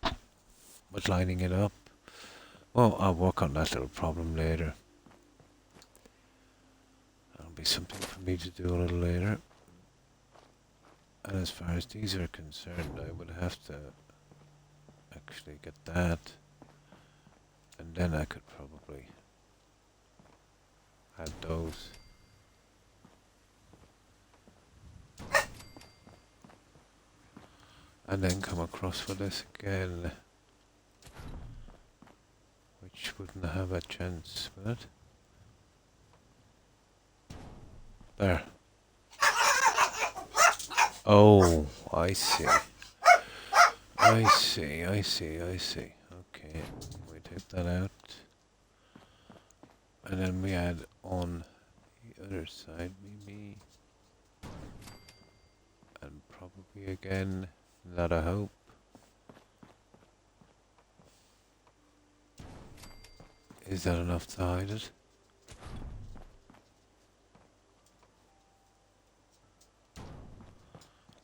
But lining it up. Well, I'll work on that little problem later. That'll be something for me to do a little later. And as far as these are concerned, I would have to actually get that. And then I could probably add those. And then come across with this again. Which wouldn't have a chance with it. There. Oh, I see. I see. Okay, we take that out. And then we add on the other side, maybe. And probably again, that I hope. Is that enough to hide it?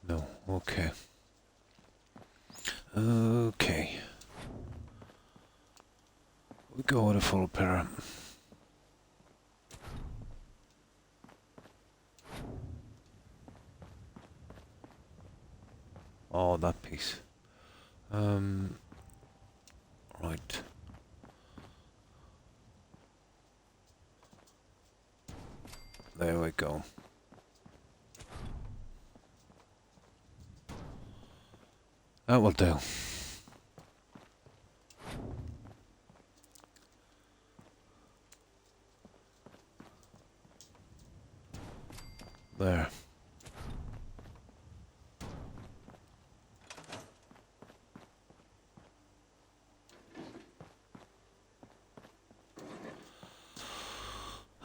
No, okay. Okay. We go with a full pair. Oh, that piece. Right. There we go. That will do. There.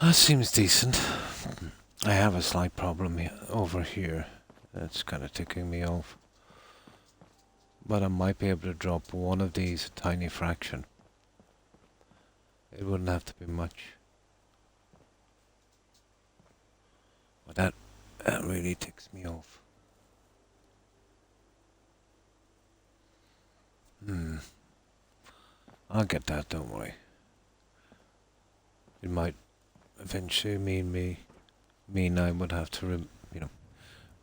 That seems decent. I have a slight problem over here. That's kind of ticking me off. But I might be able to drop one of these a tiny fraction. It wouldn't have to be much. But that really ticks me off. I'll get that, don't worry. It might eventually mean I would have to,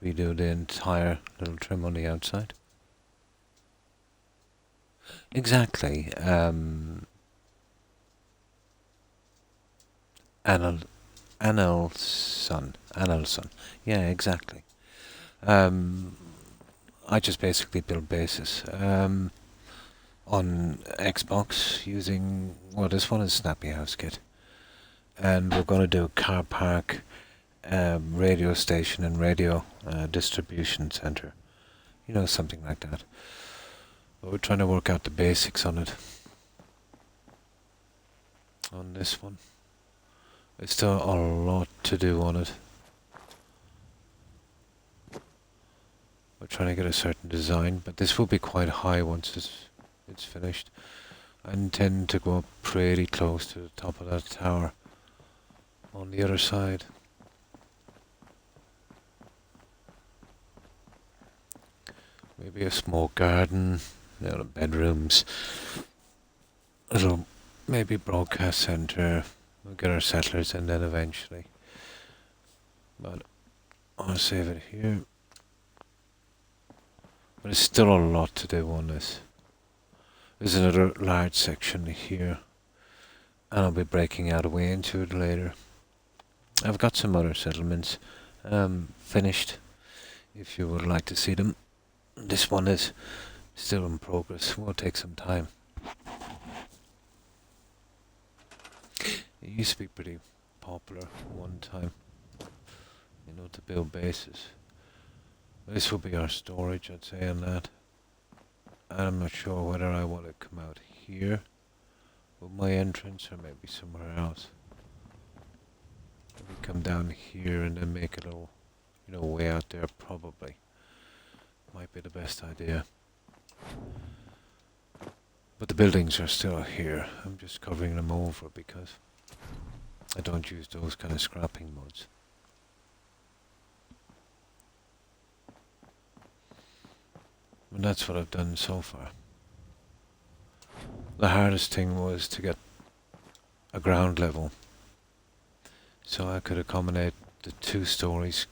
redo the entire little trim on the outside. Exactly. Anelson. Yeah, exactly. I just basically build bases. On Xbox using, well, this one is Snappy House Kit. And we're going to do a car park, radio station and radio distribution center. Something like that. But we're trying to work out the basics on it. On this one. There's still a lot to do on it. We're trying to get a certain design, but this will be quite high once it's finished. I intend to go up pretty close to the top of that tower on the other side. Maybe a small garden, the bedrooms, a little maybe broadcast centre. We'll get our settlers in then eventually. But I'll save it here. But there's still a lot to do on this. There's another large section here, and I'll be breaking out a way into it later. I've got some other settlements finished, if you would like to see them. This one is still in progress, will take some time. It used to be pretty popular one time, to build bases. This will be our storage, I'd say, on that. And I'm not sure whether I want to come out here with my entrance or maybe somewhere else. Maybe come down here and then make a little, way out there probably. Might be the best idea. But the buildings are still here. I'm just covering them over because I don't use those kind of scrapping modes. And that's what I've done so far. The hardest thing was to get a ground level, so I could accommodate the 2 stories,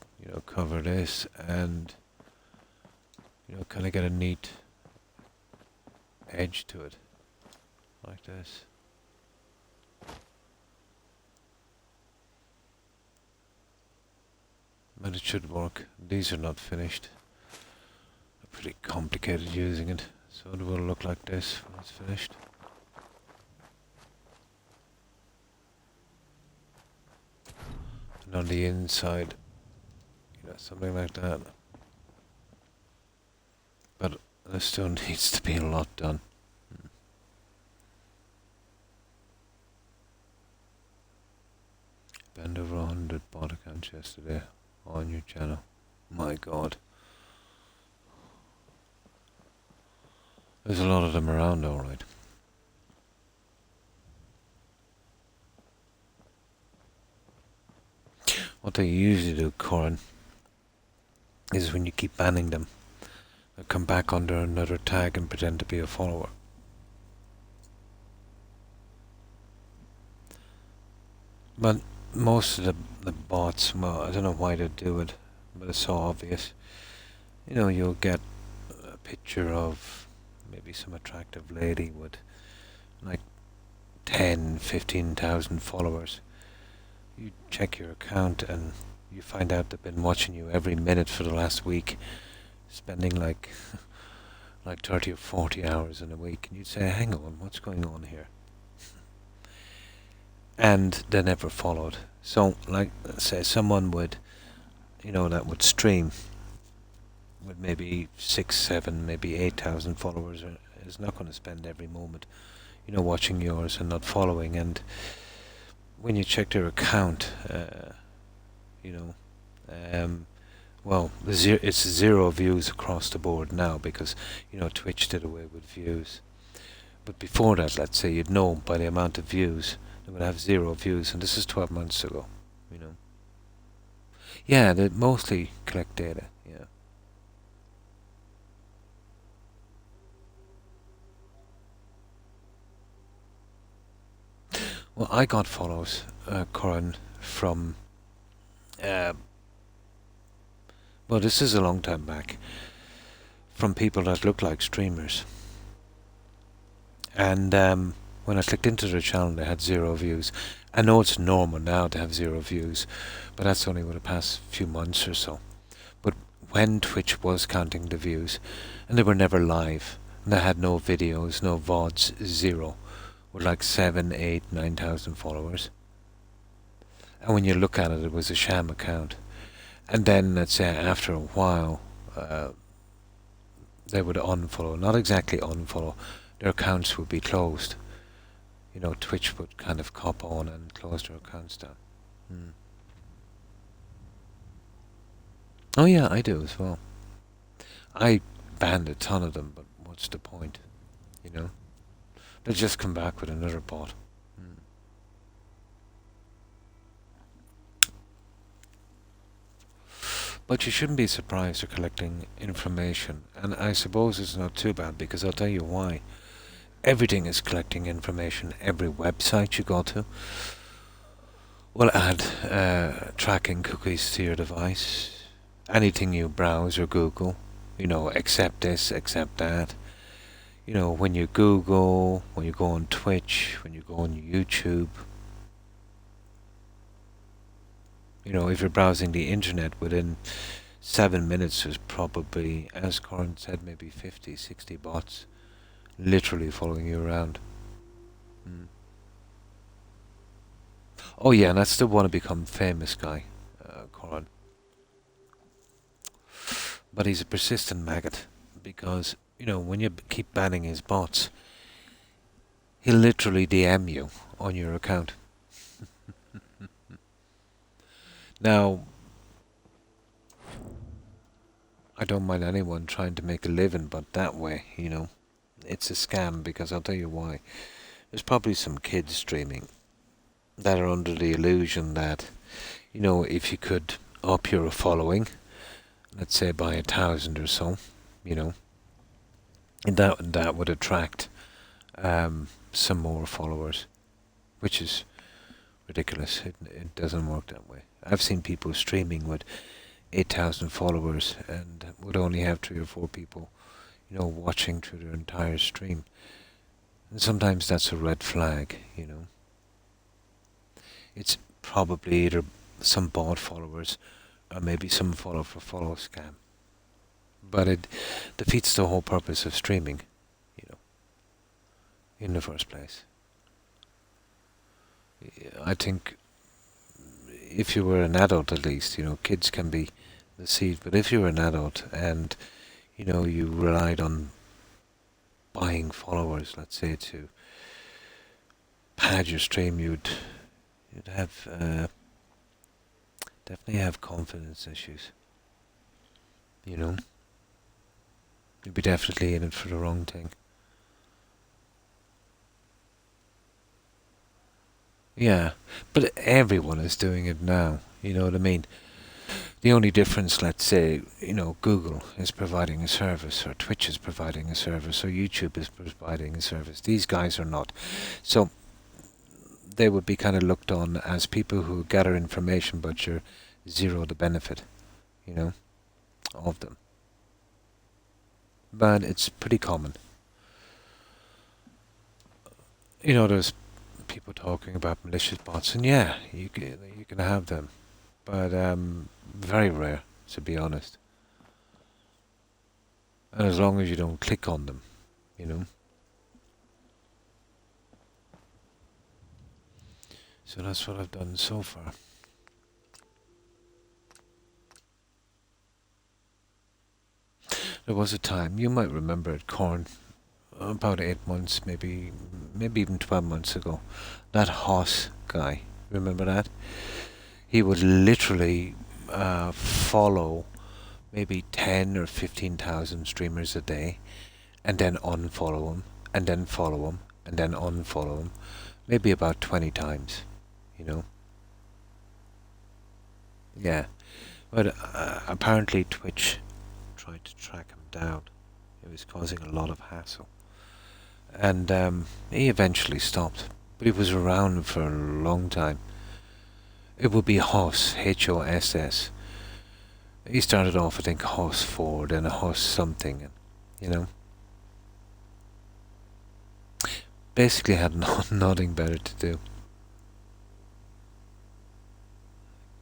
cover this and, kind of get a neat edge to it, like this. But it should work. These are not finished. Pretty complicated using it, so it will look like this when it's finished. And on the inside, something like that. But there still needs to be a lot done. Spent over 100 bot accounts yesterday on your channel. My God. There's a lot of them around, alright. What they usually do, Corin, is when you keep banning them, they'll come back under another tag and pretend to be a follower. But most of the bots, well, I don't know why they do it, but it's so obvious. You'll get a picture of maybe some attractive lady with like 10,000-15,000 followers. You check your account and you find out they've been watching you every minute for the last week, spending like 30 or 40 hours in a week, and you'd say, hang on, what's going on here? And they never followed. So, like, say someone would, that would stream with maybe 6, 7, maybe 8,000 followers, is not going to spend every moment, watching yours and not following. And when you check their account, well, it's 0 views across the board now because, Twitch did away with views. But before that, let's say you'd know by the amount of views, they would have 0 views, and this is 12 months ago, Yeah, they mostly collect data, yeah. Well, I got follows, Corin, from, well, this is a long time back, from people that look like streamers. And when I clicked into their channel, they had 0 views. I know it's normal now to have 0 views, but that's only over the past few months or so. But when Twitch was counting the views, and they were never live, and they had no videos, no VODs, 0, with like 7, 8, 9,000 followers. And when you look at it, it was a sham account. And then, let's say, after a while, they would unfollow. Not exactly unfollow. Their accounts would be closed. Twitch would kind of cop on and close their accounts down. Oh yeah, I do as well. I banned a ton of them, but what's the point? You know, they'll just come back with another bot. Mm. But you shouldn't be surprised they're collecting information, and I suppose it's not too bad because I'll tell you why. Everything is collecting information. Every website you go to will add tracking cookies to your device. Anything you browse or Google, accept this, accept that. When you Google, when you go on Twitch, when you go on YouTube, if you're browsing the internet within 7 minutes, there's probably, as Corin said, maybe 50, 60 bots literally following you around. Mm. Oh yeah, and I still want to become famous guy, Corin. But he's a persistent maggot because, when you keep banning his bots, he'll literally DM you on your account. Now, I don't mind anyone trying to make a living, but that way, it's a scam because I'll tell you why. There's probably some kids streaming that are under the illusion that, if you could up your following, let's say by 1,000 or so, and that would attract some more followers, which is ridiculous. It doesn't work that way. I've seen people streaming with 8,000 followers and would only have 3 or 4 people, watching through their entire stream. And sometimes that's a red flag, It's probably either some bot followers or maybe some follow for follow scam. But it defeats the whole purpose of streaming, in the first place. I think if you were an adult at least, kids can be deceived, but if you were an adult and, you relied on buying followers, let's say, to pad your stream, you'd have definitely have confidence issues. You'd be definitely in it for the wrong thing. Yeah, but everyone is doing it now, you know what I mean? The only difference, let's say, Google is providing a service, or Twitch is providing a service, or YouTube is providing a service. These guys are not. So they would be kind of looked on as people who gather information, but you're zero the benefit, of them. But it's pretty common. There's people talking about malicious bots, and yeah, you can have them, but very rare, to be honest. And as long as you don't click on them, So that's what I've done so far. There was a time, you might remember it, Corn, about 8 months, maybe even 12 months ago, that Hoss guy, remember that? He would literally follow maybe 10 or 15,000 streamers a day, and then unfollow them, and then follow them, and then unfollow them, maybe about 20 times, Yeah, but apparently Twitch tried to track him down. It was causing a lot of hassle. And he eventually stopped, but he was around for a long time. It would be Hoss, Hoss. He started off, I think, Hoss Ford and a Hoss something, and, basically had nothing better to do.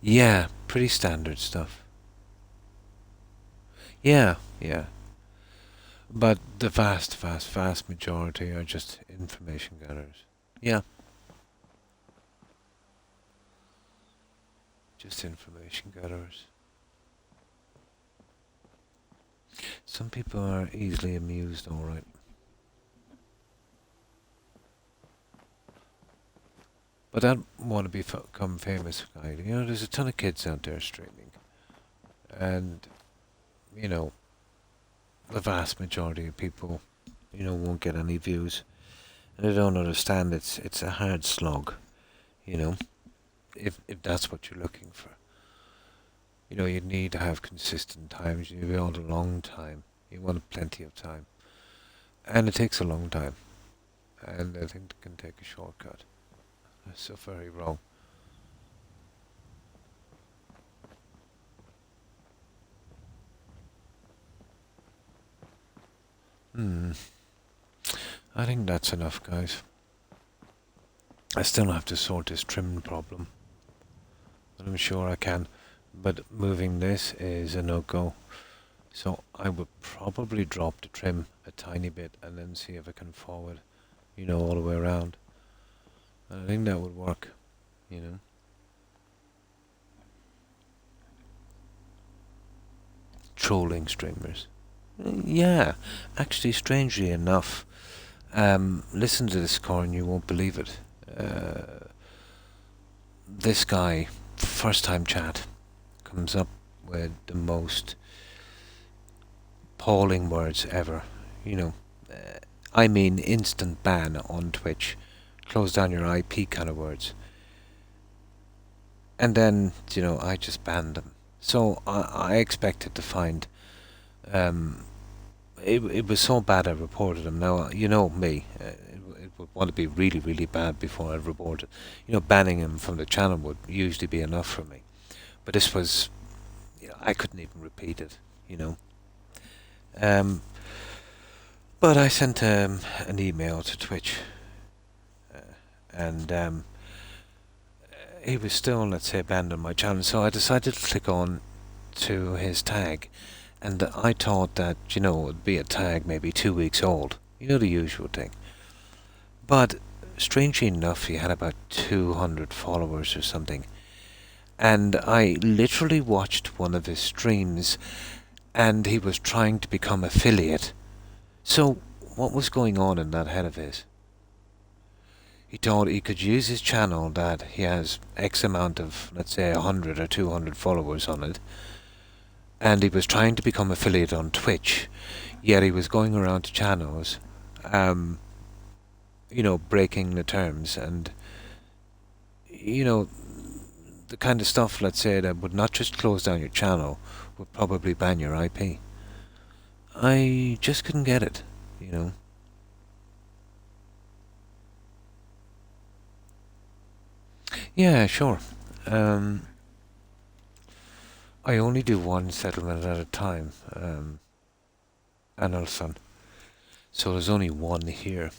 Yeah, pretty standard stuff. Yeah. But the vast majority are just information gatherers. Yeah. Just information gatherers. Some people are easily amused, alright. But I want to become famous, guy. There's a ton of kids out there streaming. And, the vast majority of people, won't get any views. And I don't understand. It's a hard slog, you know, if that's what you're looking for. You need to have consistent times. You want a long time. You want plenty of time, and it takes a long time. And I think it can take a shortcut. That's so very wrong. Hmm. I think that's enough, guys. I still have to sort this trim problem, but I'm sure I can. But moving this is a no-go. So I would probably drop the trim a tiny bit and then see if I can forward, all the way around. And I think that would work, you know. Trolling streamers. Yeah, actually, strangely enough, listen to this core and you won't believe it. This guy, first time chat, comes up with the most appalling words ever. I mean instant ban on Twitch, close down your IP kind of words. And then, I just banned them. So I expected to find, it was so bad I reported them. Now, you know me, it would want to be really, really bad before I report it. Banning him from the channel would usually be enough for me. But this was, I couldn't even repeat it. But I sent an email to Twitch, and he was still, let's say, banned on my channel. So I decided to click on to his tag, and I thought that, it would be a tag maybe 2 weeks old. The usual thing. But strangely enough, he had about 200 followers or something. And I literally watched one of his streams, and he was trying to become affiliate. So, what was going on in that head of his? He thought he could use his channel that he has X amount of, let's say, 100 or 200 followers on it, and he was trying to become affiliate on Twitch, yet he was going around to channels, breaking the terms, and, the kind of stuff, let's say, that would not just close down your channel, would probably ban your IP. I just couldn't get it, Yeah, sure. I only do one settlement at a time, Anelson. So there's only one here.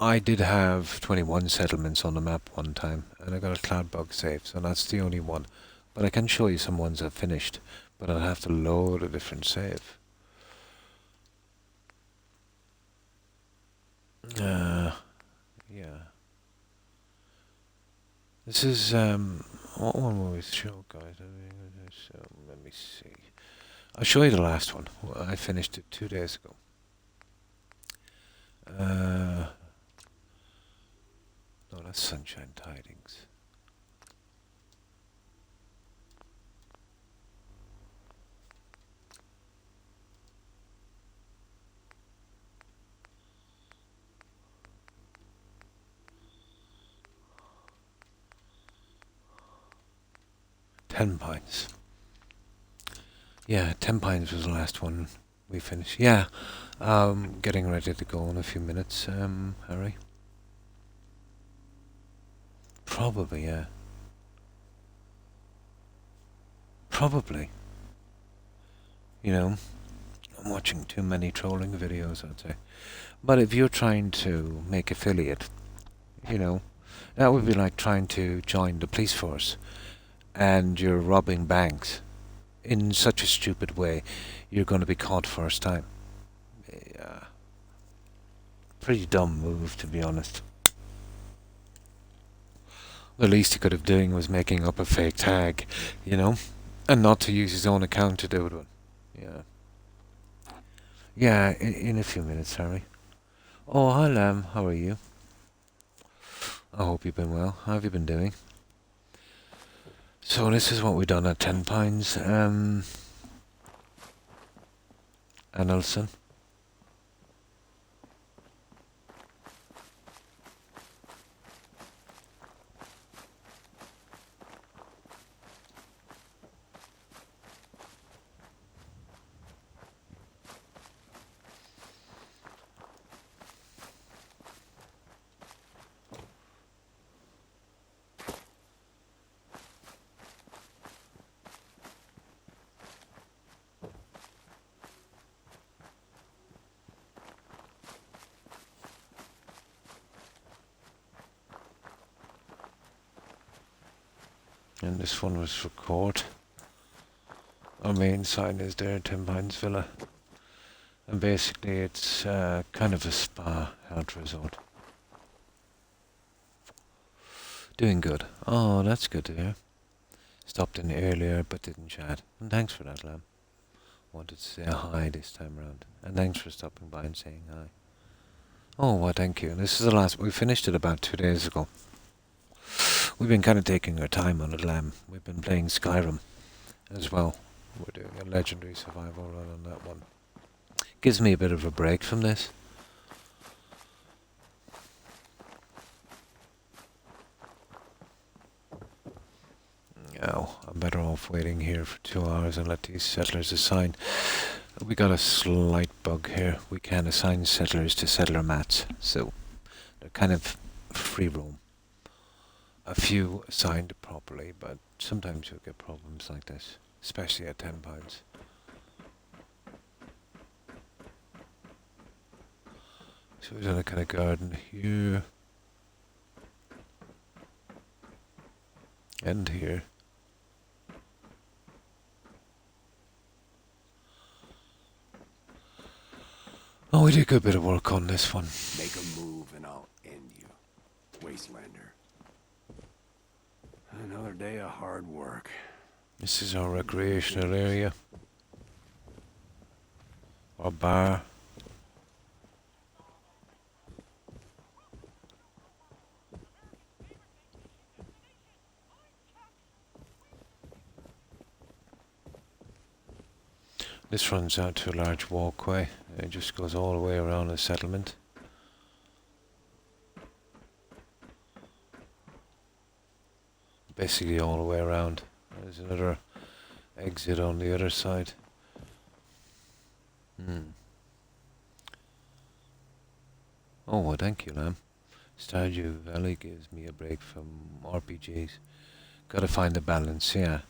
I did have 21 settlements on the map one time, and I got a cloud bug save, so that's the only one. But I can show you some ones I've finished, but I'll have to load a different save. Yeah. This is, what one will we show, guys? Let me see. I'll show you the last one. I finished it 2 days ago. No, that's Sunshine Tidings. £10. Yeah, £10 was the last one we finished. Yeah, getting ready to go in a few minutes, Harry. Probably, yeah. Probably. I'm watching too many trolling videos, I'd say. But if you're trying to make affiliate, that would be like trying to join the police force and you're robbing banks in such a stupid way, you're going to be caught first time. Yeah. Pretty dumb move, to be honest. The least he could have doing was making up a fake tag, and not to use his own account to do it with. Yeah. Yeah, in a few minutes, Harry. Oh, hi, Lamb. How are you? I hope you've been well. How have you been doing? So this is what we've done at £10. Annelson. And this one was for court. Our main sign is there, Tim Pines Villa. And basically it's kind of a spa health resort. Doing good. Oh, that's good to hear. Stopped in earlier but didn't chat. And thanks for that, Lamb. Wanted to say hi this time round. And thanks for stopping by and saying hi. Oh, well, thank you. This is the last. We finished it about 2 days ago. We've been kind of taking our time on it, Lamb. We've been playing Skyrim as well. We're doing a legendary survival run on that one. Gives me a bit of a break from this. No, I'm better off waiting here for 2 hours and let these settlers assign. We got a slight bug here. We can't assign settlers to settler mats, so they're kind of free roam. A few assigned properly, but sometimes you'll get problems like this, especially at £10. So we've done a kind of garden here and here. Oh, we did a good bit of work on this one. Make a move and I'll end you, Wastelander. Another day of hard work. This is our recreational area. Our bar. This runs out to a large walkway. It just goes all the way around the settlement. Basically all the way around. There's another exit on the other side. Oh, well, thank you, Lamb. Stardew Valley gives me a break from RPGs. Gotta find the balance, yeah.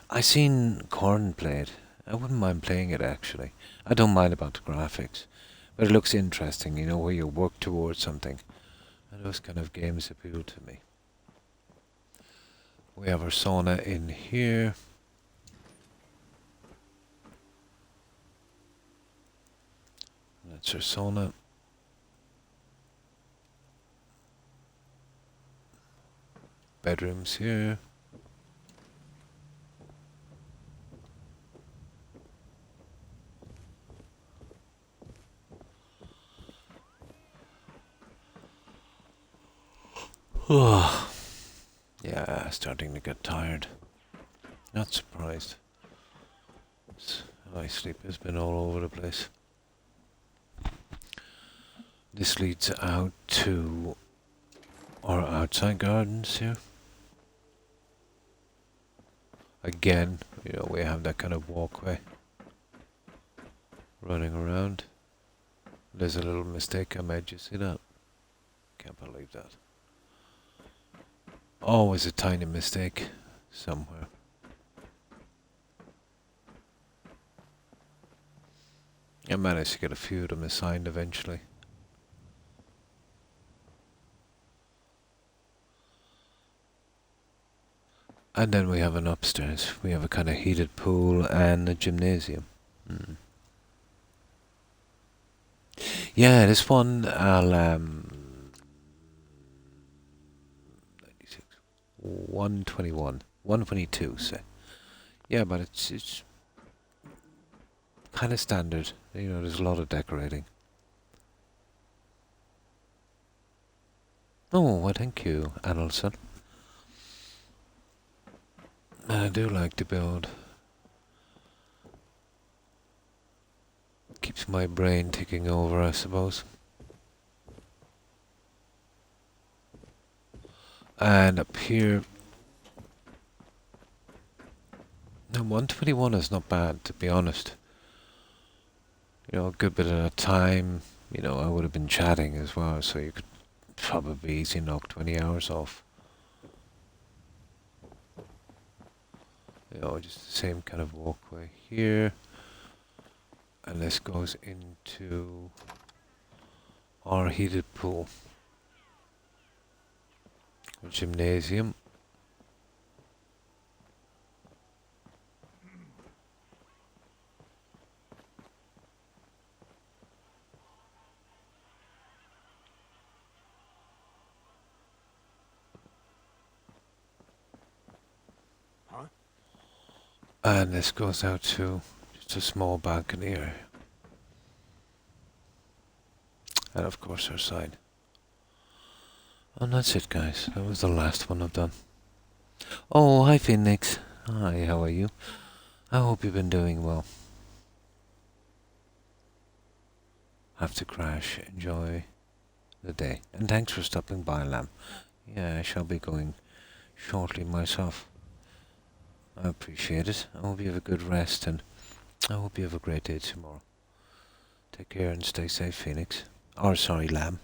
I seen Corn play it. I wouldn't mind playing it, actually. I don't mind about the graphics. But it looks interesting, you know, where you work towards something. And those kind of games appeal to me. We have our sauna in here. That's our sauna. Bedrooms here. Yeah, starting to get tired. Not surprised. My sleep has been all over the place. This leads out to our outside gardens here. Again, you know, we have that kind of walkway running around. There's a little mistake I made, you see that? Can't believe that. Always a tiny mistake somewhere. I managed to get a few of them assigned eventually. And then we have an upstairs. We have a kind of heated pool and a gymnasium. Yeah, this one I'll 96, 121, 122. Say, yeah, but it's kind of standard. You know, there's a lot of decorating. Oh, well, thank you, Annelson. And I do like to build. Keep Keeps my brain ticking over, I suppose. And up here, now 121 is not bad, to be honest. You know, a good bit of time. You know, I would have been chatting as well, so you could probably easily knock 20 hours off. You know, just the same kind of walkway here. And this goes into our heated pool. Gymnasium. Huh? And this goes out to just a small balcony area. And of course our side. And that's it, guys. That was the last one I've done. Oh, hi Phoenix. Hi, how are you? I hope you've been doing well. Have to crash. Enjoy the day. And thanks for stopping by, Lamb. Yeah, I shall be going shortly myself. I appreciate it. I hope you have a good rest, and I hope you have a great day tomorrow. Take care and stay safe, Phoenix. Or sorry, Lamb.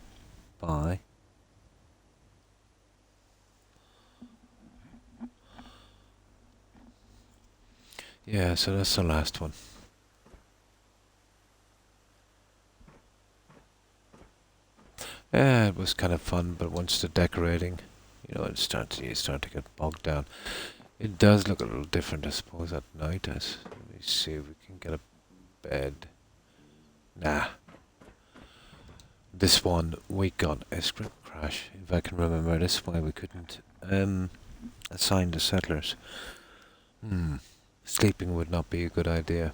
Bye. Yeah, so that's the last one. Yeah, it was kind of fun, but once the decorating, you know, you start to get bogged down. It does look a little different, I suppose, at night. Let me see if we can get a bed. Nah. This one, we got a script crash, if I can remember. This is why we couldn't assign the settlers. Sleeping would not be a good idea.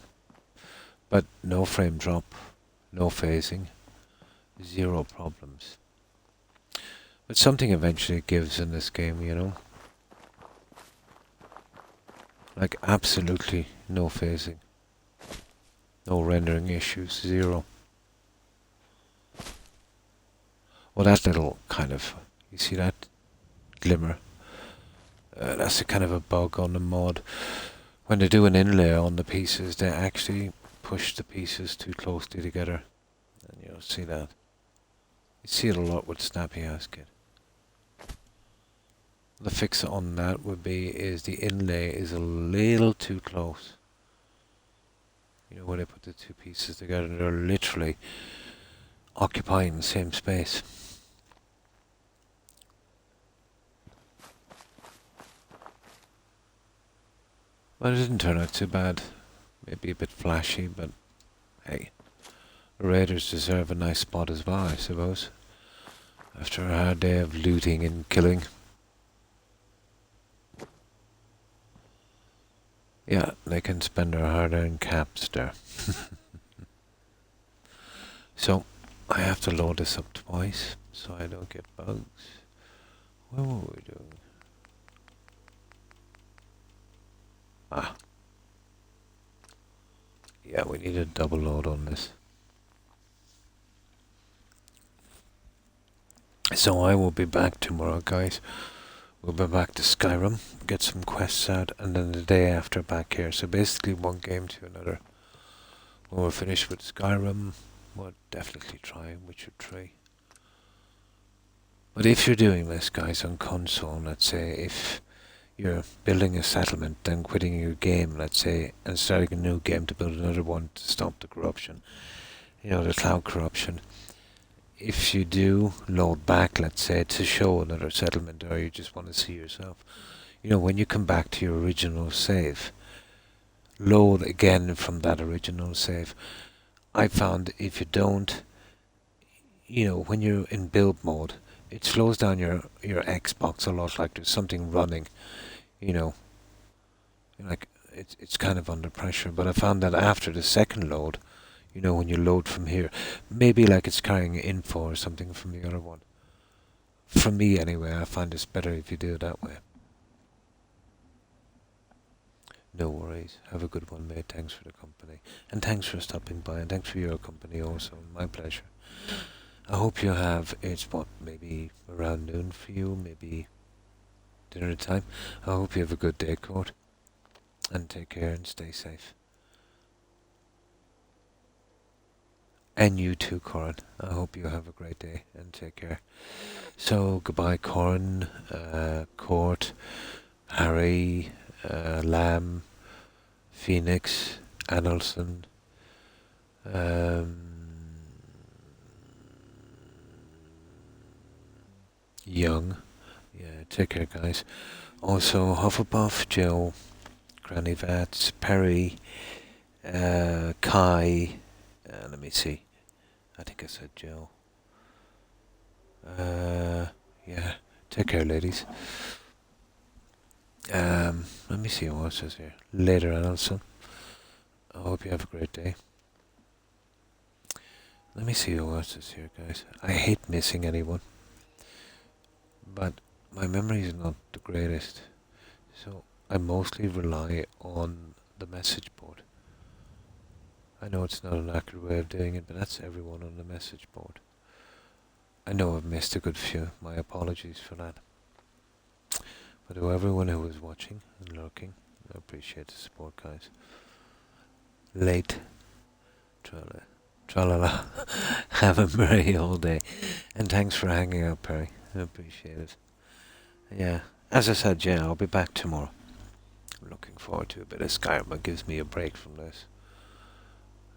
But no frame drop, no phasing, 0 problems. But something eventually gives in this game, you know? Like absolutely no phasing. No rendering issues, 0. Well, that little kind of, you see that glimmer? That's a kind of a bug on the mod. When they do an inlay on the pieces, they actually push the pieces too closely together. And you'll see that. You see it a lot with Snappy Ass Kid. The fix on that would be is the inlay is a little too close. You know, when they put the two pieces together, they're literally occupying the same space. But it didn't turn out too bad. Maybe a bit flashy, but hey, the Raiders deserve a nice spot as well, I suppose. After a hard day of looting and killing. Yeah, they can spend their hard-earned caps there. So, I have to load this up twice, so I don't get bugs. What were we doing? Ah. Yeah, we need a double load on this. So I will be back tomorrow, guys. We'll be back to Skyrim, get some quests out, and then the day after back here. So basically one game to another. When we're finished with Skyrim, we'll definitely try Witcher 3. But if you're doing this, guys, on console, let's say if you're building a settlement, then quitting your game, let's say, and starting a new game to build another one to stop the corruption, you know, the cloud corruption. If you do load back, let's say, to show another settlement, or you just want to see yourself, you know, when you come back to your original save, load again from that original save. I found if you don't, you know, when you're in build mode, it slows down your Xbox a lot, like there's something running, you know, like it's kind of under pressure. But I found that after the second load, you know, when you load from here, maybe like it's carrying info or something from the other one. For me anyway, I find it's better if you do it that way. No worries. Have a good one, mate. Thanks for the company. And thanks for stopping by, and thanks for your company also. My pleasure. I hope you have, it's what, maybe around noon for you, maybe dinner time. I hope you have a good day, Court. And take care and stay safe. And you too, Corin. I hope you have a great day and take care. So, goodbye, Corin, Court, Harry, Lamb, Phoenix, Annelson, Young. Yeah, take care, guys. Also, Hufflepuff, Joe, Granny Vats, Perry, Kai, let me see. I think I said Joe. Yeah, take care, ladies. Let me see what else is here. Later, Annelson. I hope you have a great day. Let me see what else is here, guys. I hate missing anyone, but my memory is not the greatest, so I mostly rely on the message board. I know it's not an accurate way of doing it, but that's everyone on the message board. I know I've missed a good few. My apologies for that. But to everyone who was watching and lurking, I appreciate the support, guys. Late. Tralala. Have a merry old day. And thanks for hanging out, Perry. I appreciate it. Yeah. As I said, yeah, I'll be back tomorrow. I'm looking forward to a bit of Skyrim. It gives me a break from this.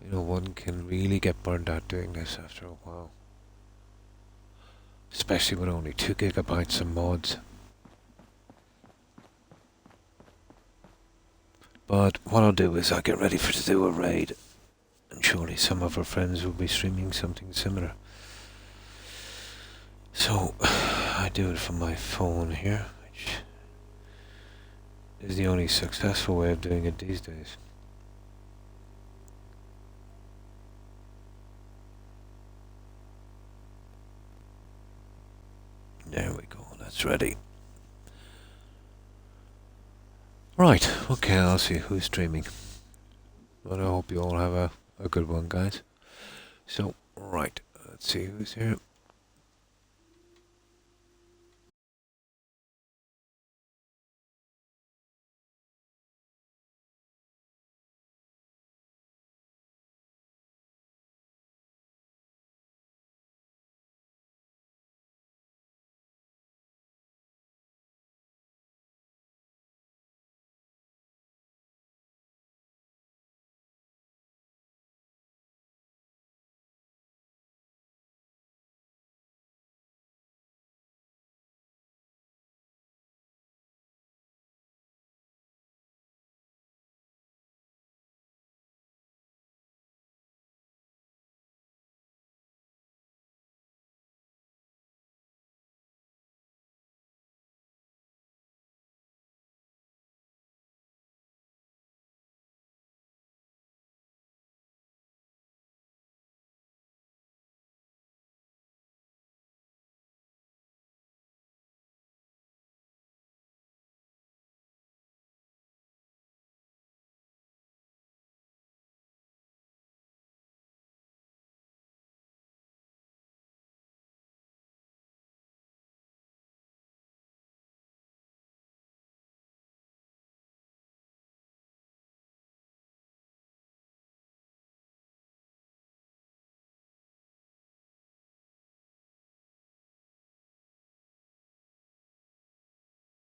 You know, one can really get burned out doing this after a while. Especially with only 2 gigabytes of mods. But what I'll do is I'll get ready to do a raid. And surely some of our friends will be streaming something similar. So, I do it from my phone here, which is the only successful way of doing it these days. There we go, that's ready. Right, okay, I'll see who's streaming. But I hope you all have a good one, guys. So, right, let's see who's here.